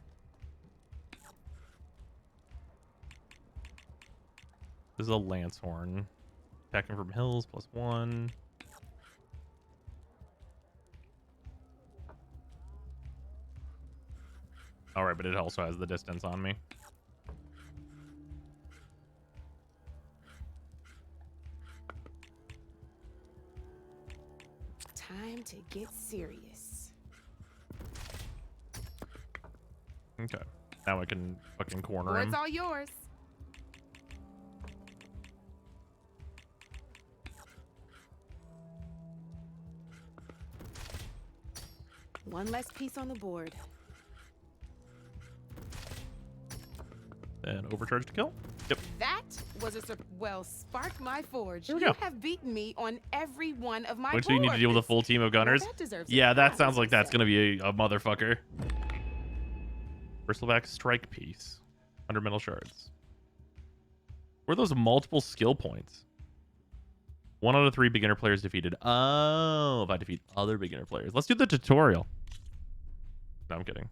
This is a Lancehorn. Attacking from hills, +1. Alright, but it also has the distance on me. Time to get serious. Okay. Now I can fucking corner Board's him. all yours. One less piece on the board. And overcharge to kill. Yep. That was a well, spark my forge. Here we You go. have beaten me on every one of my Wait till you need to deal with a full team of gunners. that deserves a Yeah, that prize, sounds like you that's say. gonna be a motherfucker. Bristleback strike piece. 100 metal shards. Were those multiple skill points? 1 out of 3 beginner players defeated. Oh, if I defeat other beginner players. Let's do the tutorial. No, I'm kidding.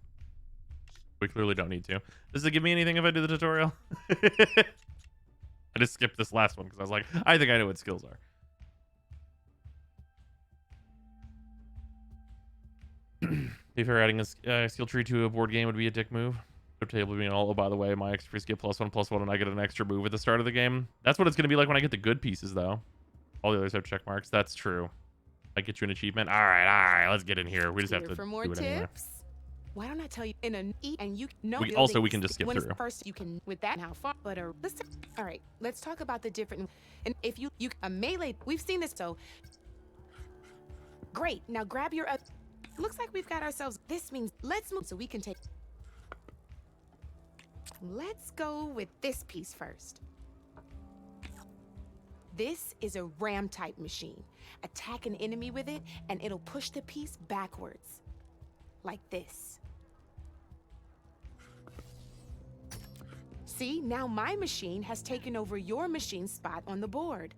We clearly don't need to. Does it give me anything if I do the tutorial? I just skipped this last one because I was like, I think I know what skills are. If you're adding a skill tree to a board game would be a dick move. The table being all, oh, by the way, my extra piece get +1/+1 and I get an extra move at the start of the game. That's what it's going to be like when I get the good pieces, though. All the others have check marks. That's true. I get you an achievement. All right, let's get in here. We just have to for more do it tips. anyway. Why don't I tell you in a and you know Also, we can just skip when through. First, you can with that how far, but listen. All right, let's talk about the different. And if you a melee, we've seen this. So great. Now grab your. Looks like we've got ourselves. This means let's move so we can take. Let's go with this piece first. This is a ram type machine. Attack an enemy with it, and it'll push the piece backwards. Like this. See, now my machine has taken over your machine's spot on the board.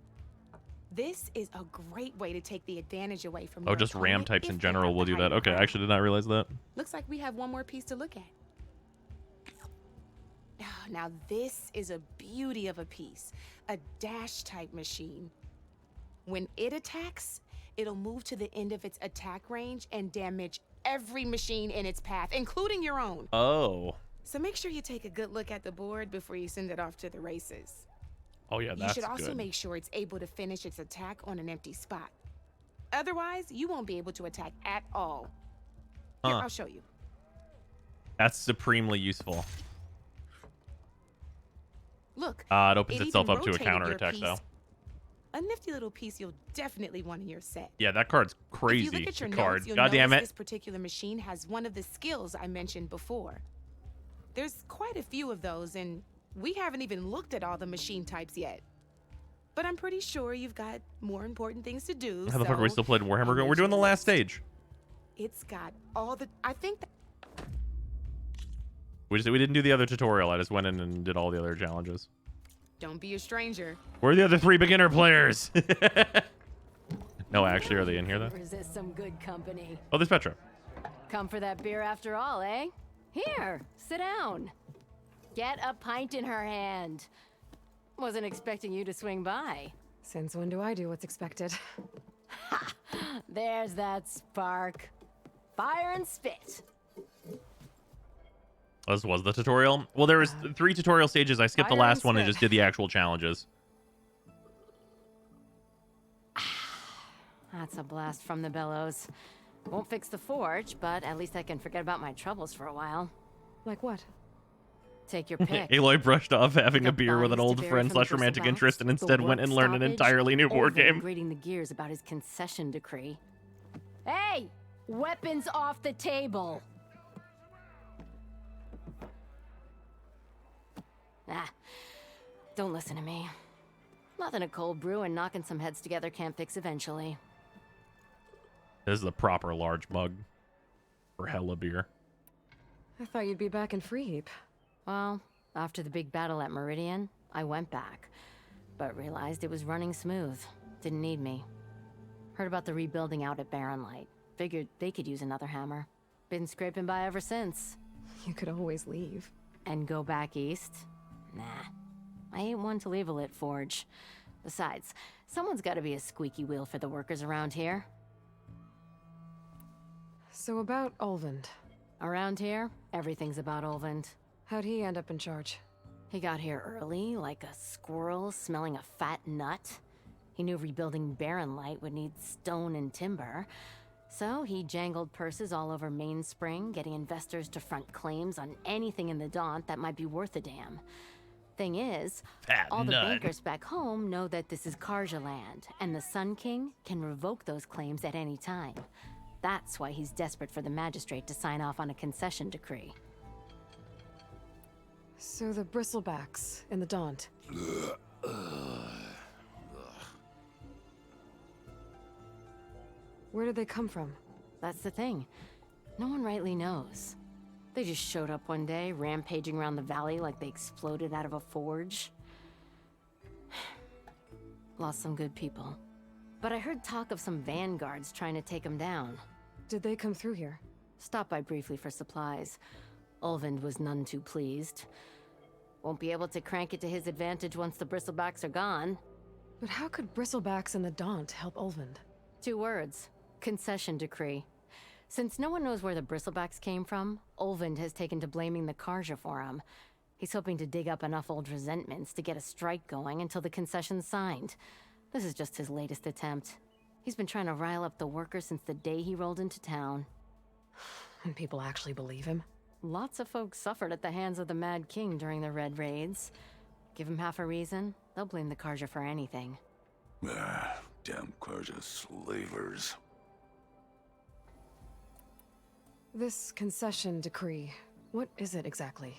This is a great way to take the advantage away from your Just ram opponent types in if they general have will the do that. higher Okay, I ground. actually did not realize that. Looks like we have one more piece to look at. Now this is a beauty of a piece, a dash type machine. When it attacks, it'll move to the end of its attack range and damage every machine in its path, including your own. Oh. So make sure you take a good look at the board before you send it off to the races. Oh, yeah, that's You should also good. make sure it's able to finish its attack on an empty spot. Otherwise, you won't be able to attack at all. Here, I'll show you. That's supremely useful. Look, It opens it itself even up to a rotated your counterattack, piece. though. A nifty little piece you'll definitely want in your set. Yeah, that card's If crazy. you look at your The notes, card. you'll God damn notice it. this particular machine has one of the skills I mentioned before. There's quite a few of those, and we haven't even looked at all the machine types yet. But I'm pretty sure you've got more important things to do. How the fuck are we so still playing Warhammer? We're doing the last stage. It's got all the. I think that. We didn't do the other tutorial. I just went in and did all the other challenges. Don't be a stranger. Where are the other 3 beginner players? No, actually, are they in here, though? Resist some good company. Oh, there's Petra. Come for that beer after all, eh? Here, sit down. Get a pint in her hand. Wasn't expecting you to swing by. Since when do I do what's expected? Ha! There's that spark. Fire and spit. This was the tutorial. Well, there was 3 tutorial stages. I skipped the Fire and last one and spit. just did the actual challenges. That's a blast from the bellows. Won't fix the forge, but at least I can forget about my troubles for a while. Like what? Take your pick. Aloy brushed off having The a beer with an bodies old to bury friend from the / romantic bristlebacks, interest and the instead went work and learned an stoppage, entirely new board Olvin game. grating the gears about his concession decree. Hey! Weapons off the table! Ah, don't listen to me. Nothing a cold brew and knocking some heads together can't fix eventually. This is a proper large mug for hella beer. I thought you'd be back in Freeheap. Well, after the big battle at Meridian, I went back, but realized it was running smooth. Didn't need me. Heard about the rebuilding out at Barren Light. Figured they could use another hammer. Been scraping by ever since. You could always leave. And go back east? Nah. I ain't one to leave a lit forge. Besides, someone's gotta be a squeaky wheel for the workers around here. So about Olvend. Around here, everything's about Olvend. How'd he end up in charge? He got here early, like a squirrel smelling a fat nut. He knew rebuilding Barren Light would need stone and timber. So he jangled purses all over Mainspring, getting investors to front claims on anything in the Daunt that might be worth a damn. Thing is, Fat all the nut. bankers back home know that this is Karja land, and the Sun King can revoke those claims at any time. That's why he's desperate for the magistrate to sign off on a concession decree. So the bristlebacks in the Daunt. Where did they come from? That's the thing. No one rightly knows. They just showed up one day, rampaging around the valley like they exploded out of a forge. Lost some good people. But I heard talk of some vanguards trying to take him down. Did they come through here? Stopped by briefly for supplies. Ulvund was none too pleased. Won't be able to crank it to his advantage once the bristlebacks are gone. But how could Bristlebacks and the Daunt help Ulvund? 2 words. Concession decree. Since no one knows where the bristlebacks came from, Ulvund has taken to blaming the Karja for him. He's hoping to dig up enough old resentments to get a strike going until the concession's signed. This is just his latest attempt. He's been trying to rile up the workers since the day he rolled into town. And people actually believe him? Lots of folks suffered at the hands of the Mad King during the Red Raids. Give him half a reason, they'll blame the Karja for anything. Ah, damn Karja slavers. This concession decree, what is it exactly?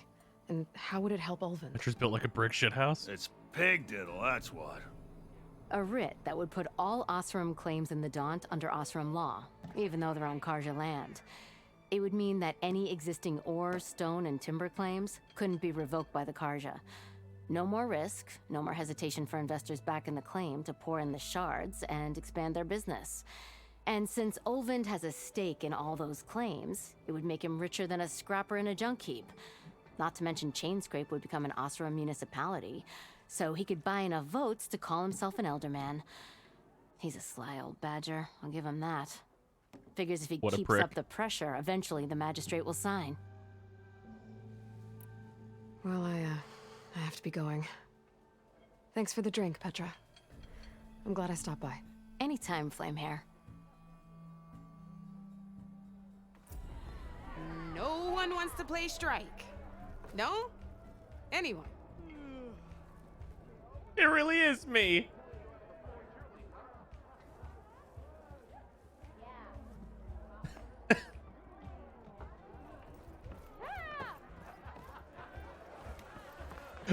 And how would it help Ulvund? Petra's built like a brick shithouse. It's pig diddle, that's what. A writ that would put all Oseram claims in the Daunt under Oseram law, even though they're on Karja land. It would mean that any existing ore, stone, and timber claims couldn't be revoked by the Karja. No more risk, no more hesitation for investors back in the claim to pour in the shards and expand their business. And since Ulvund has a stake in all those claims, it would make him richer than a scrapper in a junk heap. Not to mention Chainscrape would become an Oseram municipality, so he could buy enough votes to call himself an elderman. He's a sly old badger, I'll give him that. Figures if he keeps up the pressure, eventually the magistrate will sign. Well, I have to be going. Thanks for the drink, Petra. I'm glad I stopped by. Anytime, Flamehair. No one wants to play strike. No? Anyone? It really is me.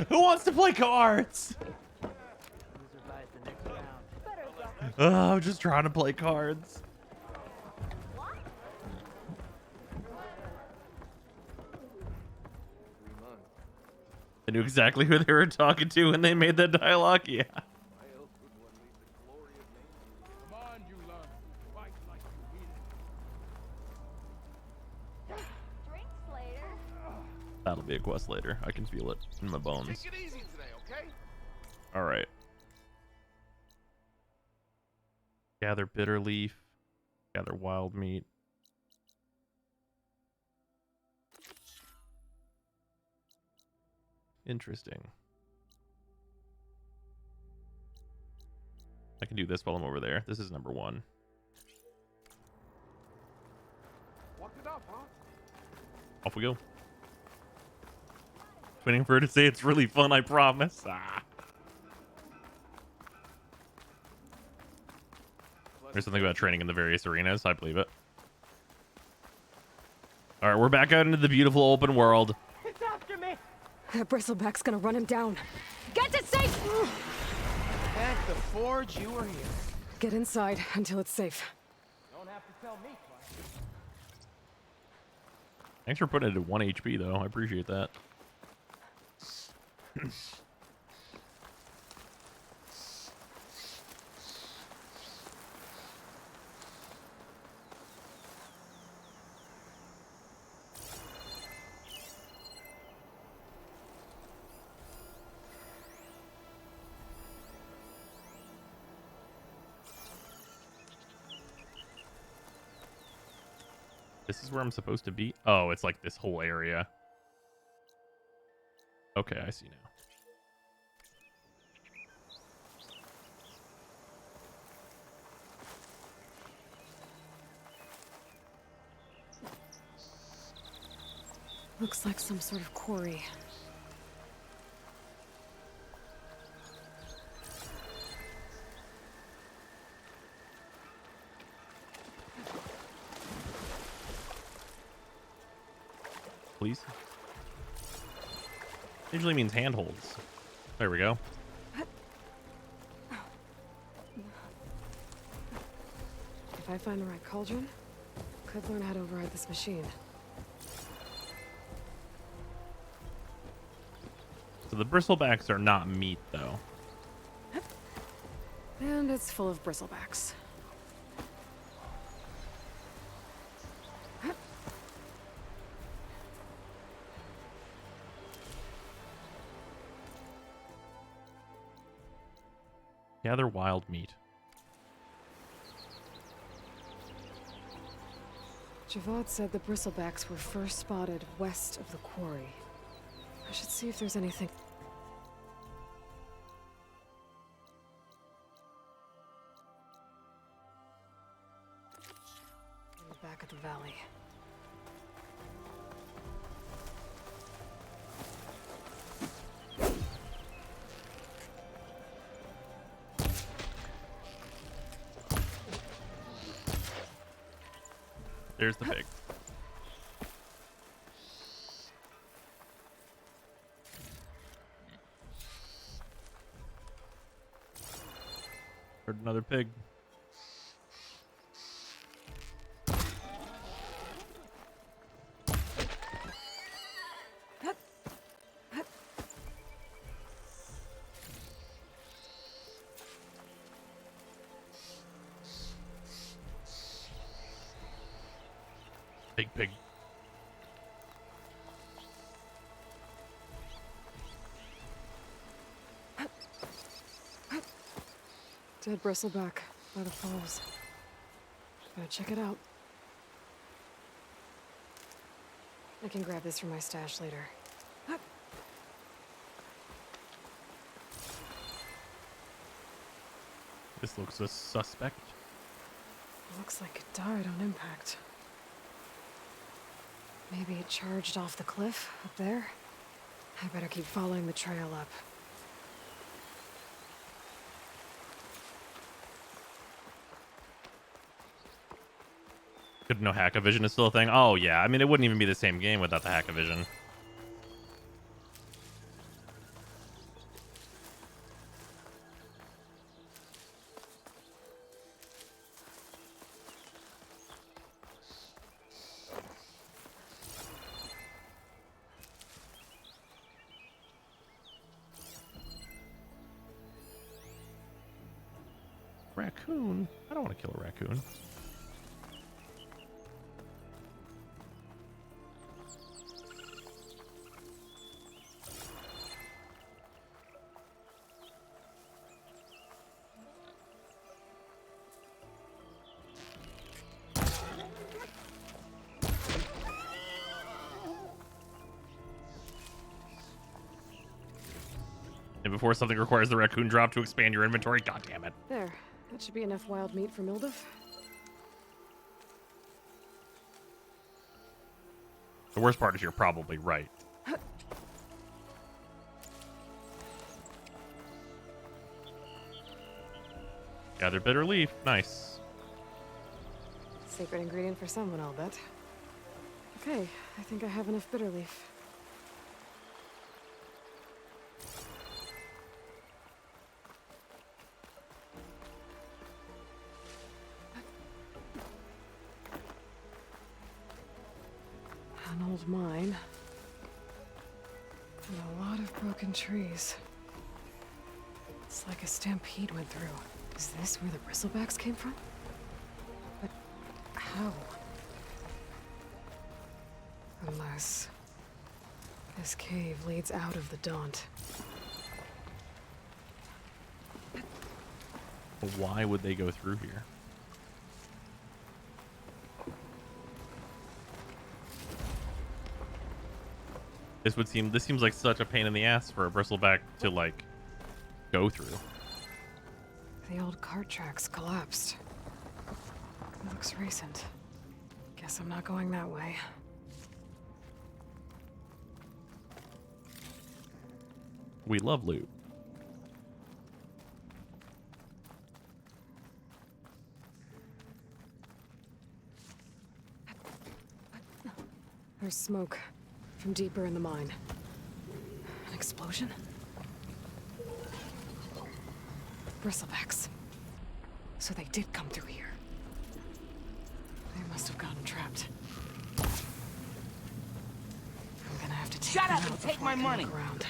Who wants to play cards? I'm just trying to play cards. I knew exactly who they were talking to when they made that dialogue. Yeah. That'll be a quest later. I can feel it in my bones. Take it easy today, okay? All right. Gather bitter leaf. Gather wild meat. Interesting. I can do this while I'm over there. This is number 1. Walk it up, huh? Off we go. Waiting for her to say it's really fun, I promise. There's something about training in the various arenas. I believe it. All right, we're back out into the beautiful open world. It's after me! That bristleback's gonna run him down. Get to safe! Thank the forge you were here. Get inside until it's safe. Don't have to tell me twice. Thanks for putting it at 1 HP, though. I appreciate that. This is where I'm supposed to be? Oh, it's like this whole area. Okay, I see now. Looks like some sort of quarry. Please. Usually means handholds. There we go. If I find the right cauldron, could learn how to override this machine. So the bristlebacks are not meat, though. And it's full of bristlebacks. Gather wild meat. Javad said the bristlebacks were first spotted west of the quarry. I should see if there's anything. In the back of the valley. There's the pig. Heard another pig. Pig. Dead bristleback by the falls. Gotta check it out. I can grab this from my stash later. This looks a suspect. Looks like it died on impact. Maybe it charged off the cliff up there. I better keep following the trail up. Good to know hack-a-vision is still a thing. Oh yeah, I mean it wouldn't even be the same game without the hack-a-vision. Raccoon? I don't want to kill a raccoon. And before something requires the raccoon drop to expand your inventory, god damn it. There. That should be enough wild meat for Mildef. The worst part is you're probably right. Gather bitter leaf. Nice. Sacred ingredient for someone, I'll bet. Okay, I think I have enough bitter leaf. An old mine. And a lot of broken trees. It's like a stampede went through. Is this where the bristlebacks came from? But how? Unless this cave leads out of the Daunt. Why would they go through here? This seems like such a pain in the ass for a bristleback to like go through. The old cart tracks collapsed. It looks recent. Guess I'm not going that way. We love loot. There's smoke from deeper in the mine. An explosion? Bristlebacks. So they did come through here. They must have gotten trapped. I'm gonna have to take Shut them up out and take before my I can money. look around.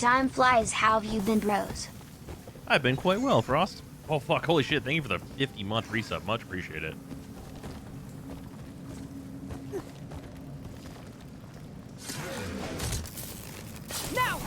Time flies. How have you been, bros? I've been quite well, Frost. Oh, fuck. Holy shit. Thank you for the 50-month resub. Much appreciate it. Now!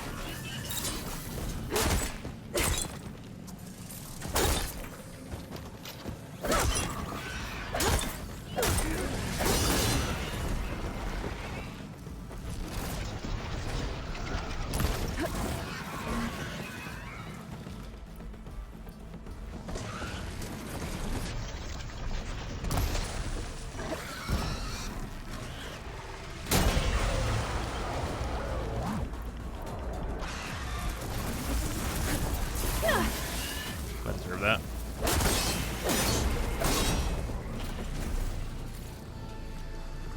I deserve that.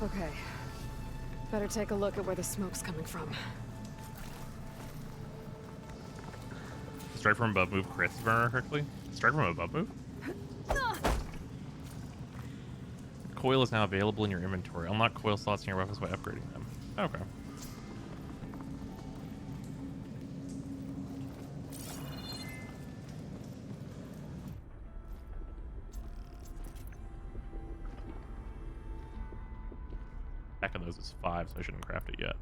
Okay. Better take a look at where the smoke's coming from. Strike from above move crits, if I remember correctly. Strike from above move? Coil is now available in your inventory. Unlock coil slots in your weapons by upgrading them. Okay. Back of those is 5, so I shouldn't craft it yet.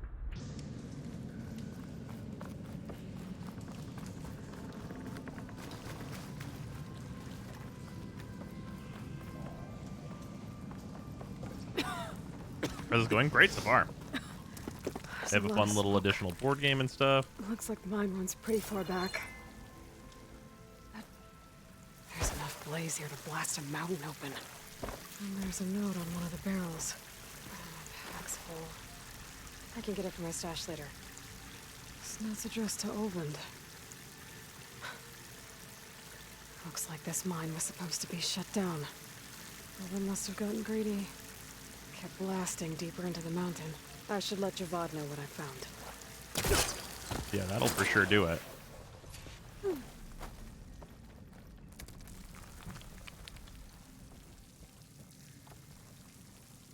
How's this going? Great so far. They have a fun little additional board game and stuff. Looks like mine runs pretty far back. There's enough blaze here to blast a mountain open. And there's a note on one of the barrels. Pack's full. I can get it from my stash later. This note's addressed to Oland. Looks like this mine was supposed to be shut down. Oland must have gotten greedy. Kept blasting deeper into the mountain. I should let Javad know what I found. Yeah, that'll for sure do it.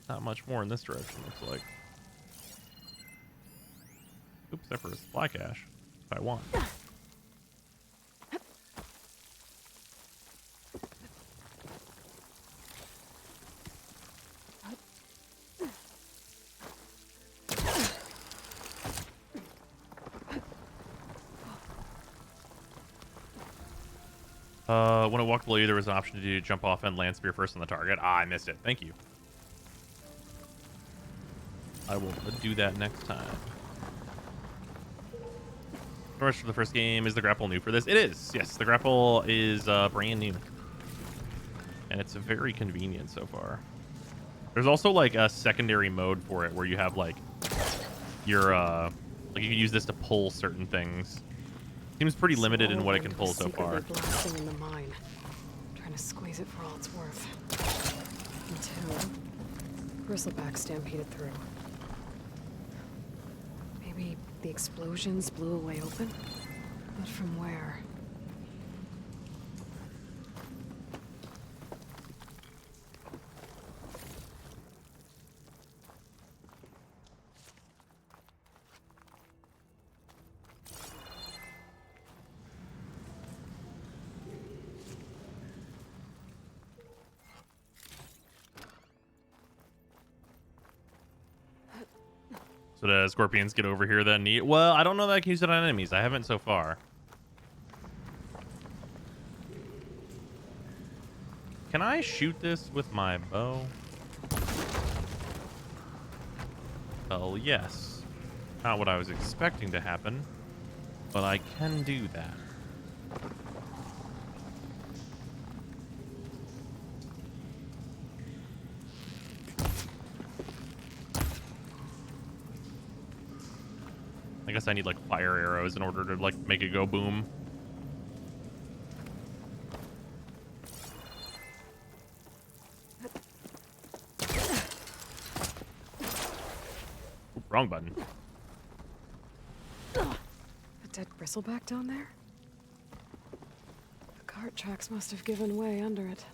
Not much more in this direction, looks like. Oops, there for a supply cache. If I want. When it walked below you, there was an option to do jump off and land spear first on the target. Ah, I missed it. Thank you. I will do that next time. The rest of the first game, is the grapple new for this? It is. Yes, the grapple is brand new. And it's very convenient so far. There's also like a secondary mode for it where you have like your like you can use this to pull certain things. Seems pretty limited in what it can pull so far. Blasting in the mine, trying to squeeze it for all it's worth. Until Bristleback stampeded through. Maybe the explosions blew a way open, but from where? So the scorpions get over here then? Well, I don't know that I can use it on enemies. I haven't so far. Can I shoot this with my bow? Well, yes. Not what I was expecting to happen, but I can do that. I guess I need like fire arrows in order to like make it go boom. Ooh, wrong button. A dead bristleback down there? The cart tracks must have given way under it.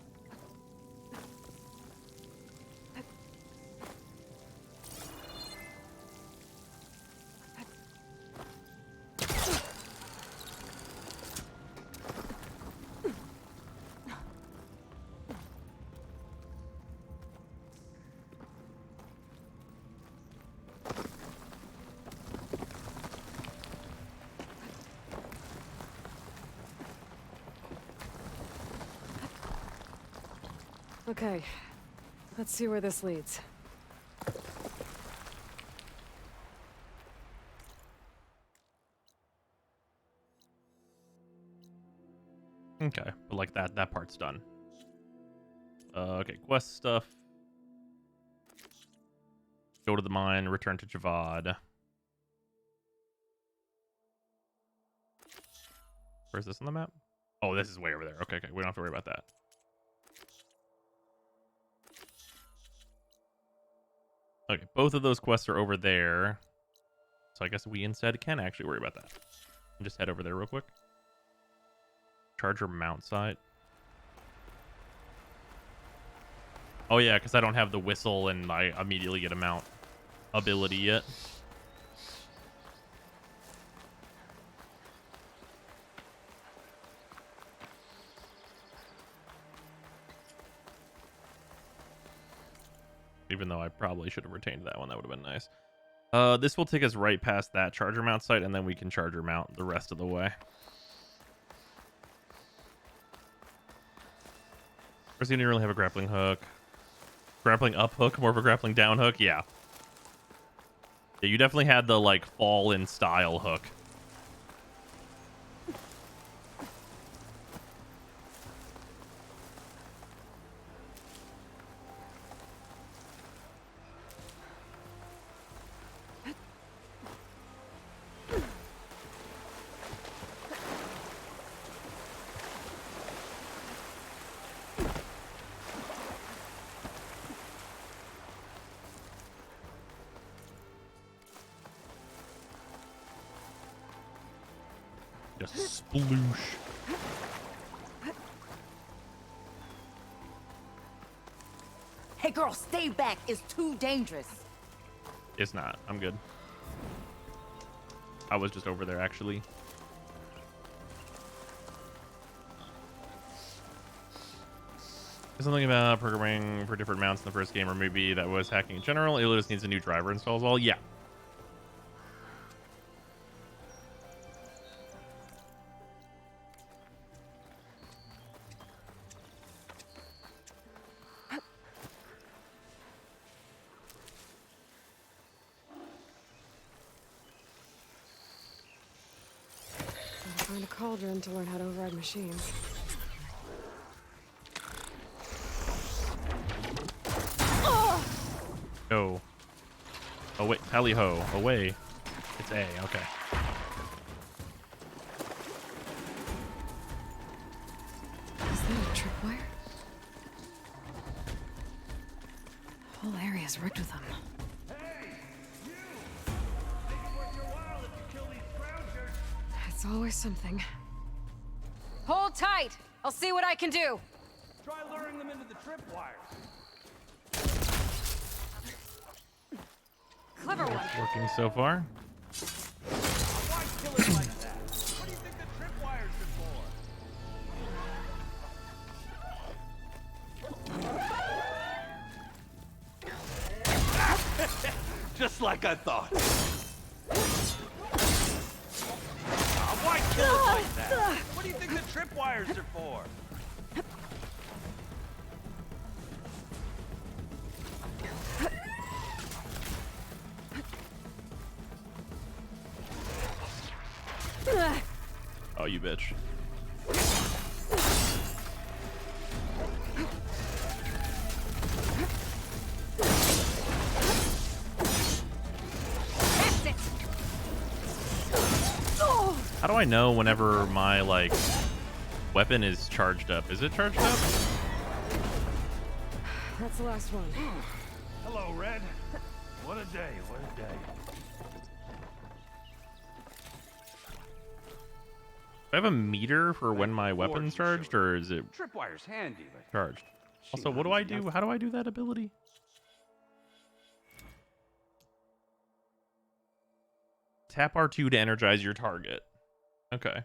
Okay, let's see where this leads. Okay, but like that part's done. Okay, quest stuff. Go to the mine, return to Javad. Where's this on the map? Oh, this is way over there. Okay, we don't have to worry about that. Okay, both of those quests are over there. So I guess we instead can actually worry about that. And just head over there real quick. Charger mount site. Oh yeah, because I don't have the whistle and I immediately get a mount ability yet. Even though I probably should have retained that one. That would have been nice. This will take us right past that charger mount site, and then we can charger mount the rest of the way. First, you didn't really have a grappling hook. Grappling up hook, more of a grappling down hook? Yeah. Yeah, you definitely had the, like, fall in style hook. Just sploosh. Hey girl, stay back. It's too dangerous. It's not. I'm good. I was just over there, actually. There's something about programming for different mounts in the first game, or maybe that was hacking in general. It just needs a new driver install as well. Yeah. Find a cauldron to learn how to override machines. Oh. Oh, wait. Tally ho. Away. It's A. Okay. Is that a tripwire? The whole area's rigged with them. It's always something. Hold tight. I'll see what I can do. Try luring them into the tripwires. Clever one. Working so far. Why kill it like that? What do you think the tripwires are for? Just like I thought. Why kill it like that? What do you think the tripwires are for? Oh, you bitch. How do I know whenever my, like, weapon is charged up? Is it charged up? That's the last one. Hello, Red. What a day, what a day. Do I have a meter for when my weapon's charged, or is it Tripwire's handy, but charged? Also, what do I do? How do I do that ability? Tap R2 to energize your target. Okay.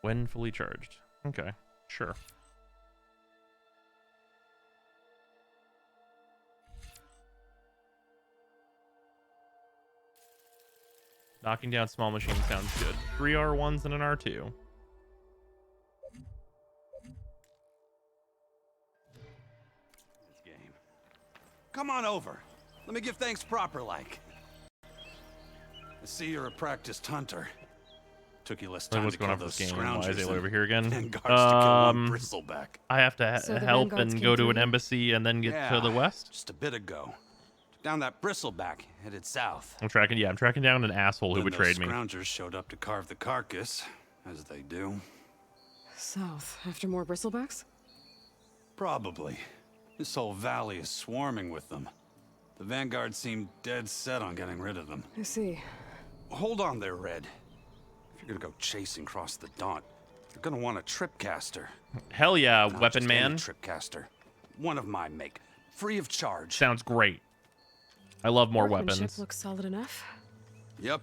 When fully charged. Okay, sure. Knocking down small machines sounds good. 3 R1s and an R2. Come on over. Let me give thanks proper like. I see you're a practiced hunter. Took you less time What's to going kill on for those this game? Why is scroungers Ayla over here again? and guards to kill one bristleback. I have to So the help vanguards and came go to through an here? embassy and then get to the west. Just a bit ago. Took down that bristleback, headed south. I'm tracking down an asshole who Then betrayed those me. scroungers showed up to carve the carcass, as they do. South, after more bristlebacks? Probably. This whole valley is swarming with them. The vanguard seemed dead set on getting rid of them. I see. Hold on there, Red. If you're gonna go chasing across the Daunt, you're gonna want a tripcaster. Hell yeah, Not weapon just man. any tripcaster. One of my make, free of charge. Sounds great. I love more Workmanship weapons. looks solid enough. Yep.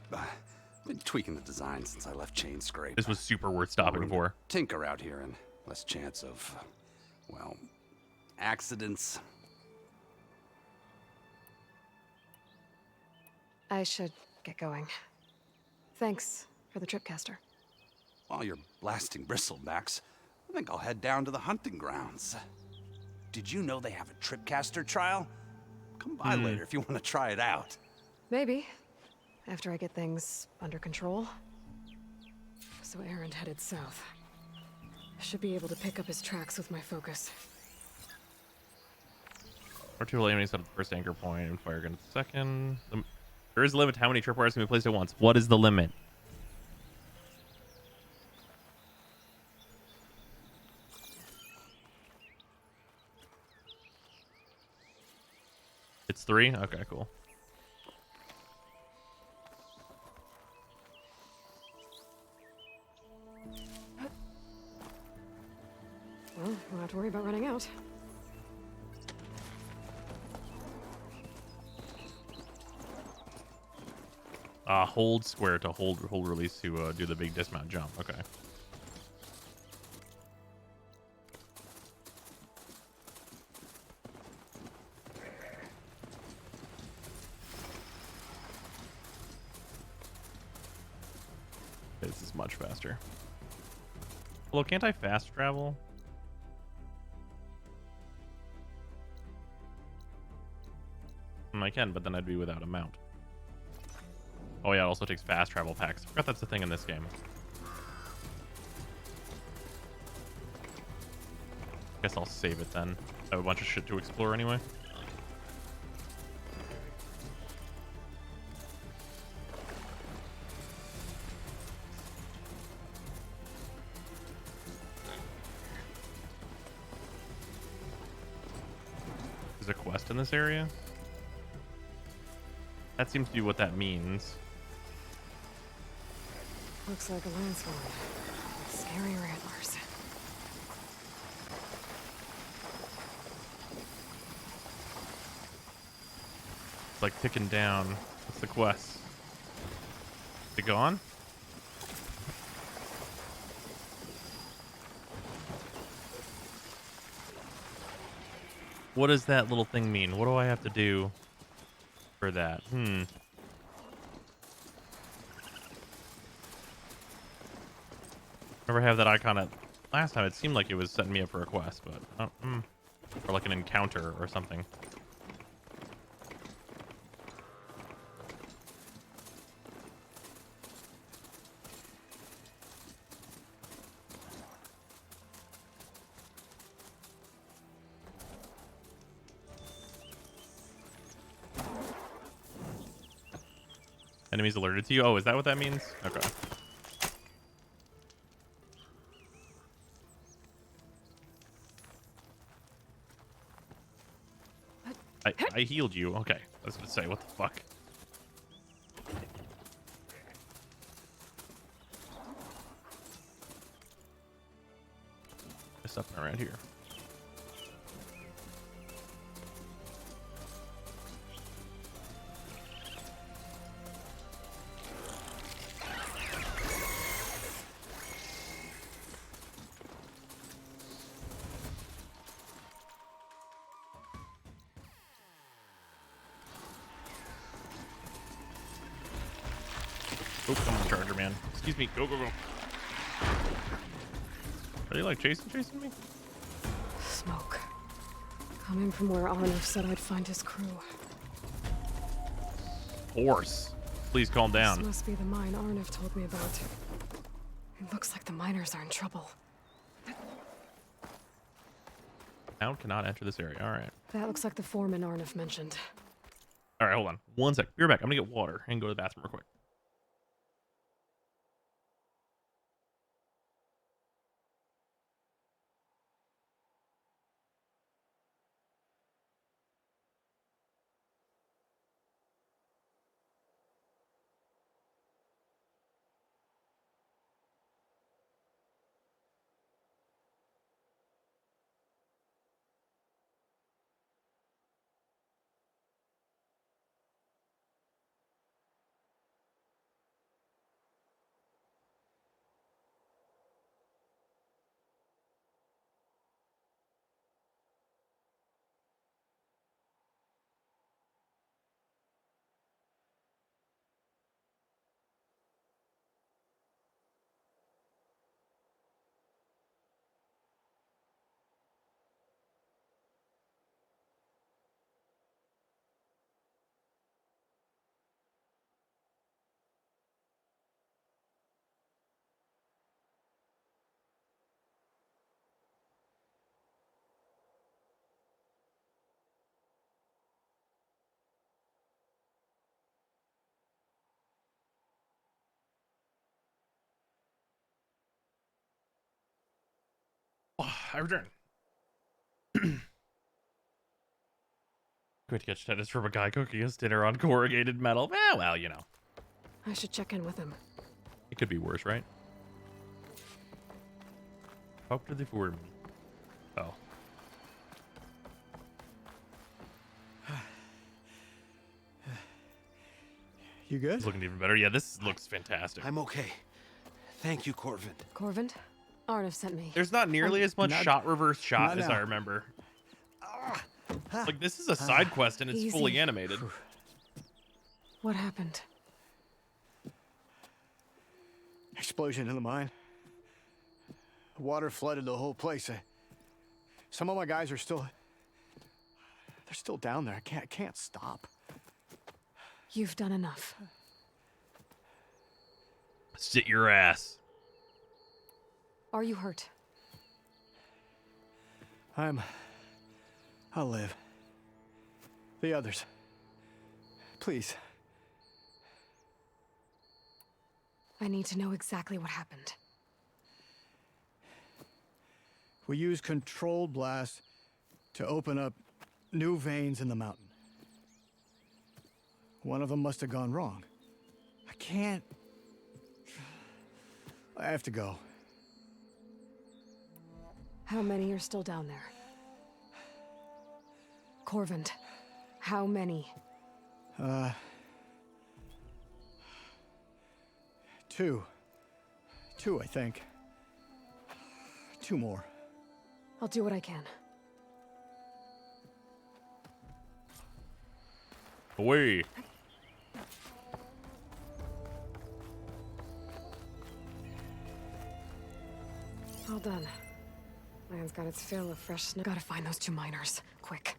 Been tweaking the design since I left Chain Scrape. This was super worth stopping for. Tinker out here and less chance of, well, accidents. I should get going. Thanks for the tripcaster. While you're blasting bristlebacks, I think I'll head down to the hunting grounds. Did you know they have a tripcaster trial? Come by later if you want to try it out. Maybe. After I get things under control. So Aaron headed south. Should be able to pick up his tracks with my focus. Or two enemies at the first anchor point and fire gun at the second. There is a limit to how many tripwires can be placed at once. What is the limit? It's 3? Okay, cool. Well, don't have to worry about running out. Hold square to hold release to do the big dismount jump. Okay. This is much faster. Although, can't I fast travel? I can, but then I'd be without a mount. Oh yeah, it also takes fast travel packs. I forgot that's the thing in this game. Guess I'll save it then. I have a bunch of shit to explore anyway. There's a quest in this area? That seems to be what that means. Looks like a landslide. Scary rattlers. It's like ticking down. What's the quest? Is it gone? What does that little thing mean? What do I have to do for that? Never have that icon at last time. It seemed like it was setting me up for a quest, but or like an encounter or something. Enemies alerted to you? Oh, is that what that means? Okay. I healed you. Okay. I was gonna say, what the fuck? There's something around here. Oh, come on, Charger Man. Excuse me. Go, go, go. Are you like chasing me? Smoke. Coming from where Arnav said I'd find his crew. Horse. Please calm down. This must be the mine Arnav told me about. It looks like the miners are in trouble. Town cannot enter this area. All right. That looks like the foreman Arnav mentioned. All right, hold on. 1 sec. Be right back. I'm gonna get water and go to the bathroom real quick. I return. Great to catch tennis from a guy cooking his dinner on corrugated metal. Eh, well, you know. I should check in with him. It could be worse, right? Talk to the foreman. Oh. You good? It's looking even better. Yeah, this looks fantastic. I'm okay. Thank you, Corvin. Corvin? Arnav sent me. There's not nearly as much shot reverse shot as now. I remember. Like, this is a side quest and it's fully animated. What happened? Explosion in the mine. Water flooded the whole place. Some of my guys are still... They're still down there. I can't stop. You've done enough. Sit your ass. Are you hurt? I'll live. The others. Please. I need to know exactly what happened. We used controlled blast to open up new veins in the mountain. One of them must have gone wrong. I have to go. How many are still down there? Corvin, how many? Two. Two, I think. Two more. I'll do what I can. Away. All done. Land's got its fill of fresh snow. Gotta find those two miners. Quick.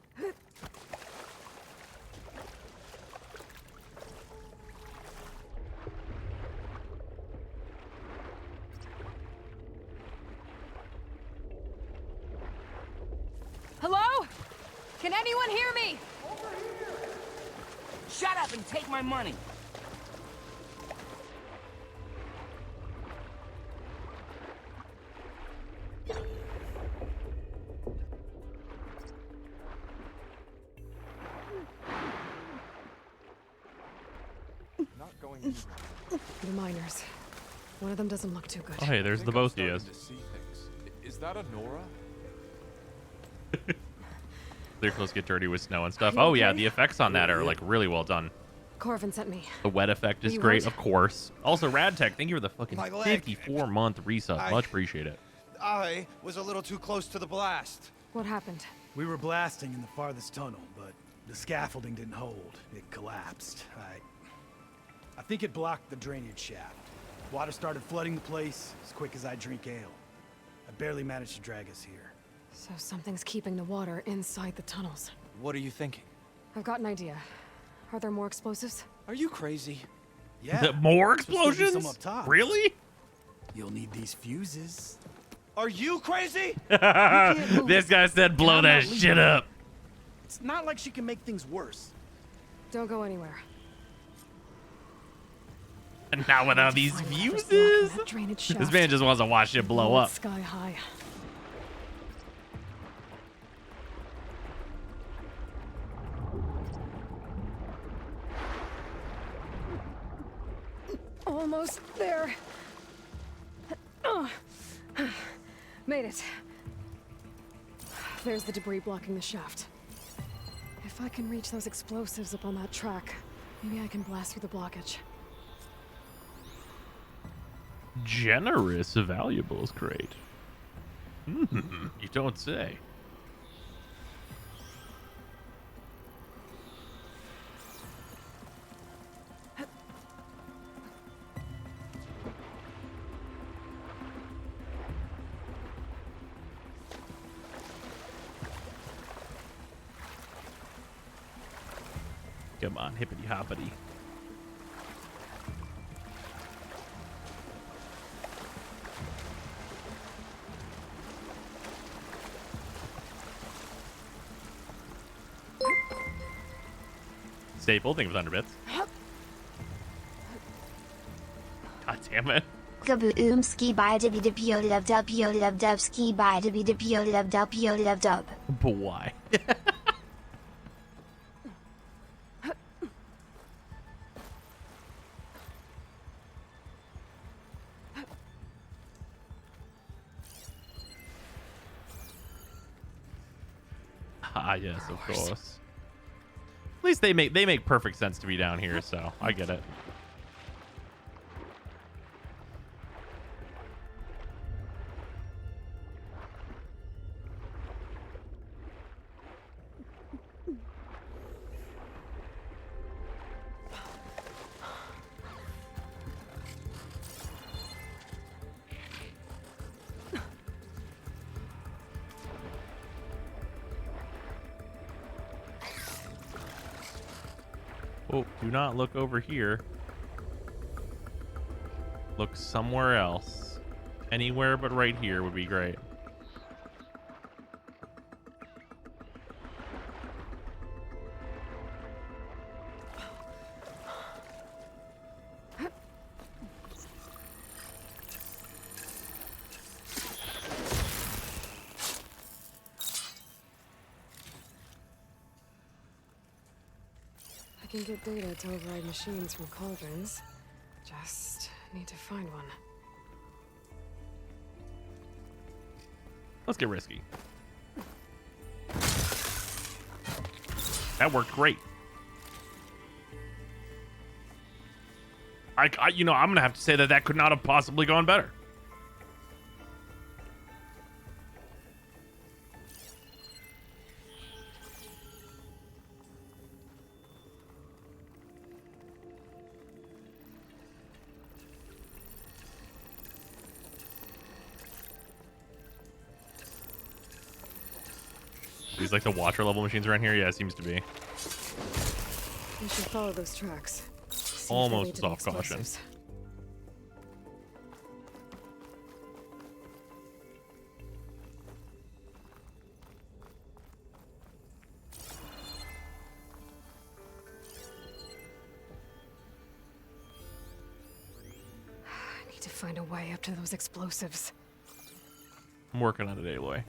Hello? Can anyone hear me? Shut up and take my money. The miners. One of them doesn't look too good. Oh, hey, there's the both of you. Is that a Nora? Their clothes get dirty with snow and stuff. Are you Oh, yeah, okay? the effects on that are, like, really well done. Corvin sent me. The wet effect is You great, hurt? of course. Also, Radtech, thank you for the fucking My leg. 54-month resub. Much appreciate it. I was a little too close to the blast. What happened? We were blasting in the farthest tunnel, but the scaffolding didn't hold. It collapsed. I think it blocked the drainage shaft. Water started flooding the place as quick as I drink ale. I barely managed to drag us here. So something's keeping the water inside the tunnels. What are you thinking? I've got an idea. Are there more explosives? Are you crazy? Yeah. More Supposed to be some explosions? up top. Really? You'll need these fuses. Are you crazy? This guy said blow I'm that not shit leaving. up. It's not like she can make things worse. Don't go anywhere. And not without these Find fuses. whoever's blocking that drainage This shaft. man just wants to watch shit blow Blow it up. Sky high. Almost there. Made it. There's the debris blocking the shaft. If I can reach those explosives up on that track, maybe I can blast through the blockage. Generous valuables crate. You don't say. Come on, hippity hoppity. Staple, think of Thunder Bits. God damn it. Kaboom ski by dibby dip love dub ski by dibby dip love dub. But why? Ah, yes, of course. At least they make perfect sense to be down here, so I get it. Oh, do not look over here. Look somewhere else. Anywhere but right here would be great. I can get data to override machines from cauldrons. Just need to find one. Let's get risky. That worked great. You know, I'm gonna have to say that could not have possibly gone better. These like the water level machines around here? Yeah, it seems to be. We should follow those tracks. See if they Almost lead to the off caution. explosives. I need to find a way up to those explosives. I'm working on it, Aloy.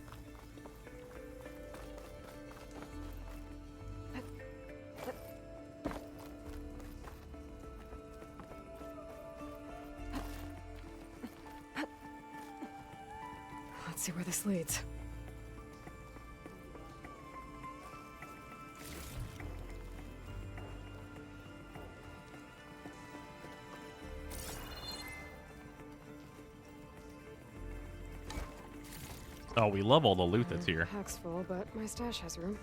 Let's see where this leads. Oh, we love all the loot that's here. Pack's full, but my stash has room.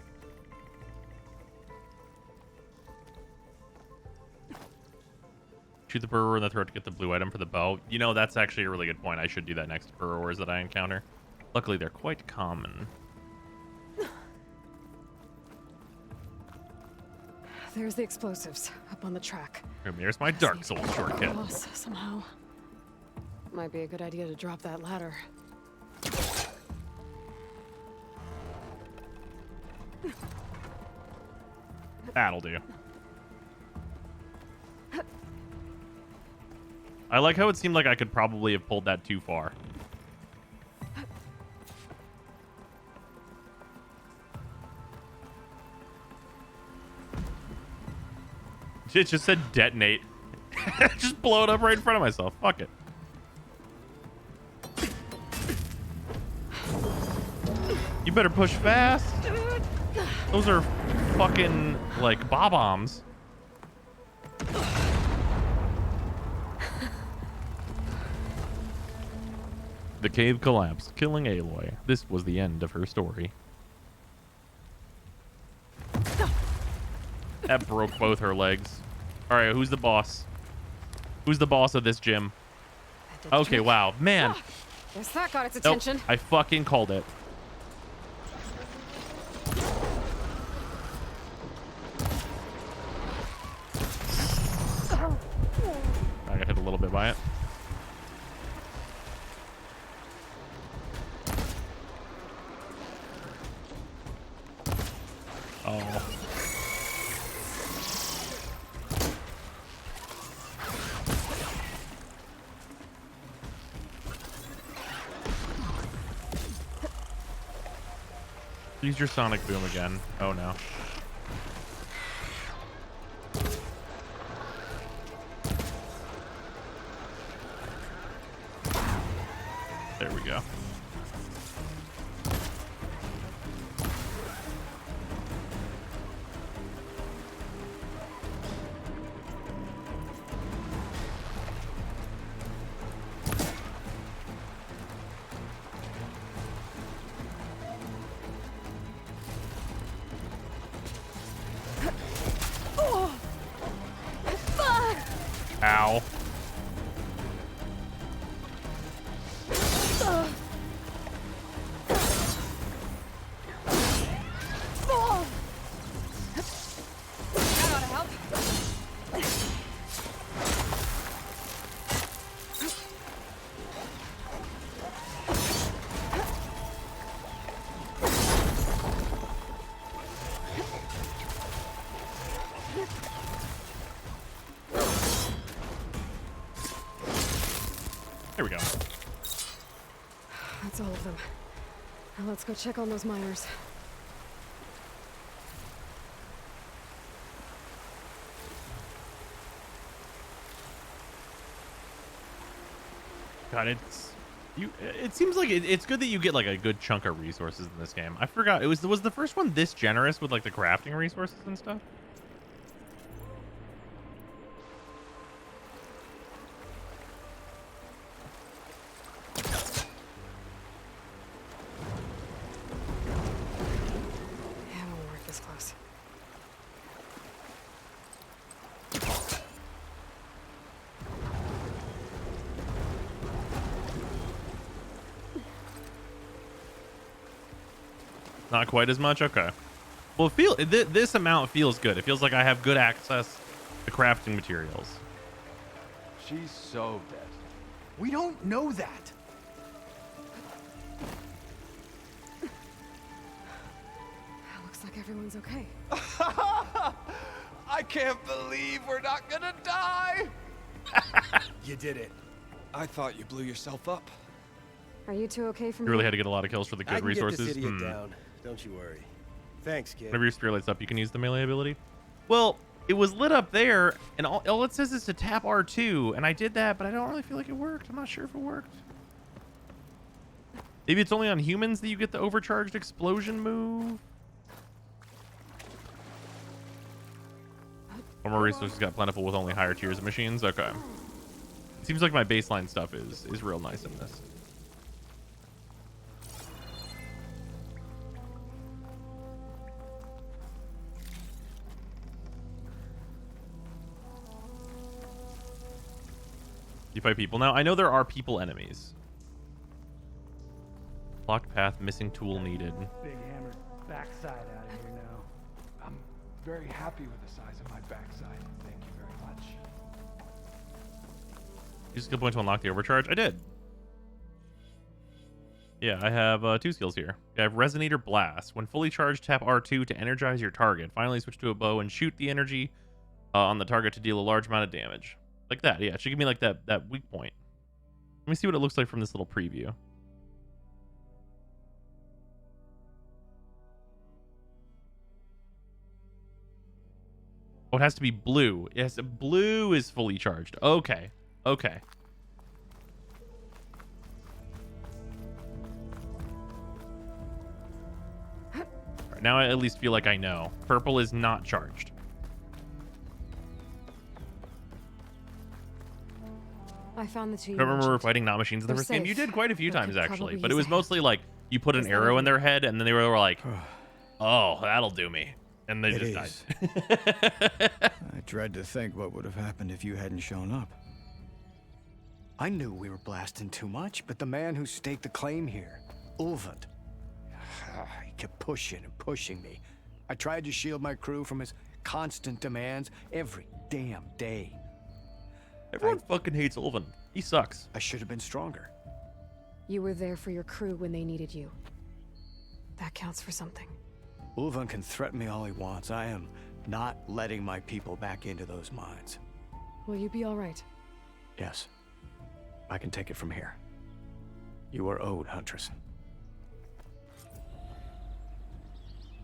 Shoot the burrower in the throat to get the blue item for the bow. You know, that's actually a really good point. I should do that next to burrowers that I encounter. Luckily, they're quite common. There's the explosives up on the track. And there's my Dark Souls shortcut. Boss, somehow. Might be a good idea to drop that ladder. That'll do. I like how it seemed like I could probably have pulled that too far. It just said detonate. Just blow it up right in front of myself. Fuck it. You better push fast. Those are fucking, like, bob-ombs. The cave collapsed, killing Aloy. This was the end of her story. That broke both her legs. Alright, who's the boss? Who's the boss of this gym? Okay, wow. Man. Guess that got its Nope, attention. I fucking called it. I got hit a little bit by it. Oh. Use your sonic boom again. Oh no. There we go. Ow. That ought to help. There we go. That's all of them. Now let's go check on those miners. God, it seems like it's good that you get like a good chunk of resources in this game. I forgot was the first one this generous with like the crafting resources and stuff? Yeah, it won't work this close. Not quite as much? Okay. Well, this amount feels good. It feels like I have good access to crafting materials. She's so dead. We don't know that. Looks like everyone's okay. I can't believe we're not gonna die! You did it. I thought you blew yourself up. Are you two okay from You really had to get a lot of kills for the good I can resources. Get this idiot down. Don't you worry. Thanks, kid. Whenever your spear lights up, you can use the melee ability. Well, it was lit up there, and all it says is to tap R2, and I did that, but I don't really feel like it worked. I'm not sure if it worked. Maybe it's only on humans that you get the overcharged explosion move. More resources got plentiful with only higher tiers of machines. Okay. It seems like my baseline stuff is real nice in this. You fight people now? I know there are people enemies. Blocked path, missing tool needed. Big hammered backside out of here now. I'm very happy with the size of my backside. Thank you very much. Use skill point to unlock the overcharge. I did. Yeah, I have 2 skills here. I have Resonator Blast. When fully charged, tap R2 to energize your target. Finally, switch to a bow and shoot the energy on the target to deal a large amount of damage. Like that, yeah. It should give me like that weak point. Let me see what it looks like from this little preview. Oh, it has to be blue. Yes, blue is fully charged. Okay. Okay. All right, now I at least feel like I know. Purple is not charged. I found the two. I don't remember fighting not machines in the They're first game. You safe, did quite a few but I times could actually, probably but it use was a mostly like you put an Is that arrow in everything? their head and then they were like, "Oh, that'll do me," and they just died. I dread to think what would have happened if you hadn't shown up. I knew we were blasting too much, but the man who staked the claim here, Ulvund, he kept pushing and pushing me. I tried to shield my crew from his constant demands every damn day. Everyone fucking hates Ulvund. He sucks. I should have been stronger. You were there for your crew when they needed you. That counts for something. Ulvund can threaten me all he wants. I am not letting my people back into those mines. Will you be all right? Yes. I can take it from here. You are owed, Huntress.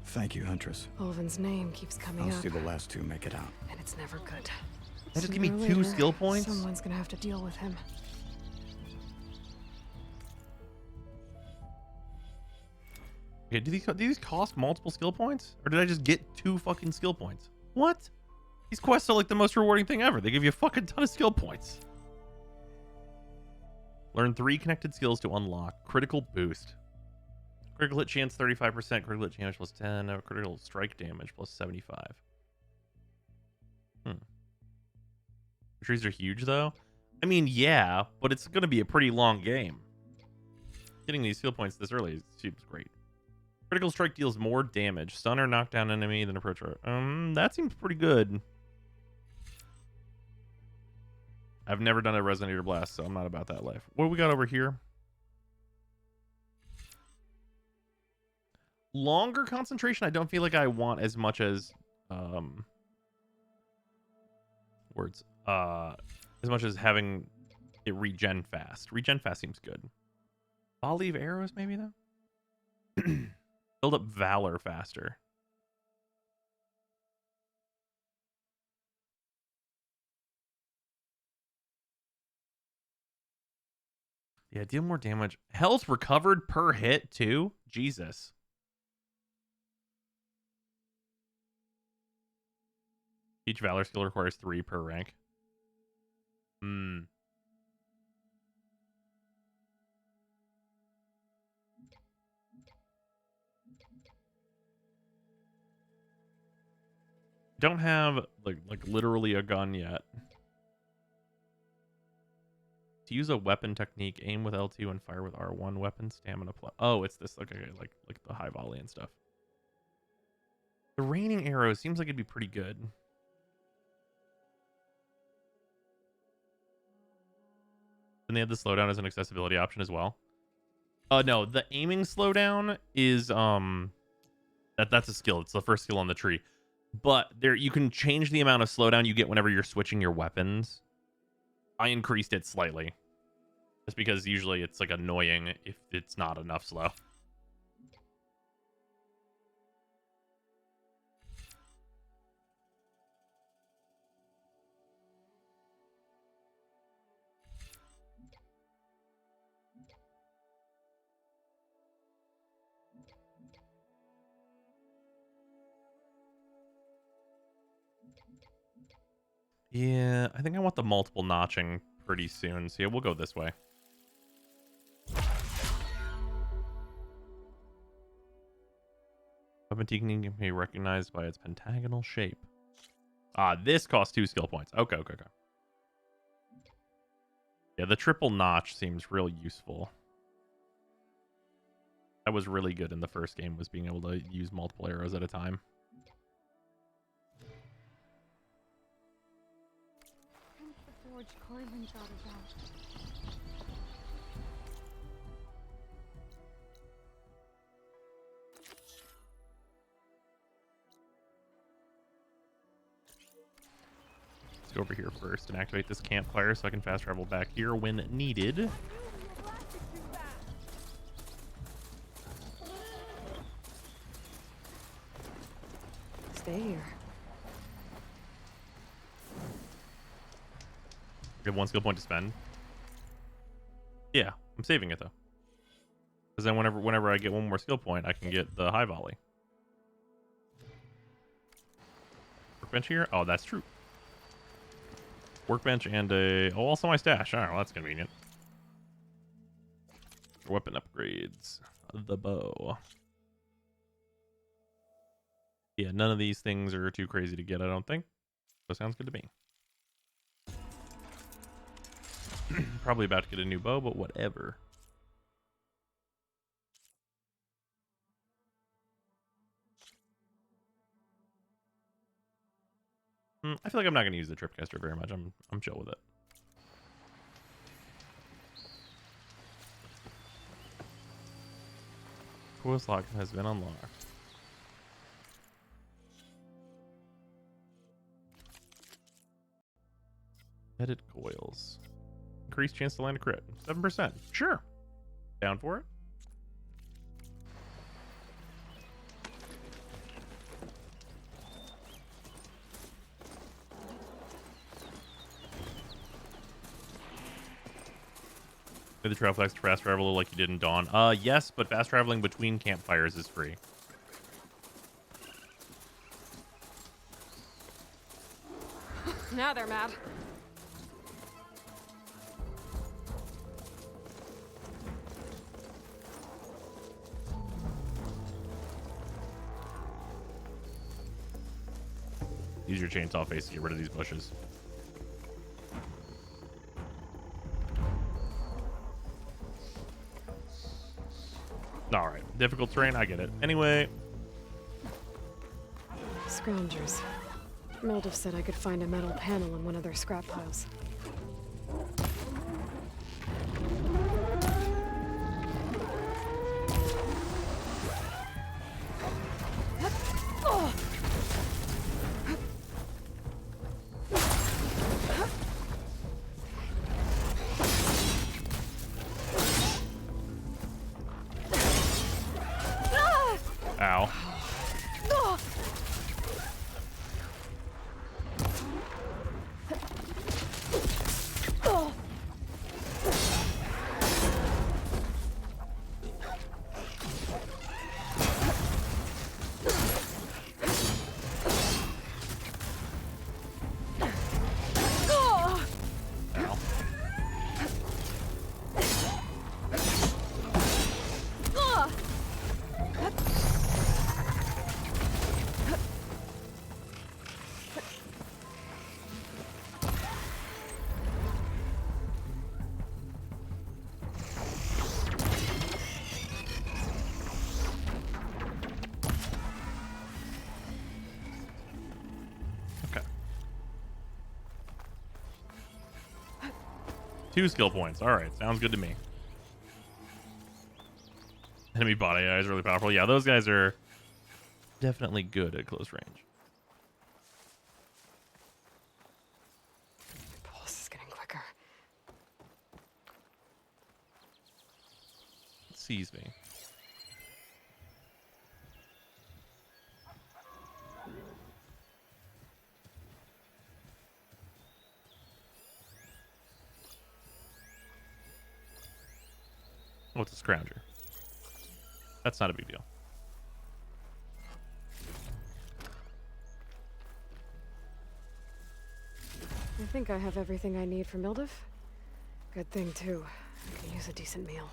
Thank you, Huntress. Ulvund's name keeps coming I'll up, see the last 2 make it out. and it's never good. That just give me Sooner or 2 later, skill points? Someone's gonna have to deal with him. Okay, do these cost multiple skill points? Or did I just get 2 fucking skill points? What? These quests are like the most rewarding thing ever. They give you a fucking ton of skill points. Learn 3 connected skills to unlock. Critical boost. Critical hit chance 35%, critical hit damage plus 10, critical strike damage plus 75. Trees are huge though. I mean, yeah, but it's going to be a pretty long game. Getting these skill points this early seems great. Critical strike deals more damage. Stun or knock down enemy than approach. That seems pretty good. I've never done a Resonator Blast, so I'm not about that life. What do we got over here? Longer concentration, I don't feel like I want as much as as much as having it regen fast. Regen fast seems good. I'll leave arrows maybe though. Build up valor faster. Yeah, deal more damage. Health recovered per hit too. Jesus. Each valor skill requires 3 per rank. Don't have like literally a gun yet. To use a weapon technique, aim with L2 and fire with R1. Weapon stamina plus. Oh, it's this. Okay, like the high volley and stuff. The raining arrow seems like it'd be pretty good. And they have the slowdown as an accessibility option as well. No, the aiming slowdown is that's a skill. It's the first skill on the tree. But there you can change the amount of slowdown you get whenever you're switching your weapons. I increased it slightly. Just because usually it's like annoying if it's not enough slow. Yeah, I think I want the multiple notching pretty soon. So yeah, we'll go this way. Weapon technique can be recognized by its pentagonal shape. This costs 2 skill points. Okay. Yeah, the triple notch seems real useful. That was really good in the first game, was being able to use multiple arrows at a time. George Corlin trotted out. Let's go over here first and activate this campfire so I can fast travel back here when needed. Stay here. We have 1 skill point to spend. Yeah, I'm saving it though. Because then whenever I get 1 more skill point, I can get the high volley. Workbench here? Oh, that's true. Workbench and also my stash. All right, well, that's convenient. Weapon upgrades. The bow. Yeah, none of these things are too crazy to get, I don't think. So sounds good to me. Probably about to get a new bow, but whatever. I feel like I'm not going to use the Tripcaster very much. I'm chill with it. Coolest lock has been unlocked. Headed coils. Increased chance to land a crit. 7%. Sure. Down for it. Did the trail flex to fast travel like you did in Dawn? Yes, but fast traveling between campfires is free. Now they're mad. Use your chainsaw face to get rid of these bushes. Alright, difficult terrain, I get it. Anyway. Scroungers. Mildev said I could find a metal panel in one of their scrap piles. Ow. Two skill points. Alright, sounds good to me. Enemy bot AI is really powerful. Yeah, those guys are definitely good at close range. My pulse is getting quicker. It sees me. Oh, it's a scrounger. That's not a big deal. I think I have everything I need for Mildev. Good thing, too. I can use a decent meal.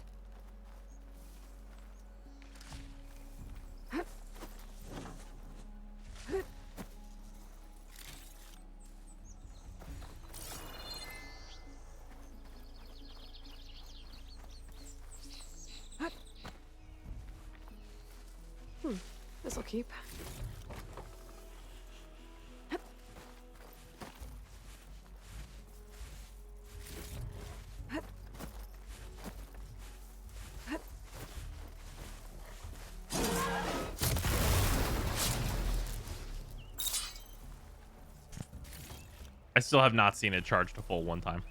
This'll keep. still have not seen it charge to full one time.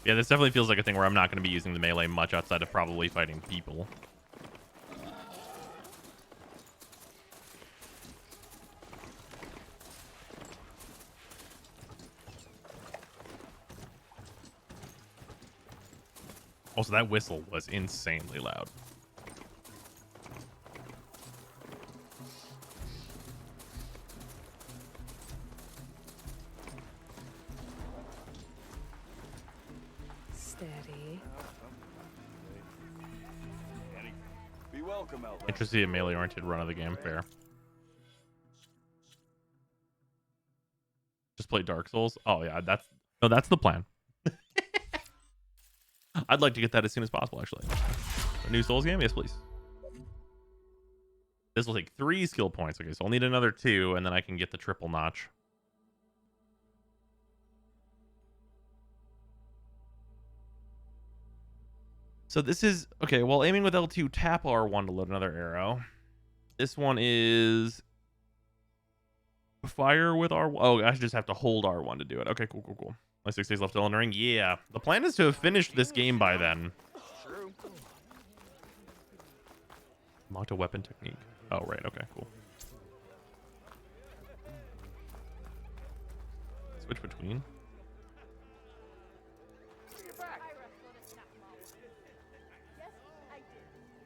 Yeah, this definitely feels like a thing where I'm not going to be using the melee much outside of probably fighting people. Also, that whistle was insanely loud. Steady. Be welcome, Elvis. Interested in melee-oriented run of the game. Fair. Just play Dark Souls. Oh yeah, that's the plan. I'd like to get that as soon as possible, actually. A new Souls game? Yes, please. This will take 3 skill points. Okay, so I'll need another 2, and then I can get the triple notch. So this is... Okay, well, aiming with L2, tap R1 to load another arrow. This one is... Fire with R1. Oh, I just have to hold R1 to do it. Okay, cool. My 6 days left to Elden Ring. Yeah. The plan is to have finished this game by then. True. Unlocked a weapon technique. Oh, right. Okay, cool. Switch between.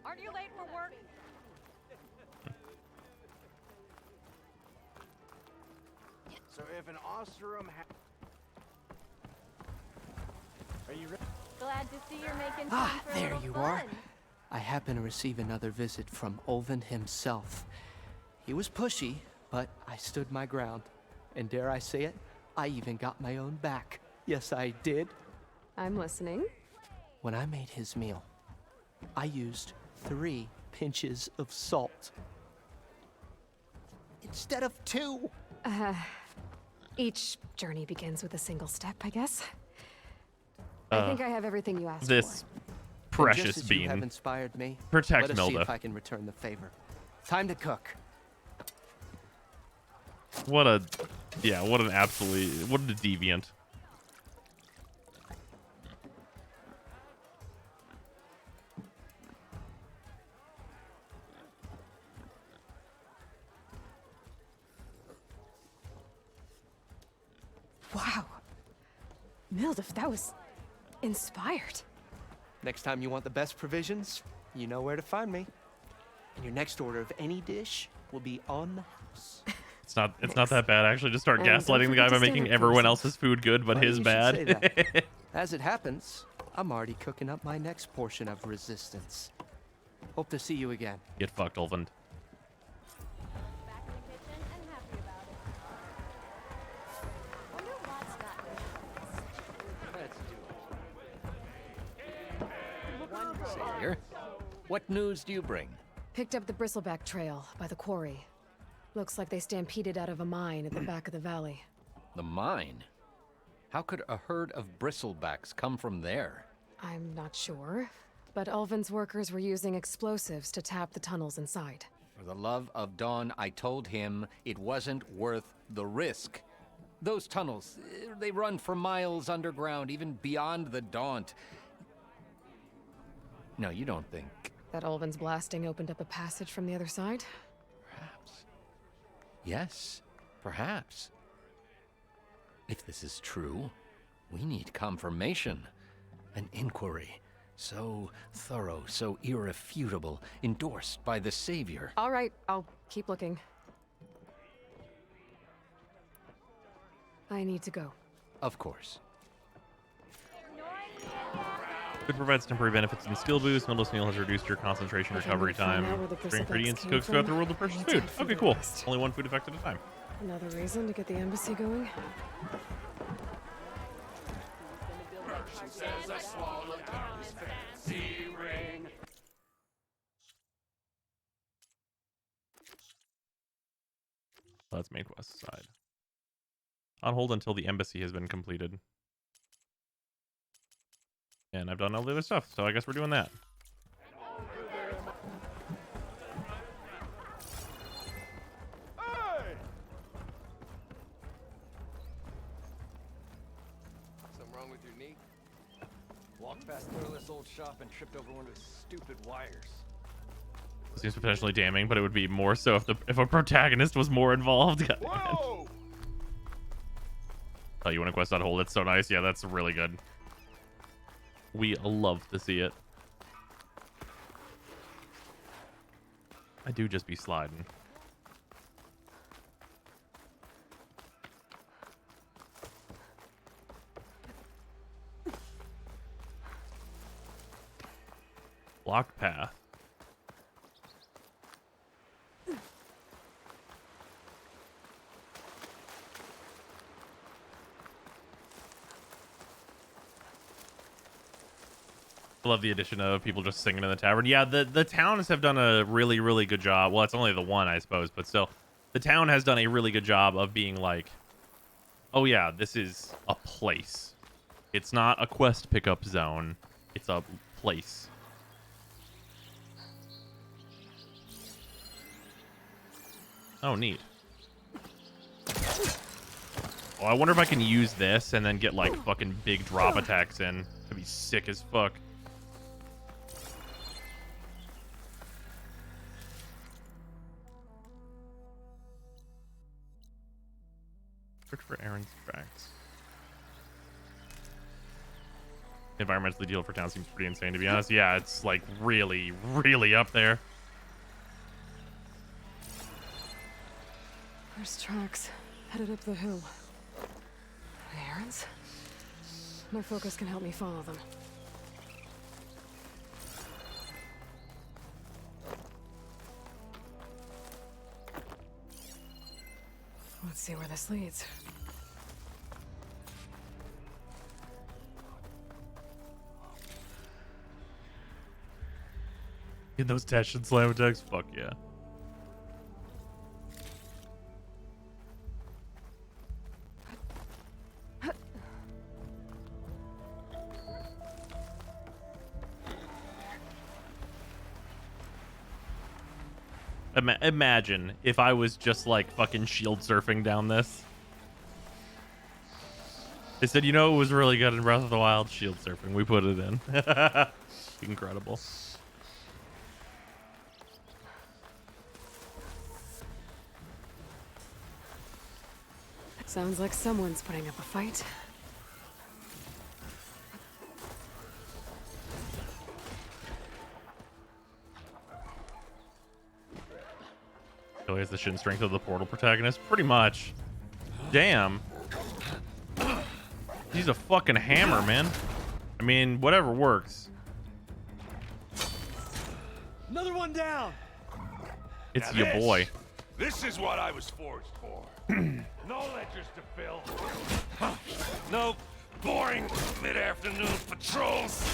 Aren't you late for work? So if an Oseram Are you ready? Glad to see you're making time for a There little you fun. are. I happen to receive another visit from Ulvund himself. He was pushy, but I stood my ground. And dare I say it, I even got my own back. Yes, I did. I'm listening. When I made his meal, I used 3 pinches of salt. Instead of 2. Each journey begins with a single step, I guess. I think I have everything you asked this for. precious And just as bean. you have inspired me, Protect let us see Milda. if I can return the favor. Time to cook. What a... Yeah, what an absolute... What a deviant. Wow. Mildef, that was inspired. Next time you want the best provisions, you know where to find me. And your next order of any dish will be on the house. It's not that bad, actually. Just start And don't gaslighting the guy forget by to stand making up for everyone yourself. else's food good, but Funny his you should say bad. that. As it happens, I'm already cooking up my next portion of resistance. Hope to see you again. Get fucked, Ulvund. Savior, what news do you bring? Picked up the bristleback trail by the quarry. Looks like they stampeded out of a mine at the back of the valley. The mine? How could a herd of bristlebacks come from there? I'm not sure, but Ulvund's workers were using explosives to tap the tunnels inside. For the love of Dawn, I told him it wasn't worth the risk. Those tunnels, they run for miles underground, even beyond the Daunt. No, you don't think... That Ulvund's blasting opened up a passage from the other side? Perhaps. Yes, perhaps. If this is true, we need confirmation. An inquiry. So thorough, so irrefutable, endorsed by the Savior. All right, I'll keep looking. I need to go. Of course. Food provides temporary benefits and skill boost. Milda's meal has reduced your concentration recovery time. Three ingredients cooked throughout the world of purchase food. Okay, cool. Only one food effect at a time. Another reason to get the embassy going? that's main quest side. On hold until the embassy has been completed. And I've done all the other stuff, so I guess we're doing that. Something wrong with your knee? Walked past this old shop and tripped over one of his stupid wires. Seems potentially damning, but it would be more so if a protagonist was more involved. Whoa! Oh, you want to quest on hold? It's so nice. Yeah, that's really good. We love to see it. I do just be sliding. Blocked path. I love the addition of people just singing in the tavern. Yeah, the towns have done a really, really good job. Well, it's only the one, I suppose, but still. The town has done a really good job of being like, oh yeah, this is a place. It's not a quest pickup zone. It's a place. Oh, neat. Oh, I wonder if I can use this and then get like fucking big drop attacks in. That'd be sick as fuck. Search for Aaron's tracks. Environmentally deal for town seems pretty insane, to be honest. Yeah, it's like really, really up there. There's tracks headed up the hill. The errands? My focus can help me follow them. Let's see where this leads. In those dash and slam attacks? Fuck yeah. Imagine if I was just like fucking shield surfing down this. They said, you know, it was really good in Breath of the Wild, shield surfing. We put it in. Incredible. Sounds like someone's putting up a fight. Really has the shin strength of the portal protagonist? Pretty much. Damn. He's a fucking hammer, man. I mean, whatever works. Another one down. It's Now your boy. This is what I was forged for. No ledgers to fill. No boring mid-afternoon patrols.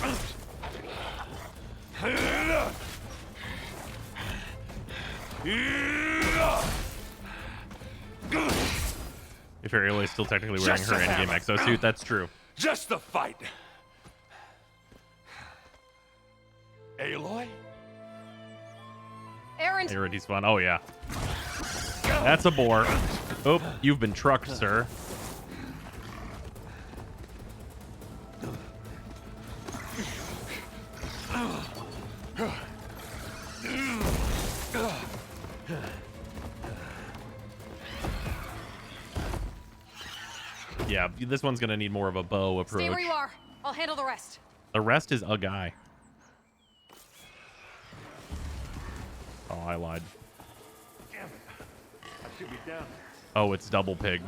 If Aloy is still technically wearing Just her a endgame hammer. exosuit, that's true. Just the fight. Aloy? Aaron! Aaron, he's fun. Oh, yeah. That's a boar. Oh, you've been trucked, sir. Yeah, this one's gonna need more of a bow approach. Stay where you are. I'll handle the rest. The rest is a guy. Oh, I lied. Damn it. I should be down there. Oh, it's double pig.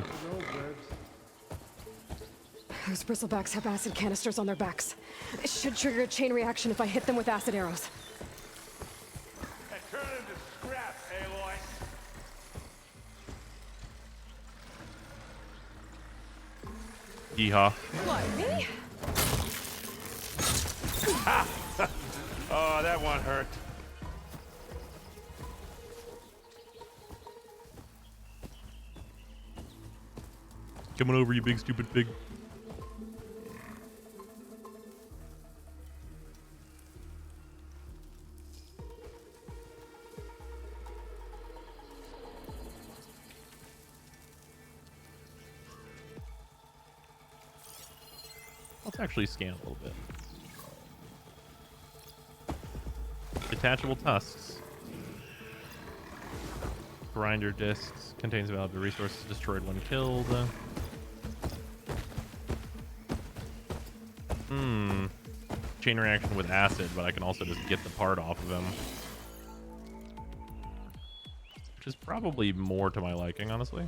Those bristlebacks have acid canisters on their backs. It should trigger a chain reaction if I hit them with acid arrows. And turn into scrap, Aloy. Yeehaw. What, me? Oh, that one hurt. Coming over, you big stupid pig. Let's actually scan a little bit. Detachable tusks. Grinder discs. Contains valuable resources destroyed when killed. Chain reaction with acid, but I can also just get the part off of him. Which is probably more to my liking, honestly.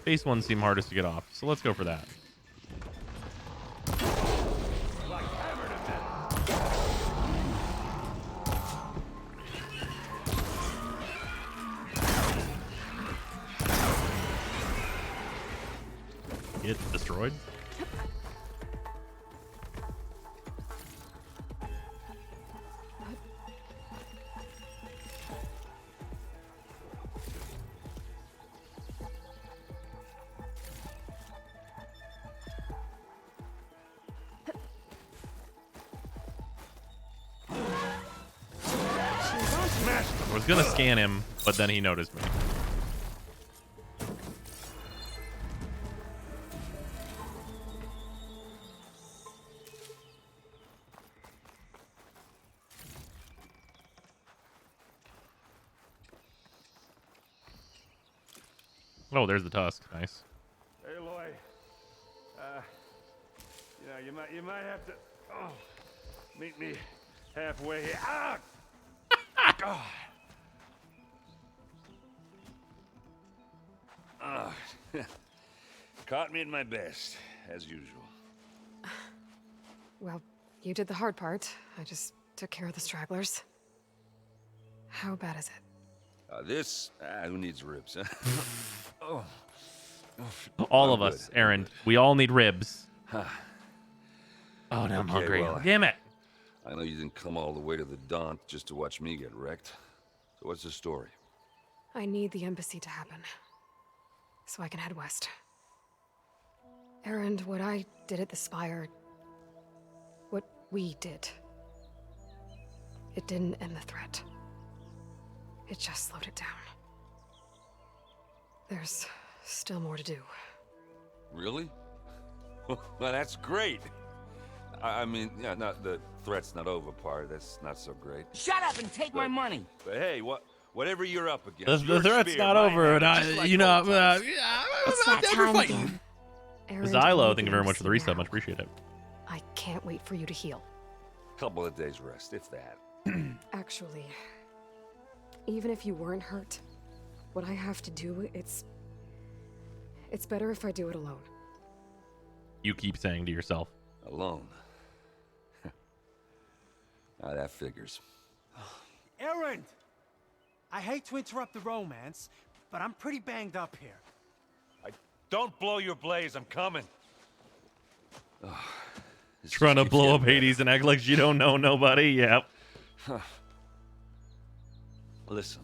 Base ones seem hardest to get off, so let's go for that. Get destroyed. I was gonna scan him, but then he noticed me. Oh, there's the tusk. Nice. Aloy, you might have to meet me halfway here. Ah! God. Caught me at my best, as usual. Well, you did the hard part. I just took care of the stragglers. How bad is it? Who needs ribs, huh? All of us, Aaron. We all need ribs. Oh, now I'm hungry. Well, Damn it. I know you didn't come all the way to the Daunt just to watch me get wrecked. So what's the story? I need the embassy to happen, so I can head west. Aaron, what I did at the Spire, what we did, it didn't end the threat. It just slowed it down. There's still more to do. Really? Well, that's great. I mean, yeah, not the threat's not over part. That's not so great. Shut up and take my money. But hey, whatever you're up against, The threat's not over, and I'm down for fighting. Xylo, thank you very much for the reset. Much appreciate it. I can't wait for you to heal. Couple of days rest, if that. Actually, even if you weren't hurt, what I have to do, it's better if I do it alone. You keep saying to yourself. Alone? Now that figures. Aaron! I hate to interrupt the romance, but I'm pretty banged up here. Don't blow your blaze, I'm coming. Trying to blow up Hades and act like she don't know nobody. Yep. Listen,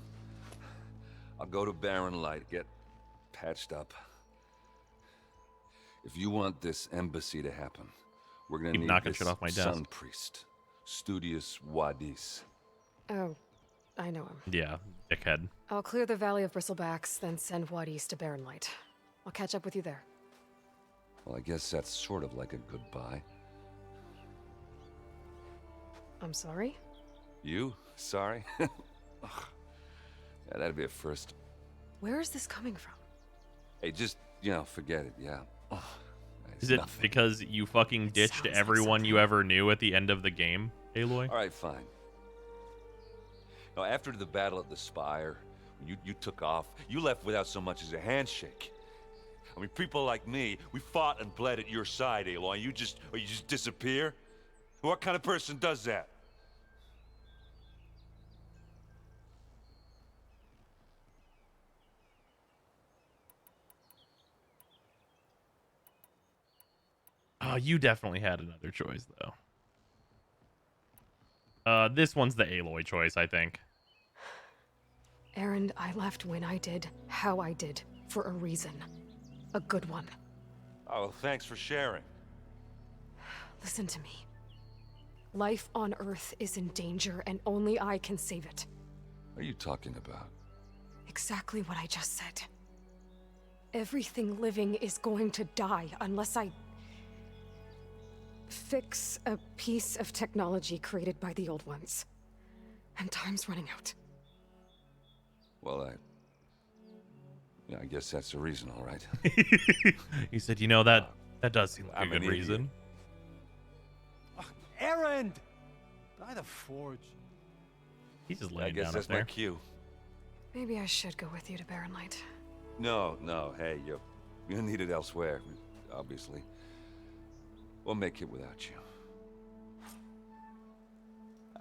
I'll go to Barren Light, get patched up. If you want this embassy to happen, we're gonna need knocking this shit off my desk. sun priest, Studius Wadis. Oh, I know him. Yeah, dickhead. I'll clear the Valley of Bristlebacks, then send Wad East to Barren Light. I'll catch up with you there. Well, I guess that's sort of like a goodbye. I'm sorry? You? Sorry? Ugh. Yeah, that'd be a first. Where is this coming from? Hey, just, forget it, yeah. Ugh. Is it because you fucking ditched everyone you ever knew at the end of the game, Aloy? All right, fine. Now, after the battle at the Spire, when you took off, you left without so much as a handshake. I mean, people like me, we fought and bled at your side, Aloy. You just disappear? What kind of person does that? Oh, you definitely had another choice, though. This one's the Aloy choice, I think. Aaron, I left when I did, how I did, for a reason. A good one. Oh, thanks for sharing. Listen to me. Life on Earth is in danger, and only I can save it. What are you talking about? Exactly what I just said. Everything living is going to die unless I fix a piece of technology created by the old ones. And time's running out. Well, yeah, I guess that's the reason, all right. He said, you know, that does seem like I'm a an good idiot. reason. Errand! By the forge. He's just I laying guess down that's up there. my cue. Maybe I should go with you to Barren Light. No, hey, you're needed elsewhere, obviously. We'll make it without you.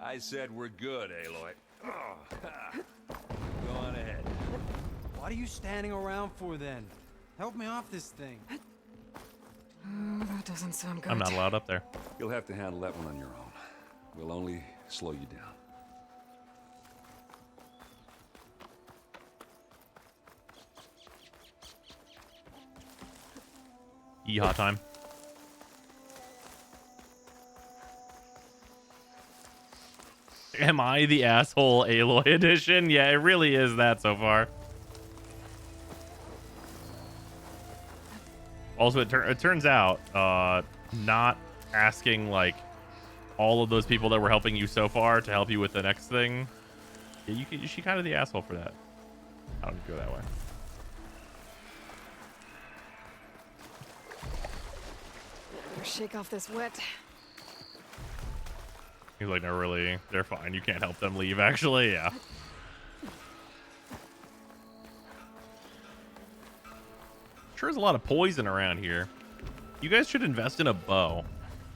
I said we're good, Aloy. Go on ahead. What are you standing around for then? Help me off this thing. Oh, that doesn't sound good. I'm not allowed up there. You'll have to handle that one on your own. We'll only slow you down. Yeehaw time. Am I the asshole Aloy edition? Yeah, it really is that so far. Also, it turns out, not asking, like, all of those people that were helping you so far to help you with the next thing, yeah, she kind of the asshole for that. I don't go that way. Better shake off this wet. He's like, no, really, they're fine. You can't help them leave, actually, yeah. Sure is a lot of poison around here. You guys should invest in a bow.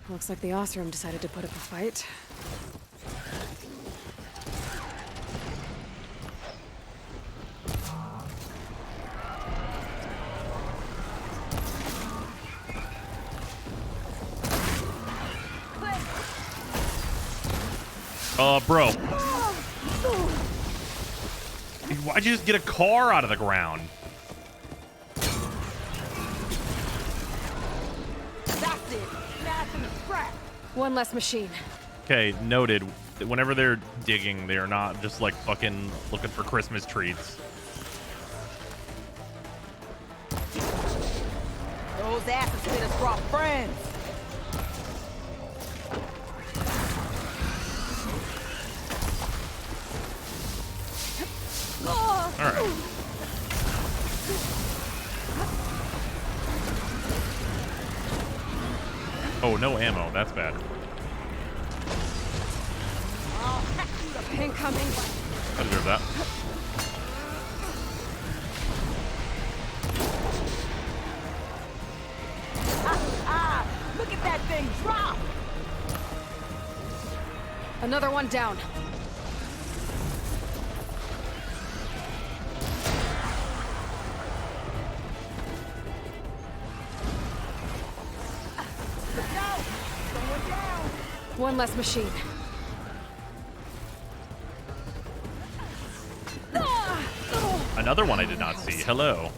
Looks like the Osram decided to put up a fight. Bro. Why'd you just get a car out of the ground? That's it. Smash and scrap. One less machine. Okay, noted. Whenever they're digging, they are not just like fucking looking for Christmas treats. Those asses fitters brought friends. All right. Oh, no ammo. That's bad. Incoming. I deserve that. Look at that thing drop. Another one down. One less machine. Another one I did not see. Hello.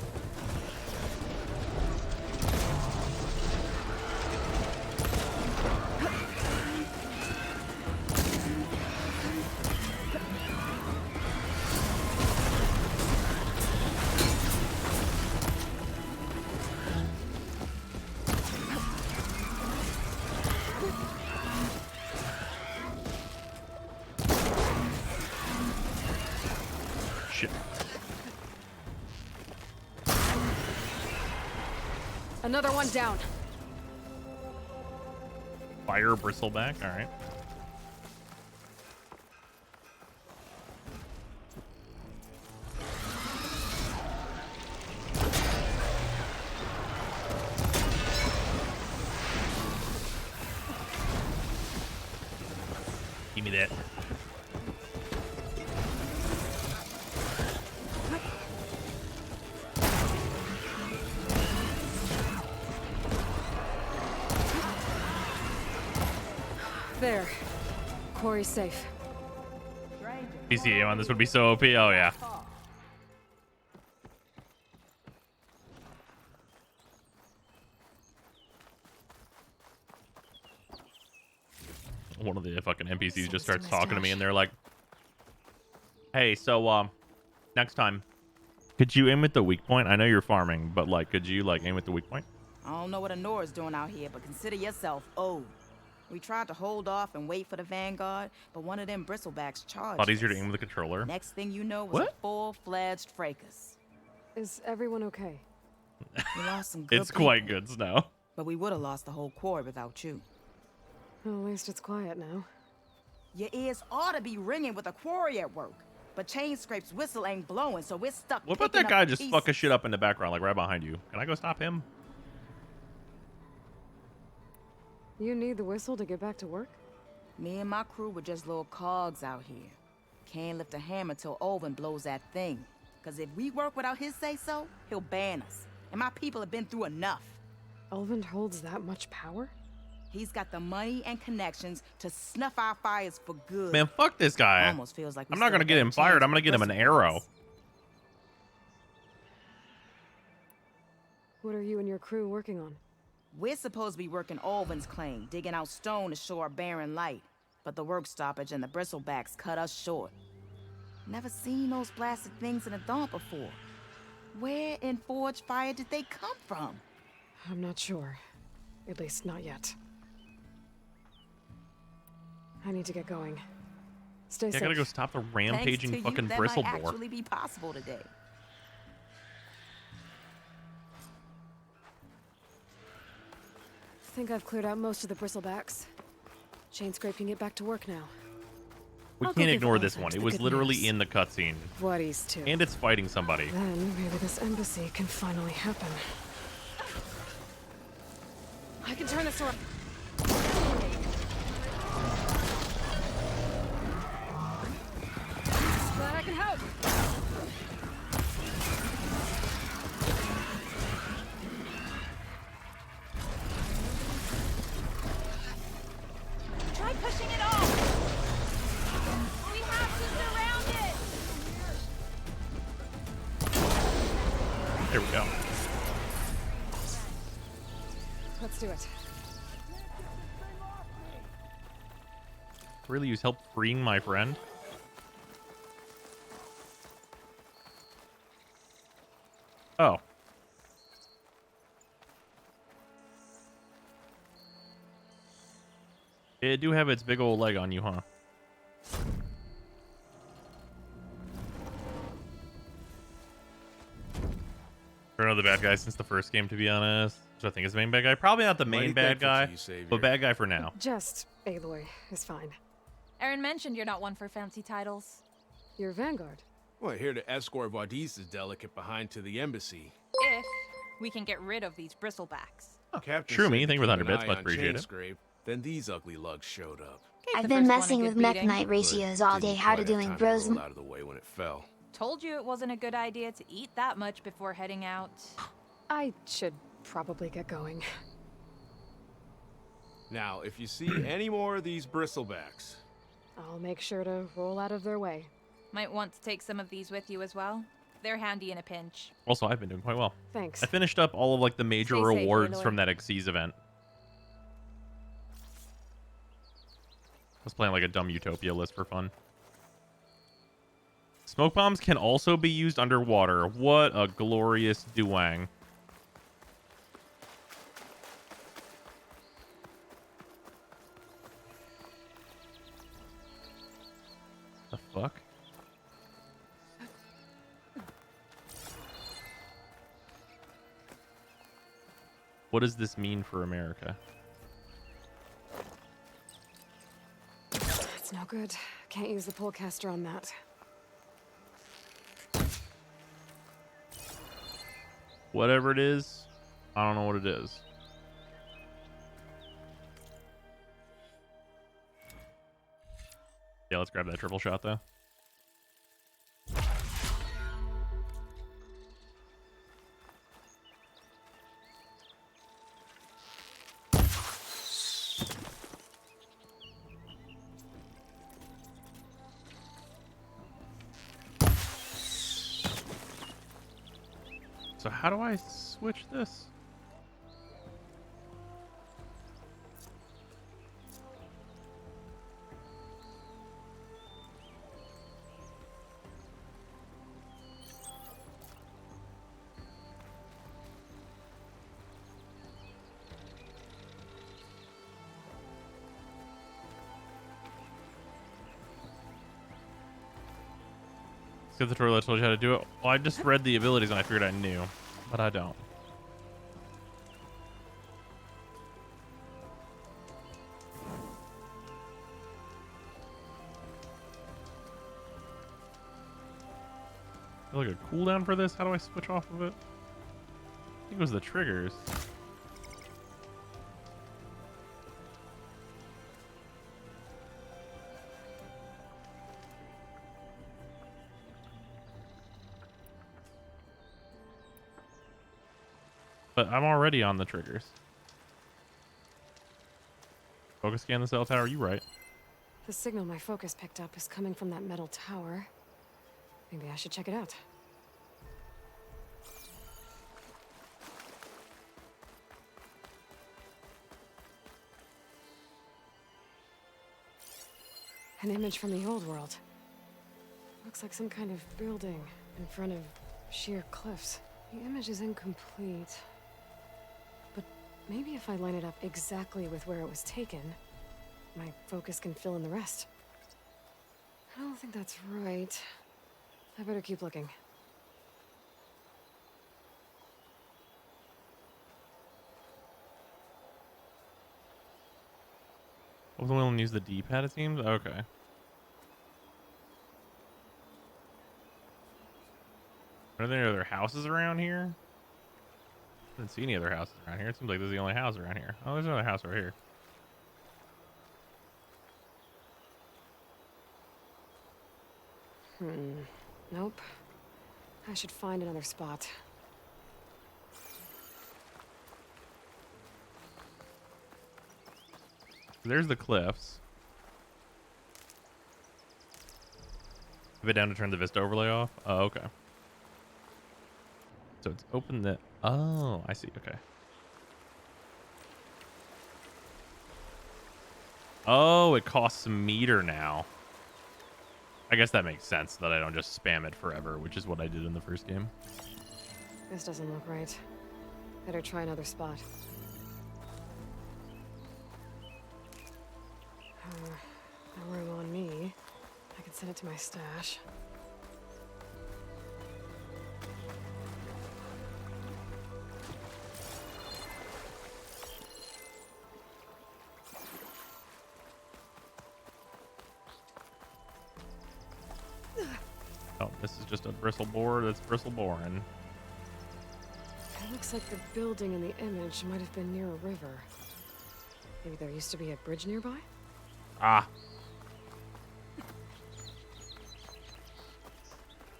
Shit. Another one down. Fire bristleback. All right. Give me that. There. Quarry's safe. PCA on this would be so OP. Oh, yeah. One of the fucking NPCs just Seems starts to talking to me, mustache. and they're like, "Hey, so next time, could you aim at the weak point? I know you're farming, but like, could you like aim at the weak point?" I don't know what Anora's doing out here, but consider yourself owed. We tried to hold off and wait for the Vanguard, but one of them bristlebacks charged Thought easier to us. aim with the controller. Next thing you know was What? a full-fledged fracas. Is everyone okay? We lost some good It's quite people, good, Snow. but we would have lost the whole quarry without you. Well, at least it's quiet now. Your ears ought to be ringing with a quarry at work, but Chain Scrape's whistle ain't blowing, so we're stuck. What about picking that guy up just pieces. fucking shit up in the background, like right behind you? Can I go stop him? You need the whistle to get back to work? Me and my crew were just little cogs out here. Can't lift a hammer till Olvin blows that thing. Cause if we work without his say-so, he'll ban us. And my people have been through enough. Elvin holds that much power? He's got the money and connections to snuff our fires for good. Man, fuck this guy. Almost feels like we I'm not still gonna got get a him chance fired. I'm with gonna get him an bristleblacks. arrow. What are you and your crew working on? We're supposed to be working Olvin's claim, digging out stone to show our barren light. But the work stoppage and the bristlebacks cut us short. Never seen those blasted things in a dump before. Where in Forge Fire did they come from? I'm not sure. At least not yet. I need to get going. Stay Yeah, I safe. gotta go stop the Thanks rampaging to you, fucking that bristle might boar. actually be possible today. I think I've cleared out most of the bristlebacks. Chain Scrape can get back to work now. We I'll go can't give ignore Olvin this one. It the was good literally news. in the cutscene. What he's to. And it's fighting somebody. Then maybe this embassy can finally happen. I can turn this around. Glad I can help. Try pushing it off. We have to surround it. There we go. Let's do it. Really use help freeing my friend? Oh. It do have its big old leg on you, huh? Or another bad guy since the first game, to be honest. So I think is the main bad guy. Probably not the main Mighty bad thankful guy, to you, Savior. but bad guy for now. Just Aloy is fine. Aaron mentioned you're not one for fancy titles. You're Vanguard. Well, here to escort Wadis's delegate behind to the embassy. If we can get rid of these bristlebacks. Captain True said me. to Thank you for the keep 100 an bits. eye Much on appreciated. Chainscrape, then these ugly lugs showed up. I've the been first one a messing good with mech beating. knight ratios all day. Didn't How to quite have doing time bros. to roll out of the way when it fell. Told you it wasn't a good idea to eat that much before heading out. I should probably get going. Now, if you see any more of these bristlebacks, I'll make sure to roll out of their way. Might want to take some of these with you as well. They're handy in a pinch. Also, I've been doing quite well. Thanks. I finished up all of like the major Stay safe, rewards Aloy. from that Xyz event. I was playing like a dumb Utopia list for fun. Smoke bombs can also be used underwater. What a glorious duang. The fuck? What does this mean for America? That's no good. Can't use the pullcaster on that. Whatever it is, I don't know what it is. Yeah, let's grab that triple shot though. So how do I switch this? Skip the tutorial. I told you how to do it. Well, I just read the abilities and I figured I knew, but I don't. Like a cooldown for this? How do I switch off of it? I think it was the triggers. But I'm already on the triggers. Focus scan the cell tower, you right. The signal my focus picked up is coming from that metal tower. Maybe I should check it out. An image from the old world. Looks like some kind of building in front of sheer cliffs. The image is incomplete. But maybe if I line it up exactly with where it was taken, my focus can fill in the rest. I don't think that's right. I better keep looking. I wasn't willing to use the D-pad, it seems? Okay. Are there any other houses around here? I didn't see any other houses around here. It seems like this is the only house around here. Oh, there's another house right here. Nope. I should find another spot. There's the cliffs. Have it down to turn the Vista overlay off? Oh, okay. So it's open the... Oh, I see. Okay. Oh, it costs a meter now. I guess that makes sense that I don't just spam it forever, which is what I did in the first game. This doesn't look right. Better try another spot. No room on me. I can send it to my stash. Oh, this is just a bristle board that's bristle boring. It looks like the building in the image might have been near a river. Maybe there used to be a bridge nearby? Ah.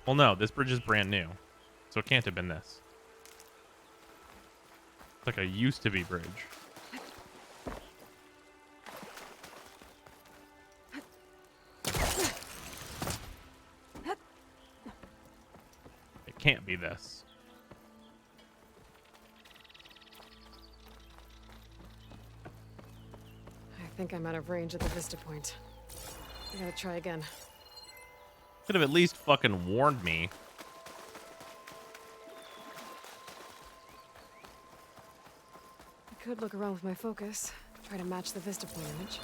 Well, no, this bridge is brand new. So it can't have been this. It's like a used-to-be bridge. It can't be this. I think I'm out of range at the vista point. I gotta try again. Could have at least fucking warned me. I could look around with my focus, try to match the vista point image.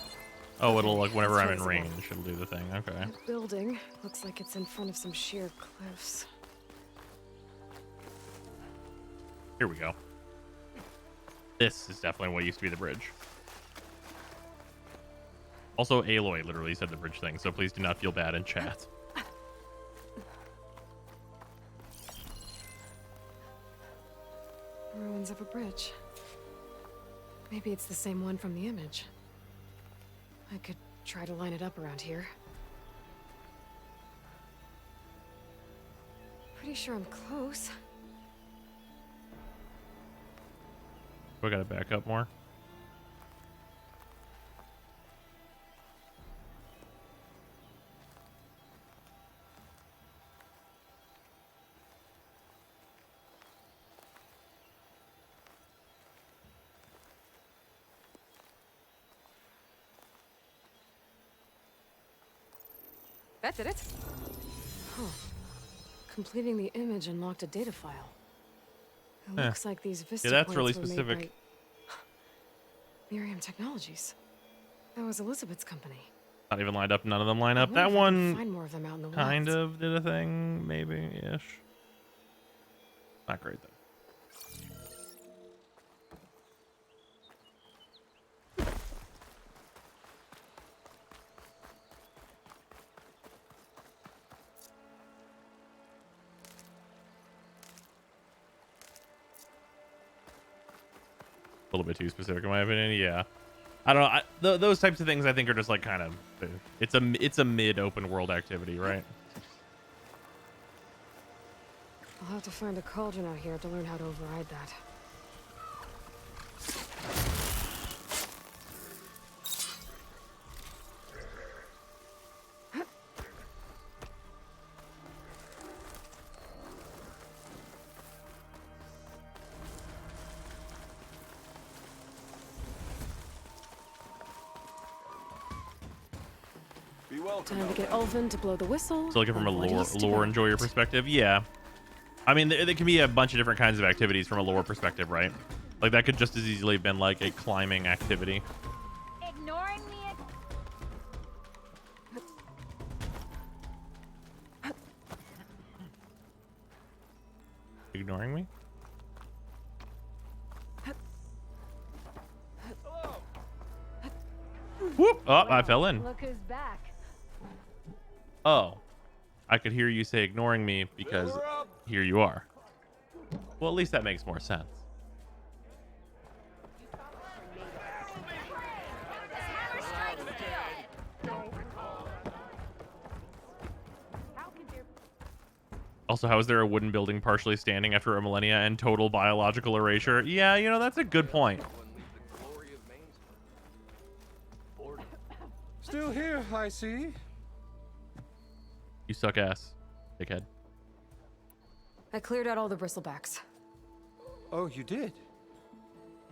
Oh, it'll, like, whenever I'm in Let's try this range, it'll do the thing. Okay. again. The building looks like it's in front of some sheer cliffs. Here we go. This is definitely what used to be the bridge. Also, Aloy literally said the bridge thing, so please do not feel bad in chat. Ruins of a bridge. Maybe it's the same one from the image. I could try to line it up around here. Pretty sure I'm close. We gotta back up more. That did it. Huh. Completing the image unlocked a data file. It looks like these Vista that's points really were made specific. by Miriam Technologies. That was Elizabeth's company. Not even lined up. None of them line I up. wonder That if I can one find more of them out in the kind wilds. of did a thing, maybe-ish. Not great, though. A little bit too specific in my opinion. Yeah, I don't know. Those types of things I think are just like kind of it's a mid open world activity, right? I'll have to find a cauldron out here to learn how to override that. Be welcome. Time to get Ulvin to blow the whistle. So looking from a and what east to lore west. enjoyer perspective, yeah. I mean, there can be a bunch of different kinds of activities from a lore perspective, right? Like that could just as easily have been like a climbing activity. Ignoring me. Ignoring me? Whoop! Oh, I fell in. Look who's back. Oh, I could hear you say ignoring me because here you are. Well, at least that makes more sense. Also, how is there a wooden building partially standing after a millennia and total biological erasure? Yeah, you know, that's a good point. Still here, I see. You suck ass, dickhead. I cleared out all the bristlebacks. Oh, you did?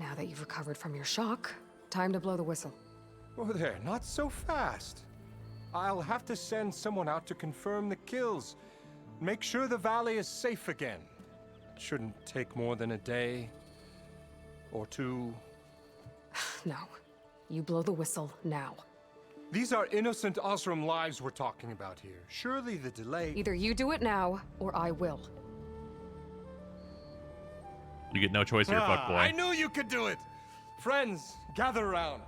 Now that you've recovered from your shock, time to blow the whistle. Oh, there, not so fast. I'll have to send someone out to confirm the kills. Make sure the valley is safe again. Shouldn't take more than a day or two. No. You blow the whistle now. These are innocent Osram lives we're talking about here. Surely the delay... Either you do it now, or I will. You get no choice here, fuckboy. I knew you could do it! Friends, gather around.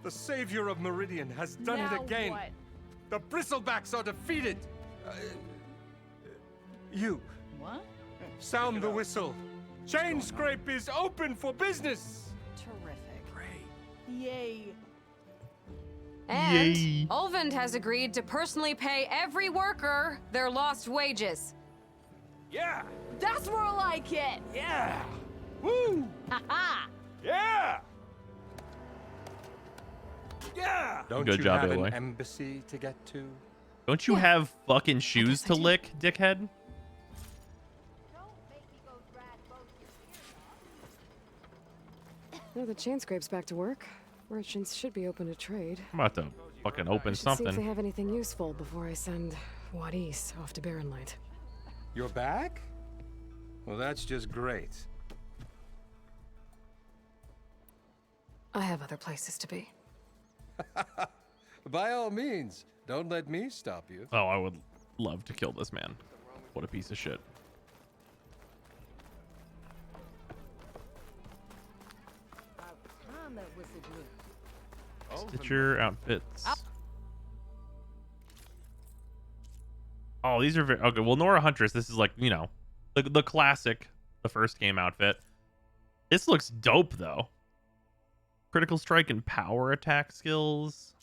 The savior of Meridian has done Now it again. what? The bristlebacks are defeated. You. What? Sound the whistle. Chain Scrape is open for business. Terrific. Yay. And Yay. Ulvin has agreed to personally pay every worker their lost wages. Yeah! That's more like it. Yeah! Woo! Ha Yeah! Yeah! Don't Good you job, have Aloy. an embassy to get to? Don't you have fucking shoes to lick, dickhead? Now the chain scrape's back to work. Merchants should be open to trade. I'm about to fucking open I should see if they something. have anything useful before I send Wadis off to Barren Light. You're back? Well, that's just great. I have other places to be. By all means, don't let me stop you. Oh, I would love to kill this man. What a piece of shit. Stitcher outfits. Oh, these are very okay. Well, Nora Huntress, this is like, you know, the classic, the first game outfit. This looks dope though. Critical strike and power attack skills.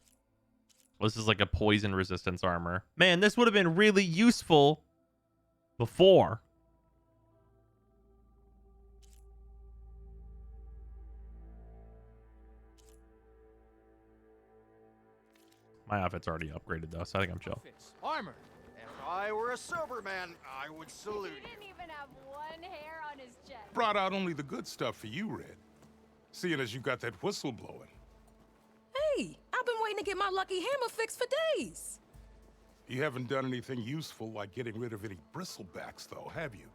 Well, this is like a poison resistance armor. Man, this would have been really useful before. My outfit's already upgraded though, so I think I'm chill. Armor. If I were a sober man, I would salute He didn't even have one hair on his chest. Brought out only the good stuff for you, Red. Seeing as you got that whistle blowing. Hey, I've been waiting to get my lucky hammer fixed for days. You haven't done anything useful like getting rid of any bristlebacks, though, have you?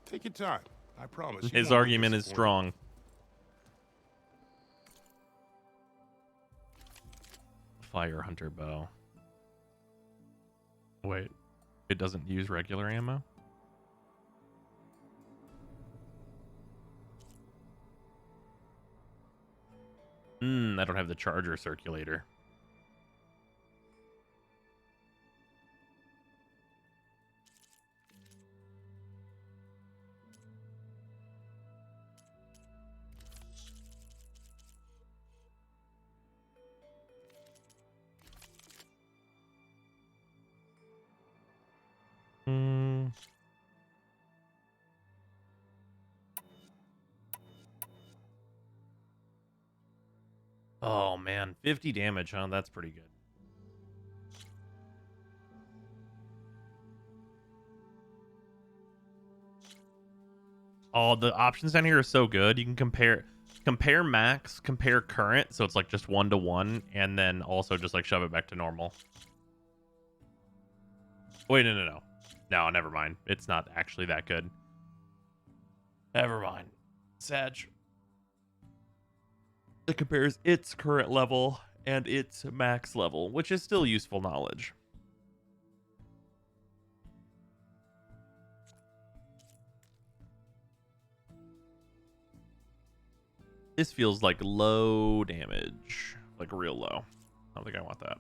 Take your time. I promise. You His won't be argument is disappointed. strong. fire hunter bow. Wait, it doesn't use regular ammo? I don't have the charger circulator. Oh man, 50 damage, huh? That's pretty good. Oh, the options down here are so good. You can compare max, compare current, so it's like just 1-to-1, and then also just like shove it back to normal. Wait, no. No, never mind. It's not actually that good. Never mind. Sag. It compares its current level and its max level, which is still useful knowledge. This feels like low damage, like real low. I don't think I want that.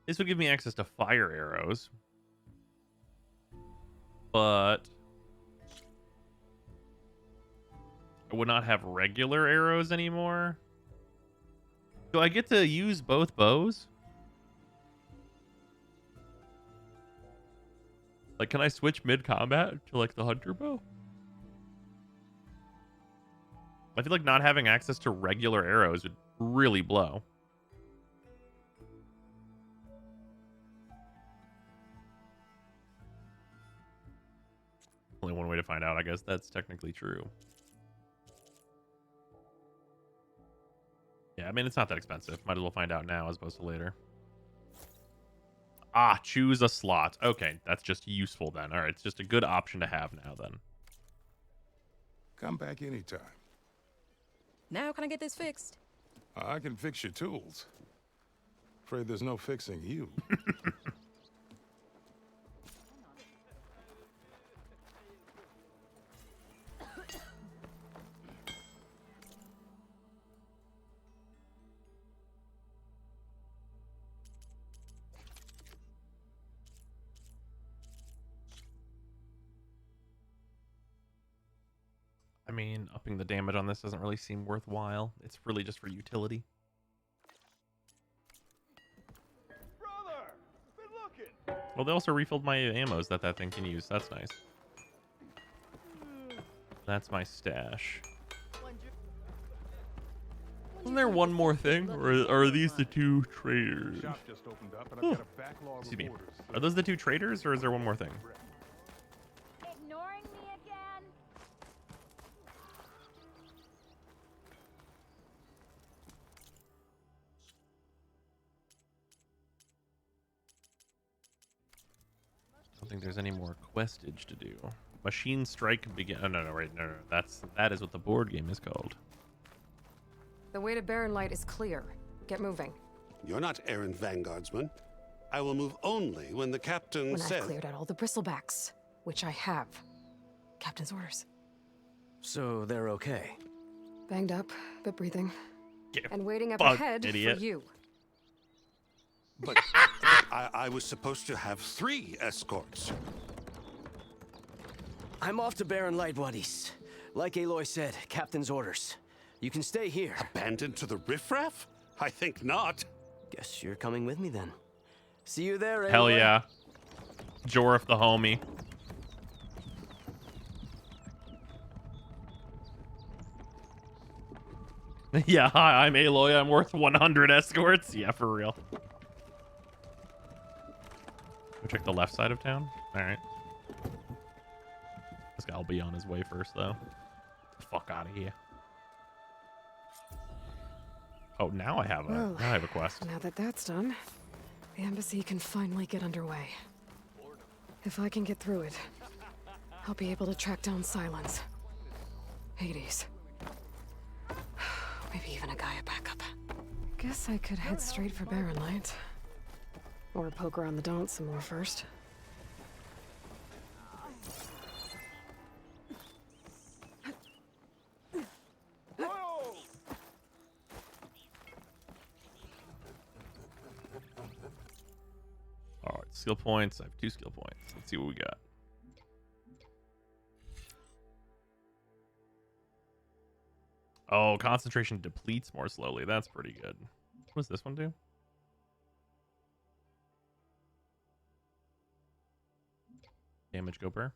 This would give me access to fire arrows, but I would not have regular arrows anymore. Do I get to use both bows? Like, can I switch mid-combat to, like, the hunter bow? I feel like not having access to regular arrows would really blow. Only one way to find out. I guess that's technically true. Yeah, I mean, it's not that expensive. Might as well find out now as opposed to later. Ah, choose a slot. Okay, that's just useful then. All right, it's just a good option to have now then. Come back anytime. Now can I get this fixed? I can fix your tools. Afraid there's no fixing you. I mean, upping the damage on this doesn't really seem worthwhile. It's really just for utility. Brother, been looking. Well, they also refilled my ammos that thing can use. That's nice. That's my stash. Isn't there one more thing? Or are these the two traders? Shop just opened up and I've got a backlog Excuse me. of orders. Are those the two traders, or is there one more thing? Ignoring me again? I don't think there's any more questage to do. Machine strike begin. Oh no, wait, no. That is what the board game is called. The way to Barren Light is clear. Get moving. You're not errand vanguardsman. I will move only when the captain When says. I've cleared out all the bristlebacks, which I have. Captain's orders. So they're okay. Banged up, but breathing. Get and waiting up fucked, ahead idiot. for you. But I was supposed to have 3 escorts. I'm off to Barren Light, Wadis. Like Aloy said, captain's orders. You can stay here. Abandoned to the riffraff? I think not. Guess you're coming with me then. See you there, Aloy. Hell yeah. Jorif the homie. Yeah, hi, I'm Aloy. I'm worth 100 escorts. Yeah, for real. Go check the left side of town. All right. This guy will be on his way first, though. Fuck out of here. Oh, now I have a quest. Now that that's done, the embassy can finally get underway. If I can get through it, I'll be able to track down Silence, Hades, maybe even a Gaia backup. Guess I could head straight for Barren Light. Or poke around the donut some more first. All right, skill points. I have 2 skill points. Let's see what we got. Oh, concentration depletes more slowly. That's pretty good. What does this one do? Damage Goper.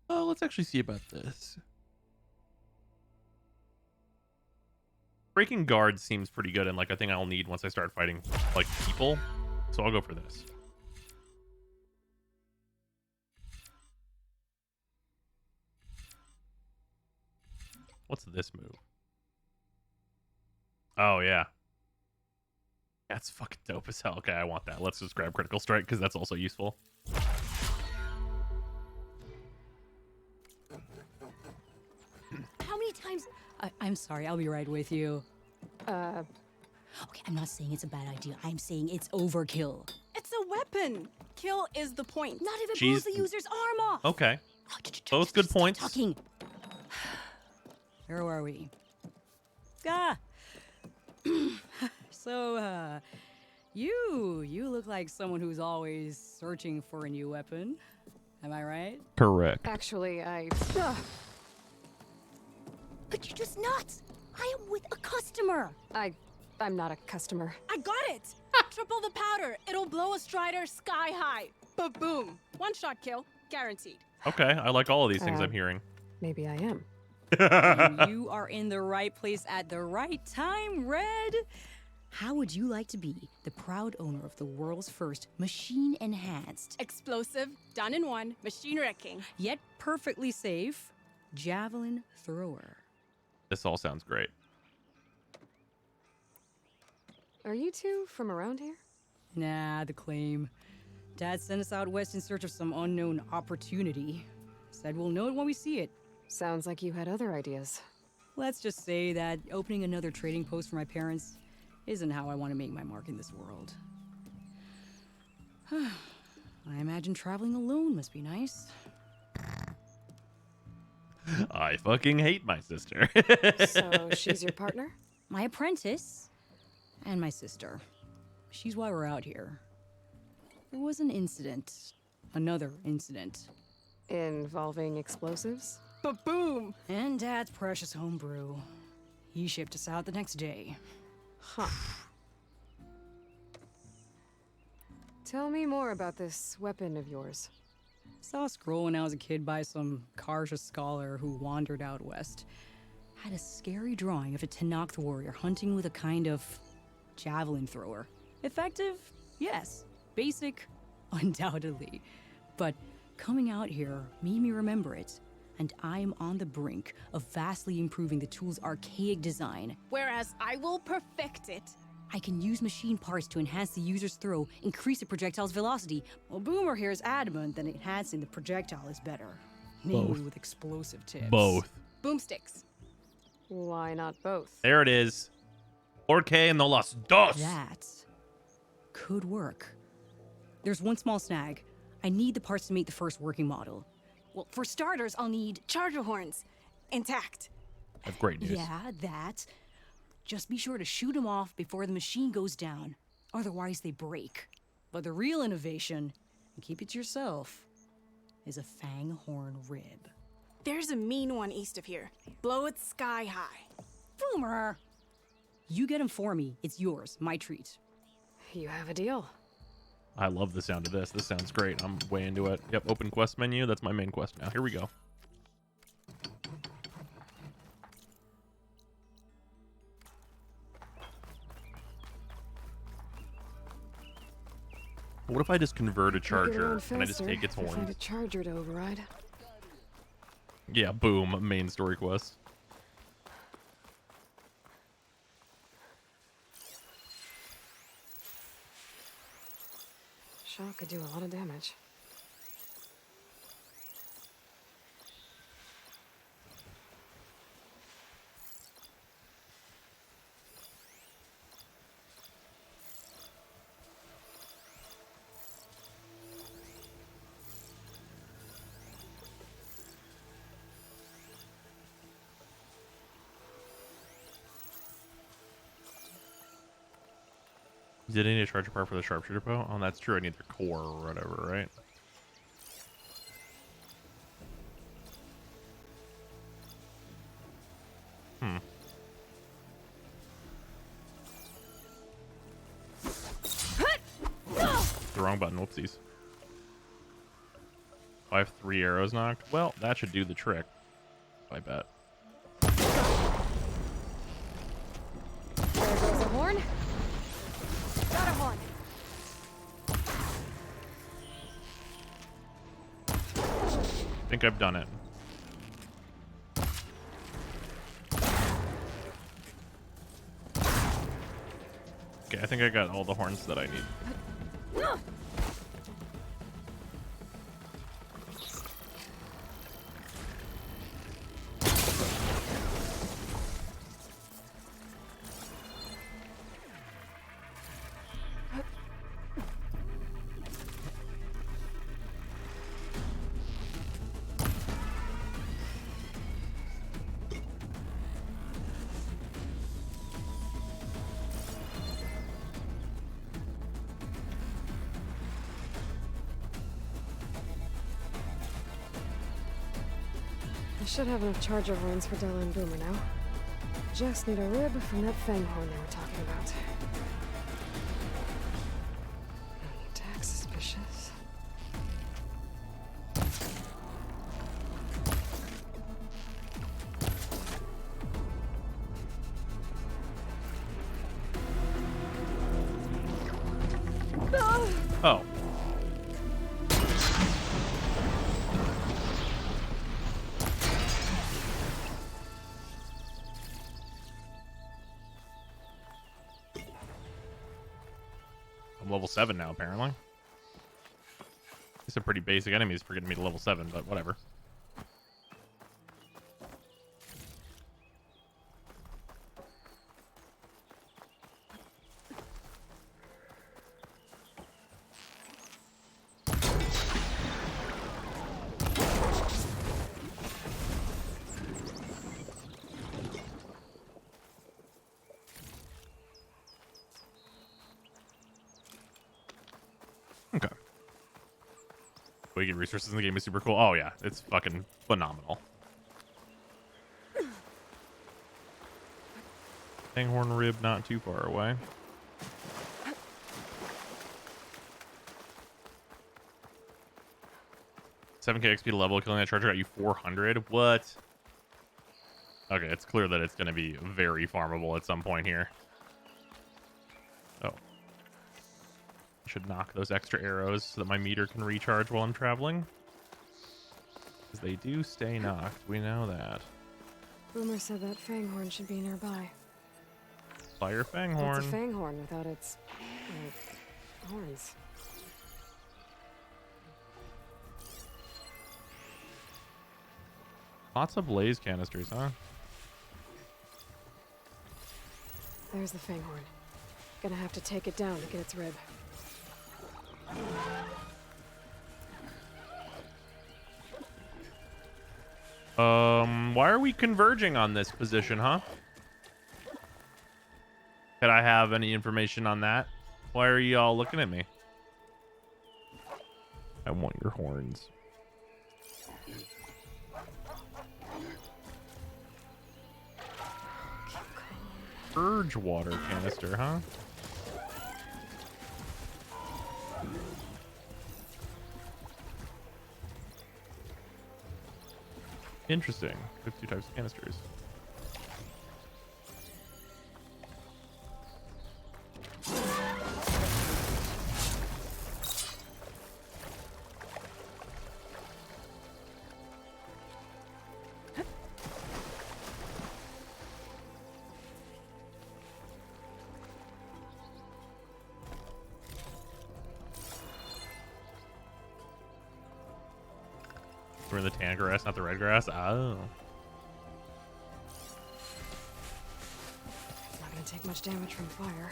Oh, let's actually see about this. Breaking guard seems pretty good and like a thing I'll need once I start fighting like people. So I'll go for this. What's this move? Oh, yeah. That's fucking dope as hell. Okay, I want that. Let's just grab Critical Strike because that's also useful. How many times? I'm sorry, I'll be right with you. Okay, I'm not saying it's a bad idea. I'm saying it's overkill. It's a weapon. Kill is the point. Not if it Jeez. blows the user's arm off. Okay. Both good points. Talking. Where are we? Ah. So, you look like someone who's always searching for a new weapon. Am I right? Correct. Actually, But you're just nuts. I am with a customer. I'm not a customer. I got it. Triple the powder. It'll blow a Strider sky high. Ba-boom. One shot kill. Guaranteed. Okay, I like all of these things I'm hearing. Maybe I am. You are in the right place at the right time, Red. How would you like to be the proud owner of the world's first machine-enhanced, Explosive, done in one, machine wrecking, yet perfectly safe, javelin thrower? This all sounds great. Are you two from around here? Nah, the claim. Dad sent us out west in search of some unknown opportunity. Said we'll know it when we see it. Sounds like you had other ideas. Let's just say that opening another trading post for my parents isn't how I want to make my mark in this world. I imagine traveling alone must be nice. I fucking hate my sister. So she's your partner? My apprentice and my sister. She's why we're out here. There was an incident. Another incident. Involving explosives? Ba-boom! And Dad's precious homebrew. He shipped us out the next day. Huh. Tell me more about this weapon of yours. Saw a scroll when I was a kid by some Karja scholar who wandered out west. Had a scary drawing of a Tenakth warrior hunting with a kind of javelin thrower. Effective? Yes. Basic? Undoubtedly. But coming out here made me remember it. And I'm on the brink of vastly improving the tool's archaic design. Whereas I will perfect it. I can use machine parts to enhance the user's throw, increase the projectile's velocity. Well, Boomer here is adamant that enhancing the projectile is better. Namely Both. with explosive tips. Both. Boomsticks. Why not both? There it is. Orque and the Los Dos. That could work. There's one small snag. I need the parts to make the first working model. Well, for starters, I'll need charger horns. Intact. I have great news. Yeah, that. Just be sure to shoot them off before the machine goes down. Otherwise, they break. But the real innovation, and keep it to yourself, is a fang horn rib. There's a mean one east of here. Blow it sky high. Boomer! You get him for me. It's yours. My treat. You have a deal. I love the sound of this. This sounds great. I'm way into it. Yep, open quest menu. That's my main quest now. Here we go. What if I just convert a charger and I just take its Find a horns? charger to override. Yeah, boom. Main story quest. Shot could do a lot of damage. Did I need a charger part for the sharpshooter bow? Oh, that's true. I need the core or whatever, right? The wrong button. Whoopsies. Oh, I have 3 arrows knocked. Well, that should do the trick. I bet. There goes a horn. Got a horn. I think I've done it. Okay, I think I got all the horns that I need. I should have enough charger horns for Della and Boomer now. Just need a rib from that fang horn they were talking about. Attack suspicious. Oh. I'm level 7 now, apparently. These are pretty basic enemies for getting me to level 7, but whatever. Okay. Waking resources in the game is super cool. Oh yeah, it's fucking phenomenal. Fanghorn rib not too far away. $7k XP to level, killing that charger got you 400. What? Okay, it's clear that it's going to be very farmable at some point here. Oh. Should knock those extra arrows so that my meter can recharge while I'm traveling. Because they do stay knocked. We know that. Boomer said that fanghorn should be nearby. Fire fanghorn. What's a fanghorn without its, horns? Lots of blaze canisters, huh? There's the fanghorn. Gonna have to take it down to get its rib. Why are we converging on this position, huh? Could I have any information on that? Why are you all looking at me? I want your horns. Purge water canister, huh? Interesting. 52 types of canisters. We're in the tan grass, not the red grass. Oh. Not gonna take much damage from fire.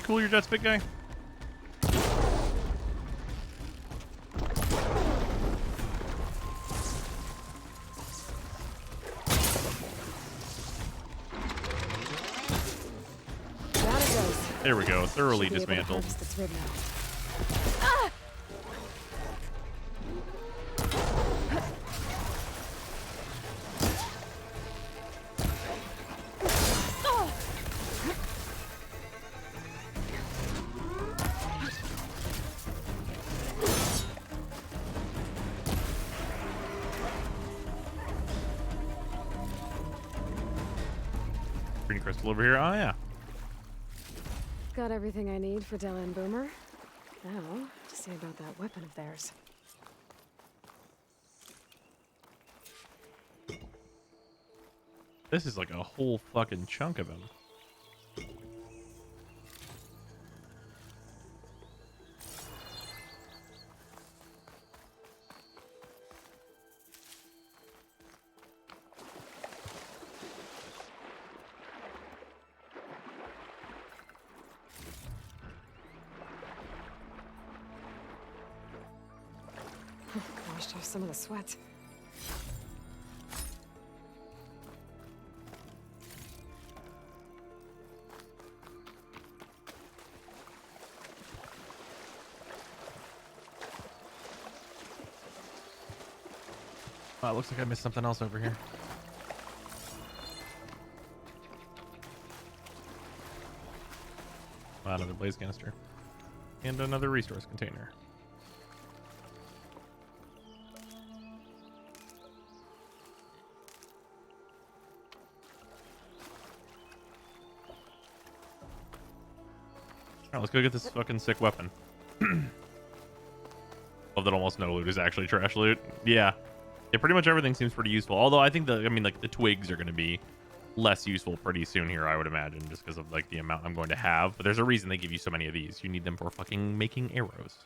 cool your jet's big guy? There we go. Thoroughly dismantled. Green crystal over here. Oh yeah. Got everything I need for Della and Boomer. Now, to see about that weapon of theirs. This is like a whole fucking chunk of him. Washed off some of the sweat. Oh, it looks like I missed something else over here. Oh, another blaze canister. And another resource container. Alright, let's go get this fucking sick weapon. Love that almost no loot is actually trash loot. Yeah. Yeah, pretty much everything seems pretty useful. Although I think like the twigs are going to be less useful pretty soon here, I would imagine, just because of like the amount I'm going to have. But there's a reason they give you so many of these. You need them for fucking making arrows,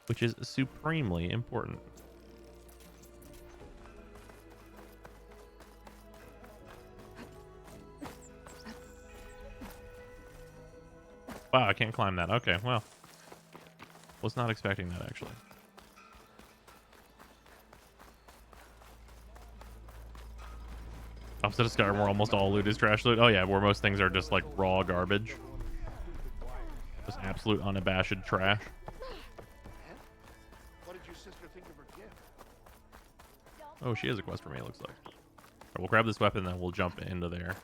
which is supremely important. Wow, I can't climb that. Okay, well, was not expecting that actually. Opposite of Skyrim, where almost all loot is trash loot. Oh yeah, where most things are just like raw garbage. Just absolute unabashed trash. What did your sister think of her gift? Oh, she has a quest for me, it looks like. Right, we'll grab this weapon, then we'll jump into there.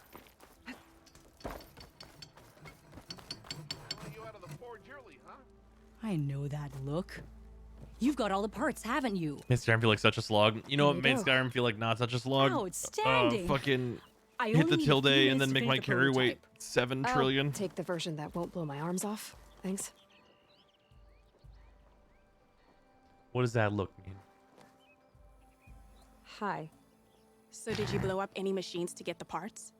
I know that look. You've got all the parts, haven't you? Made Skyrim feel like such a slog. You know what There made you go. Skyrim feel like not such a slog? Outstanding. Fucking I hit only the need a tilde few and minutes then to make my finish the carry weight prototype. 7 I'll trillion. take the version that won't blow my arms off. Thanks. What does that look mean? Hi. So did you blow up any machines to get the parts?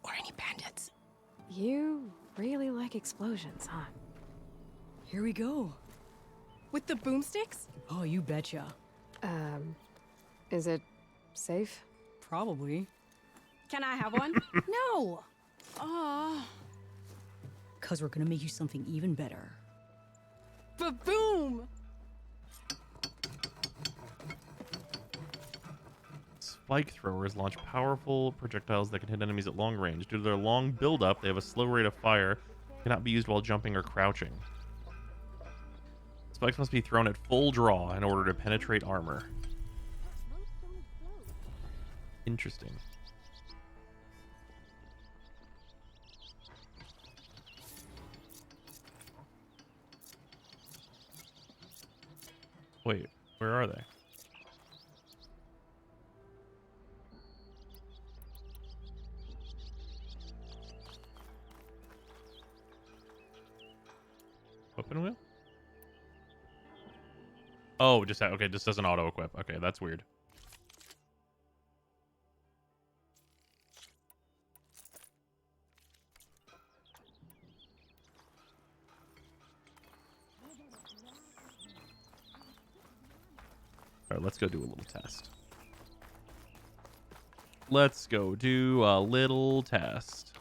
Or any bandits? You really like explosions, huh? Here we go. With the boomsticks? Oh, you betcha. Is it safe? Probably. Can I have one? No. Oh. Cause we're gonna make you something even better. Ba-boom! Spike throwers launch powerful projectiles that can hit enemies at long range. Due to their long build-up, they have a slow rate of fire. Cannot be used while jumping or crouching. Spikes must be thrown at full draw in order to penetrate armor. Interesting. Wait, where are they? Open wheel? Oh, just okay, just doesn't auto equip. Okay, that's weird. All right, let's go do a little test. Let's go do a little test.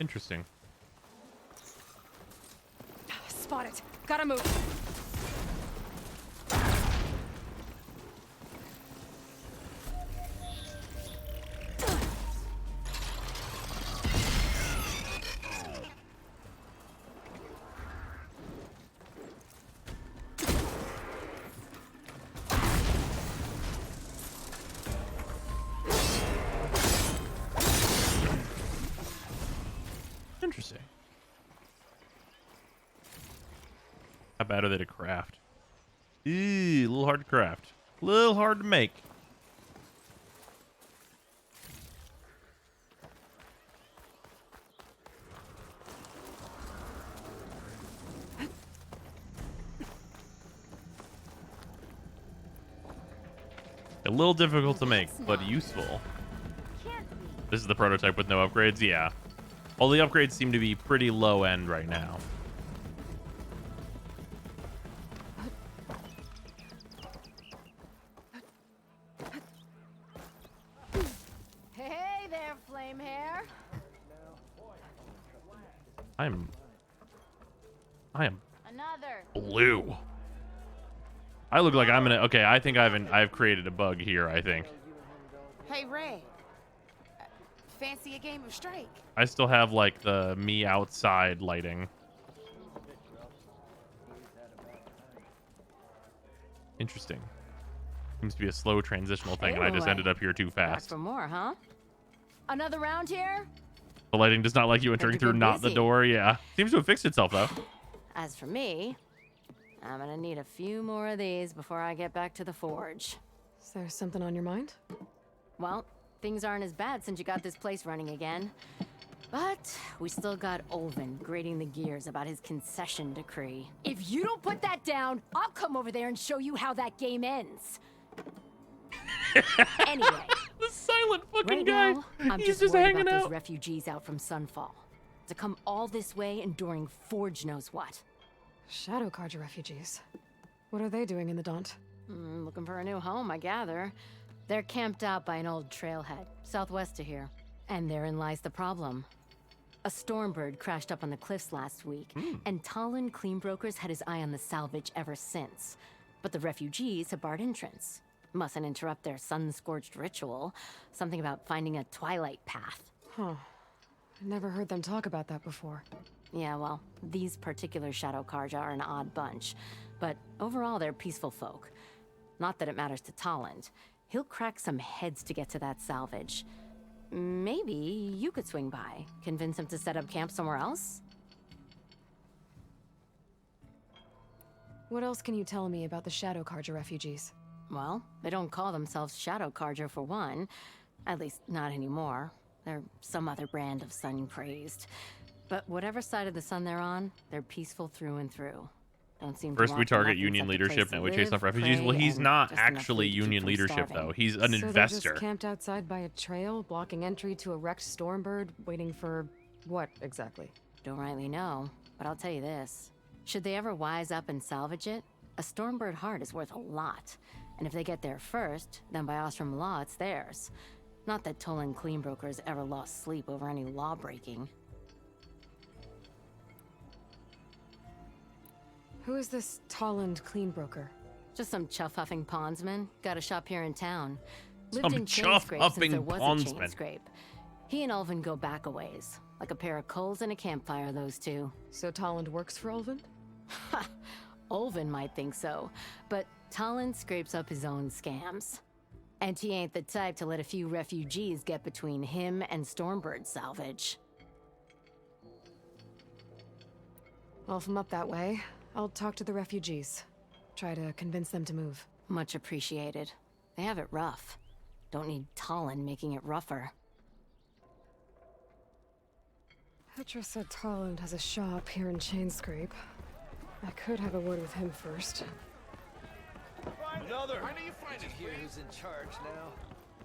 Interesting. Spot it. Gotta move. Interesting. How bad are they to craft? Ew, a little hard to craft. A little hard to make. A little difficult to make, but useful. This is the prototype with no upgrades? Yeah. All the upgrades seem to be pretty low end right now. Hey there, flame hair. I am Another. blue. I look like I'm gonna. Okay, I think I've created a bug here. I think Hey, Ray. Fancy a game of strike? I still have like the me outside lighting. Interesting. Seems to be a slow transitional thing, and I just ended up here too Back fast. for more, huh? Another round here? The lighting does not like you entering through not the busy. door. Yeah, seems to have fixed itself though. As for me, I'm gonna need a few more of these before I get back to the forge. Is there something on your mind? Well, things aren't as bad since you got this place running again. But we still got Olvin grating the gears about his concession decree. If you don't put that down, I'll come over there and show you how that game ends. Anyway, the silent fucking right guy. now, I'm He's just just worried hanging about out. those refugees out from Sunfall. To come all this way enduring Forge knows what. Shadow Carja refugees. What are they doing in the Daunt? Looking for a new home, I gather. They're camped out by an old trailhead, southwest of here. And therein lies the problem. A stormbird crashed up on the cliffs last week, and Talon Cleanbrokers had his eye on the salvage ever since. But the refugees have barred entrance. Mustn't interrupt their sun-scorched ritual. Something about finding a twilight path. Huh. I never heard them talk about that before. Yeah, well, these particular Shadow Carja are an odd bunch. But overall, they're peaceful folk. Not that it matters to Talland. He'll crack some heads to get to that salvage. Maybe you could swing by, convince him to set up camp somewhere else? What else can you tell me about the Shadow Carja refugees? Well, they don't call themselves Shadow Carja for one. At least, not anymore. They're some other brand of sun-crazed. But whatever side of the sun they're on, they're peaceful through and through. Don't seem to First we want for target nothing Union except a leadership, place now to we chase live, off refugees. Well, pray, he's and not just enough actually food to keep Union from leadership starving. though. He's an So they're investor. just camped outside by a trail, blocking entry to a wrecked Stormbird, waiting for what exactly? Don't rightly know, but I'll tell you this. Should they ever wise up and salvage it, a Stormbird heart is worth a lot. And if they get there first, then by Ostrom law, it's theirs. Not that Tolan Cleanbrokers ever lost sleep over any law breaking. Who is this Talland Cleanbroker? Just some chuff-huffing pondsman. Got a shop here in town. Some Lived in Chainscrape since chuff-huffing there was a pondsman. Chainscrape. He and Ulvin go back a ways. Like a pair of coals and a campfire, those two. So Talland works for Ulvin? Ha! Ulvin might think so, but Talland scrapes up his own scams. And he ain't the type to let a few refugees get between him and Stormbird salvage. Well, if I'm up that way, I'll talk to the refugees. Try to convince them to move. Much appreciated. They have it rough. Don't need Talon making it rougher. Petra said Talland has a shop here in Chainscrape. I could have a word with him first. Another! Why do you find it here? Who's in charge now?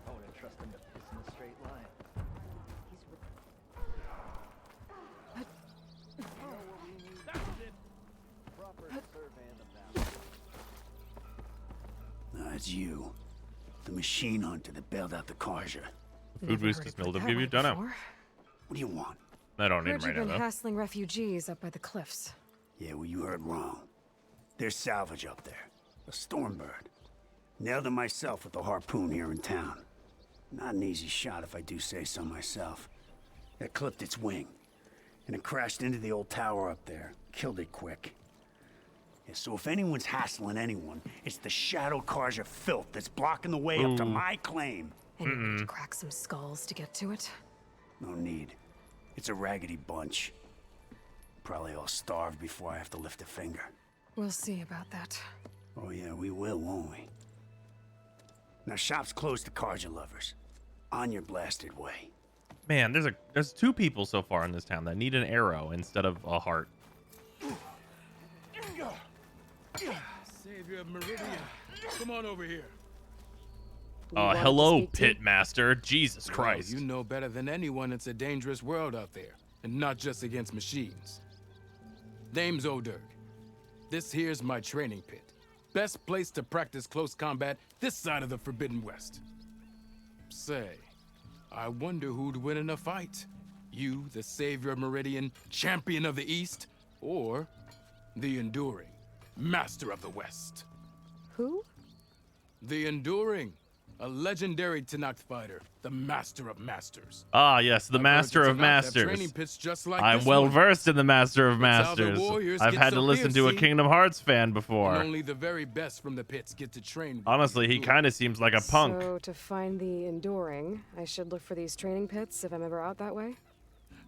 I wouldn't trust him to piss in a straight line. It's you. The machine hunter that bailed out the Carja. Food boost does Mildov give you? Don't know. What do you want? I don't need Heard them you've right been now, though. hassling refugees up by the cliffs. Yeah, well, you heard wrong. There's salvage up there. A stormbird. Nailed him myself with a harpoon here in town. Not an easy shot if I do say so myself. It clipped its wing. And it crashed into the old tower up there. Killed it quick. Yeah, so if anyone's hassling anyone, it's the Shadow Karja filth that's blocking the way up to my claim. And you need to crack some skulls to get to it? No need. It's a raggedy bunch. Probably all starved before I have to lift a finger. We'll see about that. Oh yeah, we will, won't we? Now shop's closed to Karja lovers. On your blasted way. Man, there's 2 people so far in this town that need an arrow instead of a heart. Savior of Meridian, come on over here. Hello, Pitmaster. Jesus Christ. Well, you know better than anyone it's a dangerous world out there, and not just against machines. Name's Oderg. This here's my training pit. Best place to practice close combat this side of the Forbidden West. Say, I wonder who'd win in a fight. You, the Savior of Meridian, Champion of the East, or the Enduring, Master of the West. Who? The Enduring, a legendary Tenakth fighter, the Master of Masters. Ah, yes, the Master of Masters. I'm well versed in the Master of Masters. I've had to listen to a Kingdom Hearts fan before. And only the very best from the pits get to train. Honestly, he kind of seems like a punk. So to find the Enduring, I should look for these training pits if I'm ever out that way?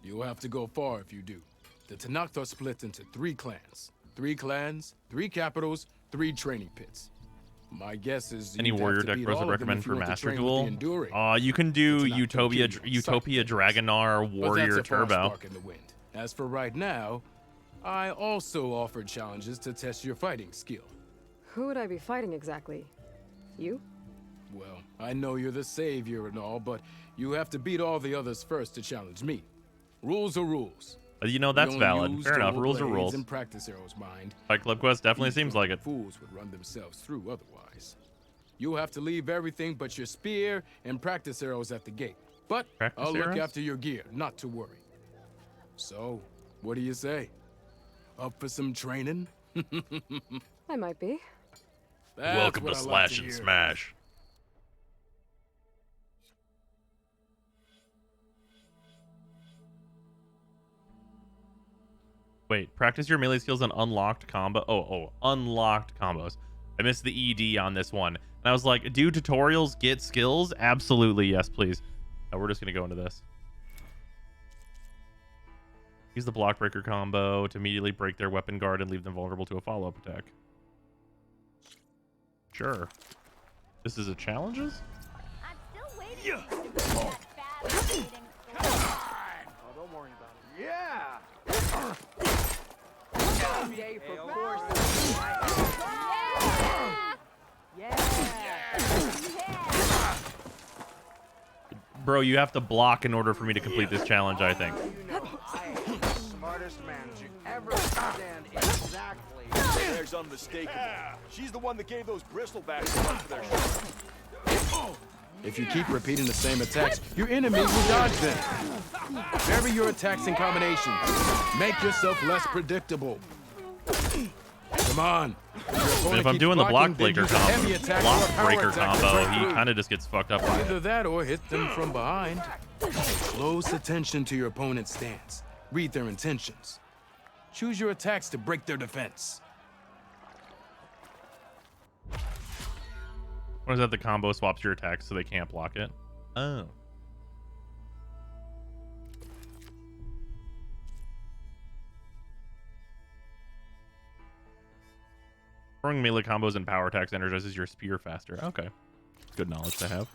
You'll have to go far if you do. The Tenakth are split into 3 clans. 3 clans, 3 capitals, 3 training pits. My guess is any warrior deck bros would recommend for Master Duel? You can do Utopia Dragonar Warrior Turbo. In the wind. As for right now, I also offered challenges to test your fighting skill. Who would I be fighting exactly? You? Well, I know you're the savior and all, but you have to beat all the others first to challenge me. Rules are rules. You know, that's valid. Fair enough. Rules are rules. And practice arrows, mind. Fight Club Quest definitely seems like it. Fools would run themselves through otherwise. You'll have to leave everything but your spear and practice arrows at the gate. But I'll look after your gear, not to worry. So, what do you say? Up for some training? I might be. Welcome to Slash and Smash. Wait, practice your melee skills on unlocked combo. Unlocked combos. I missed the ED on this one. And I was like, do tutorials get skills? Absolutely, yes, please. No, we're just gonna go into this. Use the block breaker combo to immediately break their weapon guard and leave them vulnerable to a follow-up attack. Sure. This is a challenges? I'm still waiting for you to bring that bad waiting. Oh, don't worry about it. Yeah! Yay for force. Bro, you have to block in order for me to complete this challenge, I think. You know, I am the smartest man to ever stand exactly. There's unmistakable. She's the one that gave those bristlebacks a run for their shot. If you keep repeating the same attacks, your enemies will dodge them. Vary your attacks and combinations. Make yourself less predictable. Come on. If I'm doing the block breaker combo, he kind of just gets fucked up. Either that or hit them from behind. Close attention to your opponent's stance. Read their intentions. Choose your attacks to break their defense. What is that? The combo swaps your attacks so they can't block it? Oh. Throwing melee combos and power attacks energizes your spear faster. Okay. Good knowledge to have.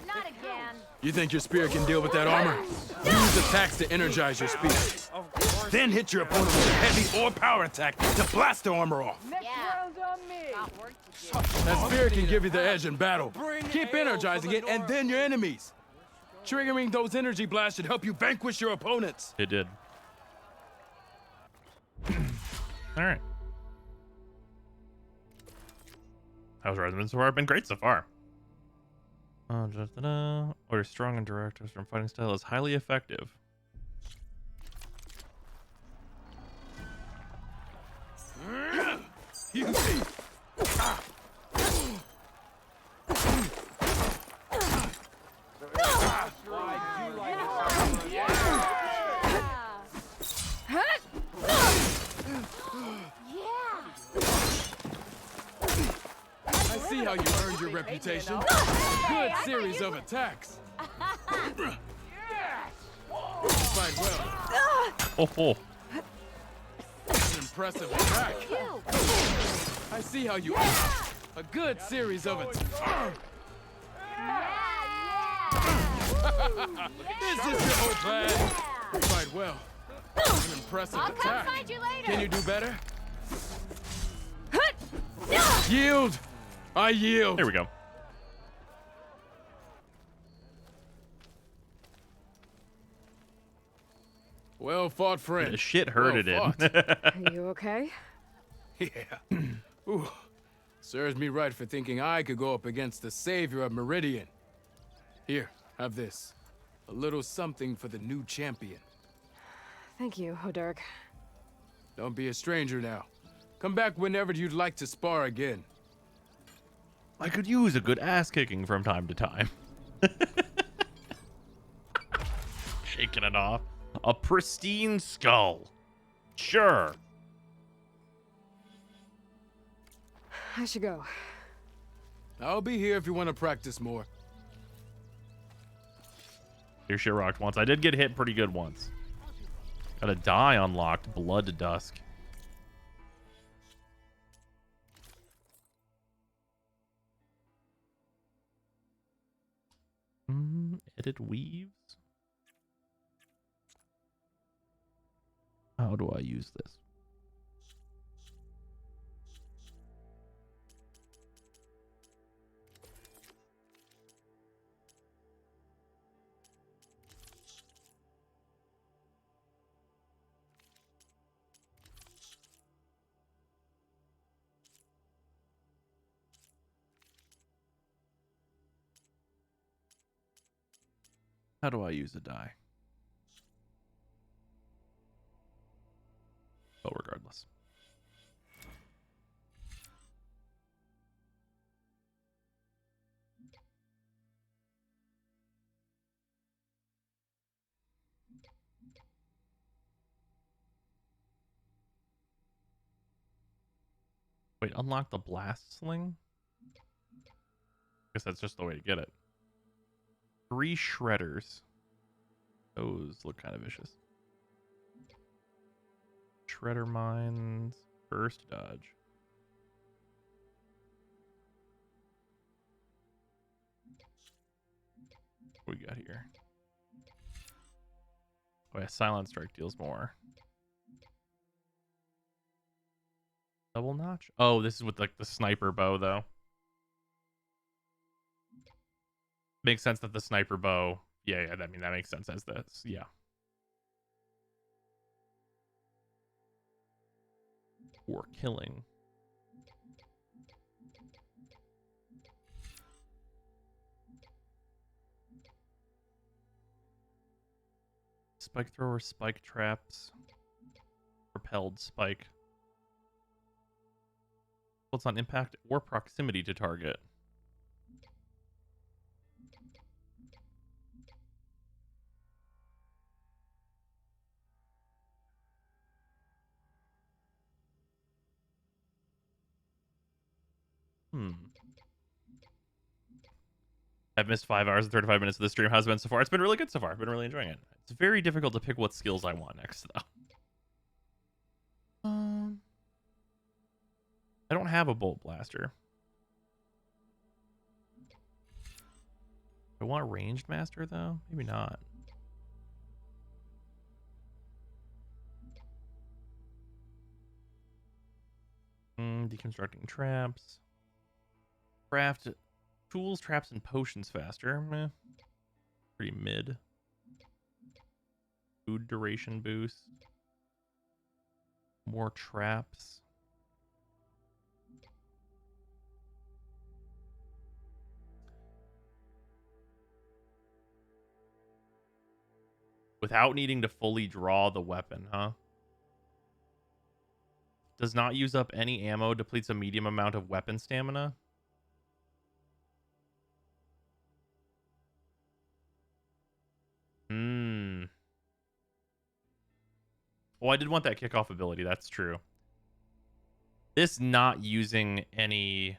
Not again. You think your spear can deal with that armor? Use attacks to energize your spear. Then hit your opponent with a heavy or power attack to blast the armor off. Next round's on me. Got work to do. That spear can give you the edge in battle. Keep energizing it and then your enemies. Triggering those energy blasts should help you vanquish your opponents. It did. All right. How's Resident so far? Been great so far. Order strong and direct from fighting style is highly effective. I see how you earned your reputation. Good series of attacks. Fight well. Oh. An impressive attack. I see how you a good series of attacks. Is this your whole plan? Fight well. An impressive I'll come attack. find you later. Can you do better? Yield! I yield! There we go. Well fought, friend. The shit hurted well it. Are you okay? Yeah. Ooh. Serves me right for thinking I could go up against the savior of Meridian. Here, have this. A little something for the new champion. Thank you, Hodurg. Don't be a stranger now. Come back whenever you'd like to spar again. I could use a good ass kicking from time to time. Shaking it off. A pristine skull. Sure. I should go. I'll be here if you want to practice more. Your shit rocked once. I did get hit pretty good once. Got a die unlocked. Blood to Dusk. Edit weaves. How do I use this? How do I use a die? Oh, regardless. Wait, unlock the blast sling? Guess that's just the way to get it. 3 shredders. Those look kind of vicious. Shredder mines. Burst dodge. What we got here? Oh yeah, silent strike deals more. Double notch? Oh, this is with like the sniper bow though. Makes sense that the sniper bow. Yeah, I mean that makes sense as this. Yeah. For killing. Spike thrower, spike traps, propelled spike. What's on impact or proximity to target? I've missed 5 hours and 35 minutes of the stream. How's it been so far? It's been really good so far. I've been really enjoying it. It's very difficult to pick what skills I want next, though. I don't have a bolt blaster. I want ranged master, though? Maybe not. Deconstructing traps. Craft tools, traps, and potions faster. Meh. Pretty mid. Food duration boost. More traps. Without needing to fully draw the weapon, huh? Does not use up any ammo, depletes a medium amount of weapon stamina. Well, I did want that kickoff ability, that's true. This not using any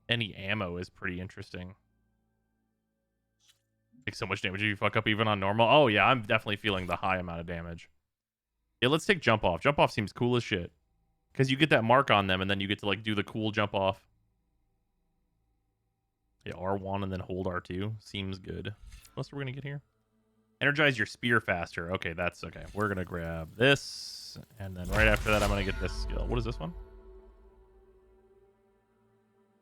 ammo is pretty interesting. Take so much damage if you fuck up even on normal. Oh yeah, I'm definitely feeling the high amount of damage. Yeah, let's take jump off. Jump off seems cool as shit. Because you get that mark on them and then you get to like do the cool jump off. Yeah, R1 and then hold R2. Seems good. What else are we going to get here? Energize your spear faster. Okay, that's okay. We're going to grab this. And then right after that, I'm going to get this skill. What is this one?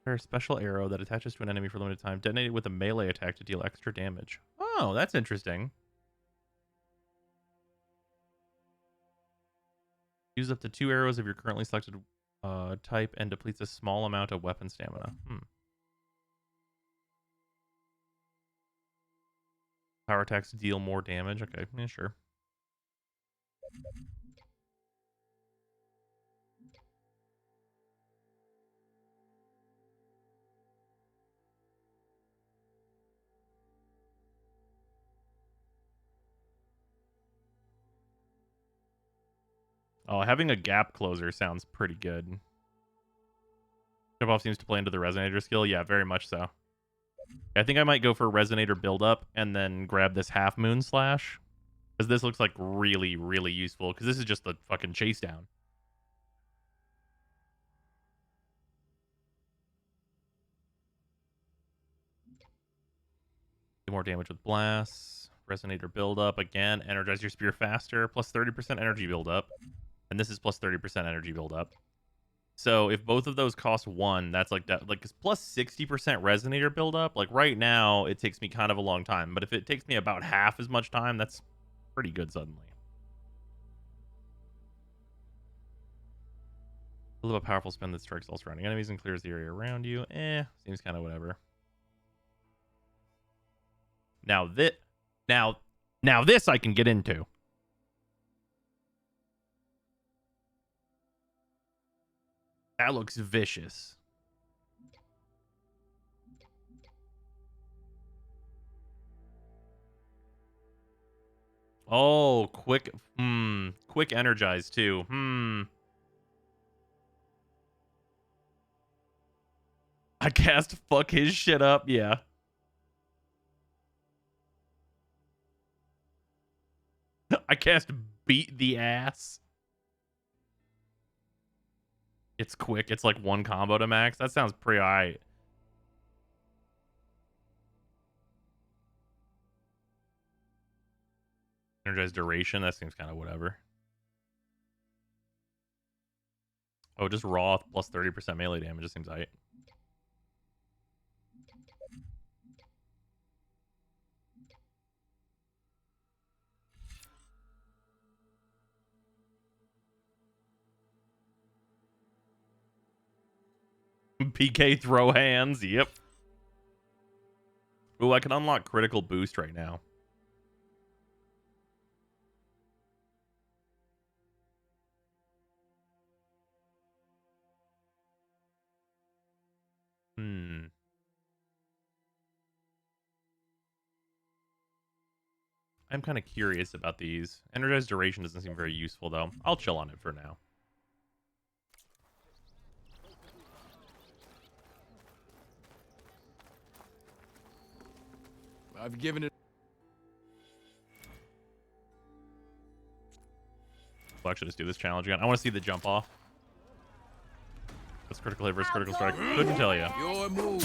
Fire a special arrow that attaches to an enemy for a limited time. Detonate it with a melee attack to deal extra damage. Oh, that's interesting. Use up to 2 arrows of your currently selected type and depletes a small amount of weapon stamina. Power attacks deal more damage. Okay, yeah, sure. Oh, having a gap closer sounds pretty good. Jump off seems to play into the resonator skill. Yeah, very much so. I think I might go for resonator build up and then grab this half moon slash. Because this looks like really, really useful. Because this is just the fucking chase down. Do more damage with blasts. Resonator build up again. Energize your spear faster. Plus 30% energy build up. And this is plus 30% energy build up. So if both of those cost 1, that's like that, like it's plus 60% resonator build up. Like right now, it takes me kind of a long time, but if it takes me about half as much time, that's pretty good suddenly. Build up a powerful spin that strikes all surrounding enemies and clears the area around you. Seems kind of whatever. Now this I can get into. That looks vicious. Oh, quick energize too. I cast fuck his shit up, yeah. I cast beat the ass. It's quick. It's like 1 combo to max. That sounds pretty alright. Energize duration. That seems kind of whatever. Oh, just raw plus 30% melee damage. It seems alright. PK throw hands. Yep. Ooh, I can unlock critical boost right now. I'm kind of curious about these. Energized duration doesn't seem very useful, though. I'll chill on it for now. I've given it. We'll actually just do this challenge again. I want to see the jump off. That's critical hit versus critical strike. Couldn't tell you. Your move.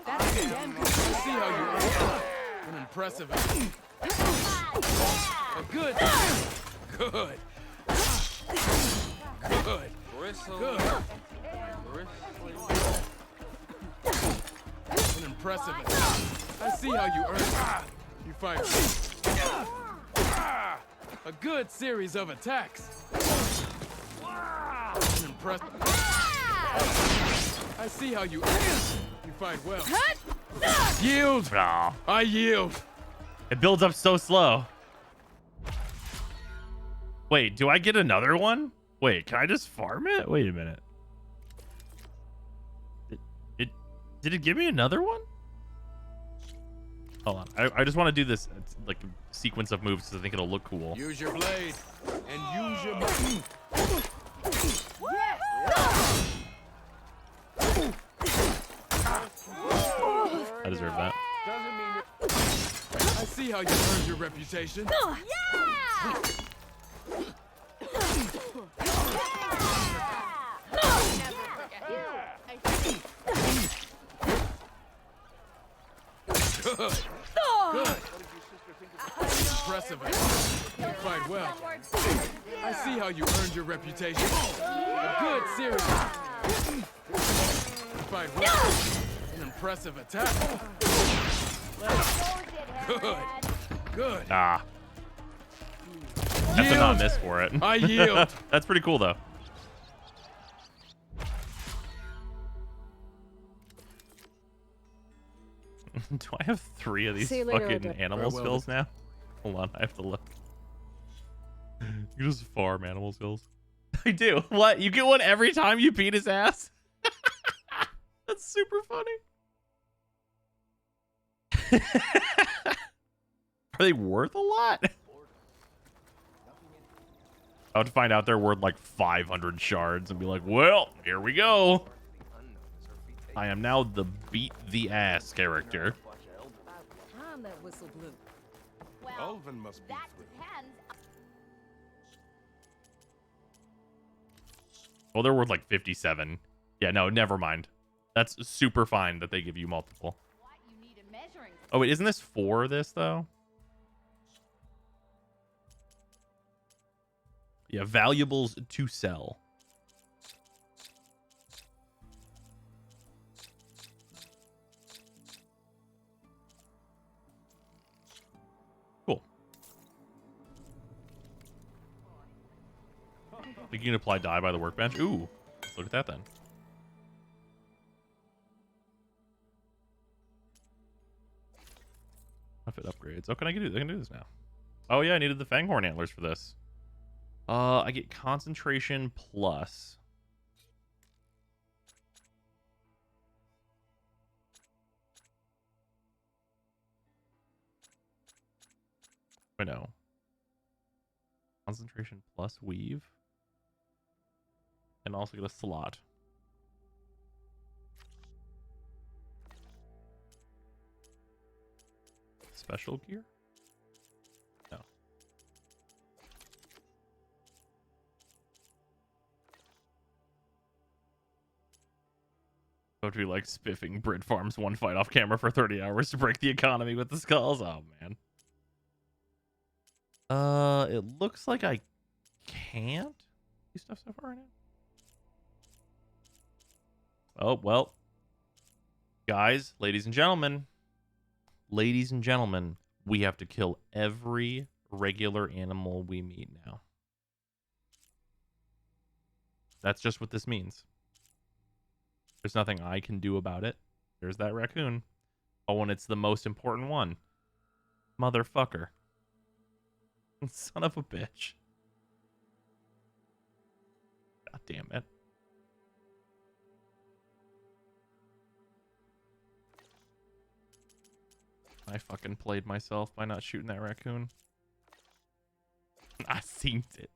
That's damn good. Let's see how you an impressive. Good. Good. Good. Good. An impressive. I see how you earn it. You fired a good series of attacks. An impressive. I I see how you fight well. Yield! Aw. I yield. It builds up so slow. Wait, do I get another one? Wait, can I just farm it? Wait a minute. Did it give me another one? Hold on. I just want to do this like sequence of moves because I think it'll look cool. Use your blade and use your I deserve that. I see how you earned your reputation. Yeah! Good. Good. Impressive. You fight well. I see how you earned your reputation. A good series. You fight well. An impressive attack. Good. Good. Ah. That's a not miss for it. I yield. That's pretty cool though. Do I have 3 of these See you later, fucking Odette. animal Farewell. skills now? Hold on, I have to look. You just farm animal skills. I do. What? You get one every time you beat his ass? That's super funny. Are they worth a lot? I would find out they're worth like 500 shards and be like, well, here we go. I am now the beat the ass character. Time that whistle blew. Well, Elvin must be that free. depends. Well, they're worth like 57. Yeah, no, never mind. That's super fine that they give you multiple. What you need a measuring. Oh, wait, isn't this for this, though? Yeah, valuables to sell. Cool. Think you can apply dye by the workbench? Ooh, let's look at that then. Outfit upgrades. Oh, can I do? I can do this now. Oh yeah, I needed the Fanghorn antlers for this. I get concentration plus. I know. Concentration plus weave. And also get a slot. Special gear? No. It would be like spiffing Brit Farms one fight off camera for 30 hours to break the economy with the skulls. Oh, man. It looks like I can't do stuff so far right now. Oh, well. Guys, ladies and gentlemen, we have to kill every regular animal we meet now. That's just what this means. There's nothing I can do about it. There's that raccoon. Oh, and it's the most important one. Motherfucker. Son of a bitch. God damn it. I fucking played myself by not shooting that raccoon. I seen it.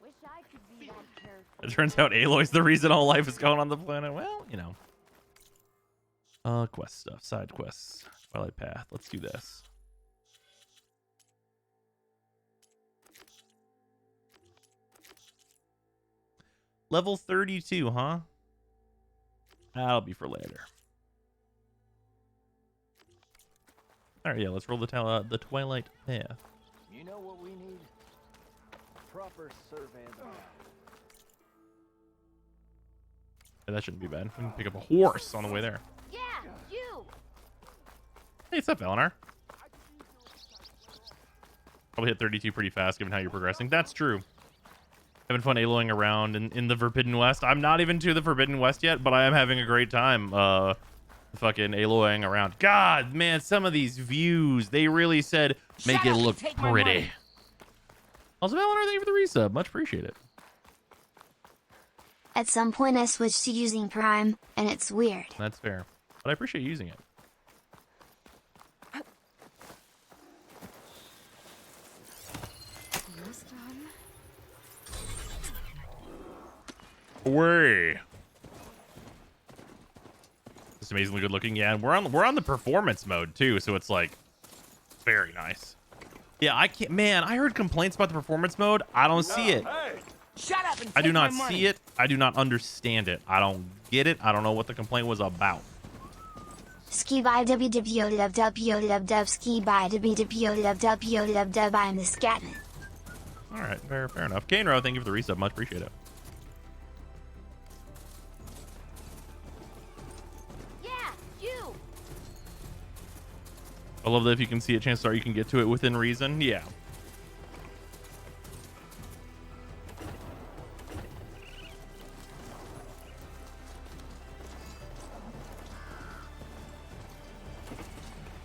Wish I could be that character. It turns out Aloy's the reason all life is going on the planet. Well, you know. Quest stuff. Side quests. Twilight Path. Let's do this. Level 32, huh? That'll be for later. Alright, yeah, let's roll the Twilight Path. You know what we need? Proper survey of the map. Yeah, that shouldn't be bad. We can pick up a horse on the way there. Yeah, you. Hey, what's up, Eleanor? Probably hit 32 pretty fast given how you're progressing. That's true. Having fun aloing around in the Forbidden West. I'm not even to the Forbidden West yet, but I am having a great time fucking aloing around. God, man, some of these views, they really said make it look pretty. Also, Eleanor, thank you for the resub. Much appreciated. At some point I switched to using Prime, and it's weird. That's fair. But I appreciate using it. Almost done. Away. It's amazingly good looking. Yeah, and we're on the performance mode too, so it's like very nice. Yeah, I can't, man, I heard complaints about the performance mode. I don't see it. Hey, Shut up and I do take my not money. see it. I do not understand it. I don't get it. I don't know what the complaint was about. Ski by www ski by www I'm the Scatman. All right, fair enough. Kanro, thank you for the resub. Much appreciate it. Yeah, you. I love that if you can see a chance start, you can get to it within reason. Yeah.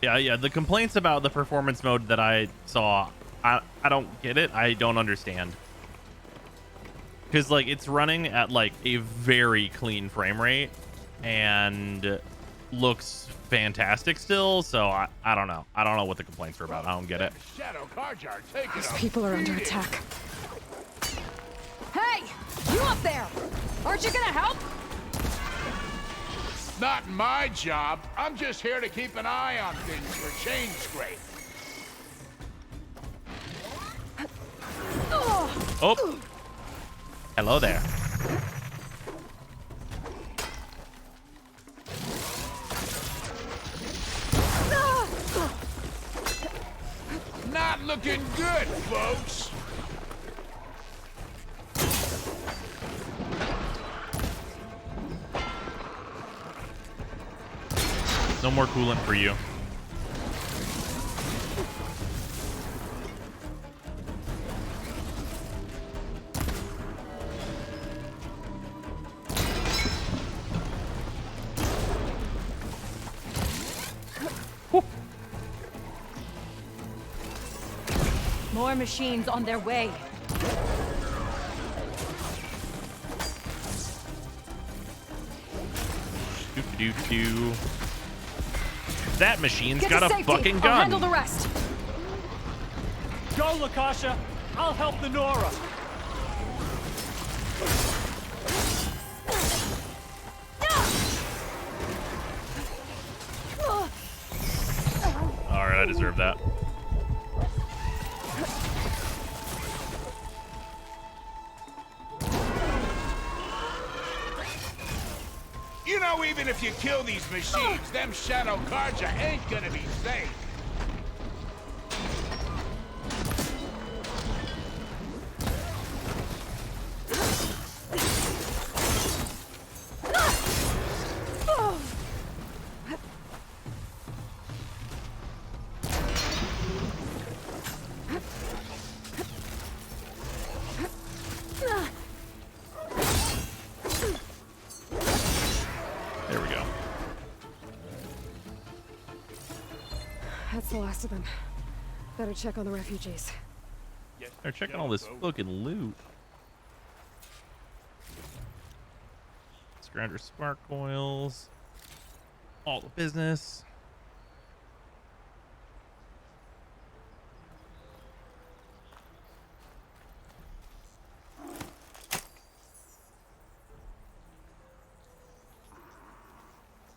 Yeah, the complaints about the performance mode that I saw, I don't get it. I don't understand. Because, like, it's running at, like, a very clean frame rate and looks fantastic still, so I don't know. I don't know what the complaints are about. I don't get it. Shadow Carjar, take These it up. people are under attack. Hey! You up there! Aren't you gonna help? Not my job. I'm just here to keep an eye on things for change scrape. Oh. Hello there. Not looking good, folks. No more coolant for you. More machines on their way. Do. That machine's Get got to a safety. fucking I'll gun. handle the rest. Go, Lakasha. I'll help the Nora. All right, I deserve that. You know, even if you kill these machines, them Shadow Carja ain't gonna be safe. There we go. That's the last of them. Better check on the refugees. They're checking all this fucking loot. Scrounger spark coils. All the business.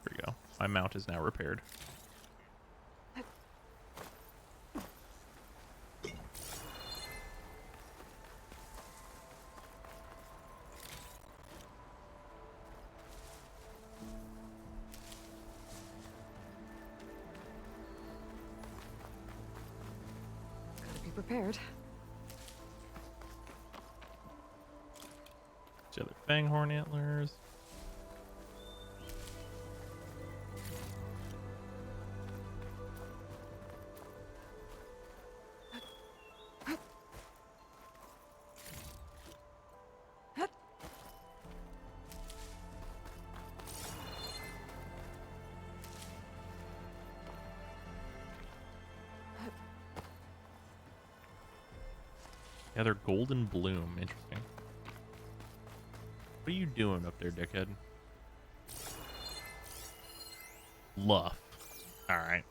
There we go. My mount is now repaired. Gotta be prepared. The other fanghorn antlers. Yeah, they're golden bloom. Interesting. What are you doing up there, dickhead? Luff. All right.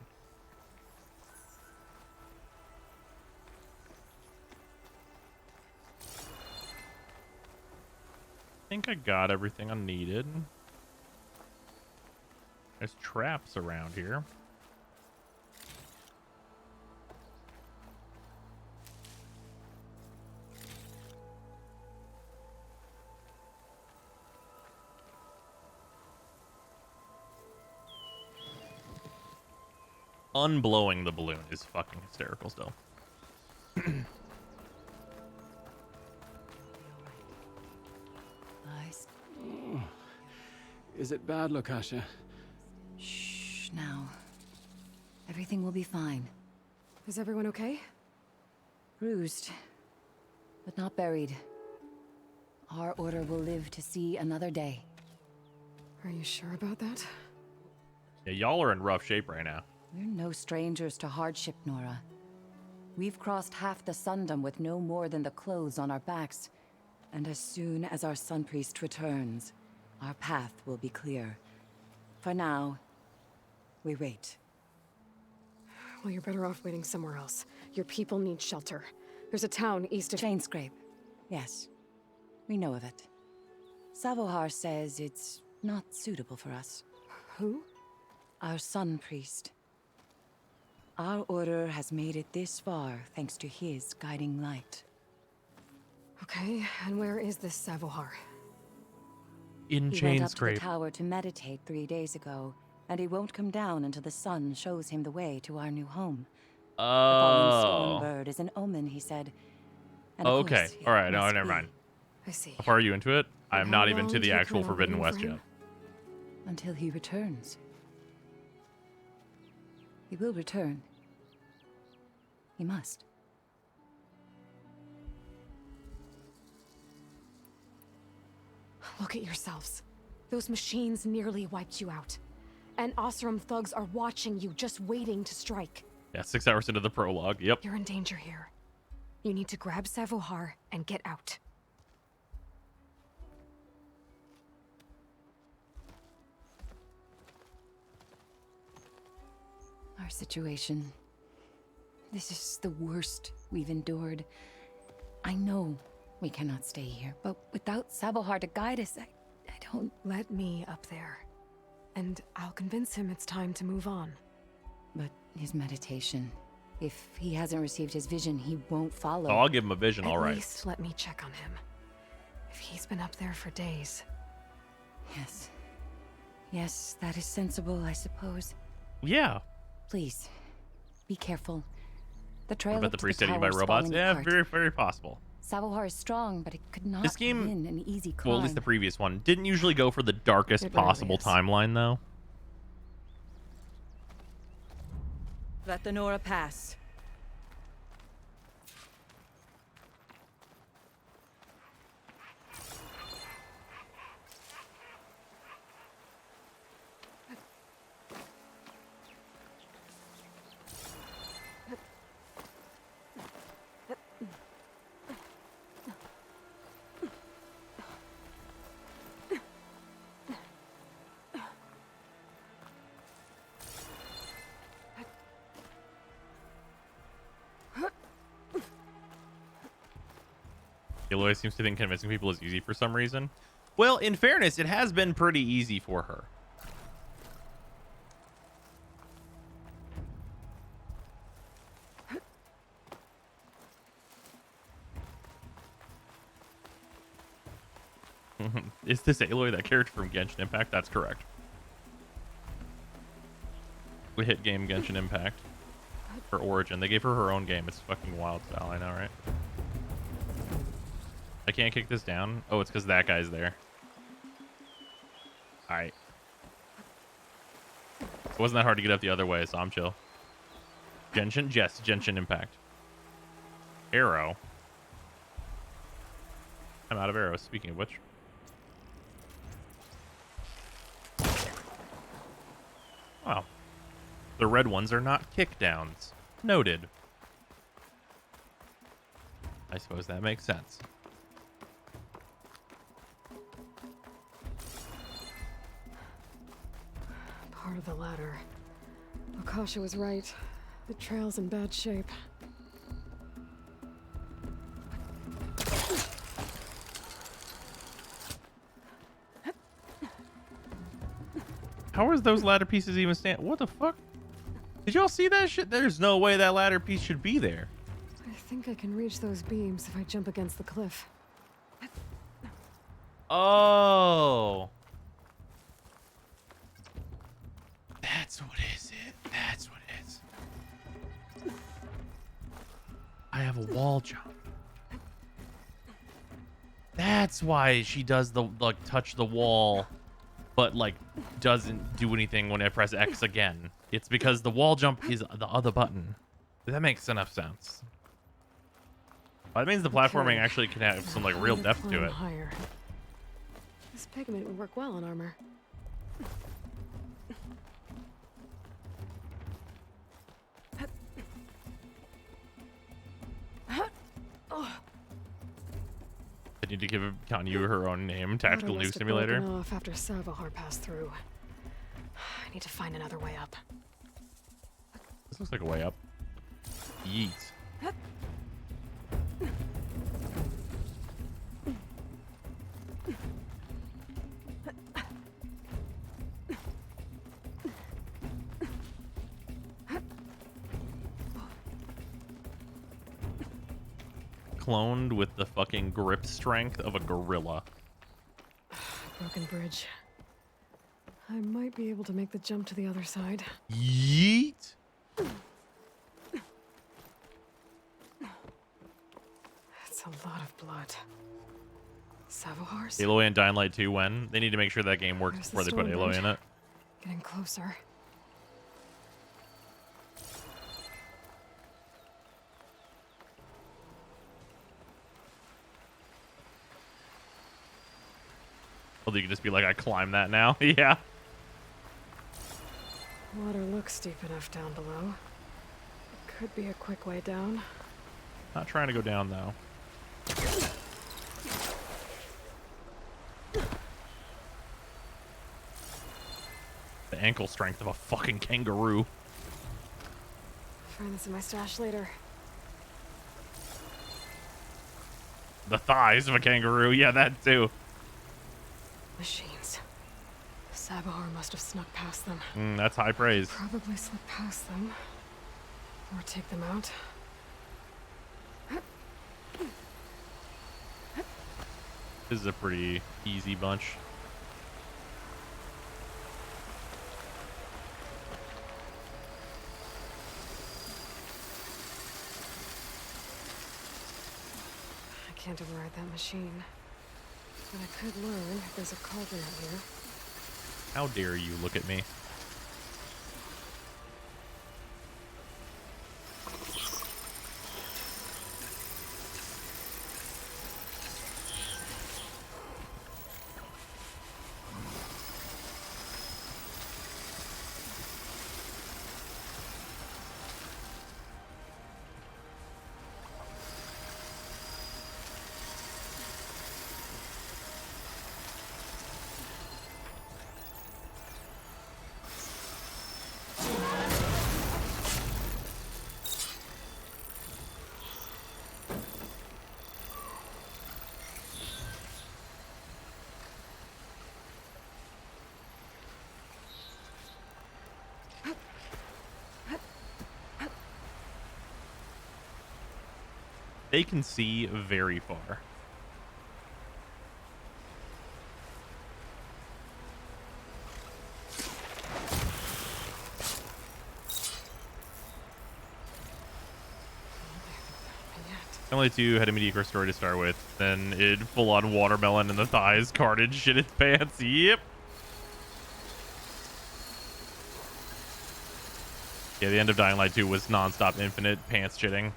I think I got everything I needed. There's traps around here. Unblowing the balloon is fucking hysterical still. Is it bad, Lukasha? Shh, now. Everything will be fine. Is everyone okay? Bruised, but not buried. Our order will live to see another day. Are you sure about that? Yeah, y'all are in rough shape right now. We're no strangers to hardship, Nora. We've crossed half the Sundom with no more than the clothes on our backs. And as soon as our Sun Priest returns, our path will be clear. For now, we wait. Well, you're better off waiting somewhere else. Your people need shelter. There's a town east of... Chainscrape. Yes. We know of it. Savohar says it's not suitable for us. Who? Our Sun Priest. Our order has made it this far thanks to his guiding light. Okay, and where is this Savohar? In He went up to the Chainscrape. tower to meditate 3 days ago, and he won't come down until the sun shows him the way to our new home. The fallen storm bird is an omen, he said. And of Okay. course, All right. it No, must never be. mind. I see. How far are you into it? I'm how not even long to do the you actual plan on Forbidden waiting West for yet. him? Until he returns. He will return. He must. Look at yourselves. Those machines nearly wiped you out. And Osram thugs are watching you, just waiting to strike. Yeah, 6 hours into the prologue. Yep. You're in danger here. You need to grab Savohar and get out. Our situation. This is the worst we've endured. I know we cannot stay here, but without Savohar to guide us, I don't... Let me up there. And I'll convince him it's time to move on. But his meditation... If he hasn't received his vision, he won't follow. Oh, I'll give him a vision, all At right. least let me check on him. If he's been up there for days. Yes. Yes, that is sensible, I suppose. Yeah. Please, be careful. The trail What about up the to priest the taken by tower's robots? falling Yeah, apart. very, very possible. Savohar is strong, but it could not This game, have been an easy climb. well, at least the previous one, didn't usually go for the darkest It really possible is. timeline, though. Let the Nora pass. Aloy seems to think convincing people is easy for some reason. Well, in fairness, it has been pretty easy for her. Is this Aloy that character from Genshin Impact? That's correct. We hit game Genshin Impact for Origin. They gave her her own game. It's fucking wild style, I know, right? I can't kick this down. Oh, it's because that guy's there. Alright. It wasn't that hard to get up the other way, so I'm chill. Genshin? Yes, Genshin Impact. Arrow. I'm out of arrows, speaking of which. Wow. The red ones are not kickdowns. Noted. I suppose that makes sense. Part of the ladder. Akasha was right. The trail's in bad shape. How is those ladder pieces even stand? What the fuck? Did y'all see that shit? There's no way that ladder piece should be there. I think I can reach those beams if I jump against the cliff. Oh. That's what is it. That's what it is. I have a wall jump. That's why she does the, like, touch the wall, but, like, doesn't do anything when I press X again. It's because the wall jump is the other button. That makes enough sense. Well, that means the platforming actually can have some, like, real depth to it. Higher. This pigment would work well on armor. I need to give Kanyu her own name, Tactical Nuke Simulator. Off after Savahar passed through. I need to find another way up. This looks like a way up. Yeet. Cloned with the fucking grip strength of a gorilla. Broken bridge. I might be able to make the jump to the other side. Yeet. That's a lot of blood. Savahars? Aloy and Dying Light 2 when? They need to make sure that game works before they put Aloy in it. Getting closer. Well, you can just be like, I climb that now. Yeah. Water looks steep enough down below. It could be a quick way down. Not trying to go down, though. The ankle strength of a fucking kangaroo. Find this in my stash later. The thighs of a kangaroo. Yeah, that too. Machines. Savahar must have snuck past them. That's high praise. Probably slip past them. Or take them out. This is a pretty easy bunch. I can't override that machine. But I could learn if there's a cauldron out here. How dare you look at me? They can see very far. Only 2 had a mediocre story to start with. Then it full-on watermelon in the thighs, carnage shit in pants. Yep. Yeah, the end of Dying Light 2 was non-stop infinite pants shitting.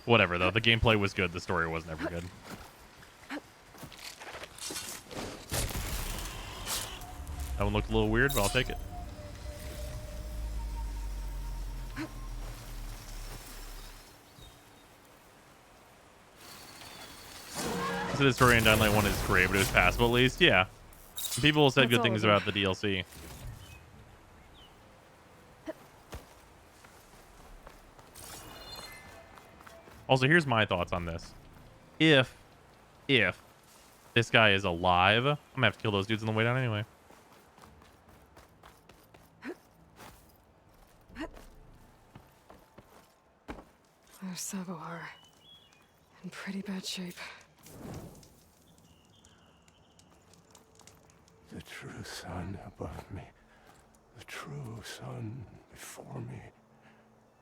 Whatever, though. The gameplay was good. The story was never good. That one looked a little weird, but I'll take it. So the story in Dying Light 1 is great, but it was passable at least. Yeah. People said good things about the DLC. Also, here's my thoughts on this. If this guy is alive, I'm gonna have to kill those dudes on the way down anyway. There's Savoar. In pretty bad shape. The true sun above me. The true sun before me.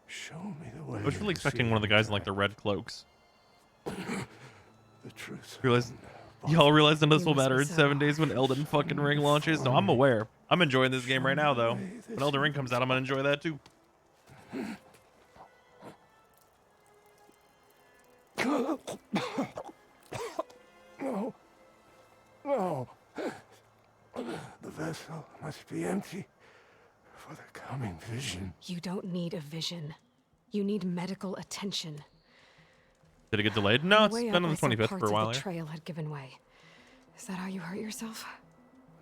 Show me the way. I was really expecting one of the guys in like the red cloaks. The true sun. Y'all realize the Noticeable Matter in 7 days when Elden fucking Ring launches? No, I'm aware. I'm enjoying this game right now, though. When Elden Ring comes out, I'm gonna enjoy that too. No. No. The vessel must be empty for the coming vision. You don't need a vision. You need medical attention. Did it get delayed? No, it's Way been on up, the I saw 25th parts for a while of the here. trail had given way. Is that how you hurt yourself?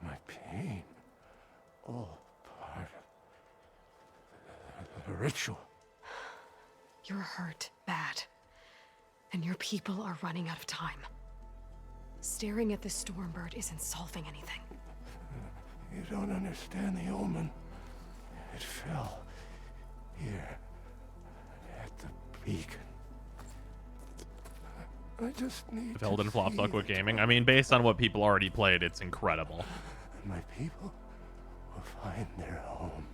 My pain. All part of the ritual. You're hurt bad. And your people are running out of time. Staring at the Stormbird isn't solving anything. You don't understand the omen. It fell here at the beacon. I just need If Elden to flops feed Luckwood it. Gaming. I mean, based on what people already played, it's incredible. My people will find their home.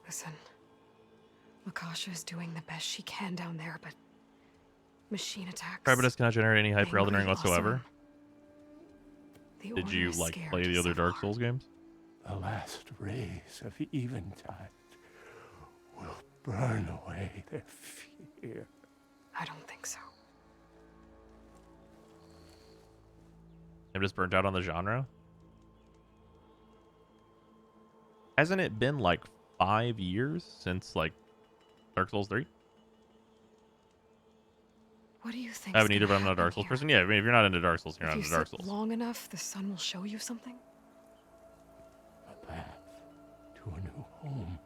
Listen. Lakasha is doing the best she can down there, but machine attacks. Crybatus cannot generate any hype for Elden Ring Angry, whatsoever. The Did Order you is like scared play the other Savoar. Dark Souls games? The last rays of Eventide will burn away their fear. I don't think so. I'm just burnt out on the genre. Hasn't it been like 5 years since like Dark Souls 3? What do you think? I haven't either, but I'm not a Dark Souls person. Yeah, I mean, if you're not into Dark Souls, you're If not you into Dark sit Souls. long enough, the sun will show you something. A path to a new home.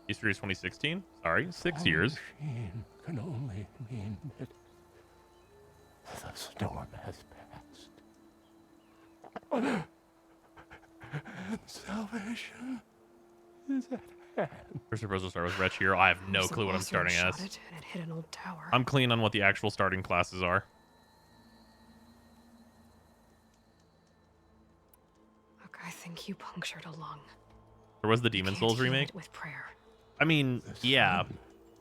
Easter is 2016. Sorry, 6 Our years. machine can only mean that the storm has passed. And salvation is at hand. First supposed to start with Wretch Hero. I have no There's a clue what I'm blaster starting shot as. it, and it hit an old tower. I'm clean on what the actual starting classes are. Look, I think you punctured a lung. There was the Demon Souls Heal remake. it with prayer. I mean, yeah,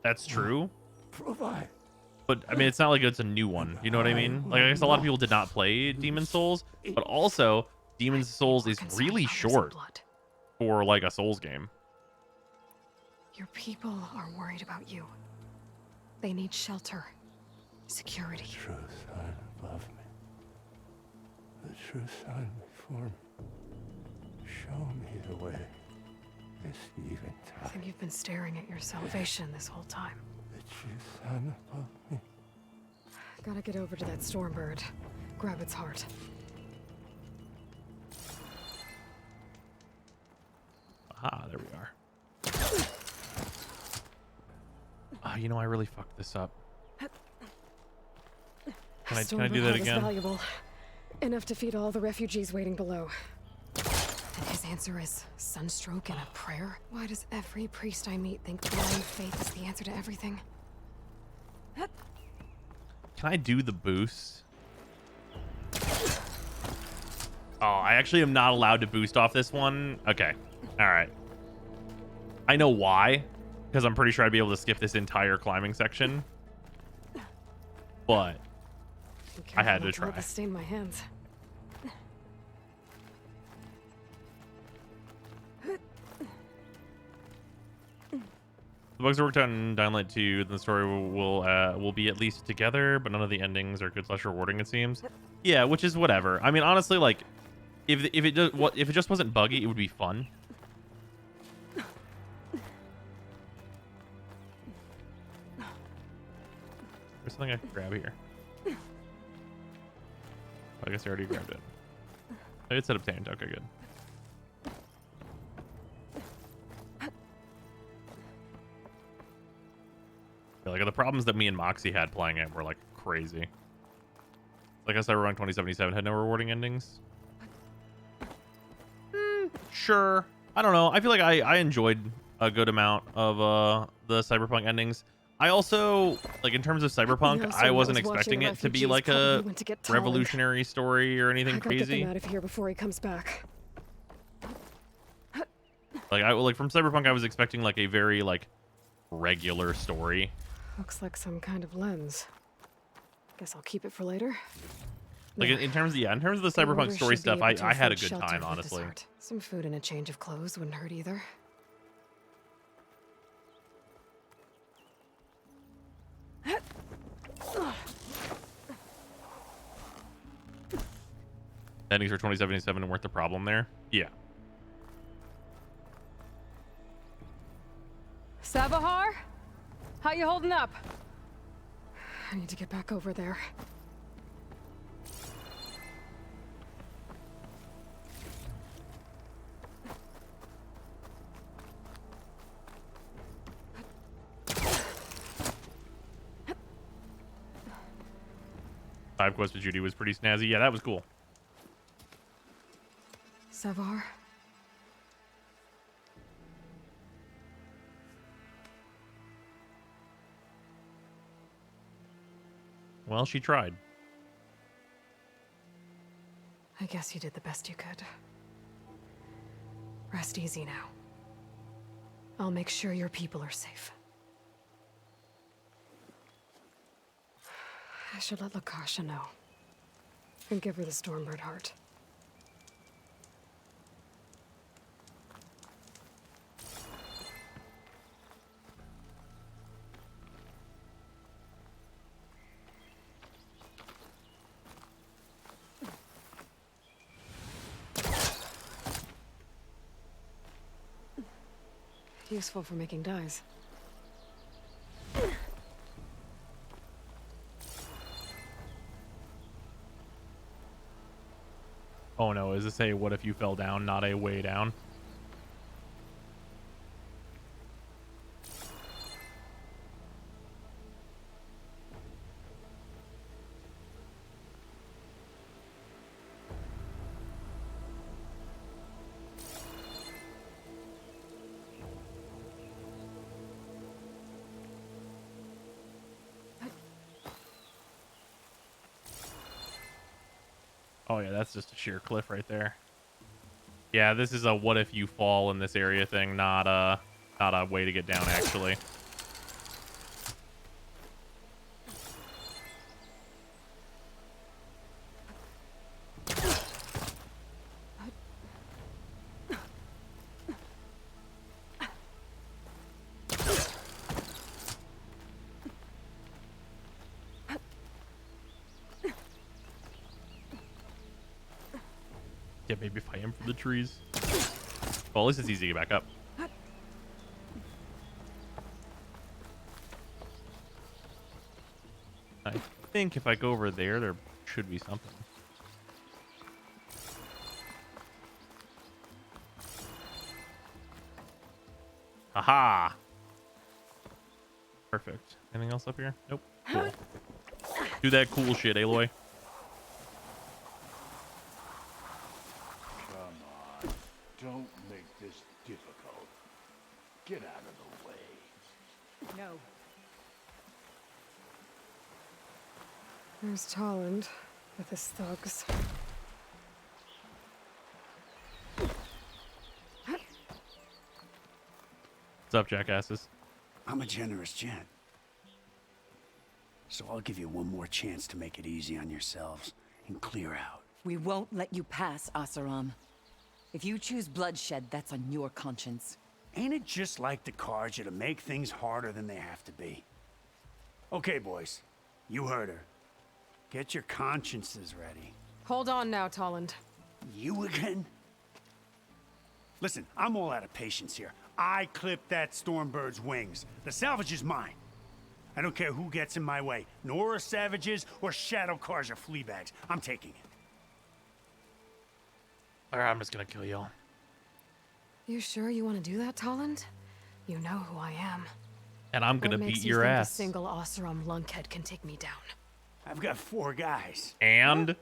that's true. Provide. But I mean, it's not like it's a new one. You know what I mean? Like, I guess a lot of people did not play Demon Souls, but also Demon Souls is really short for like a Souls game. Your people are worried about you. They need shelter, security. The true sun above me. The true sun before me. Show me the way. This I eventide. think you've been staring at your salvation this whole time. The true sun above me. Gotta get over to that Stormbird. Grab its heart. Ah, there we are. Ah, you know, I really fucked this up. Can I do Stormbird that heart is again? valuable. Enough to feed all the refugees waiting below. And his answer is sunstroke and a prayer? Why does every priest I meet think blind faith is the answer to everything? Can I do the boost? Oh, I actually am not allowed to boost off this one. Okay. All right. I know why, because I'm pretty sure I'd be able to skip this entire climbing section. But I had to Careful not try. let this stain my hands. The bugs that worked out in Dying Light 2, then the story will be at least together, but none of the endings are good / rewarding, it seems. Yeah, which is whatever. I mean, honestly, like, if it just wasn't buggy, it would be fun. There's something I can grab here. I guess I already grabbed it. It said obtained. Okay, good. Yeah, like the problems that me and Moxie had playing it were like crazy. Like I said, Cyberpunk 2077 had no rewarding endings. Sure. I don't know. I feel like I enjoyed a good amount of the Cyberpunk endings. I also, like, in terms of Cyberpunk, I wasn't expecting it to be like a revolutionary story or anything crazy. Get them out of here before he comes back. Like from Cyberpunk, I was expecting like a very like regular story. Looks like some kind of lens. Guess I'll keep it for later. Like in terms of the Cyberpunk story stuff, I had a good time, honestly. Some food and a change of clothes wouldn't hurt either. Endings for 2077 weren't the problem there. Yeah. Savahar? How you holding up? I need to get back over there. Side quest with Judy was pretty snazzy. Yeah, that was cool. Savar? Well, she tried. I guess you did the best you could. Rest easy now. I'll make sure your people are safe. I should let Lakasha know. And give her the Stormbird heart. Useful for making dyes. Oh no, is this a what if you fell down, not a way down? Oh yeah, that's just a sheer cliff right there. Yeah, this is a what if you fall in this area thing, not a way to get down actually. Yeah, maybe if I aim for the trees. Well, at least it's easy to get back up. I think if I go over there, there should be something. Aha! Perfect. Anything else up here? Nope. Cool. Do that cool shit, Aloy. Don't make this difficult. Get out of the way. No. There's Tolland with his thugs. What's up, jackasses? I'm a generous gent. So I'll give you one more chance to make it easy on yourselves and clear out. We won't let you pass, Asaram. If you choose bloodshed, that's on your conscience. Ain't it just like the Carja to make things harder than they have to be? Okay, boys. You heard her. Get your consciences ready. Hold on now, Tolland. You again? Listen, I'm all out of patience here. I clipped that Stormbird's wings. The salvage is mine. I don't care who gets in my way. Nora savages or Shadow Carja fleabags. I'm taking it. Alright, I'm just gonna kill y'all. You sure you want to do that, Tolland? You know who I am. And I'm gonna beat your ass. A single Oseram lunkhead can take me down. I've got 4 guys. And multiple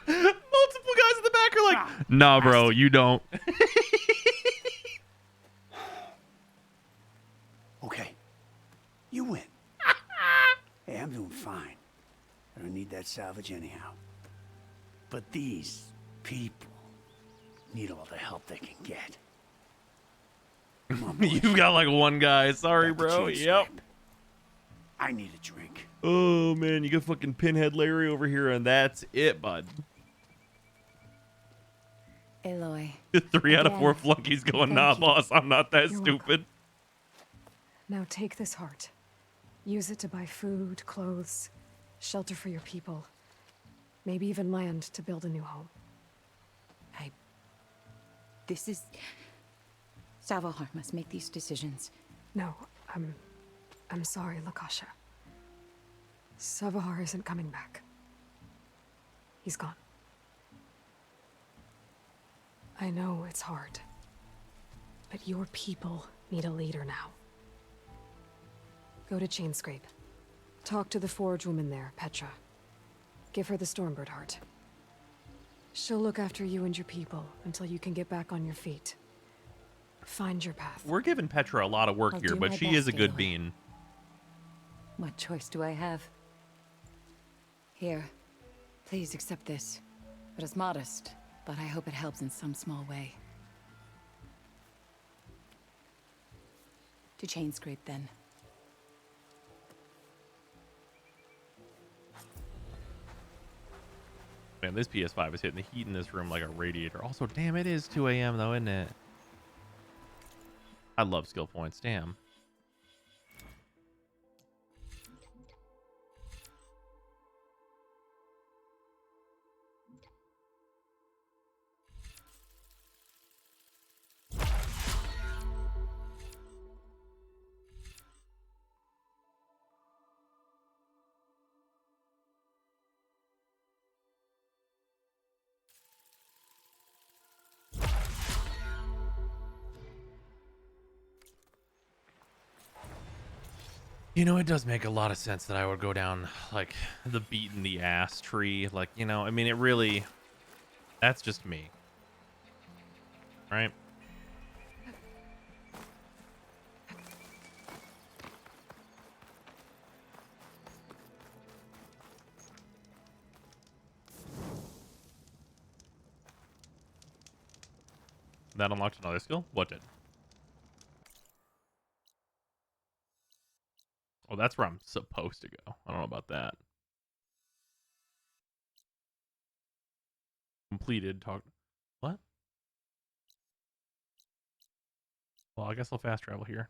guys in the back are like, nah, bro, you don't. Okay. You win. Hey, I'm doing fine. I don't need that salvage anyhow. But these people need all the help they can get. You've got like 1 guy. Sorry, bro. Yep. I need a drink. Oh, man. You got fucking Pinhead Larry over here, and that's it, bud. Aloy. 3 out of 4 flunkies going, nah, boss. I'm not that stupid. Now take this heart. Use it to buy food, clothes, shelter for your people. Maybe even land to build a new home. This is... Savahar must make these decisions. No, I'm sorry, Lakasha. Savahar isn't coming back. He's gone. I know it's hard, but your people need a leader now. Go to Chainscrape. Talk to the forge woman there, Petra. Give her the Stormbird heart. She'll look after you and your people until you can get back on your feet. Find your path. We're giving Petra a lot of work I'll here, do but my she best, is a good Aloy. bean. What choice do I have? Here, please accept this. It is modest, but I hope it helps in some small way. To Chainscrape, then. Man, this PS5 is hitting the heat in this room like a radiator. Also, damn, it is 2 a.m. though, isn't it? I love skill points. Damn. You know, it does make a lot of sense that I would go down, like, the beaten the ass tree. Like, you know, I mean, it really... That's just me. Right? That unlocked another skill? What did? Oh, that's where I'm supposed to go. I don't know about that. Completed. Talk. What? Well, I guess I'll fast travel here.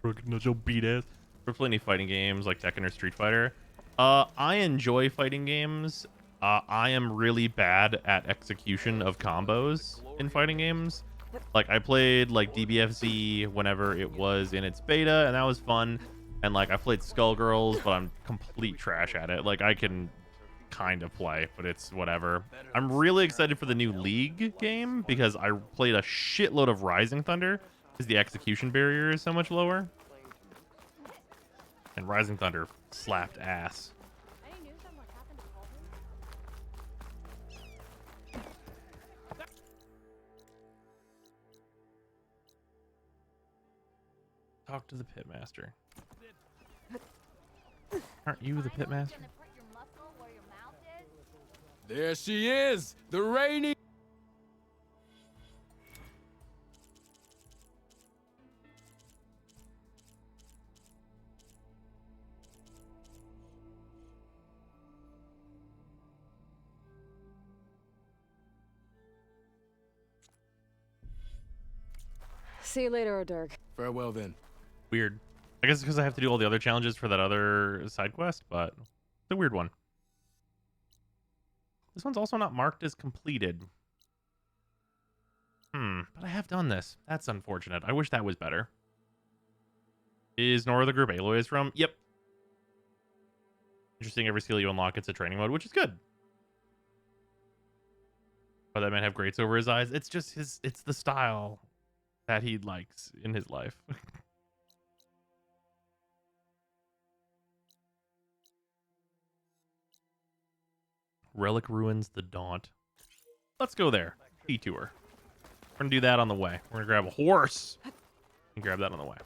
Recognize your beat ass. We're playing any fighting games like Tekken or Street Fighter. I enjoy fighting games. I am really bad at execution of combos in fighting games. Like, I played, like, DBFZ whenever it was in its beta, and that was fun. And, like, I played Skullgirls, but I'm complete trash at it. Like, I can kind of play, but it's whatever. I'm really excited for the new League game, because I played a shitload of Rising Thunder, because the execution barrier is so much lower. And Rising Thunder slapped ass. Talk to the pitmaster. Aren't you the pitmaster? There she is, the reigning. See you later, Dirk. Farewell then. Weird. I guess because I have to do all the other challenges for that other side quest, but it's a weird one. This one's also not marked as completed. But I have done this. That's unfortunate. I wish that was better. Is Nora the group Aloy is from? Yep. Interesting, every skill you unlock, it's a training mode, which is good. But that man have grates over his eyes. It's just it's the style that he likes in his life. Relic Ruins, the Daunt. Let's go there. Detour. We're going to do that on the way. We're going to grab a horse and grab that on the way.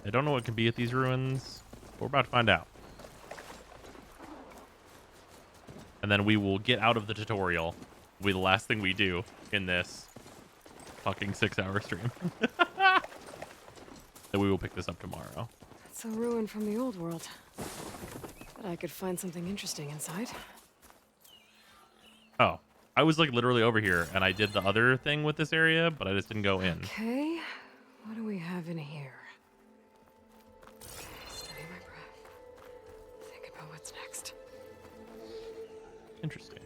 I don't know what can be at these ruins. But we're about to find out. And then we will get out of the tutorial. Will be the last thing we do in this fucking 6-hour stream. Then we will pick this up tomorrow. It's a ruin from the old world. But I could find something interesting inside. Oh, I was like literally over here and I did the other thing with this area, but I just didn't go in. Okay, what do we have in here? Okay, steady my breath. Think about what's next. Interesting.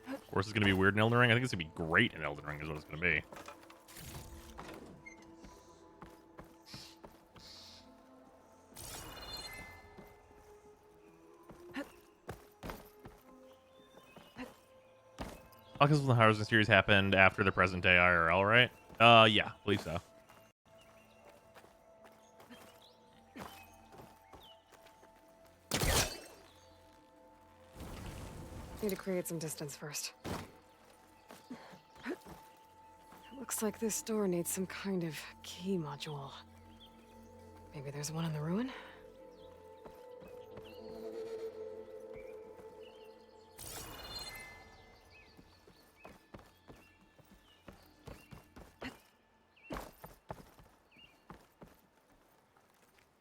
Of course, it's going to be weird in Elden Ring. I think it's going to be great in Elden Ring is what it's going to be. Because the Horizon series happened after the present day IRL, right? Yeah, I believe so. Need to create some distance first. It looks like this door needs some kind of key module. Maybe there's one in the ruin?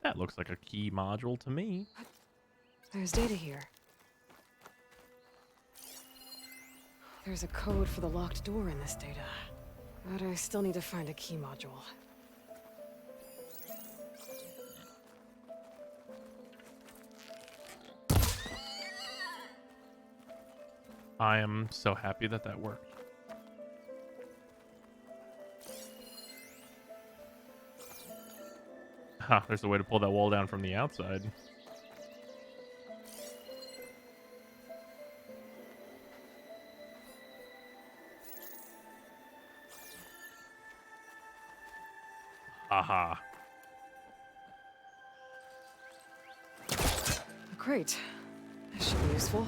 That looks like a key module to me. There's data here. There's a code for the locked door in this data. But I still need to find a key module. I am so happy that that worked. Huh, there's a way to pull that wall down from the outside. Aha. Great. This should be useful.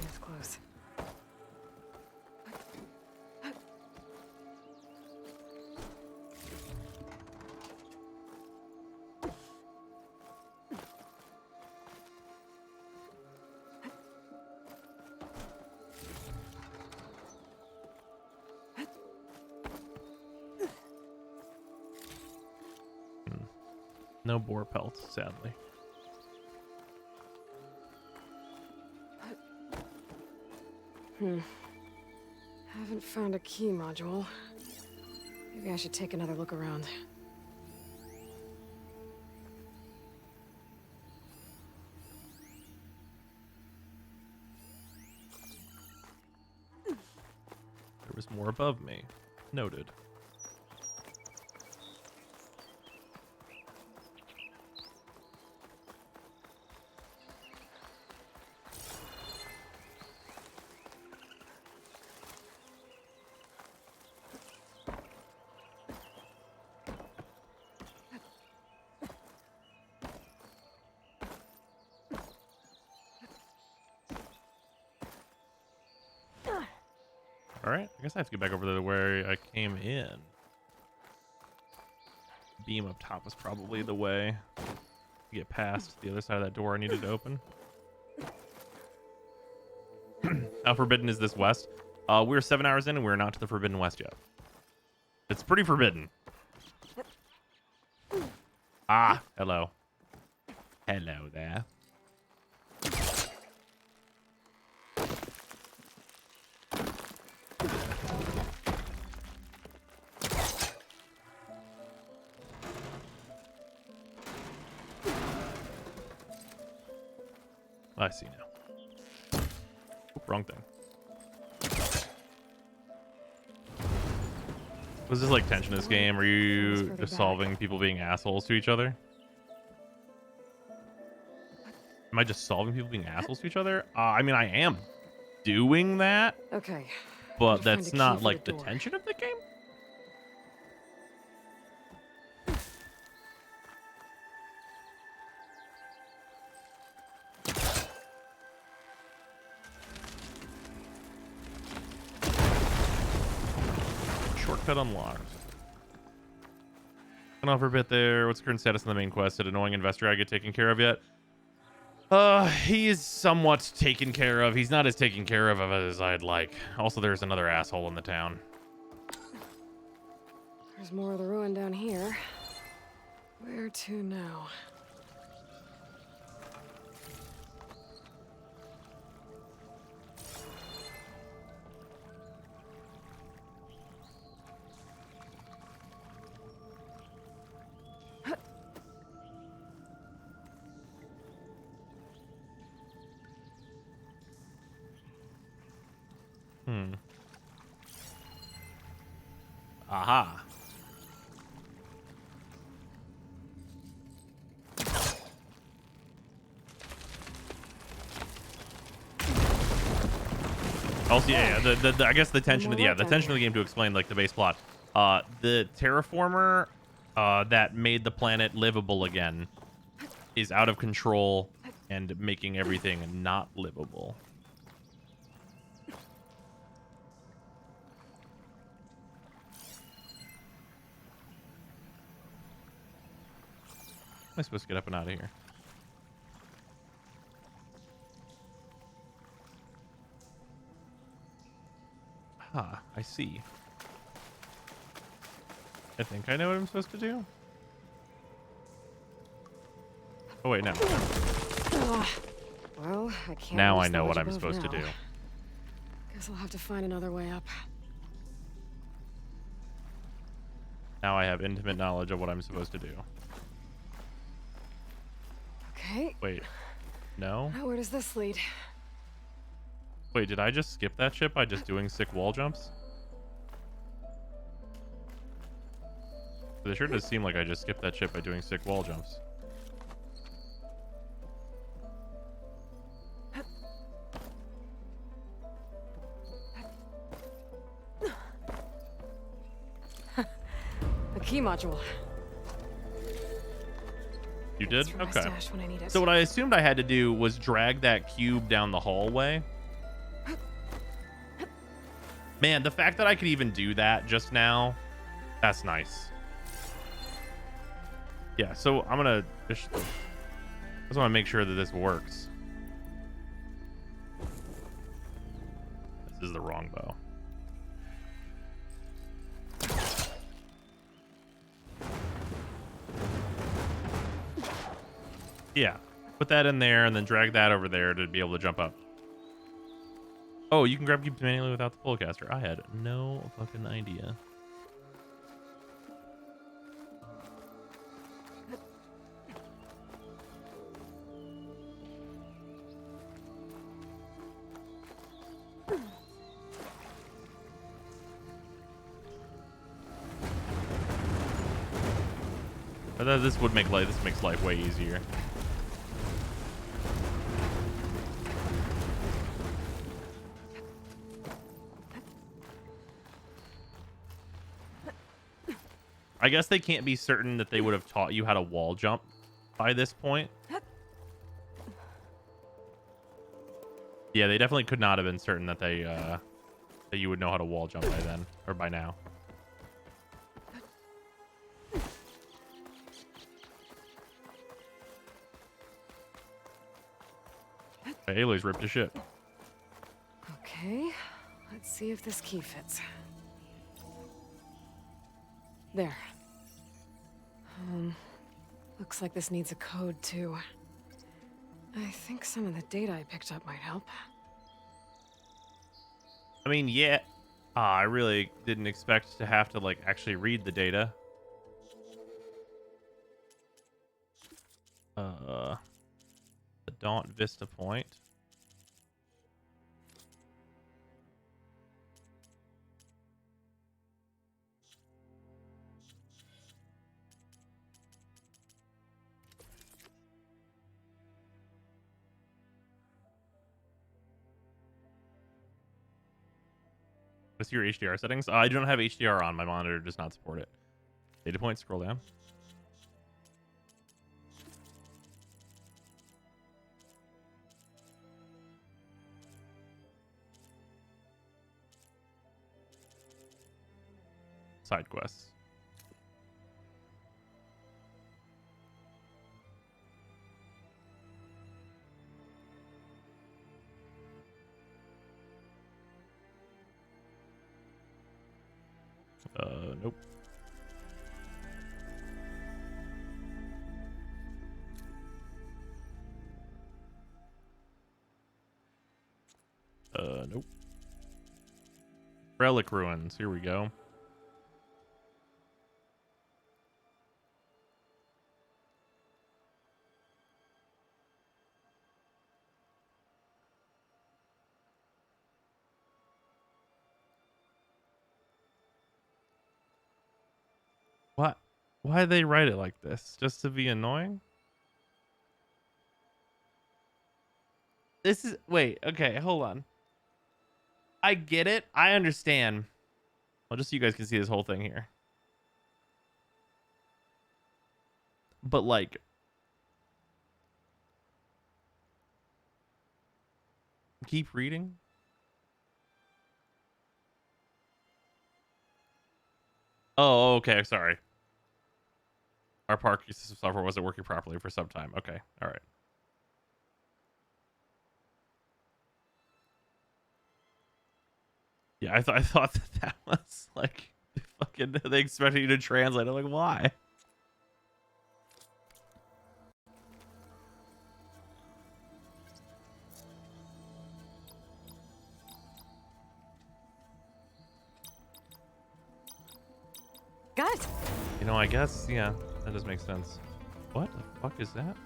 It's close. No boar pelts, sadly. Haven't found a key module. Maybe I should take another look around. There was more above me. Noted. All right, I guess I have to get back over there where I came in. Beam up top was probably the way to get past the other side of that door I needed to open. How forbidden is this west? We're 7 hours in and we're not to the Forbidden West yet. It's pretty forbidden. Ah, hello. Hello there. I see now. Oop, wrong thing. Was this like tension in this game? Are you just solving people being assholes to each other? Am I just solving people being assholes to each other? I mean, I am doing that. Okay. But that's not like the tension of the game. Shortcut unlocked. Went on for a bit there. What's the current status on the main quest? Did annoying investor I get taken care of yet? He is somewhat taken care of. He's not as taken care of as I'd like. Also, there's another asshole in the town. There's more of the ruin down here. Where to now? Aha. Also, yeah, I guess the tension of the tension of the game, to explain like the base plot. The terraformer that made the planet livable again is out of control and making everything not livable. Am I supposed to get up and out of here? Ah, I see. I think I know what I'm supposed to do. Oh wait, no. Well, I can't. Now I know what I'm supposed to do. Guess I'll have to find another way up. Now I have intimate knowledge of what I'm supposed to do. Okay. Wait. No? Now where does this lead? Wait, did I just skip that shit by just doing sick wall jumps? It sure does seem like I just skipped that shit by doing sick wall jumps. The key module. You did? For my Okay. stash when I need it. So what I assumed I had to do was drag that cube down the hallway. Man, the fact that I could even do that just now, that's nice. Yeah, so I'm gonna just want to make sure that this works. This is the wrong bow. Yeah, put that in there and then drag that over there to be able to jump up. Oh, you can grab cubes manually without the pullcaster. I had no fucking idea. But this would make life. This makes life way easier. I guess they can't be certain that they would have taught you how to wall jump by this point. Yeah, they definitely could not have been certain that they that you would know how to wall jump by then, or by now. Aloy's ripped to shit. Okay, let's see if this key fits. There. Looks like this needs a code too. I think some of the data I picked up might help. I mean, yeah. I really didn't expect to have to like actually read the data. The Daunt Vista Point. What's your HDR settings? I don't have HDR on. My monitor does not support it. Data point, scroll down. Side quests. Nope. Nope. Relic ruins. Here we go. What? Why did they write it like this? Just to be annoying? This is... Wait, okay, hold on. I get it. I understand. Well, just so you guys can see this whole thing here. But, like... Keep reading? Oh, okay, sorry. Our park system software wasn't working properly for some time. Okay, all right. Yeah, I thought that was like fucking they expected you to translate. I'm like, why? Got it. You know, I guess, yeah, that does make sense. What the fuck is that?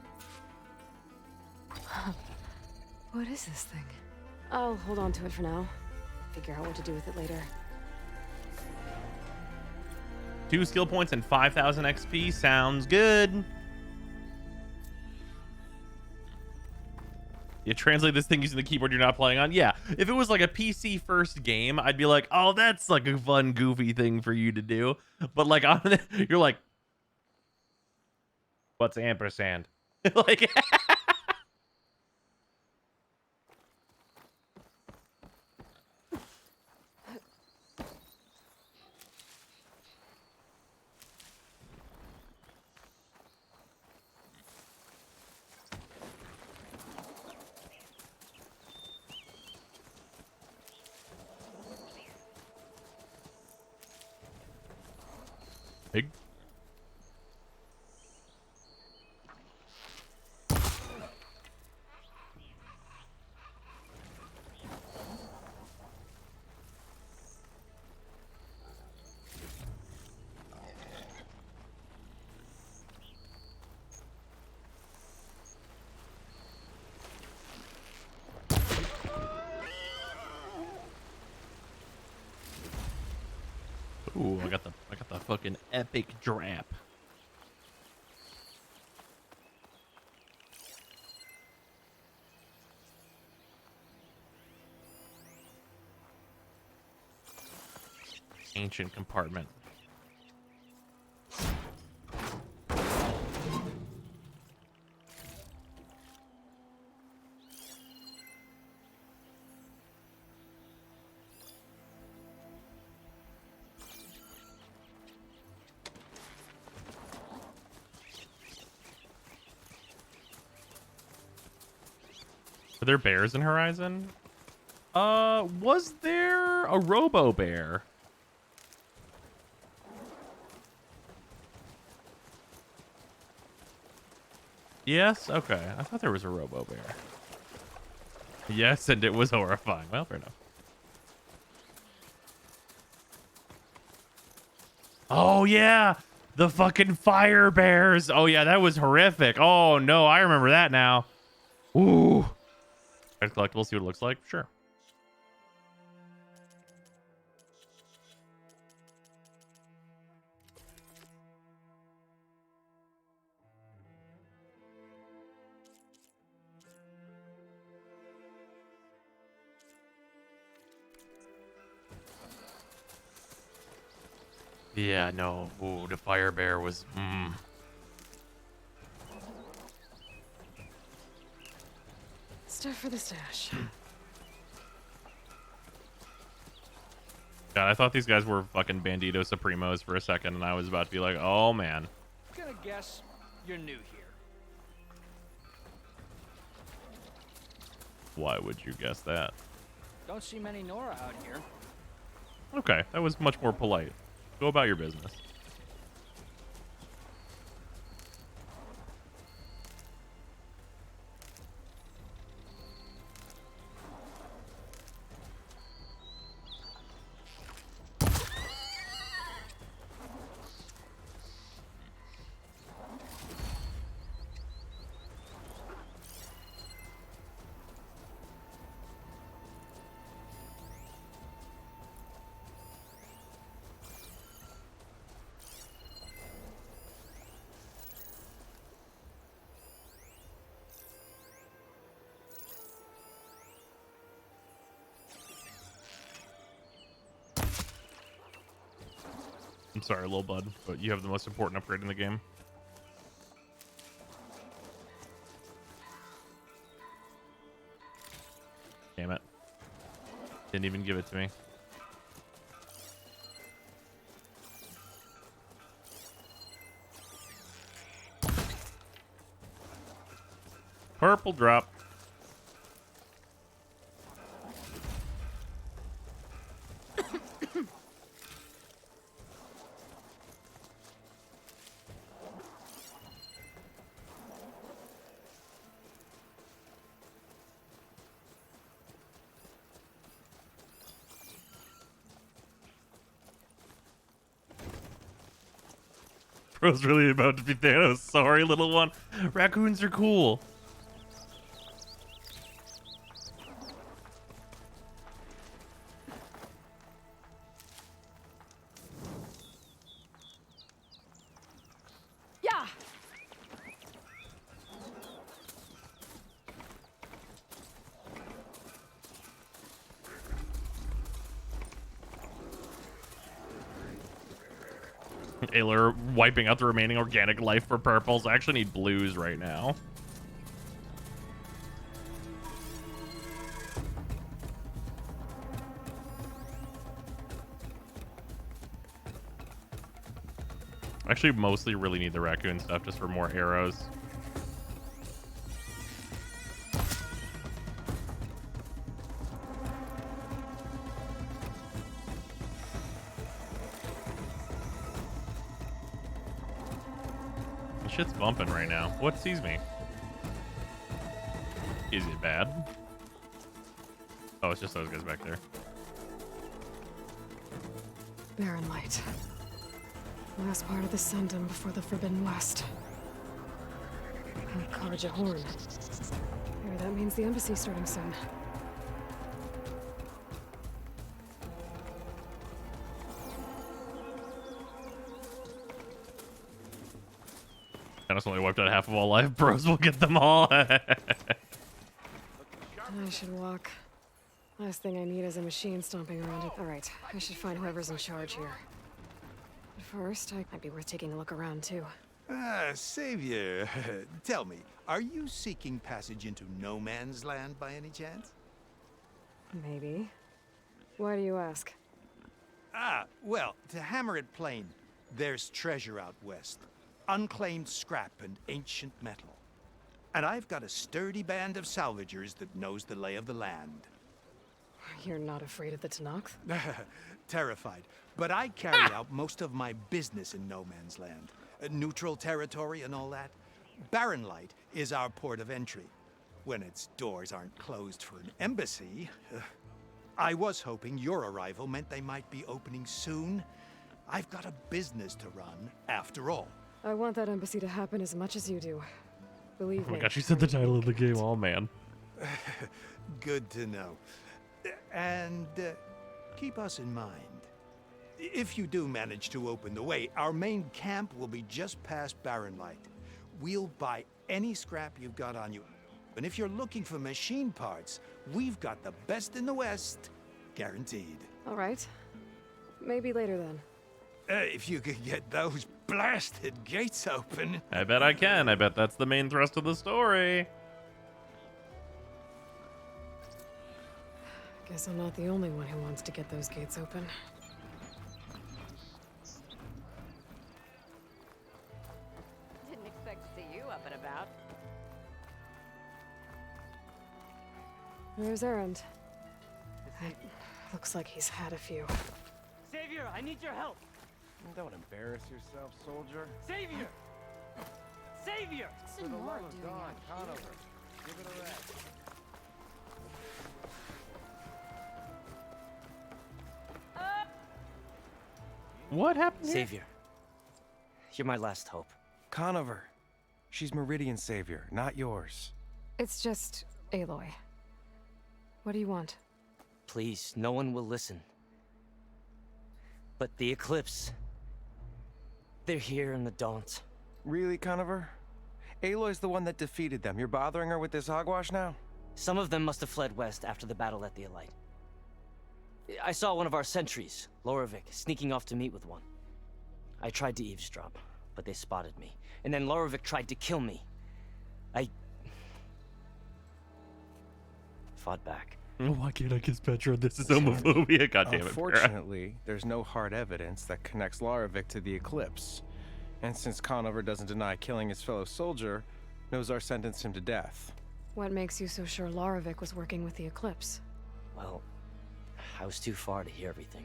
What is this thing? I'll hold on to it for now. Figure out what to do with it later. 2 skill points and 5,000 XP. Sounds good. You translate this thing using the keyboard you're not playing on. Yeah, if it was like a PC first game, I'd be like, oh, that's like a fun, goofy thing for you to do. But like, on you're like, what's ampersand? Like, big. Ooh, I got the fucking epic drap. Ancient compartment. Are there bears in Horizon? Was there a Robo Bear? Yes? Okay. I thought there was a Robo Bear. Yes, and it was horrifying. Well, fair enough. Oh, yeah. The fucking fire bears. Oh, yeah, that was horrific. Oh, no. I remember that now. Ooh. Red collectible, see what it looks like? Sure. Yeah, no. Ooh, the fire bear was... Stuff for the stash. God, I thought these guys were fucking Bandito Supremos for a second, and I was about to be like, oh, man. I'm gonna guess you're new here. Why would you guess that? Don't see many Nora out here. Okay, that was much more polite. Go about your business. I'm sorry, little bud, but you have the most important upgrade in the game. Damn it. Didn't even give it to me. Purple drop. Bro's really about to be Thanos. Sorry, little one. Raccoons are cool. Yeah. Ayler wiping out the remaining organic life for purples. I actually need blues right now. I actually mostly really need the raccoon stuff just for more arrows. Shit's bumping right now. What sees me? Is it bad? Oh, it's just those guys back there. Barren Light. Last part of the Sundom before the Forbidden West. Karja Horn. Maybe that means the embassy's starting soon. Thanos only wiped out half of all life. Bros will get them all. I should walk. Last thing I need is a machine stomping around it. Alright, I should find whoever's in charge here. But first, I might be worth taking a look around too. Savior, tell me, are you seeking passage into no man's land by any chance? Maybe. Why do you ask? Well, to hammer it plain, there's treasure out west. Unclaimed scrap and ancient metal. And I've got a sturdy band of salvagers that knows the lay of the land. You're not afraid of the Tenakth? Terrified. But I carry out most of my business in no man's land. Neutral territory and all that. Barren Light is our port of entry. When its doors aren't closed for an embassy. I was hoping your arrival meant they might be opening soon. I've got a business to run, after all. I want that embassy to happen as much as you do. Believe me. Oh my gosh, she said the title of the game. Oh, man. Good to know. And keep us in mind. If you do manage to open the way, our main camp will be just past Barren Light. We'll buy any scrap you've got on you. And if you're looking for machine parts, we've got the best in the West, guaranteed. All right. Maybe later then. If you could get those blasted gates open. I bet I can. I bet that's the main thrust of the story. Guess I'm not the only one who wants to get those gates open. Didn't expect to see you up and about. Where's Erend? Looks like he's had a few. Savior, I need your help. Don't embarrass yourself, soldier. Savior! Savior! For the love of God, Conover, give it a rest. What happened here? Savior, you're my last hope. Conover. She's Meridian's savior, not yours. It's just Aloy. What do you want? Please, no one will listen. But the Eclipse... they're here in the Daunt. Really, Conover? Aloy's the one that defeated them. You're bothering her with this hogwash now? Some of them must have fled west after the battle at the Elite. I saw one of our sentries, Loravik, sneaking off to meet with one. I tried to eavesdrop, but they spotted me. And then Loravik tried to kill me. I... fought back. Oh, why can't I kiss Petra? This is homophobia. God damn it, Petra. Unfortunately, there's no hard evidence that connects Loravik to the Eclipse. And since Conover doesn't deny killing his fellow soldier, Nozar sentenced him to death. What makes you so sure Loravik was working with the Eclipse? Well, I was too far to hear everything.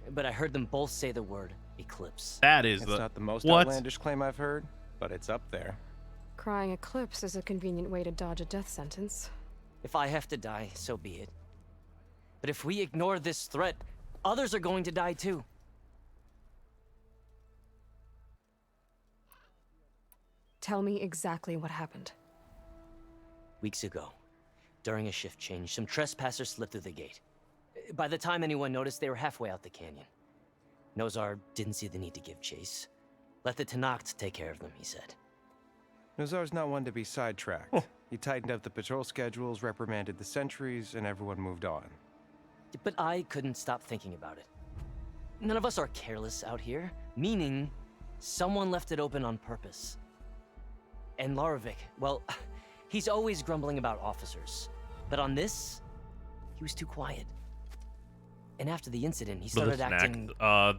But I heard them both say the word Eclipse. That is It's not the most what? outlandish claim I've heard, but it's up there. Crying Eclipse is a convenient way to dodge a death sentence. If I have to die, so be it. But if we ignore this threat, others are going to die too. Tell me exactly what happened. Weeks ago, during a shift change, some trespassers slipped through the gate. By the time anyone noticed, they were halfway out the canyon. Nozar didn't see the need to give chase. Let the Tenakth take care of them, he said. Nozar's not one to be sidetracked. He tightened up the patrol schedules, reprimanded the sentries, and everyone moved on. But I couldn't stop thinking about it. None of us are careless out here, meaning someone left it open on purpose. And Loravik, well, he's always grumbling about officers. But on this, he was too quiet. And after the incident, he started acting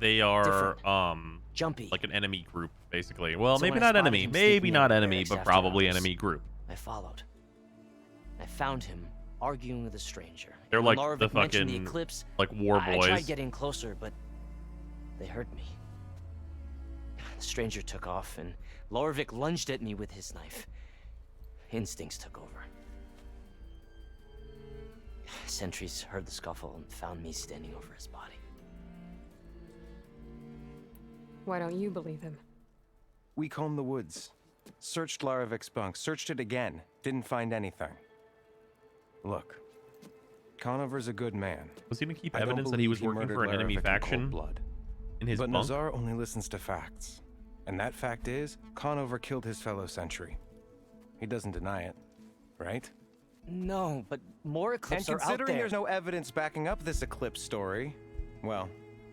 they are different. Jumpy. like an enemy group, basically. Well, So maybe when I not spotted enemy, him maybe sneaking not into enemy, barracks but after probably hours, enemy group. I followed. I found him arguing with a stranger. They're And when like the Loravik mentioned fucking the Eclipse, like war I boys. tried getting closer, but they heard me. The stranger took off, and Loravik lunged at me with his knife. Instincts took over. Sentries heard the scuffle and found me standing over his body. Why don't you believe him? We combed the woods, searched Laravik's bunk, searched it again, didn't find anything. Look, Conover's a good man. Was he gonna keep I don't evidence that he was believe working murdered for an enemy Laravik in faction cold blood. in his But bunk? Nozar only listens to facts. And that fact is, Conover killed his fellow sentry. He doesn't deny it, right? No, but more Eclipse And are out considering there. there's no evidence backing up this Eclipse story, well,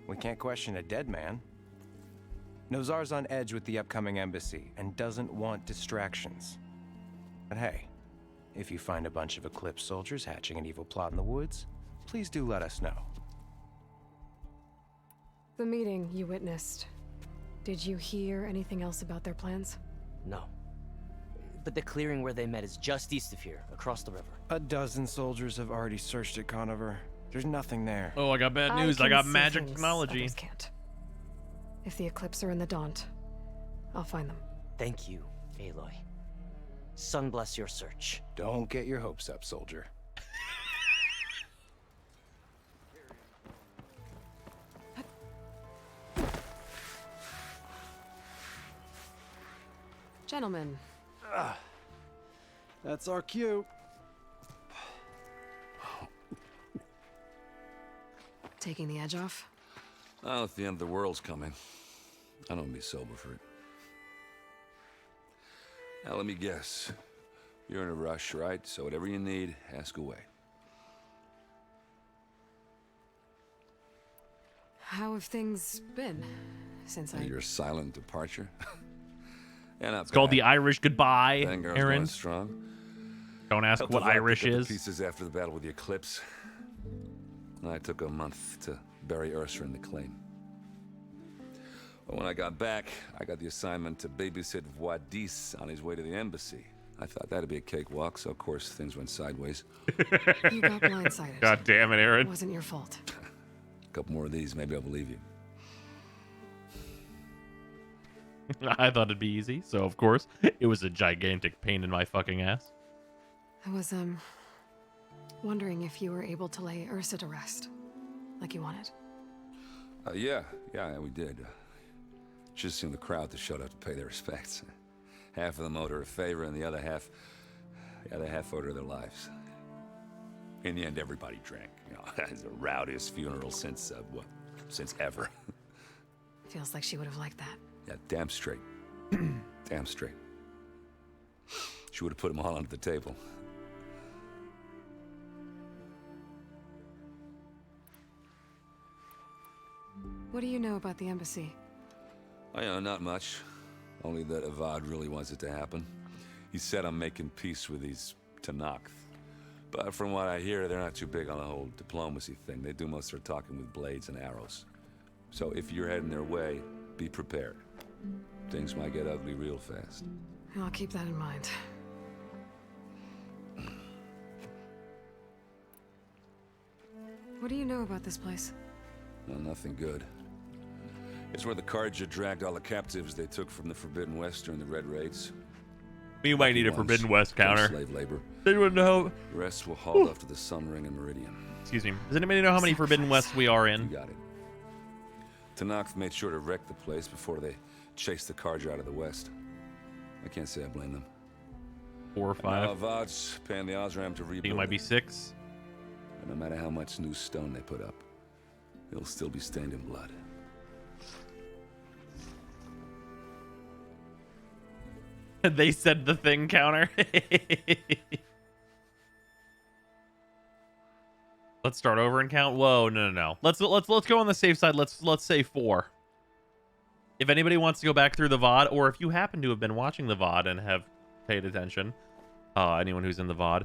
we can't question a dead man. Nozar's on edge with the upcoming embassy and doesn't want distractions. But hey, if you find a bunch of Eclipse soldiers hatching an evil plot in the woods, please do let us know. The meeting you witnessed. Did you hear anything else about their plans? No. but the clearing where they met is just east of here, across the river. A dozen soldiers have already searched it, Conover. There's nothing there. Oh, I got bad news. I got magic technology. Others can't. If the Eclipse are in the Daunt, I'll find them. Thank you, Aloy. Sun bless your search. Don't get your hopes up, soldier. Gentlemen. That's our cue. Taking the edge off? Oh, if the end of the world's coming, I don't be sober for it. Now, let me guess. You're in a rush, right? So whatever you need, ask away. How have things been since Your silent departure? Yeah, not It's called bad. the Irish goodbye, Vanguard's Aaron. going strong. Don't ask Helped what the Vibe Irish pick up the is. pieces after the battle with the Eclipse. I took a month to bury Ursa in the claim. But when I got back, I got the assignment to babysit Wadis on his way to the embassy. I thought that'd be a cakewalk, so of course things went sideways. You got blindsided. God damn it, Aaron. It wasn't your fault. A couple more of these, maybe I'll believe you. I thought it'd be easy, so of course it was a gigantic pain in my fucking ass. I was, wondering if you were able to lay Ursa to rest, like you wanted. Yeah, we did. Just seemed the crowd that showed up to pay their respects. Half of them owed her a favor, and the other half owed her their lives. In the end, everybody drank. You know, it's the rowdiest funeral since ever. Feels like she would have liked that. Yeah, damn straight. Damn straight. She would have put them all under the table. What do you know about the embassy? Oh, yeah, not much. Only that Avad really wants it to happen. He said I'm making peace with these Tanakh. But from what I hear, they're not too big on the whole diplomacy thing. They do most of their talking with blades and arrows. So if you're heading their way, be prepared. Things might get ugly real fast. I'll keep that in mind. What do you know about this place? Well, nothing good. It's where the Carja dragged all the captives they took from the Forbidden West during the Red Raids. We might need a Ones Forbidden West from counter. Slave labor. Anyone know? The rest will haul off to the Sun Ring and Meridian. Excuse me. Does anybody know how many Forbidden Wests we are in? You got it. Tanakh made sure to wreck the place before they chased the Carja out of the West. I can't say I blame them. 4 or 5. Now Avad's paying the Osram to rebuild. I think it might be 6. And no matter how much new stone they put up, it'll still be stained in blood. They said the thing counter. Let's start over and count. Whoa, no. Let's go on the safe side. Let's say 4. If anybody wants to go back through the VOD, or if you happen to have been watching the VOD and have paid attention, anyone who's in the VOD,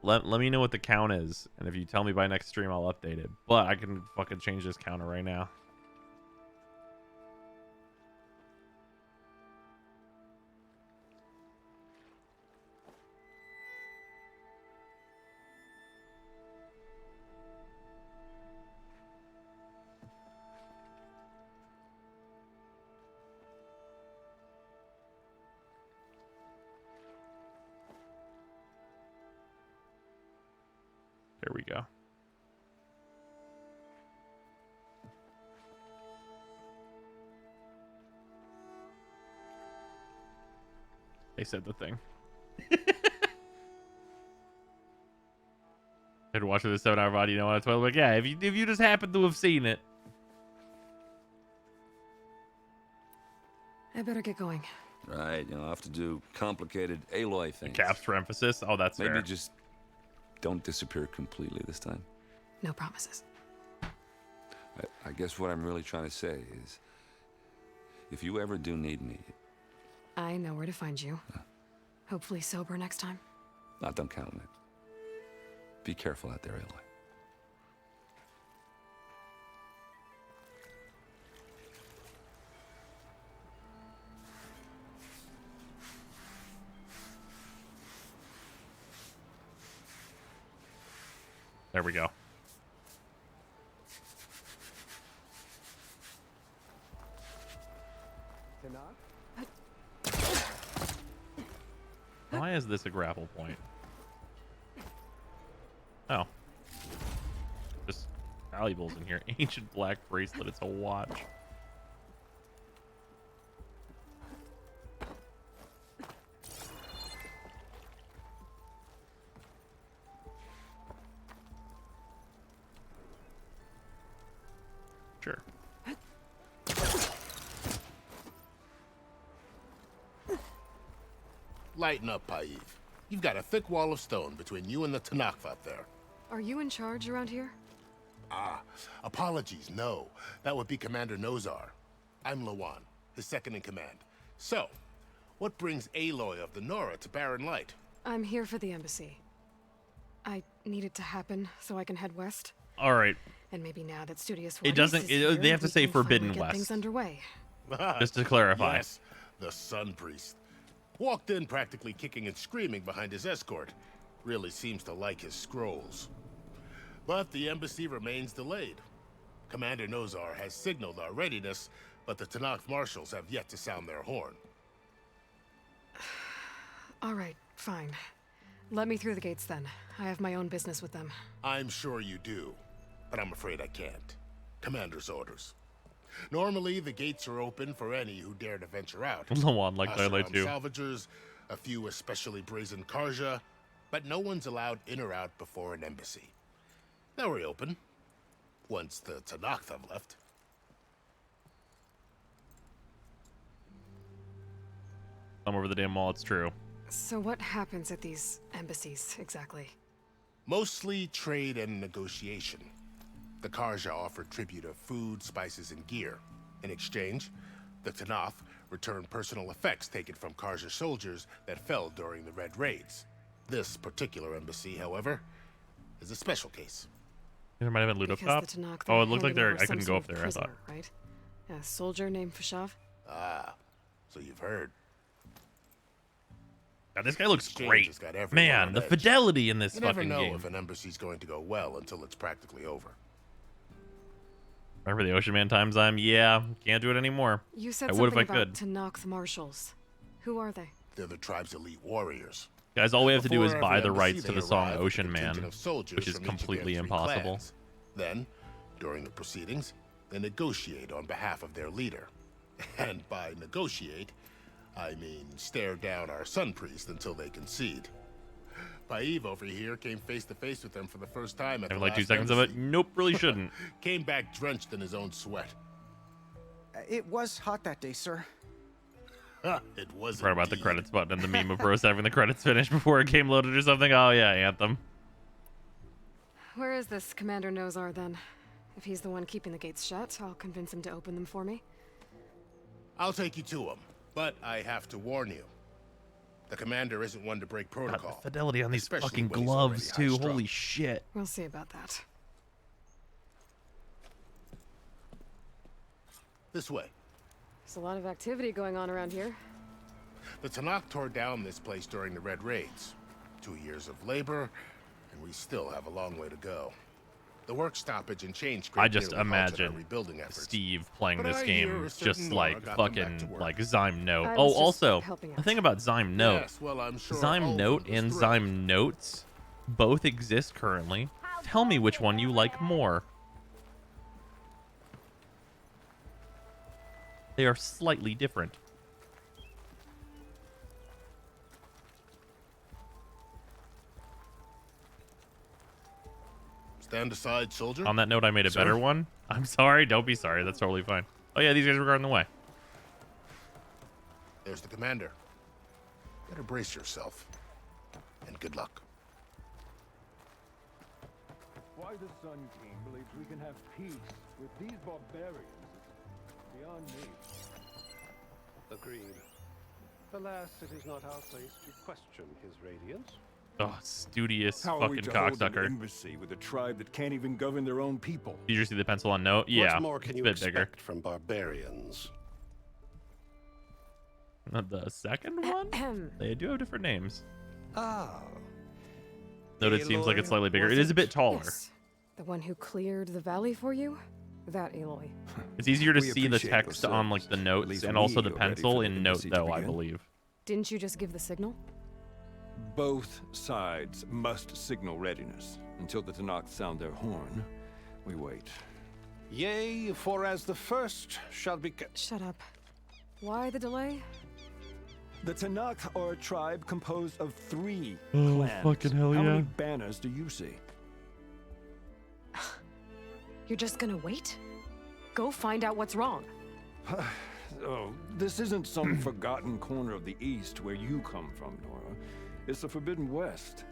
let me know what the count is, and if you tell me by next stream, I'll update it. But I can fucking change this counter right now. There we go. They said the thing. I'd watch the 7-hour VOD, you know what? Like, yeah, if you just happen to have seen it. I better get going. Right, I'll have to do complicated Aloy things. Caps for emphasis. Oh, that's Maybe fair. just don't disappear completely this time. No promises. I guess what I'm really trying to say is, if you ever do need me, I know where to find you. Hopefully sober next time. don't count on it. Be careful out there, Aloy. There we go. Why is this a grapple point? Oh. Just valuables in here. Ancient black bracelet. It's a watch. Sure. Lighten up, Paiv. You've got a thick wall of stone between you and the Tanakh out there. Are you in charge around here? Ah, apologies, no. That would be Commander Nozar. I'm Lawan, his second in command. So, what brings Aloy of the Nora to Barren Light? I'm here for the embassy. I need it to happen so I can head west. All right. And maybe now that Studious It doesn't. They have to say Forbidden get West. things underway. Just to clarify. Yes, the Sun Priest. Walked in practically kicking and screaming behind his escort. Really seems to like his scrolls. But the embassy remains delayed. Commander Nozar has signaled our readiness, but the Tanakh marshals have yet to sound their horn. All right, fine. Let me through the gates then. I have my own business with them. I'm sure you do, but I'm afraid I can't. Commander's orders. Normally, the gates are open for any who dare to venture out. Lawan like Twilight too. Salvagers, a few especially brazen Karja, but no one's allowed in or out before an embassy. They'll reopen once the Tanakh have left. I'm over the damn wall. It's true. So what happens at these embassies exactly? Mostly trade and negotiation. The Karja offer tribute of food, spices, and gear. In exchange, the Tanakh return personal effects taken from Karja soldiers that fell during the Red Raids. This particular embassy, however, is a special case. There might have been loot up top. Oh, it looked like there. I couldn't go up there. I thought. Right? A soldier named Fashav. Ah, so you've heard. God, this guy looks Exchange great. has got everyone Man, on the edge. fidelity in this You never fucking know game. if an embassy's going to go well until it's practically over. Remember the Ocean Man times? Yeah, can't do it anymore. You said I something would if I about could. Tanakh marshals. Who are they? They're the tribe's elite warriors. Guys, all we have to do is Before buy every the embassy, rights to they the song arrive with a Ocean Man, contingent of soldiers which is from each of their completely 3 impossible. clans. Then, during the proceedings, they negotiate on behalf of their leader. And by negotiate, I mean stare down our Sun Priest until they concede. Paiv over here came face to face with them for the first time at Have the like 2 last seconds of it? embassy. Nope, really shouldn't. Came back drenched in his own sweat. It was hot that day, sir. It was Right about the credits button and the meme of Rose having the credits finished before a game loaded or something. Oh yeah, Anthem. Where is this Commander Nozar then? If he's the one keeping the gates shut, I'll convince him to open them for me. I'll take you to him, but I have to warn you. The commander isn't one to break protocol. Fidelity on these especially fucking when he's gloves already too. high-strung. Holy shit. We'll see about that. This way. There's a lot of activity going on around here. The Tanakh tore down this place during the Red Raids. 2 years of labor, and we still have a long way to go. The work stoppage and change I grid just nearly halted our imagine rebuilding efforts. Steve playing But this I game hear a certain just Nora like got them back to fucking work. like Zyme Note. I Oh, was just also helping the out. thing about Zyme Note, Yes, well, I'm sure Zyme Olin Note was and thrilled. Zyme Notes both exist currently. Tell me which one you like more. They are slightly different. Stand aside, soldier. On that note, I made a Sir? better one. I'm sorry. Don't be sorry. That's totally fine. Oh yeah, these guys were guarding the way. There's the commander. Better brace yourself. And good luck. Why the Sun King believes we can have peace with these barbarians is beyond me. Agreed. Alas, it is not our place to question his radiance. Oh, studious How are we fucking to hold an cocksucker. embassy with a tribe that can't even govern their own people? Did you see the pencil on note? Yeah, What more can it's you a bit expect bigger. from barbarians? The second one? They do have different names. Ah. Note it seems like it's slightly bigger. It is a bit taller. Yes. The one who cleared the valley for you? That Aloy. It's easier to We see the appreciate your text on like the service. At notes least and also we the are ready pencil for the in note embassy to though, I begin. believe. Didn't you just give the signal? Both sides must signal readiness. Until the Tanakh sound their horn, we wait. Yea, for as the first shall be... Shut up. Why the delay? The Tanakh are a tribe composed of 3 Oh, clans. fucking hell How yeah. many banners do you see? You're just gonna wait? Go find out what's wrong. Oh, this isn't some forgotten corner of the East where you come from, Nora. It's the Forbidden West.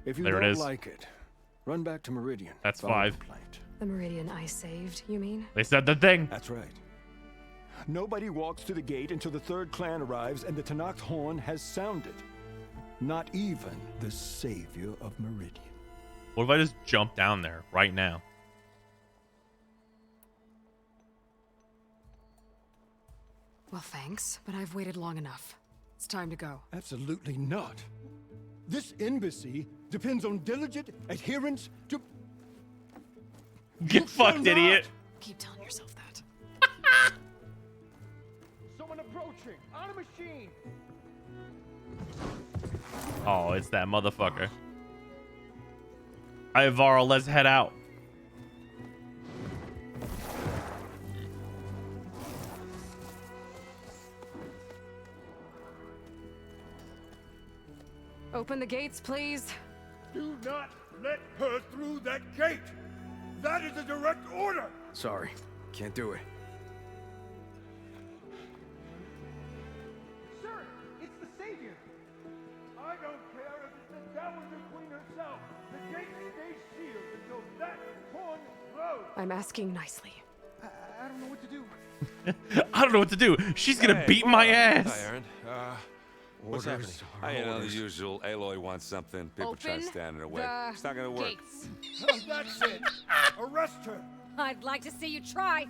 If you There it don't is. like it, run back to Meridian. That's File a 5. complaint. The Meridian I saved, you mean? They said the thing. That's right. Nobody walks to the gate until the 3rd clan arrives and the Tanakh horn has sounded. Not even the savior of Meridian. What if I just jump down there right now? Well, thanks, but I've waited long enough. It's time to go. Absolutely not. This embassy depends on diligent adherence to... Get fucked, idiot. Keep telling yourself that. Someone approaching! On a machine! Oh, it's that motherfucker. All right, Varl, let's head out. Open the gates, please. Do not let her through that gate! That is a direct order! Sorry, can't do it. Sir, it's the Savior! I don't care if it's the Dowager Queen herself! The gate stays sealed until that horn blows! I'm asking nicely. I don't know what to do. I don't know what to do. She's gonna beat my ass. Hi, Aaron. What's happening? You know, the usual. Aloy wants something. People try to Open stand in her way. the It's not gonna work. gates. Oh, that's it! Arrest her! I'd like to see you try.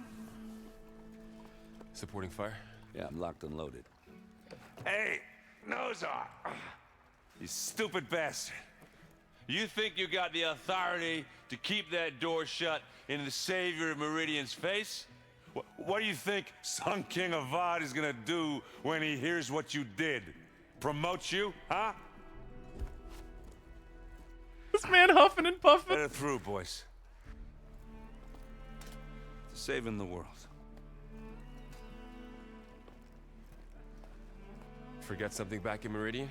Supporting fire? Yeah, I'm locked and loaded. Hey, Nozar! You stupid bastard. You think you got the authority to keep that door shut in the savior of Meridian's face? What do you think Sun King Avad is gonna do when he hears what you did? Promote you, huh? This man huffing and puffing. Let it through, boys. Saving the world. Forget something back in Meridian?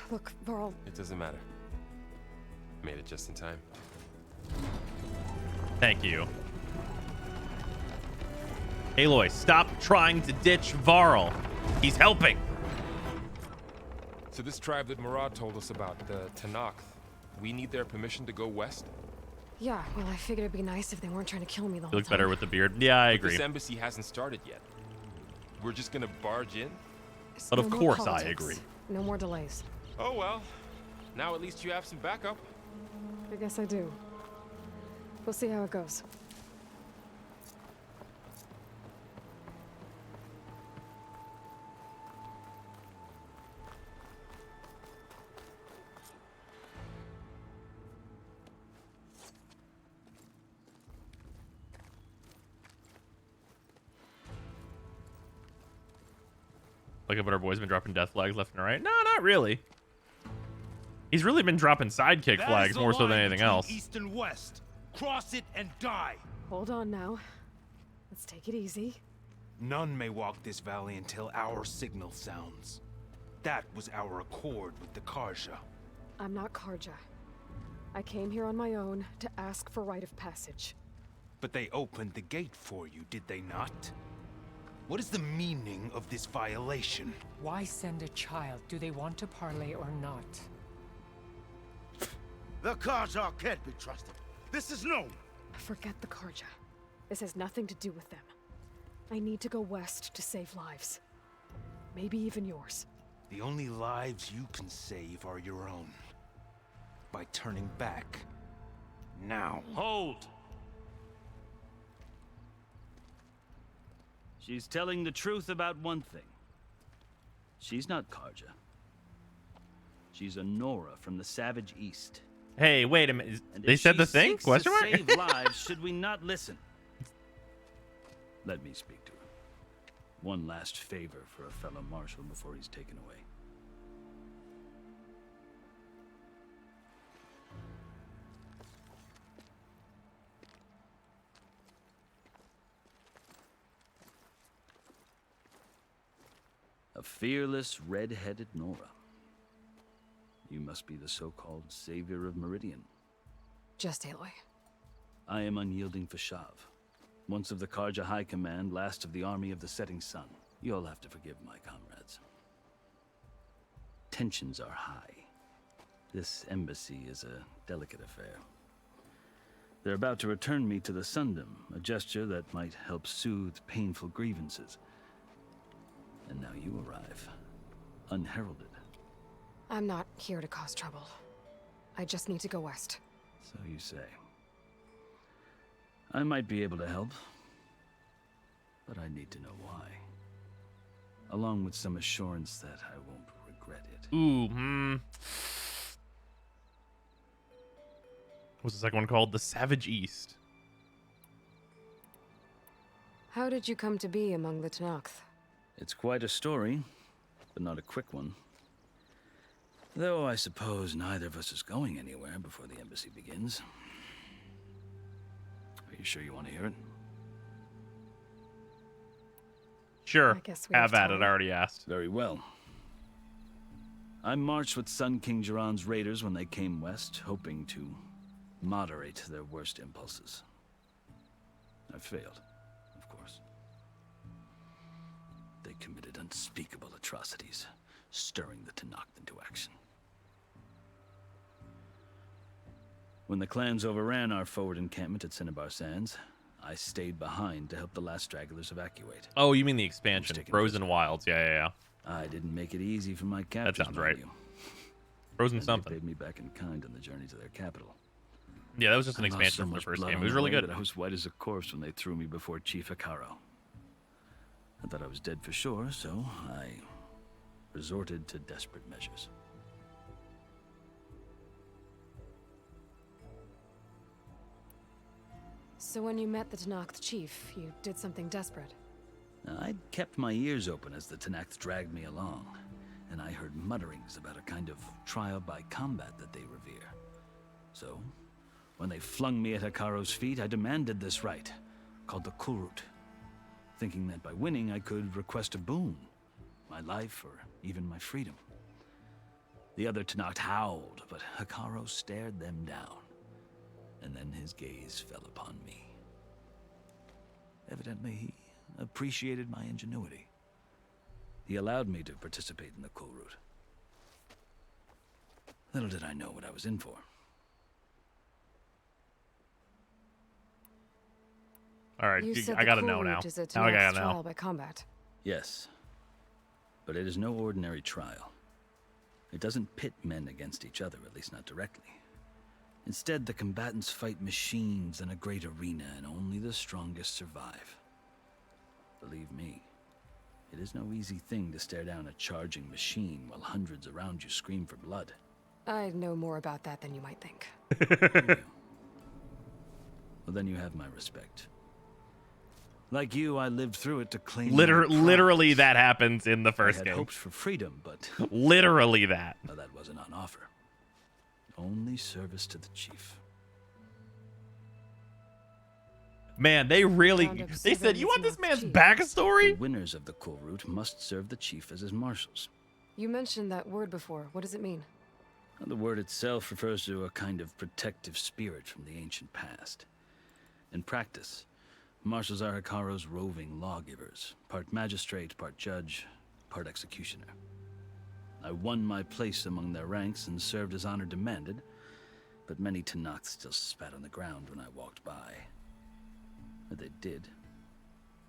Look, Varl. It doesn't matter. Made it just in time. Thank you. Aloy, stop trying to ditch Varl. He's helping. So this tribe that Murad told us about, the Tanakh, we need their permission to go west? Yeah, well, I figured it'd be nice if they weren't trying to kill me the He whole looks time. better with the beard. Yeah, I But agree. this embassy hasn't started yet. We're just gonna barge in? But of No more course I politics. agree. No more delays. Oh well. Now at least you have some backup. I guess I do. We'll see how it goes. Like, but our boy's been dropping death flags left and right. No, not really. He's really been dropping sidekick That flags is the more so than line anything between else. East and West. Cross it and die. Hold on now. Let's take it easy. None may walk this valley until our signal sounds. That was our accord with the Karja. I'm not Karja. I came here on my own to ask for rite of passage. But they opened the gate for you, did they not? What is the meaning of this violation? Why send a child? Do they want to parley or not? The Karja can't be trusted. This is known. Forget the Karja. This has nothing to do with them. I need to go west to save lives. Maybe even yours. The only lives you can save are your own. By turning back. Now. Hold! She's telling the truth about one thing. She's not Karja. She's a Nora from the Savage East. Hey, wait a minute. And They if said she the thing? seeks Question to mark? save lives, should we not listen? Let me speak to her. One last favor for a fellow marshal before he's taken away. A fearless, red-headed Nora. You must be the so-called savior of Meridian. Just Aloy. I am Unyielding Fashav, once of the Karja High Command, last of the Army of the Setting Sun. You'll have to forgive my comrades. Tensions are high. This embassy is a delicate affair. They're about to return me to the Sundom, a gesture that might help soothe painful grievances. And now you arrive, unheralded. I'm not here to cause trouble. I just need to go west. So you say. I might be able to help, but I need to know why. Along with some assurance that I won't regret it. Ooh, What's the second one called? The Savage East. How did you come to be among the Tenakth? It's quite a story, but not a quick one. Though I suppose neither of us is going anywhere before the embassy begins. Are you sure you want to hear it? Sure. I guess we have have at it. I already asked. Very well. I marched with Sun King Jiran's raiders when they came west, hoping to moderate their worst impulses. I failed, of course. They committed unspeakable atrocities, stirring the Tenakth into action. When the clans overran our forward encampment at Cinnabar Sands, I stayed behind to help the last stragglers evacuate. Oh, you mean the expansion, Frozen Wilds? Yeah. I didn't make it easy for my captors. That sounds right. You. Frozen And something. They paid me back in kind on the journey to their capital. Yeah, that was just an I lost expansion so from the much first blood game. on It was the really way good. that I was white as a corpse when they threw me before Chief Hikaro. I thought I was dead for sure, so I resorted to desperate measures. So when you met the Tenakth chief, you did something desperate. Now, I'd kept my ears open as the Tenakth dragged me along, and I heard mutterings about a kind of trial by combat that they revere. So, when they flung me at Hikaro's feet, I demanded this right, called the Kulrut, thinking that by winning I could request a boon, my life or even my freedom. The other Tenakth howled, but Hikaro stared them down, and then his gaze fell upon me. Evidently, he appreciated my ingenuity. He allowed me to participate in the Kulrut. Little did I know what I was in for. All right, You said I the gotta know Kulrut now. is a Now I Tenakth gotta trial know. by combat. Yes, but it is no ordinary trial. It doesn't pit men against each other, at least not directly. Instead, the combatants fight machines in a great arena, and only the strongest survive. Believe me, it is no easy thing to stare down a charging machine while hundreds around you scream for blood. I know more about that than you might think. Well, then you have my respect. Like you, I lived through it to claim Literally, that happens in the first I had game. hopes for freedom, but Literally that. well, that wasn't on offer. Only service to the chief. Man, they really... They said, you want this man's backstory? The winners of the Kulrut must serve the chief as his marshals. You mentioned that word before. What does it mean? The word itself refers to a kind of protective spirit from the ancient past. In practice, marshals are Hikaro's roving lawgivers, part magistrate, part judge, part executioner. I won my place among their ranks and served as honor demanded, but many Tenakth still spat on the ground when I walked by. But they did,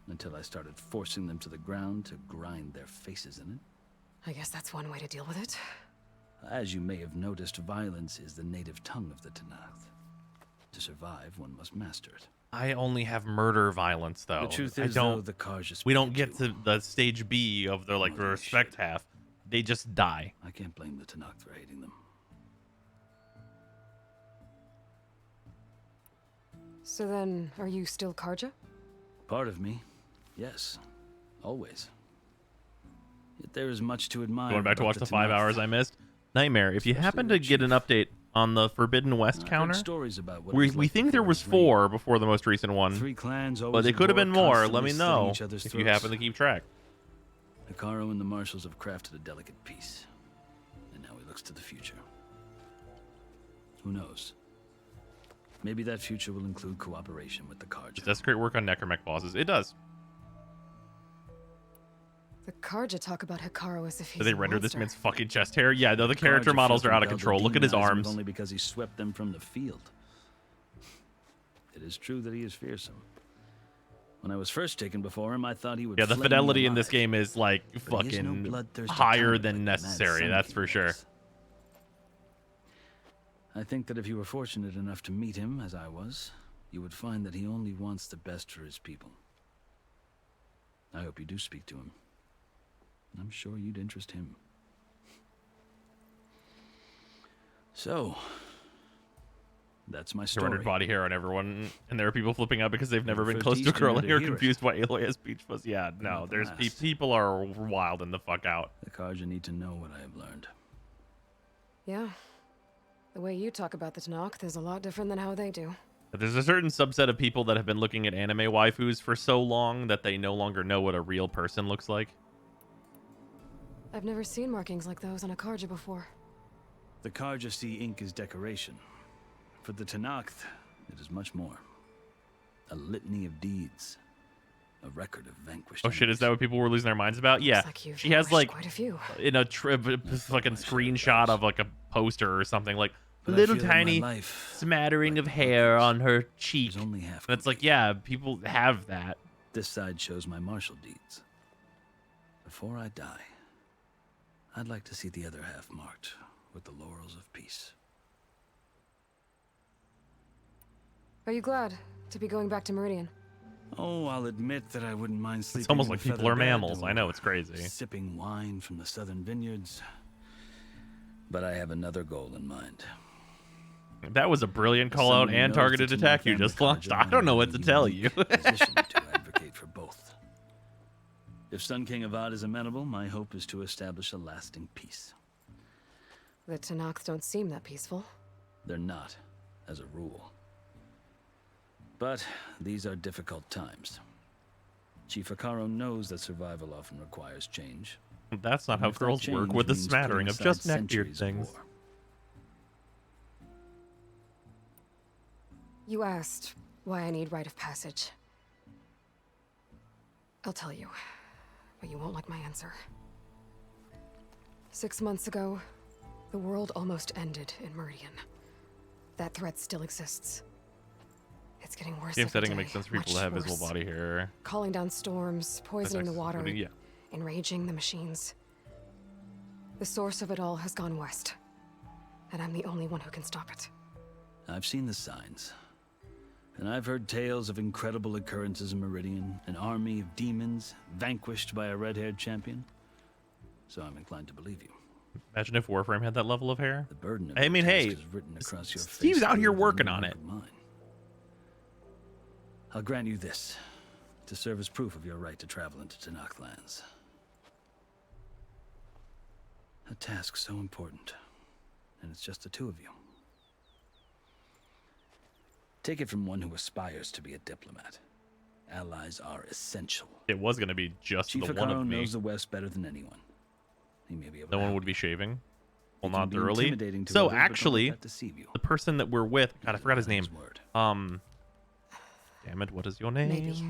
until I started forcing them to the ground to grind their faces in it. I guess that's one way to deal with it. As you may have noticed, violence is the native tongue of the Tenakth. To survive, one must master it. I only have murder violence, though. The truth I is, don't, though, the Karja we don't get to the stage B of the, like, the respect half. they just die. I can't blame the Tanakh for hating them. So then, are you still Karja? Part of me, yes. Always. Yet there is much to admire. Going back to about watch the 5 Tanakh. hours I missed. Nightmare, if you happen to get an update on the Forbidden West I've heard counter, stories about what it we was like think there before was his reign. 4 before the most recent one. 3 clans But always they could have at been war, more. Let me constantly know slitting each other's if you throats. happen to keep track. Hikaru and the marshals have crafted a delicate peace. And now he looks to the future. Who knows? Maybe that future will include cooperation with the Karja. That's great work on Necromech bosses. It does. The Karja talk about Hikaru as if he's Did they a render this monster. man's fucking chest hair? Yeah, no, the character Karja models feel are out of compelled control. to Look at his demonize him arms. Only because he swept them from the field. It is true that he is fearsome. When I was first taken before him, I thought he would. Yeah, the flame me fidelity in this alive. game is like But he is no fucking bloodthirsty higher tyrant than like the mad necessary. Sun That's King for sure. was. I think that if you were fortunate enough to meet him, as I was, you would find that he only wants the best for his people. I hope you do speak to him. I'm sure you'd interest him. So, that's my story. Surrendered body hair on everyone, and there are people flipping out because they've never been First close to a Eastern girl to and are hear it. confused why Aloy has peach fuzz. Yeah, no, there's Blast. people are wilding the fuck out. The Karja need to know what I have learned. Yeah. The way you talk about the Tanakh, there's a lot different than how they do. But there's a certain subset of people that have been looking at anime waifus for so long that they no longer know what a real person looks like. I've never seen markings like those on a Karja before. The Karja see ink as decoration. For the Tanakh, it is much more. A litany of deeds. A record of vanquished Oh shit, is that what people were losing their minds about? Yeah. like you've She has like quite a few. in a fucking screenshot of like a poster or something, like But I little feel that my tiny life, smattering of hair on her cheek. only half And it's like, yeah, people have that. This side shows my martial deeds. Before I die, I'd like to see the other half marked with the laurels of peace. Are you glad to be going back to Meridian? Oh, I'll admit that I wouldn't mind sleeping. It's almost in like a people feather are bed mammals. or I know, it's crazy. Sipping wine from the southern vineyards. But I have another goal in mind. That was a brilliant call out Someone and knows targeted the attack Tanakh you and the just launched. Karja I don't know what to are in a tell you. unique position to advocate for both. If Sun King Avad is amenable, my hope is to establish a lasting peace. The Tanakh don't seem that peaceful. They're not, as a rule. But these are difficult times. Chief Hikaru knows that survival often requires change. That's not And how if that girls work change with a means smattering putting of just aside neckbeard centuries of things. war. You asked why I need rite of passage. I'll tell you, but you won't like my answer. 6 months ago, the world almost ended in Meridian. That threat still exists. It's getting worse Game every setting day, makes sense for people much to have visible worse. body hair. Calling down storms, poisoning the That's water, actually- yeah. enraging the machines. The source of it all has gone west, and I'm the only one who can stop it. I've seen the signs. And I've heard tales of incredible occurrences in Meridian, an army of demons vanquished by a red-haired champion. So I'm inclined to believe you. Imagine if Warframe had that level of hair. The burden of I mean, the task hey, is written across your Steve's face out here clearer than working any on work it. of mine. I'll grant you this, to serve as proof of your right to travel into Tanakh lands. A task so important, and it's just the two of you. Take it from one who aspires to be a diplomat. Allies are essential. It was going to be just Chief the one Hikaru of me. knows the West better than anyone. He may be able No to one help would be shaving. Well, It can not be thoroughly. intimidating to So others, but don't let actually, that deceive you. the person that we're with, God, I forgot his name. Damn it, what is your name? Maybe. What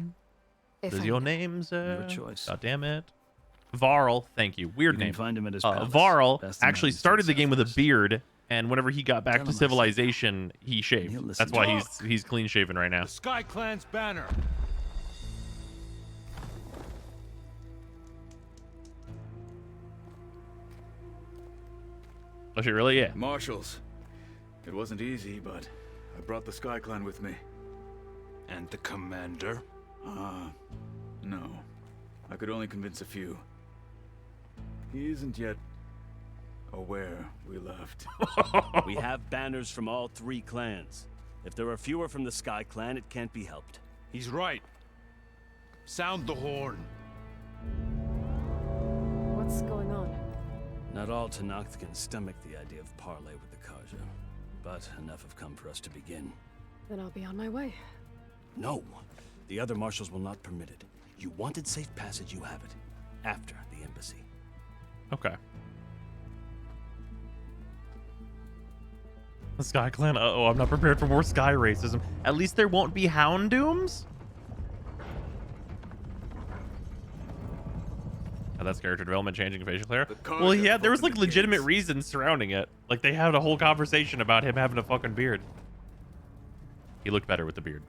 If is I your know. name, sir? Your choice. God damn it. Varl, thank you. Weird You can name. find him at his palace. Varl Best in actually Mountain started the State game with a Southwest. beard, and whenever he got back Tell to him I said civilization, he shaved. he'll listen That's to why you. he's clean shaven right now. Sky Clan's banner. Oh shit, really? Yeah. Marshals. It wasn't easy, but I brought the Sky Clan with me. And the commander? No. I could only convince a few. He isn't yet or where we left. We have banners from all 3 clans. If there are fewer from the Sky Clan, it can't be helped. He's right. Sound the horn. What's going on? Not all Tenakth can stomach the idea of parley with the Karja, but enough have come for us to begin. Then I'll be on my way. No, the other marshals will not permit it. You wanted safe passage, you have it. After the embassy. Okay. The Sky Clan. Uh-oh, I'm not prepared for more Sky racism. At least there won't be Houndooms? Oh, that's character development changing facial hair. Well, yeah, there was like legitimate reasons surrounding it. Like they had a whole conversation about him having a fucking beard. He looked better with the beard.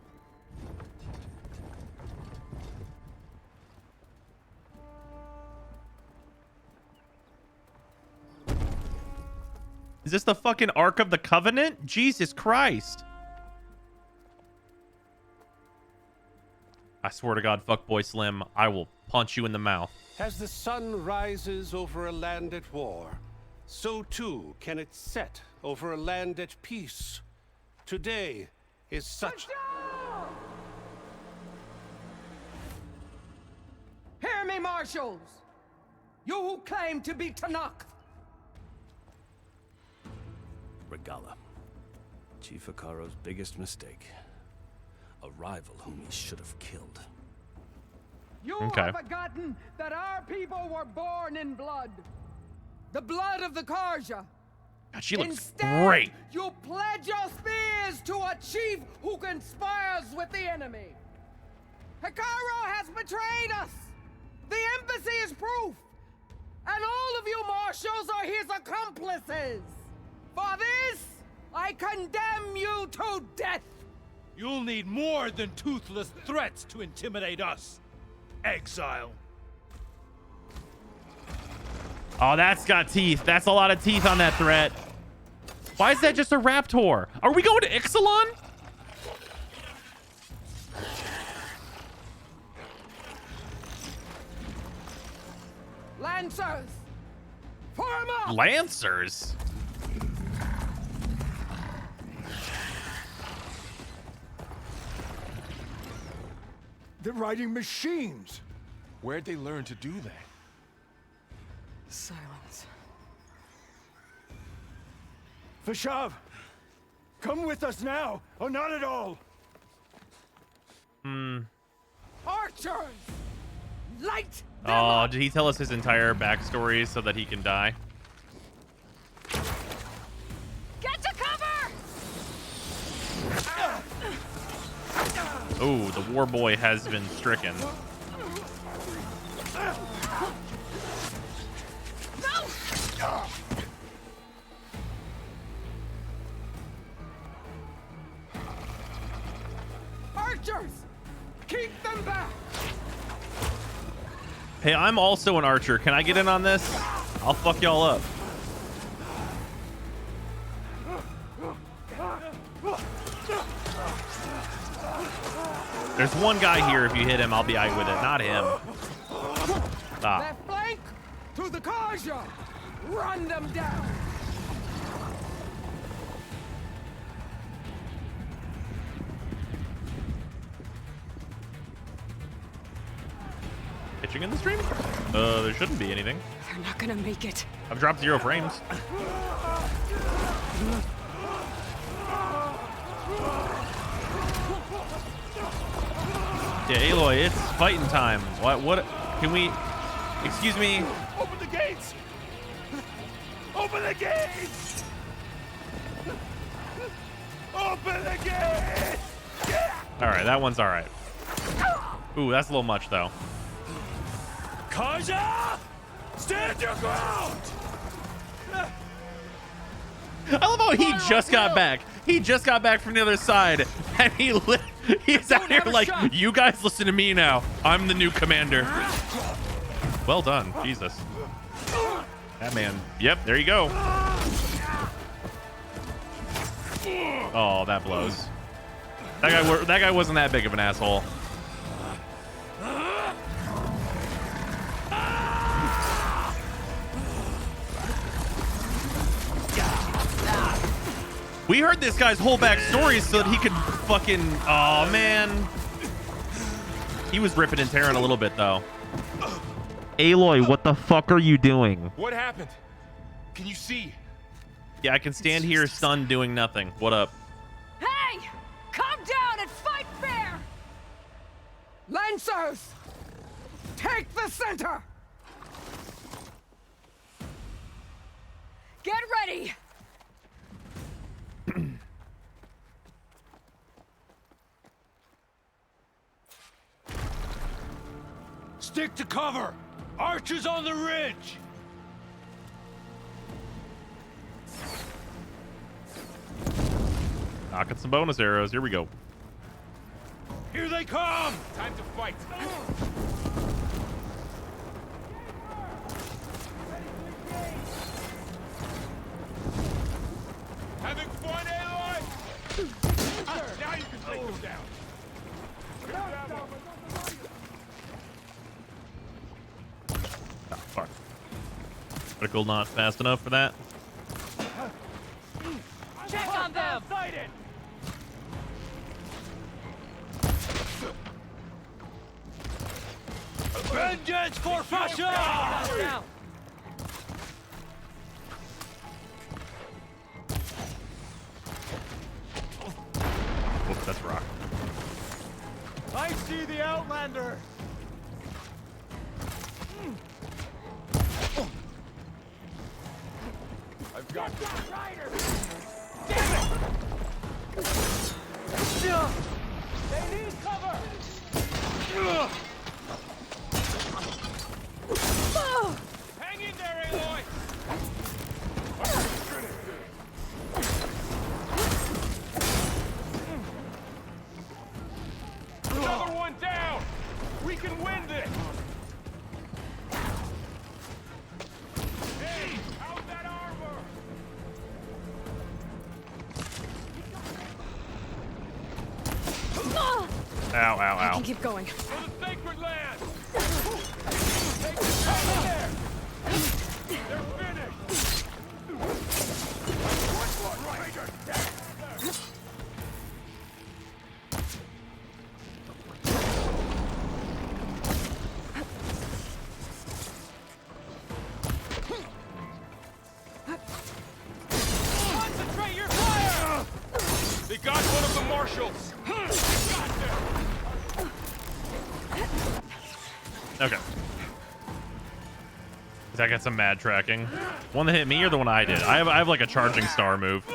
Is this the fucking Ark of the Covenant? Jesus Christ. I swear to God, fuckboy Slim, I will punch you in the mouth. As the sun rises over a land at war, so too can it set over a land at peace. Today is such... Hear me, marshals! You who claim to be Tenakth! Regala. Chief Hikaro's biggest mistake. A rival whom he should have killed. You have forgotten that our people were born in blood. The blood of the Karja. God, she looks Instead, great. You pledge your spears to a chief who conspires with the enemy. Hikaro has betrayed us. The embassy is proof. And all of you marshals are his accomplices. For this, I condemn you to death. You'll need more than toothless threats to intimidate us. Exile. Oh, that's got teeth. That's a lot of teeth on that threat. Why is that just a raptor? Are we going to Ixalan? Lancers, form up! Lancers? They're riding machines. Where'd they learn to do that? Silence. Vashav, come with us now, or not at all. Archers, light! Oh, did he tell us his entire backstory so that he can die? Get to cover! Oh, the war boy has been stricken. Archers, keep them back! Hey, I'm also an archer. Can I get in on this? I'll fuck y'all up. There's one guy here. If you hit him, I'll be out with it. Not him. Stop. Left flank to the Karja! Run them down! Pitching in the stream? There shouldn't be anything. They're not gonna make it. I've dropped 0 frames. Yeah, Aloy, it's fighting time. What? Can we... Excuse me. Open the gates! Open the gates! Open the gates! All right, that one's all right. Ooh, that's a little much, though. Karja! Stand your ground! I love how he just got back. He just got back from the other side, and he's out here like, you guys listen to me now. I'm the new commander. Well done, Jesus. That man. Yep, there you go. Oh, that blows. That guy wasn't that big of an asshole. We heard this guy's whole backstory so that he could fucking... Oh, man. He was ripping and tearing a little bit, though. Aloy, what the fuck are you doing? What happened? Can you see? Yeah, I can stand here stunned doing nothing. What up? Hey! Calm down and fight fair! Lancers! Take the center! Get ready! Stick to cover! Archers on the ridge! Knocking some bonus arrows. Here we go. Here they come! Time to fight. Having fun, Aloy? Now you can take them down. Oh, fuck. Critical not fast enough for that. Check on them! Vengeance for Fascia! Oops, that's rock. I see the Outlander! I've got this. They need cover! Hang in there, Aloy! Another one down! We can win this! Hey, how's that armor? Ow, ow, I ow. can keep going. For the sacred land! Take the cover there! They're finished! Concentrate your fire! They got one of the marshals! Okay. I got some mad tracking. One that hit me or the one I did? I have like a charging star move.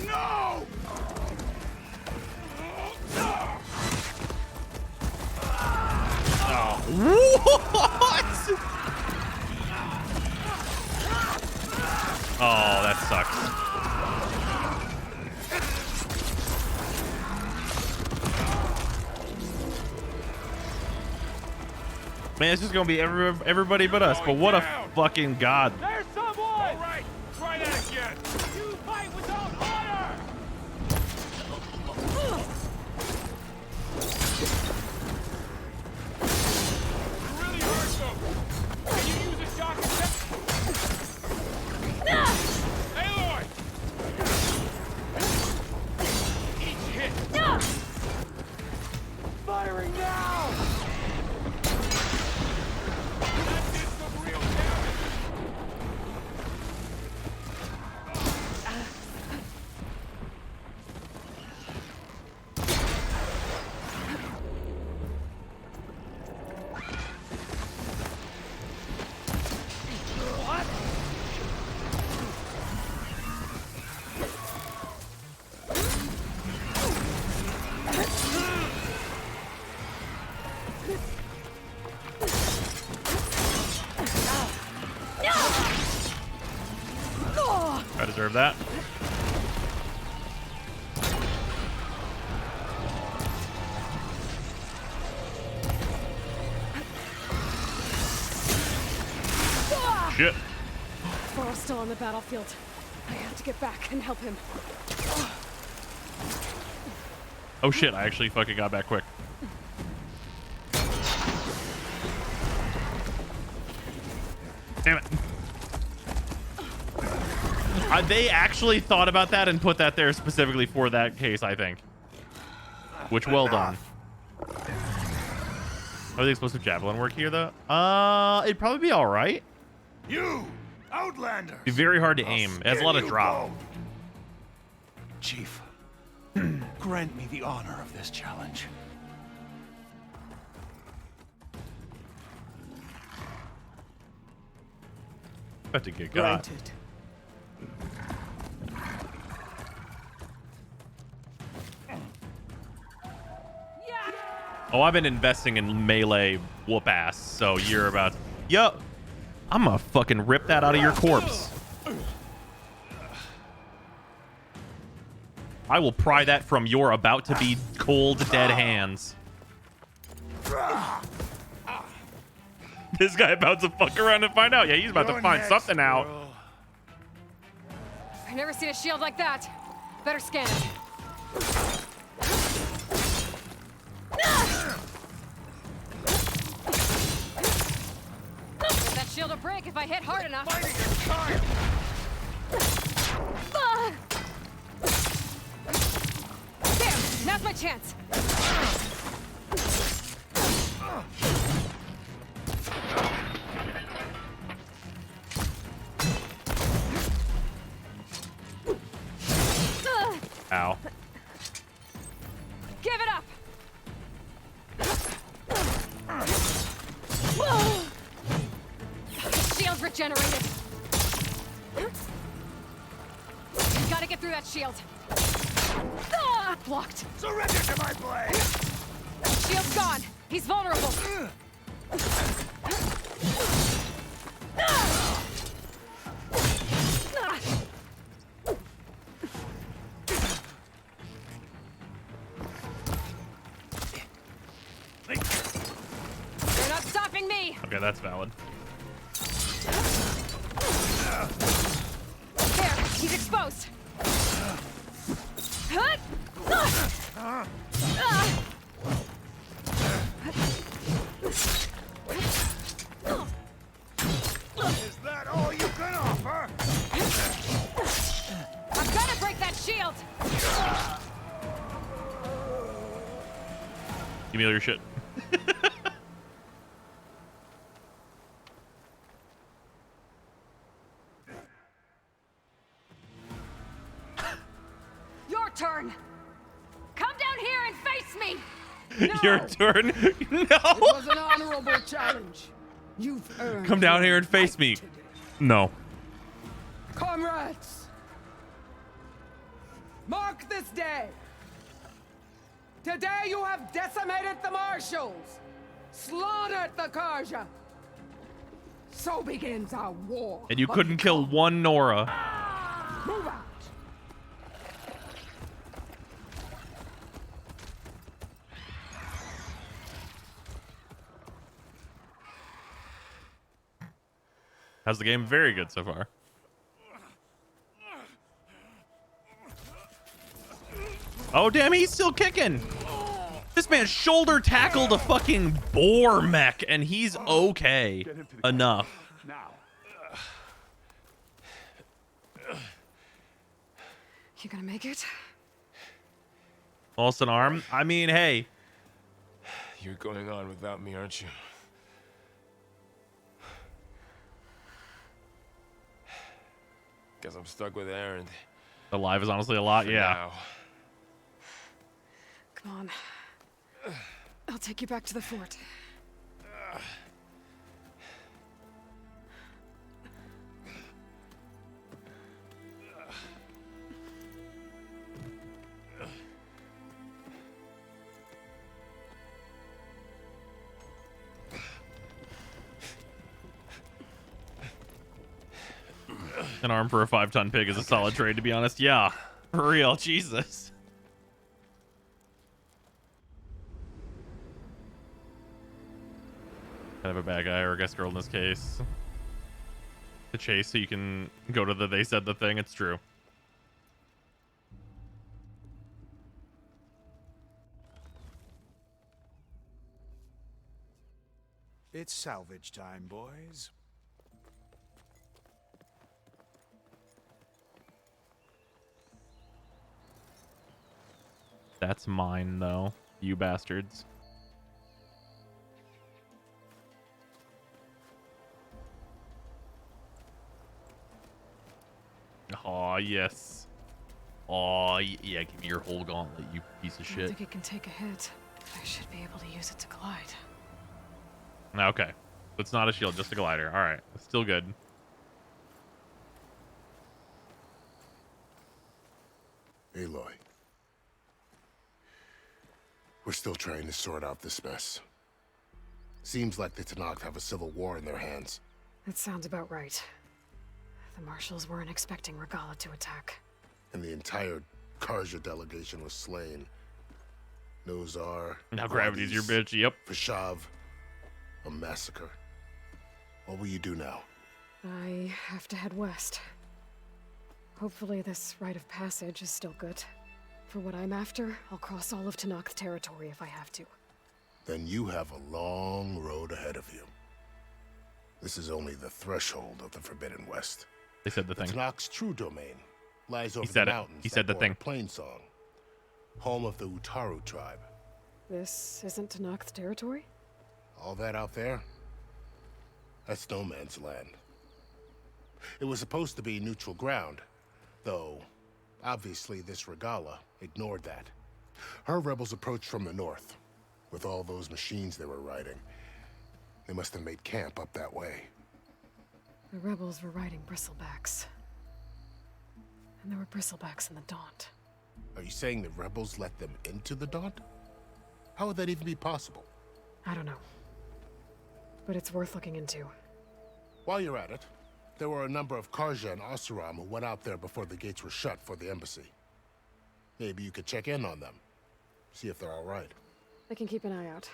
No! What? Oh, that sucks. Man, it's just gonna be everybody but us. But what a fucking god. There's someone! All right, try that again. You fight without honor! You really hurt them! Can you use a shock attack? Aloy! Each hit! Firing now! That did some real damage! I deserve that. Shit. Thor's still on the battlefield. I have to get back and help him. Oh shit, I actually fucking got back quick. Damn it. They actually thought about that and put that there specifically for that case, I think. Which, well done. How the explosive javelin work here, though? It'd probably be all right. You, Outlander. Be very hard to aim. It has a lot of drop. Chief, grant me the honor of this challenge. About to get got. Granted. Oh, I've been investing in melee whoop ass, so you're about. Yo, I'm gonna fucking rip that out of your corpse. I will pry that from your about to be cold dead hands. This guy about to fuck around and find out. Yeah, he's about to find something out. I've never seen a shield like that. Better scan it. Get that shield will break if I hit hard enough. There, now's my chance. Ow. Give it up. Shield's regenerated. Gotta get through that shield. Blocked. Surrender to my blade. Shield's gone. He's vulnerable. They're not stopping me. Okay, that's valid. There, he's exposed. Is that all you can offer? I've got to break that shield. Give me all your shit. Your turn. Come down here and face me. Your turn. No. It was an honorable challenge. You've earned. Come down here and face me. No. Comrades, mark this day. Today you have decimated the marshals, slaughtered the Karja. So begins our war. And you couldn't kill one Nora. Move out. How's the game? Very good so far. Oh, damn, he's still kicking. This man shoulder tackled a fucking boar mech, and he's okay. Enough. Now. You gonna make it? Lost an arm? I mean, hey. You're going on without me, aren't you? Guess I'm stuck with Aaron. Alive is honestly a lot, For yeah. now. Come on. I'll take you back to the fort. An arm for a 5-ton pig is a solid trade, to be honest. Yeah, for real. Jesus. Kind of a bad guy or a guest girl in this case. The chase, so you can go to the they said the thing. It's true. It's salvage time, boys. That's mine, though. You bastards. Oh, yes. Oh, yeah, give me your whole gauntlet, you piece of I don't shit. think it can take a hit. I should be able to use it to glide. Okay. It's not a shield, just a glider. All right. Still good. Aloy. We're still trying to sort out this mess. Seems like the Tenakth have a civil war in their hands. That sounds about right. The marshals weren't expecting Regala to attack. And the entire Karja delegation was slain. Nozar. Now gravity's your bitch, yep. Fashav. A massacre. What will you do now? I have to head west. Hopefully this rite of passage is still good. For what I'm after, I'll cross all of Tenakth territory if I have to. Then you have a long road ahead of you. This is only the threshold of the Forbidden West. They said the thing. Tenakth's true domain lies over said the it. mountains. He said the thing. Plainsong, home of the Utaru tribe. This isn't Tenakth territory? All that out there? That's no man's land. It was supposed to be neutral ground, though obviously this Regala ignored that. Her rebels approached from the north, with all those machines they were riding. They must have made camp up that way. The rebels were riding bristlebacks. And there were bristlebacks in the Daunt. Are you saying the rebels let them into the Daunt? How would that even be possible? I don't know. But it's worth looking into. While you're at it, there were a number of Karja and Oseram who went out there before the gates were shut for the embassy. Maybe you could check in on them. See if they're all right. I can keep an eye out.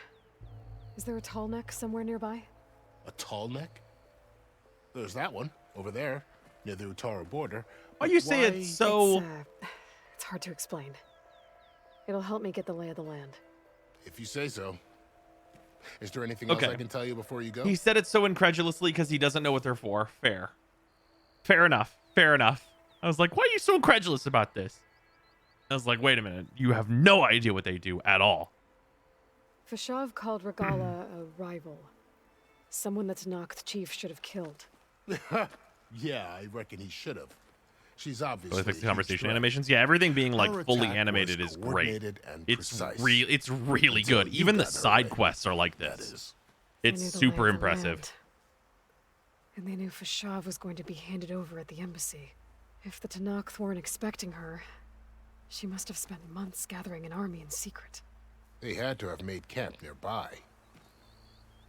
Is there a tall neck somewhere nearby? A tall neck? There's that one, over there, near the Utaru border. Why you say it's so... It's hard to explain. It'll help me get the lay of the land. If you say so. Is there anything else I can tell you before you go? He said it so incredulously because he doesn't know what they're for. Fair. Fair enough. Fair enough. I was like, why are you so incredulous about this? I was like, wait a minute. You have no idea what they do at all. Fashav called Regala a rival. Someone that Tenakth chief should have killed. Yeah, I reckon he should have. She's obviously. Really fix the conversation animations. Yeah, everything being like Her fully attack animated was is great. coordinated and It's precise. it's really Until good. you Even the got her side ready. quests are like this. They It's knew the lay super of the impressive. land. And they knew Fashav was going to be handed over at the embassy. If the Tenakth weren't expecting her, she must have spent months gathering an army in secret. They had to have made camp nearby.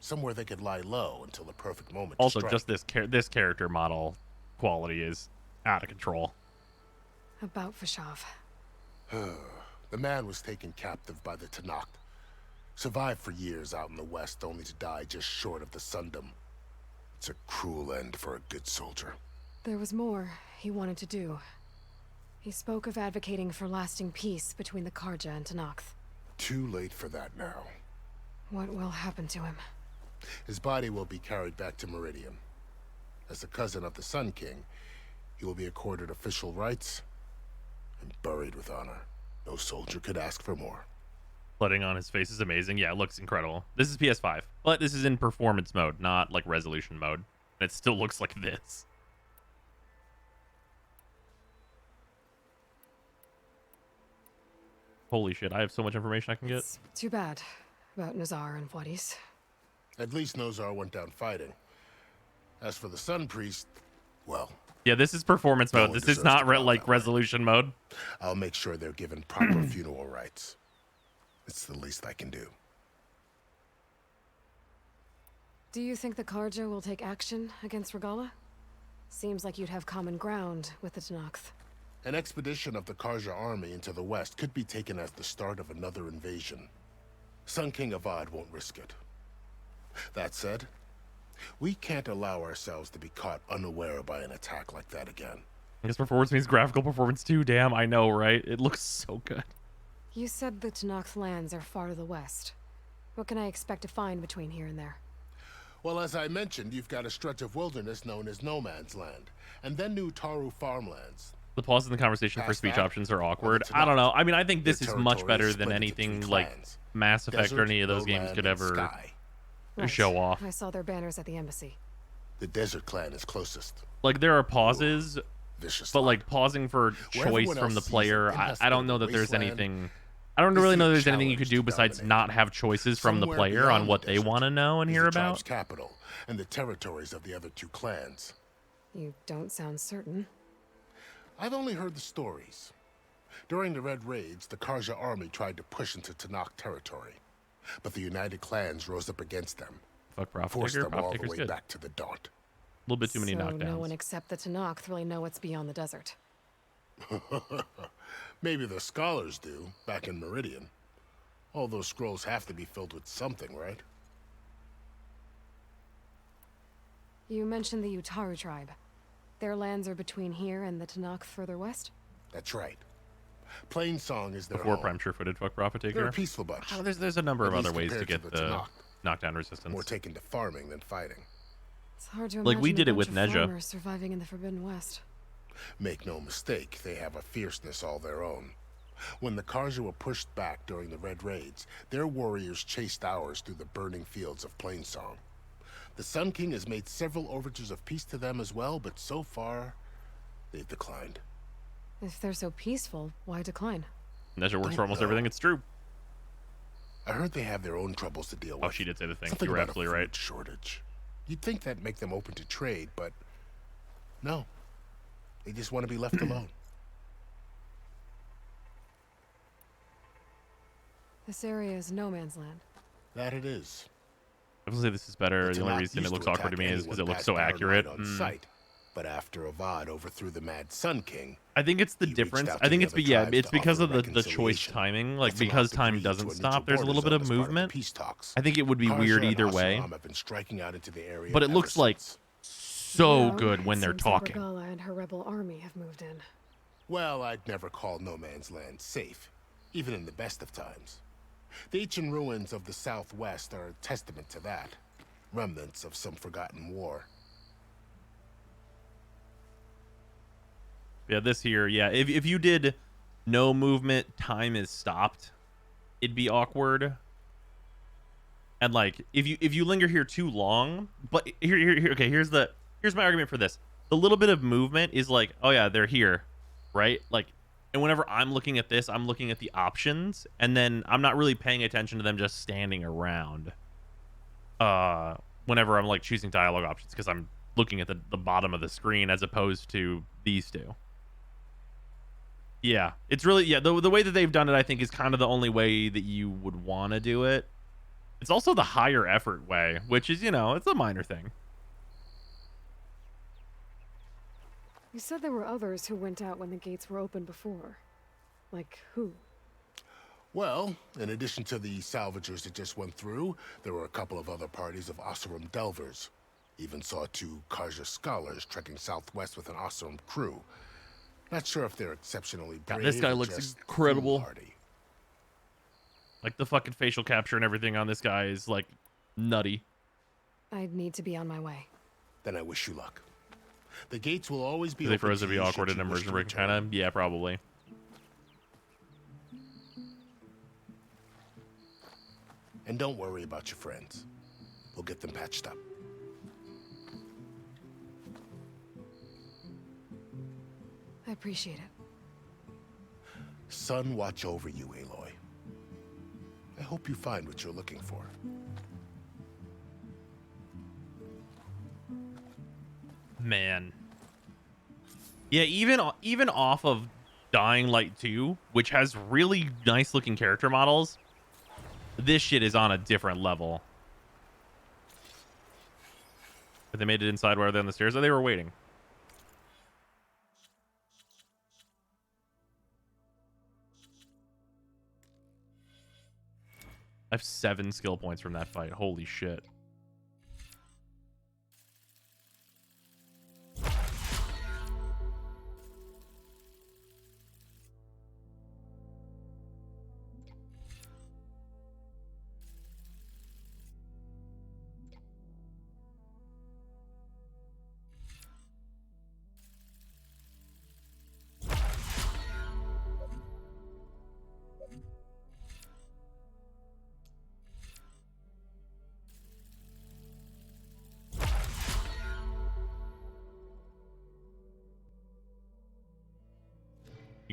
Somewhere they could lie low until the perfect moment to Also, strike. just this character model quality is out of control. About Fashav. The man was taken captive by the Tenakth. Survived for years out in the west, only to die just short of the Sundom. It's a cruel end for a good soldier. There was more he wanted to do. He spoke of advocating for lasting peace between the Karja and Tenakth. Too late for that now. What will happen to him? His body will be carried back to Meridian. As the cousin of the Sun King, he will be accorded official rights and buried with honor. No soldier could ask for more. Flooding on his face is amazing. Yeah, it looks incredible. This is PS5, but this is in performance mode, not like resolution mode. And it still looks like this. Holy shit, I have so much information I can get. Too bad about Nazar and Wadis. At least Nozar went down fighting. As for the Sun Priest, well, Yeah, this is performance No mode. one This is deserves not to go like resolution mode. I'll make sure they're given proper funeral rites. It's the least I can do. Do you think the Karja will take action against Regala? Seems like you'd have common ground with the Tenakth. An expedition of the Karja army into the west could be taken as the start of another invasion. Sun King Avad won't risk it. That said, we can't allow ourselves to be caught unaware by an attack like that again. I guess performance means graphical performance too. Damn, I know, right? It looks so good. You said the Tenakth lands are far to the west. What can I expect to find between here and there? Well, as I mentioned, you've got a stretch of wilderness known as No Man's Land, and then new Taru farmlands. The pauses in the conversation for Past speech that, options are well, awkward. it's I don't know. not. I mean, I think this Their is much territory better is than split into anything three like clans. Mass Effect or Desert, any of those games lowland, could and ever sky. Right. show off. I saw their banners at the embassy. The Desert Clan is closest. Like, there are pauses, Vicious but lot. like pausing for Where choice everyone from else the sees player, an I don't know that inhospitable there's wasteland, anything. I don't they really see know a there's anything you could challenge do to besides dominate. not have choices from the Somewhere player on beyond what the they desert want to know and is hear the tribe's about. capital and the territories of the other two clans. You don't sound certain. I've only heard the stories. During the Red Raids, the Karja army tried to push into Tanakh territory, but the United Clans rose up against them, Fuck Profit forced Taker. them all Profit the Taker's way good. back to the Daunt. A little bit too many So knockdowns. no one except the Tanakh really know what's beyond the desert. Maybe the scholars do, back in Meridian. All those scrolls have to be filled with something, right? You mentioned the Utaru tribe. Their lands are between here and the Tanakh further west? That's right. Plainsong is their Before home. Prime Sure-Footed, fuck Profit Taker. They're a peaceful bunch. Oh, there's a number At of other least ways to compared get the the Tanakh. knockdown resistance. More taken to farming than fighting. It's hard to Like, imagine we did a it with bunch of Nezha. farmers surviving in the Forbidden West. Make no mistake, they have a fierceness all their own. When the Karja were pushed back during the Red Raids, their warriors chased ours through the burning fields of Plainsong. The Sun King has made several overtures of peace to them as well, but so far, they've declined. If they're so peaceful, why decline? Nezha works for almost know. everything. It's true. I heard they have their own troubles to deal with. Oh, she did say the thing. Something You were about absolutely a food right. shortage. You'd think that'd make them open to trade, but no. They just want to be left alone. This area is no man's land. That it is. I was gonna say this is better. The only Tanakh reason it used looks to awkward to attack me is anyone because it looks past so Baron accurate. Light on sight. But after Avad overthrew the Mad Sun King, I think it's the he reached difference. out I to think the it's other yeah, tribes it's to because of offer the choice reconciliation. timing. Like The because Tanakh time agreed to doesn't a stop. neutral There's a little bit border of zone as part of the movement. peace talks. I think it would be Karja weird and either way. Asalam have been striking out into the area But it ever looks like since. so Well, good when it they're seems talking. Like Regala and her rebel army have moved in. Well, I'd never call no man's land safe, even in the best of times. The ancient ruins of the Southwest are a testament to that. Remnants of some forgotten war. Yeah, this here, yeah. If you did no movement, time is stopped, it'd be awkward. And like if you linger here too long, but here okay, here's my argument for this. The little bit of movement is like, oh yeah, they're here, right? Like, and whenever I'm looking at this, I'm looking at the options, and then I'm not really paying attention to them just standing around. Whenever I'm like choosing dialogue options, because I'm looking at the bottom of the screen as opposed to these two. Yeah, it's really, yeah, the way that they've done it, I think, is kind of the only way that you would want to do it. It's also the higher effort way, which is, you know, it's a minor thing. You said there were others who went out when the gates were open before. Like who? Well, in addition to the salvagers that just went through, there were a couple of other parties of Oseram delvers. Even saw 2 Karja scholars trekking southwest with an Oseram crew. Not sure if they're exceptionally brave. God, this guy or looks just incredible. foolhardy. Like the fucking facial capture and everything on this guy is like nutty. I'd need to be on my way. Then I wish you luck. The gates will always be Do they open froze to to be you awkward should in you wish immersion to break return. China? Yeah, probably. And don't worry about your friends. We'll get them patched up. I appreciate it. Sun watch over you, Aloy. I hope you find what you're looking for. Man. Yeah, even off of Dying Light 2, which has really nice looking character models, this shit is on a different level. But they made it inside while they're on the stairs. Oh, they were waiting. I have 7 skill points from that fight. Holy shit.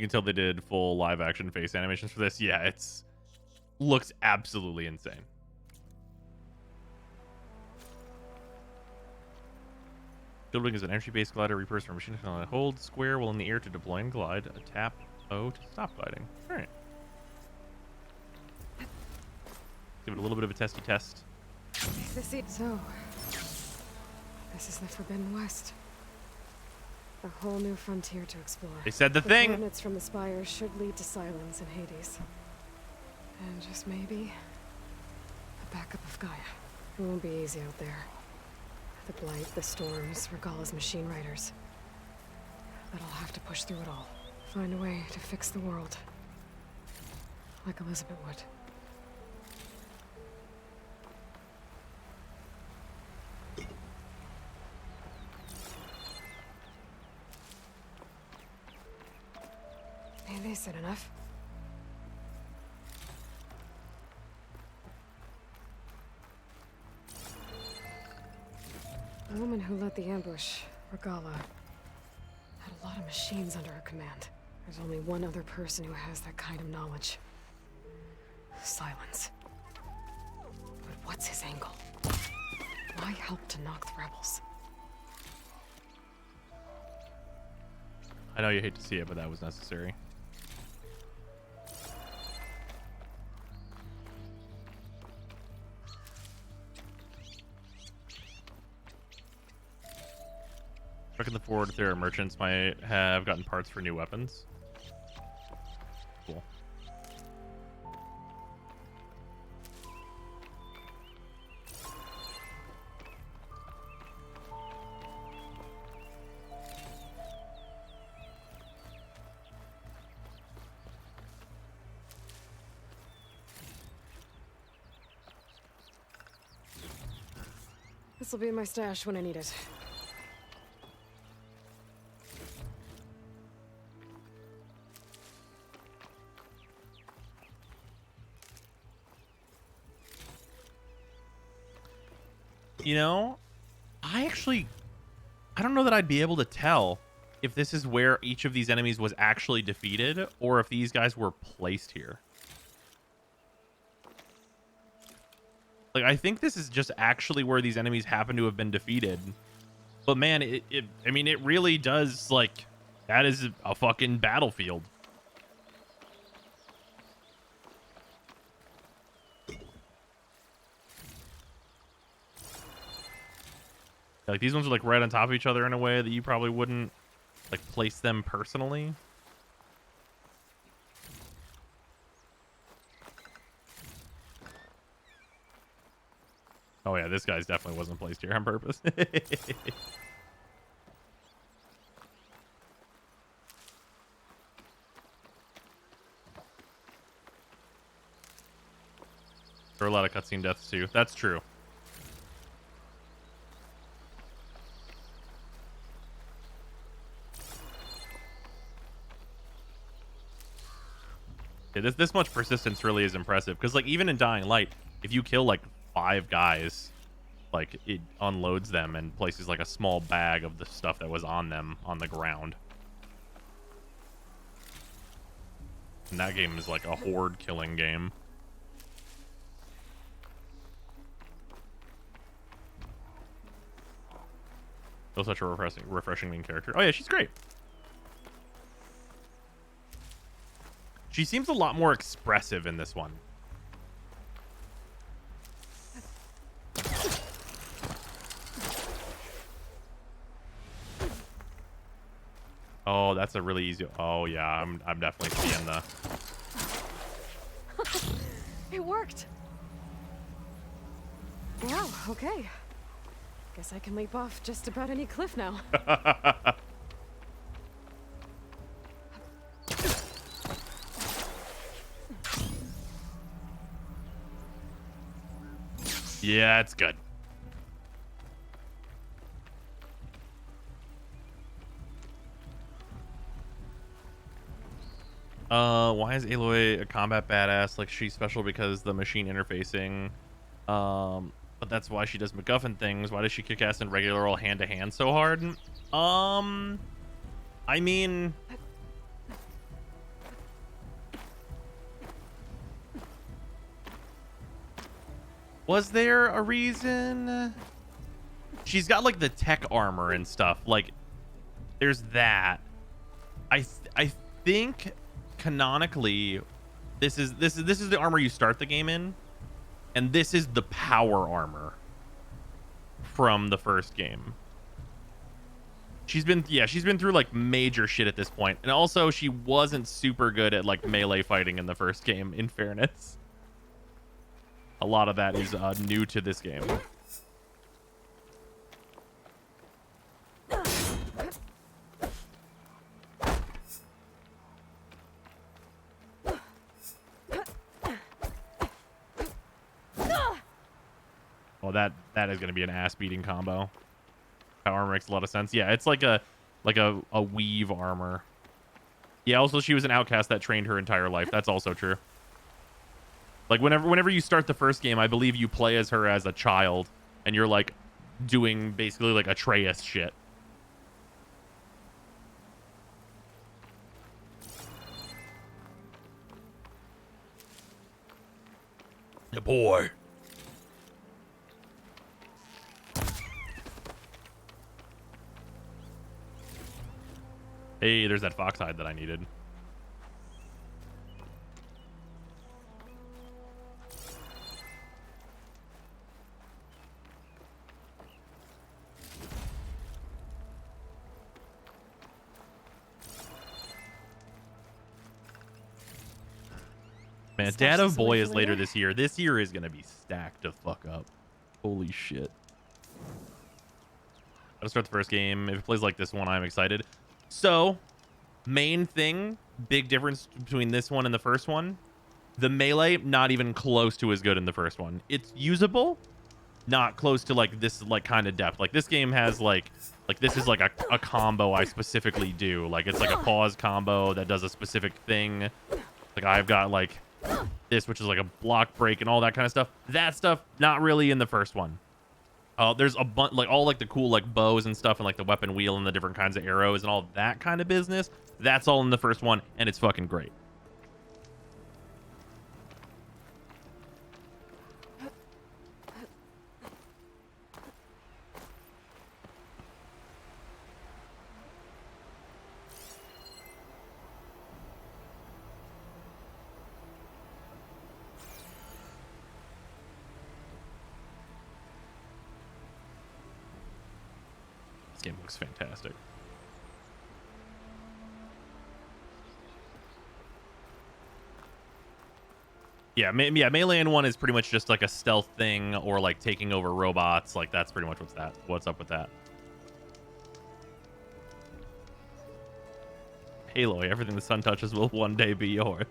can tell they did full live action face animations for this. Yeah, it's looks absolutely insane. Building is an energy-based glider repurposed for machine. Hold square while in the air to deploy and glide. Tap O to stop gliding. All right. Give it a little bit of a testy test. This is the Forbidden West. A whole new frontier to explore. They said the thing. Coordinates from the spires should lead to Silence and Hades. And just maybe a backup of Gaia. It won't be easy out there. The blight, the storms, Regalla's machine riders. But I'll have to push through it all. Find a way to fix the world. Like Elizabeth would. Maybe they said enough. The woman who led the ambush, Regalla, had a lot of machines under her command. There's only one other person who has that kind of knowledge. Silence. But what's his angle? Why help to knock the rebels? I know you hate to see it, but that was necessary. Reckon the forward if there are merchants might have gotten parts for new weapons. Cool. This'll be in my stash when I need it. You know, I don't know that I'd be able to tell if this is where each of these enemies was actually defeated or if these guys were placed here. Like, I think this is just actually where these enemies happen to have been defeated. But man, I mean, it really does, like, that is a fucking battlefield. Like, these ones are, like, right on top of each other in a way that you probably wouldn't, like, place them personally. Oh, yeah, this guy's definitely wasn't placed here on purpose. There are a lot of cutscene deaths, too. That's true. Yeah, this much persistence really is impressive because, like, even in Dying Light, if you kill like 5 guys, like, it unloads them and places like a small bag of the stuff that was on them on the ground. And that game is like a horde killing game. Still such a refreshing main character. Oh yeah, she's great. She seems a lot more expressive in this one. Oh, that's a really easy. Oh yeah, I'm definitely seeing the. It worked. Wow. Okay. Guess I can leap off just about any cliff now. Yeah, it's good. Why is Aloy a combat badass? Like, she's special because the machine interfacing. But that's why she does MacGuffin things. Why does she kick ass in regular old hand-to-hand so hard? I mean, Was there a reason? She's got like the tech armor and stuff. Like, there's that. I think canonically, this is the armor you start the game in, and this is the power armor from the first game. She's been through like major shit at this point, and also she wasn't super good at like melee fighting in the first game. In fairness, a lot of that is new to this game. Oh, that is going to be an ass-beating combo. Power armor makes a lot of sense. Yeah, it's like a weave armor. Yeah, also she was an outcast that trained her entire life. That's also true. Like whenever you start the first game, I believe you play as her as a child, and you're like doing basically like Atreus shit. Yeah, boy. Hey, there's that fox hide that I needed. Man, Dad of Boy is later this year. This year is going to be stacked to fuck up. Holy shit. Gotta start the first game. If it plays like this one, I'm excited. So, main thing, big difference between this one and the first one. The melee, not even close to as good in the first one. It's usable, not close to like this like kind of depth. Like this game has like this is like a combo I specifically do. Like it's like a pause combo that does a specific thing. Like I've got like this, which is like a block break and all that kind of stuff. That stuff, not really in the first one. There's a bunch, like all like the cool like bows and stuff, and like the weapon wheel and the different kinds of arrows and all that kind of business. That's all in the first one, and it's fucking great. Game looks fantastic. Yeah, Melee in 1 is pretty much just like a stealth thing or like taking over robots. Like that's pretty much what's up with that. Aloy, everything the sun touches will one day be yours.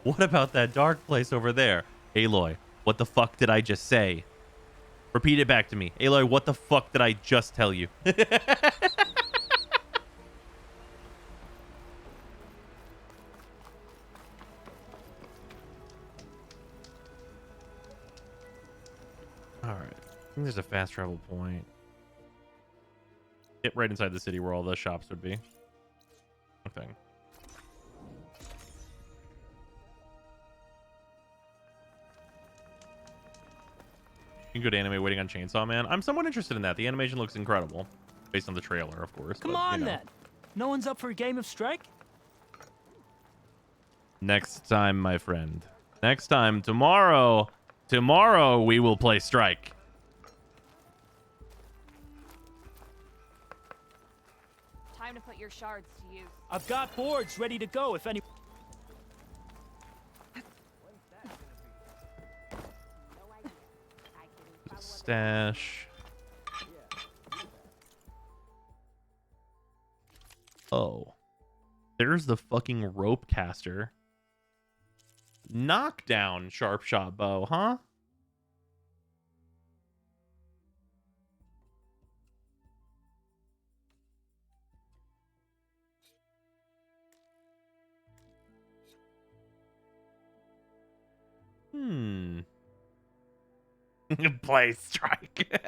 What about that dark place over there? Aloy, what the fuck did I just say? Repeat it back to me. Aloy, what the fuck did I just tell you? Alright. I think there's a fast travel point. Get right inside the city where all the shops would be. Thing. You can go to anime waiting on Chainsaw Man. I'm somewhat interested in that. The animation looks incredible. Based on the trailer, of course. Come on, then. No one's up for a game of strike? Next time, my friend. Next time. Tomorrow. Tomorrow we will play Strike. Time to put your shards to use. I've got boards ready to go if any... Stash. Oh. There's the fucking rope caster. Knockdown sharp shot bow, huh? Play Strike.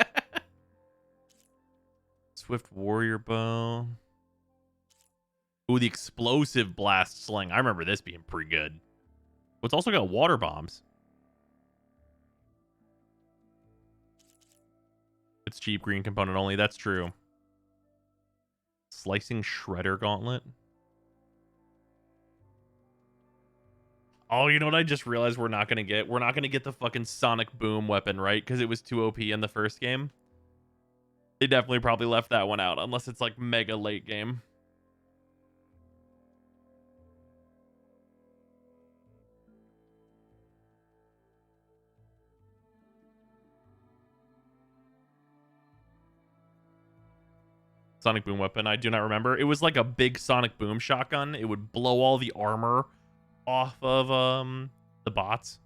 Swift warrior bow. Ooh, the explosive blast sling. I remember this being pretty good. It's also got water bombs. It's cheap, green component only. That's true. Slicing shredder gauntlet. Oh, you know what I just realized we're not gonna get? We're not gonna get the fucking sonic boom weapon, right? Because it was too OP in the first game. They definitely probably left that one out, unless it's like mega late game. Sonic boom weapon, I do not remember. It was like a big sonic boom shotgun. It would blow all the armor off of the bots.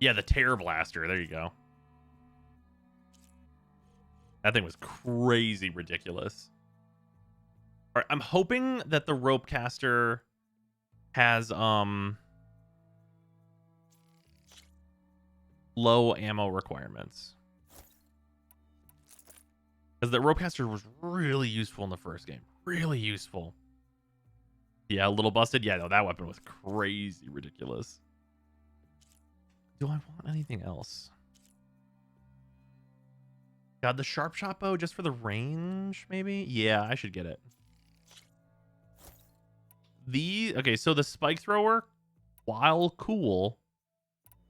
Yeah, the Terror Blaster. There you go. That thing was crazy ridiculous. All right, I'm hoping that the rope caster has low ammo requirements. Because the ropecaster was really useful in the first game. Really useful. Yeah, a little busted. Yeah, no, that weapon was crazy ridiculous. Do I want anything else? God, the sharp shot bow just for the range, maybe? Yeah, I should get it. Okay, so the spike thrower, while cool,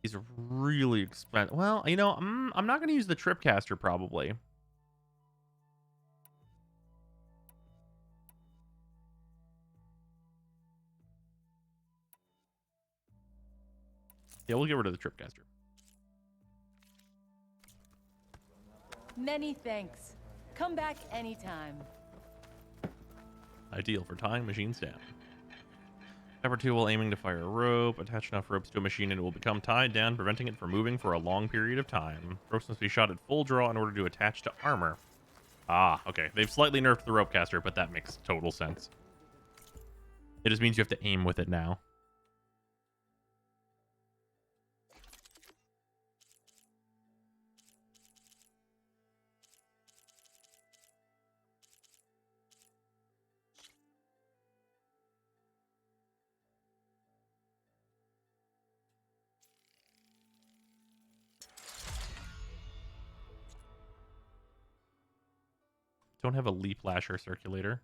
is really expensive. Well, you know, I'm not going to use the tripcaster probably. Yeah, we'll get rid of the tripcaster. Many thanks. Come back anytime. Ideal for tying machines down. Number 2, while aiming to fire a rope, attach enough ropes to a machine and it will become tied down, preventing it from moving for a long period of time. Ropes must be shot at full draw in order to attach to armor. Ah, okay. They've slightly nerfed the rope caster, but that makes total sense. It just means you have to aim with it now. Don't have a leap lasher circulator.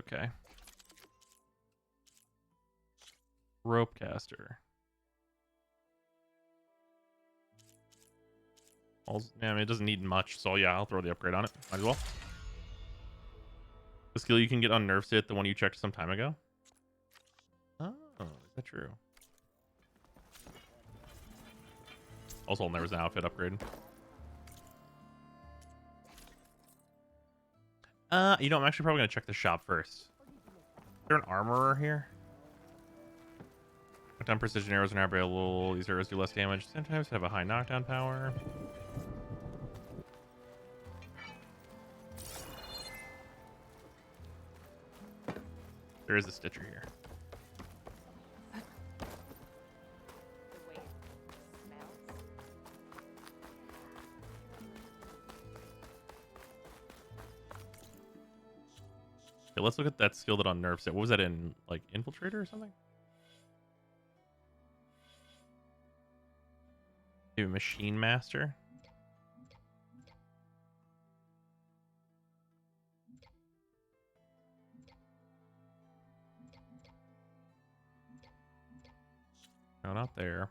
Okay. Rope caster. Yeah, I mean, it doesn't need much, so yeah, I'll throw the upgrade on it. Might as well. The skill you can get on nerf sit, the one you checked some time ago. Oh, is that true? Also, there was an outfit upgrade. You know, I'm actually probably gonna check the shop first. Is there an armorer here? Knockdown precision arrows are now available. These arrows do less damage. Sometimes have a high knockdown power. There is a Stitcher here. Okay, let's look at that skill that on nerfs it. What was that in, like, Infiltrator or something? Maybe Machine Master? No, not there.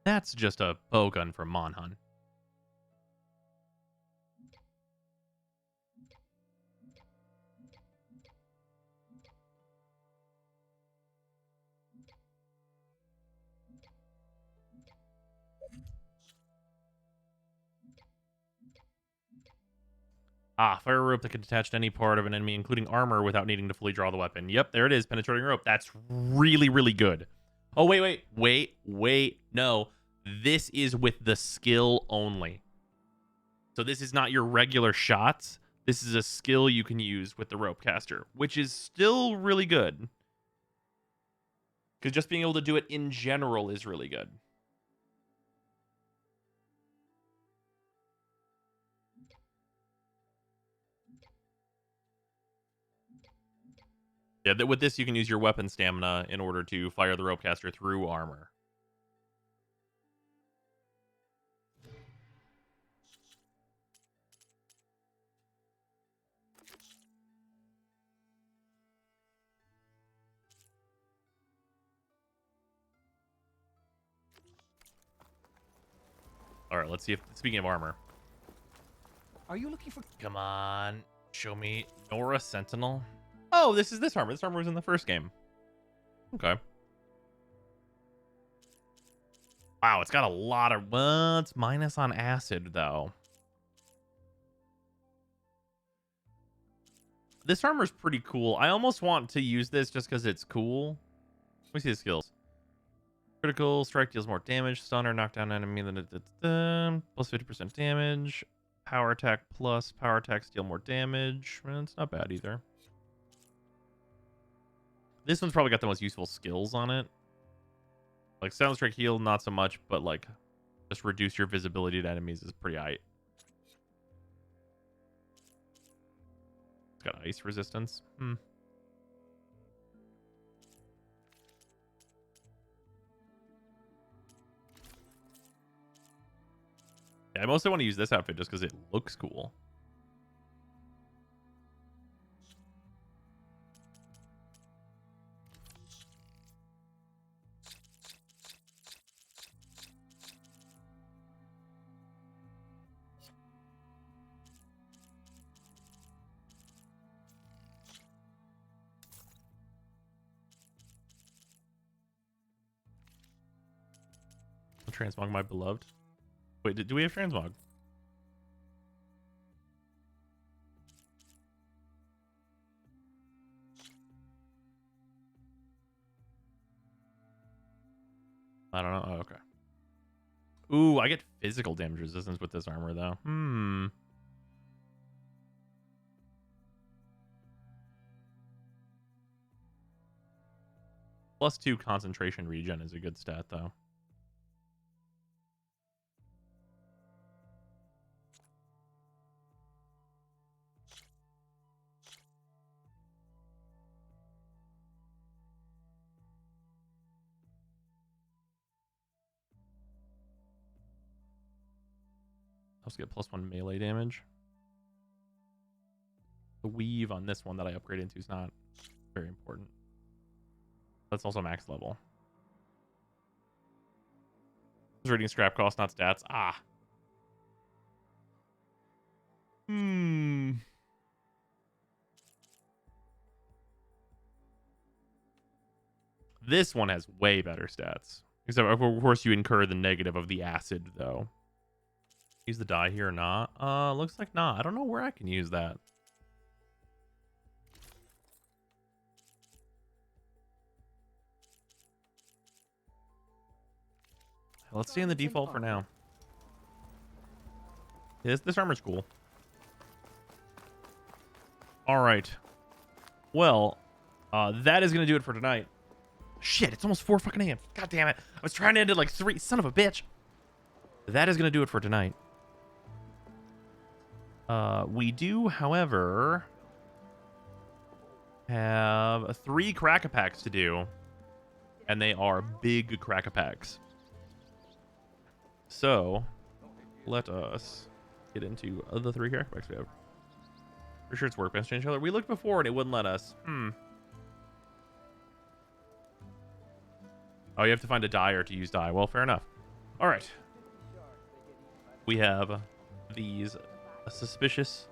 That's just a bowgun from Monhun. Ah, fire rope that can attach to any part of an enemy, including armor, without needing to fully draw the weapon. Yep, there it is. Penetrating rope. That's really, really good. Oh, wait. No, this is with the skill only. So this is not your regular shots. This is a skill you can use with the rope caster, which is still really good. Because just being able to do it in general is really good. Yeah, with this, you can use your weapon stamina in order to fire the rope caster through armor. All right, let's see if, speaking of armor. Are you looking for... Come on, show me Nora Sentinel. Oh, this is this armor. This armor was in the first game. Okay. Wow, it's got a lot of... Well, it's minus on acid, though. This armor's pretty cool. I almost want to use this just because it's cool. Let me see the skills. Critical strike deals more damage. Stun or knock down enemy than it did. Plus 50% damage. Power attack plus. Power attacks deal more damage. It's not bad either. This one's probably got the most useful skills on it. Like sound strike heal, not so much, but like just reduce your visibility to enemies is pretty aight. It's got ice resistance. Yeah, I mostly want to use this outfit just because it looks cool. Transmog, my beloved. Wait, do we have transmog? I don't know. Oh, okay. Ooh, I get physical damage resistance with this armor, though. +2 concentration regen is a good stat, though. Also get +1 melee damage. The weave on this one that I upgrade into is not very important. That's also max level. It's reading scrap cost, not stats. Ah. This one has way better stats. Except, of course, you incur the negative of the acid, though. Use the die here or not? Looks like not. I don't know where I can use that. Let's stay in the default for now. This armor's cool. All right. Well, that is going to do it for tonight. Shit, it's almost 4 fucking a.m. God damn it. I was trying to end it like 3. Son of a bitch. That is going to do it for tonight. We do, however, have 3 crack-a-packs to do. And they are big crack-a-packs. So, let us get into the 3 crack-a-packs we have. For sure it's workbench change color. We looked before and it wouldn't let us. Oh, you have to find a dyer to use dye. Well, fair enough. All right. We have these suspicious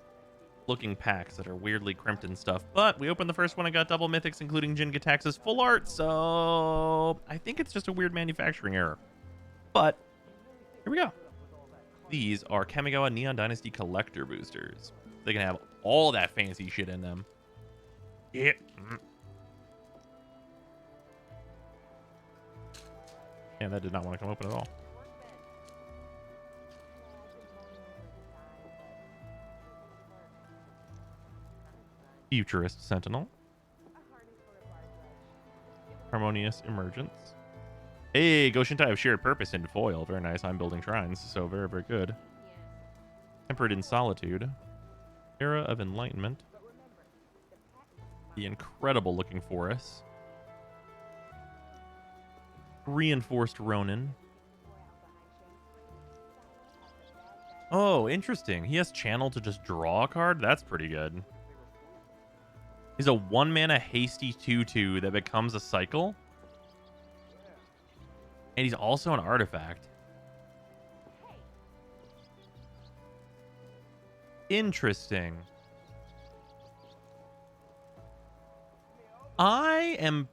looking packs that are weirdly crimped and stuff. But we opened the first one and got double mythics, including Jin Gitax's full art. So I think it's just a weird manufacturing error. But here we go. These are Kamigawa Neon Dynasty collector boosters. They can have all that fancy shit in them. Yeah. Yeah, that did not want to come open at all. Futurist Sentinel. Harmonious Emergence. Hey, Goshintai have shared purpose in foil. Very nice. I'm building shrines, so very, very good. Tempered in Solitude. Era of Enlightenment. The incredible looking forest. Reinforced Ronin. Oh, interesting. He has channel to just draw a card? That's pretty good. He's a 1-mana hasty 2/2 that becomes a cycle. And he's also an artifact. Interesting. I am...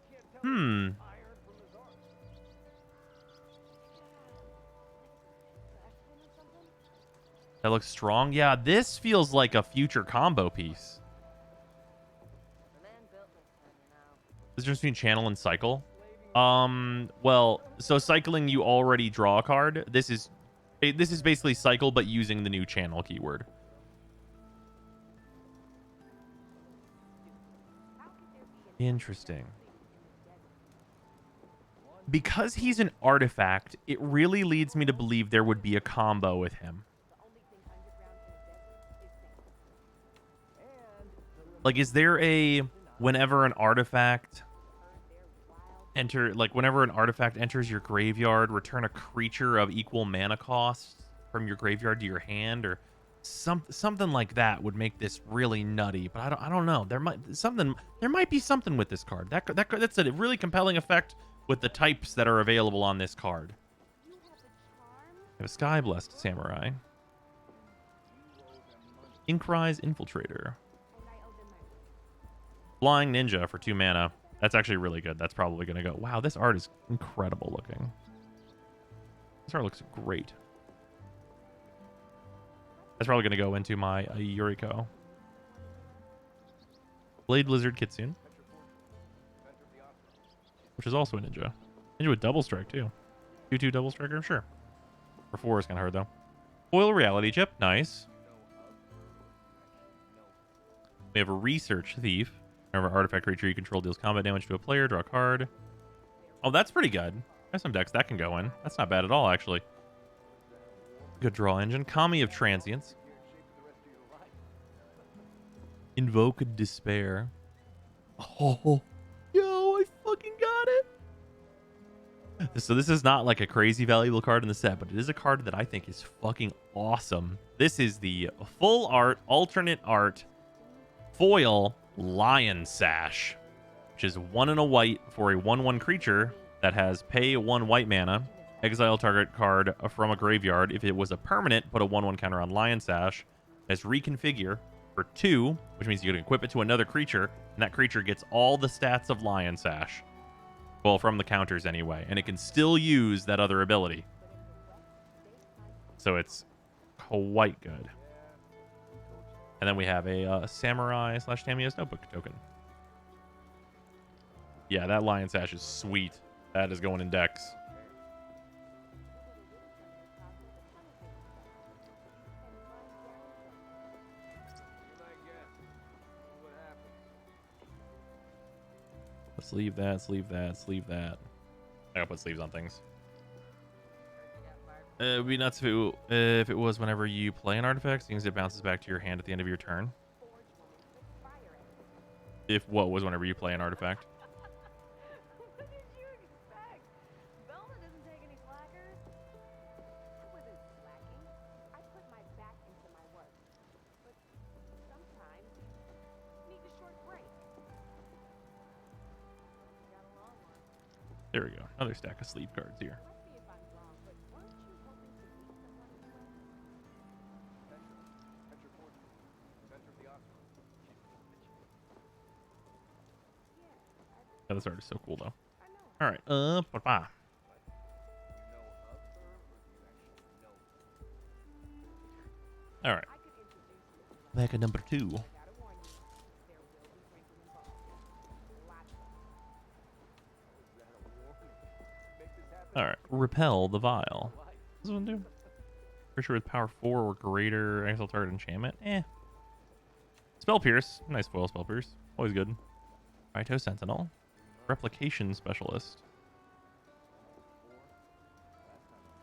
That looks strong. Yeah, this feels like a future combo piece. Is there between channel and cycle? Well, so cycling, you already draw a card. This is basically cycle, but using the new channel keyword. Interesting. Because he's an artifact, it really leads me to believe there would be a combo with him. Like, is there a whenever an artifact enters your graveyard, return a creature of equal mana cost from your graveyard to your hand, or something like that would make this really nutty. But I don't know. There might be something with this card. That's a really compelling effect with the types that are available on this card. We have a Sky Blessed Samurai. Inkrise Infiltrator. Flying Ninja for 2 mana. That's actually really good. That's probably going to go. Wow, this art is incredible looking. This art looks great. That's probably going to go into my Yuriko. Blade Lizard Kitsune. Which is also a ninja. Ninja with double strike, too. 2/2 double striker? Sure. For 4 is kind of hard, though. Foil Reality Chip. Nice. We have a Research Thief. Whenever artifact creature you control deals combat damage to a player, draw a card. Oh, that's pretty good. There's some decks that can go in. That's not bad at all, actually. Good draw engine. Kami of Transience. Invoke Despair. Oh, yo, I fucking got it. So this is not like a crazy valuable card in the set, but it is a card that I think is fucking awesome. This is the full art, alternate art, foil Lion Sash, which is 1 and a white for a 1/1 creature that has pay 1 white mana, exile target card from a graveyard. If it was a permanent, put a 1/1 counter on Lion Sash. As reconfigure for 2, which means you can equip it to another creature, and that creature gets all the stats of Lion Sash. Well, from the counters anyway, and it can still use that other ability. So it's quite good. And then we have a Samurai / Tamiya's Notebook token. Yeah, that Lion Sash is sweet. That is going in decks. Let's leave that, sleeve that, sleeve that. I gotta put sleeves on things. It would be nuts if it was whenever you play an artifact, seeing as it bounces back to your hand at the end of your turn. If what was whenever you play an artifact. What did you expect? Velma doesn't take any slackers. I wasn't slacking. I put my back into my work. But sometimes you need a short break. Got a long one. There we go. Another stack of sleeve cards here. Yeah, this art is so cool, though. All right. Bye-bye. All right. Back at number 2. All right. Repel the Vile. What does this one do? Creature with power 4 or greater. Exile target enchantment. Spell Pierce. Nice foil Spell Pierce. Always good. Raito Sentinel. Replication Specialist.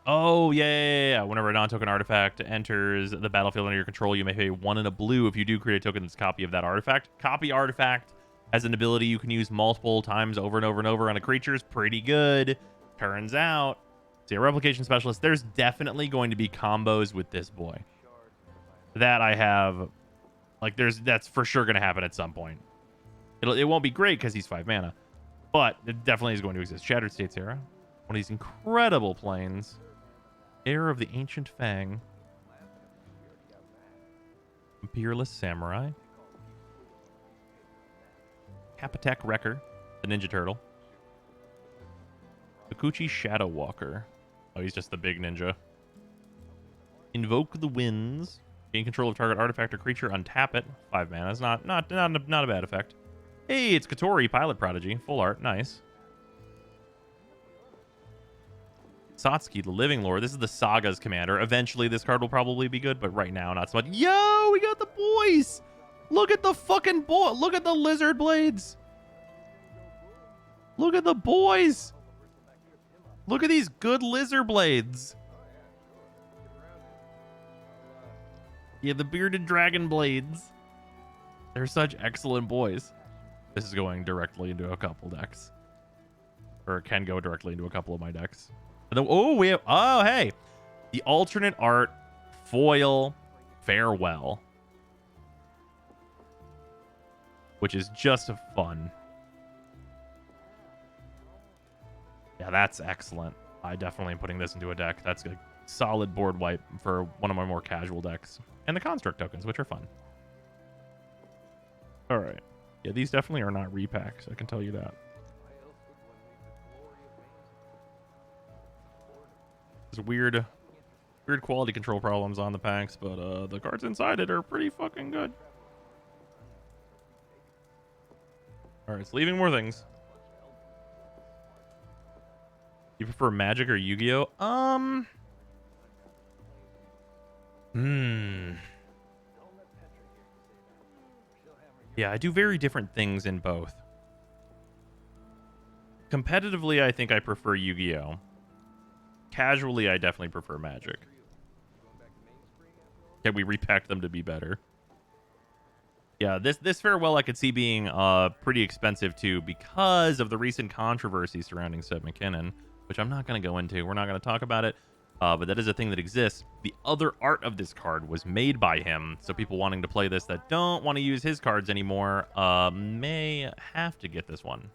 Oh, yeah. Whenever a non-token artifact enters the battlefield under your control, you may pay 1 and a blue if you do create a token that's a copy of that artifact. Copy artifact has an ability you can use multiple times over and over and over on a creature. Is pretty good. Turns out, see, a replication specialist, there's definitely going to be combos with this boy. That I have, like, that's for sure going to happen at some point. It won't be great because he's 5 mana, but it definitely is going to exist. Shattered States Era. One of these incredible planes. Heir of the Ancient Fang. Peerless Samurai. Kapatek Wrecker, the Ninja Turtle. Akuchi Shadow Walker. Oh, he's just the big ninja. Invoke the Winds. Gain control of target artifact or creature. Untap it. 5 mana. It's not a bad effect. Hey, it's Katori, Pilot Prodigy. Full art. Nice. Satsuki, the Living Lord. This is the Saga's commander. Eventually, this card will probably be good, but right now, not so much. Yo, we got the boys. Look at the fucking boy. Look at the lizard blades. Look at the boys. Look at these good lizard blades. Yeah, the bearded dragon blades. They're such excellent boys. This is going directly into a couple decks. Or can go directly into a couple of my decks. And then, we have, hey. The alternate art foil Farewell. Which is just fun. Yeah, that's excellent. I definitely am putting this into a deck. That's a solid board wipe for one of my more casual decks. And the construct tokens, which are fun. All right. Yeah, these definitely are not repacks. I can tell you that. There's weird quality control problems on the packs, but the cards inside it are pretty fucking good. All right, it's leaving more things. You prefer Magic or Yu-Gi-Oh? Yeah, I do very different things in both. Competitively, I think I prefer Yu-Gi-Oh. Casually, I definitely prefer Magic. Can we repack them to be better? Yeah, this Farewell I could see being pretty expensive too because of the recent controversy surrounding Seth McKinnon, which I'm not going to go into. We're not going to talk about it, but that is a thing that exists. The other art of this card was made by him, so people wanting to play this that don't want to use his cards anymore may have to get this one.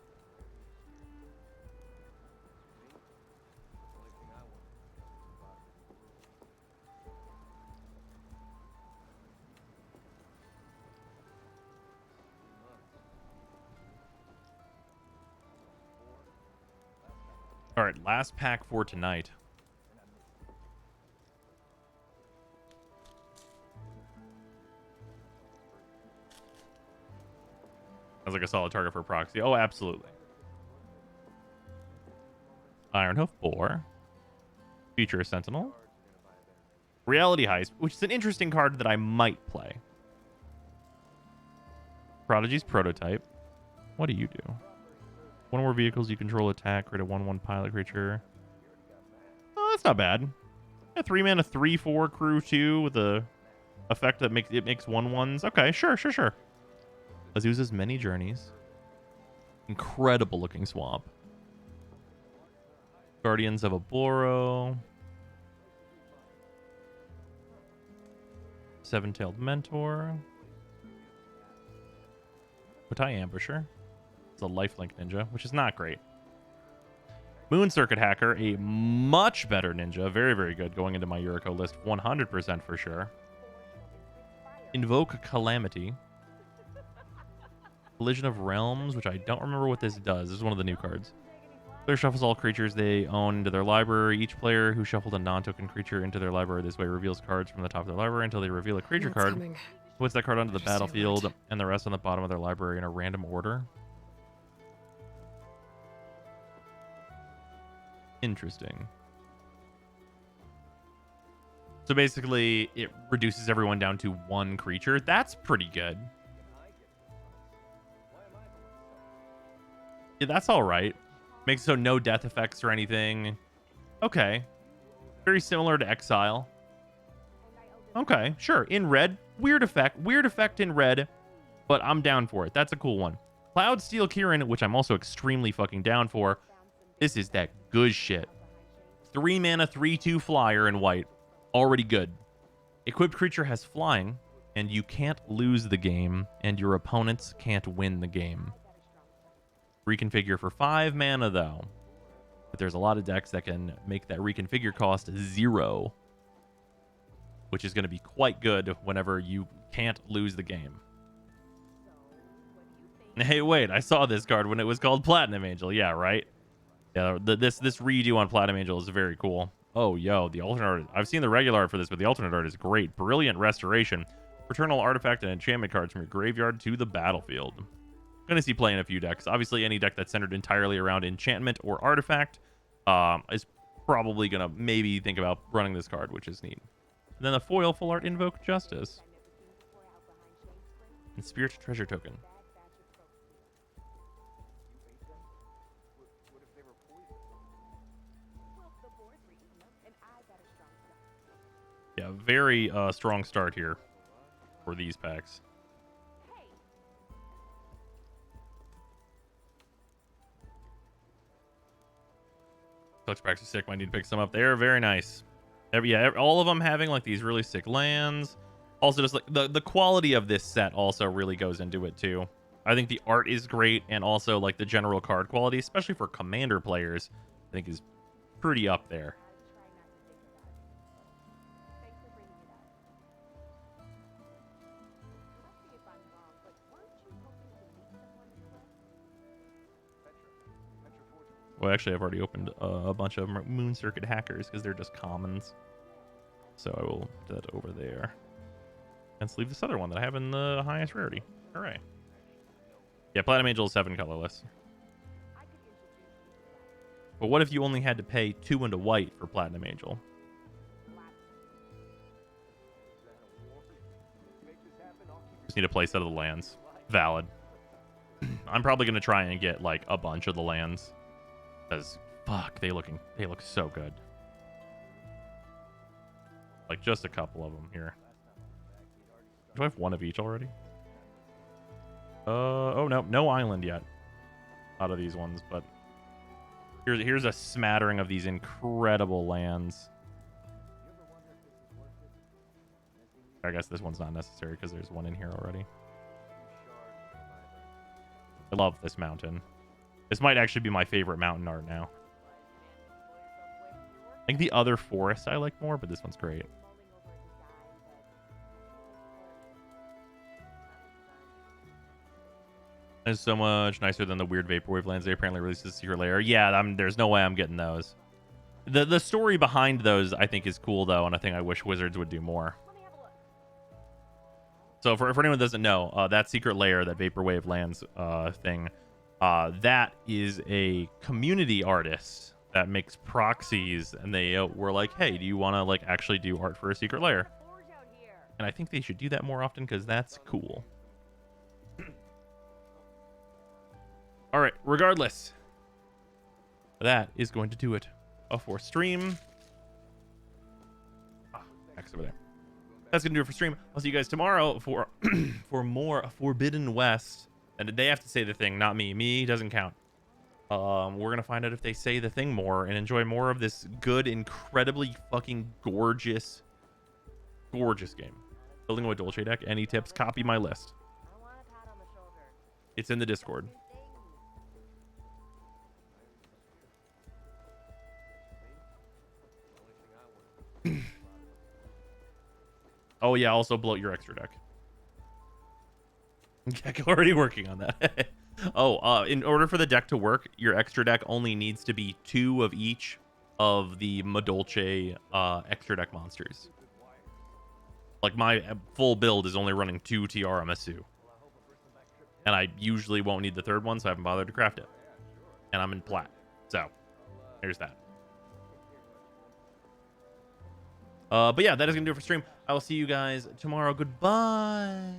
All right, last pack for tonight. Sounds like a solid target for proxy. Oh, absolutely. Ironhoof Boar. Future Sentinel. Reality Heist, which is an interesting card that I might play. Prodigy's Prototype. What do you do? One or more vehicles you control attack, create a 1/1 pilot creature. Oh, that's not bad. Yeah, 3 mana, 3/4 crew 2 with a effect that makes 1/1s. Okay, sure. Azusa's Many Journeys. Incredible looking swamp. Guardians of Aboro. Seven-Tailed Mentor. Kotai Ambusher. It's a lifelink ninja, which is not great. Moon Circuit Hacker, a much better ninja. Very, very good. Going into my Yuriko list 100% for sure. Invoke Calamity. Collision of Realms, which I don't remember what this does. This is one of the new cards. Player shuffles all creatures they own into their library. Each player who shuffled a non-token creature into their library this way reveals cards from the top of their library until they reveal a creature card. Coming. Puts that card onto the battlefield and the rest on the bottom of their library in a random order. Interesting. So basically, it reduces everyone down to one creature. That's pretty good. Yeah, that's all right. Makes it so no death effects or anything. Okay. Very similar to Exile. Okay, sure. In red, weird effect in red, but I'm down for it. That's a cool one. Cloud Steel Kieran, which I'm also extremely fucking down for. This is that good shit. 3 mana, 3/2 flyer in white. Already good. Equipped creature has flying, and you can't lose the game, and your opponents can't win the game. Reconfigure for 5 mana, though. But there's a lot of decks that can make that reconfigure cost 0, which is going to be quite good whenever you can't lose the game. Hey, wait, I saw this card when it was called Platinum Angel. Yeah, right? Yeah, this redo on Platinum Angel is very cool. Oh, yo, the alternate art. I've seen the regular art for this, but the alternate art is great. Brilliant restoration. Return all artifact and enchantment cards from your graveyard to the battlefield. Gonna see play in a few decks. Obviously, any deck that's centered entirely around enchantment or artifact is probably gonna maybe think about running this card, which is neat. And then the foil full art Invoke Justice. And Spirit Treasure Token. Yeah, very strong start here for these packs. Touch packs are sick. Might need to pick some up. They're very nice. All of them having like these really sick lands. Also, just like the quality of this set also really goes into it too. I think the art is great, and also like the general card quality, especially for commander players, I think is pretty up there. Well, actually, I've already opened a bunch of Moon Circuit Hackers because they're just commons. So I will do that over there. And sleeve this other one that I have in the highest rarity. Hooray. Yeah, Platinum Angel is 7 colorless. But what if you only had to pay 2 and a white for Platinum Angel? Just need a place out of the lands. Valid. I'm probably going to try and get like a bunch of the lands. Because, fuck, they look so good. Like, just a couple of them here. Do I have one of each already? Oh, no island yet. Out of these ones, but... Here's a smattering of these incredible lands. I guess this one's not necessary because there's one in here already. I love this mountain. This might actually be my favorite mountain art now. I think the other forest I like more, but this one's great. It's so much nicer than the weird Vaporwave lands they apparently released as Secret Lair. Yeah, there's no way I'm getting those. The story behind those, I think, is cool, though, and I think I wish Wizards would do more. So for anyone that doesn't know, that Secret Lair, that Vaporwave lands thing, that is a community artist that makes proxies, and they were like, hey, do you want to like actually do art for a Secret Lair? And I think they should do that more often because that's cool. All right, regardless, that is going to do it for stream. X over there. That's going to do it for stream. I'll see you guys tomorrow for for more Forbidden West. And they have to say the thing, not me. Me doesn't count. We're going to find out if they say the thing more and enjoy more of this good, incredibly fucking gorgeous game. Building a Dolce deck. Any tips? Copy my list. It's in the Discord. Oh yeah, also bloat your extra deck. Already working on that. In order for the deck to work, your extra deck only needs to be 2 of each of the Madolche extra deck monsters. Like, my full build is only running 2 Tiara Masu. And I usually won't need the third one, so I haven't bothered to craft it. And I'm in plat. So, there's that. But yeah, that is going to do it for stream. I will see you guys tomorrow. Goodbye.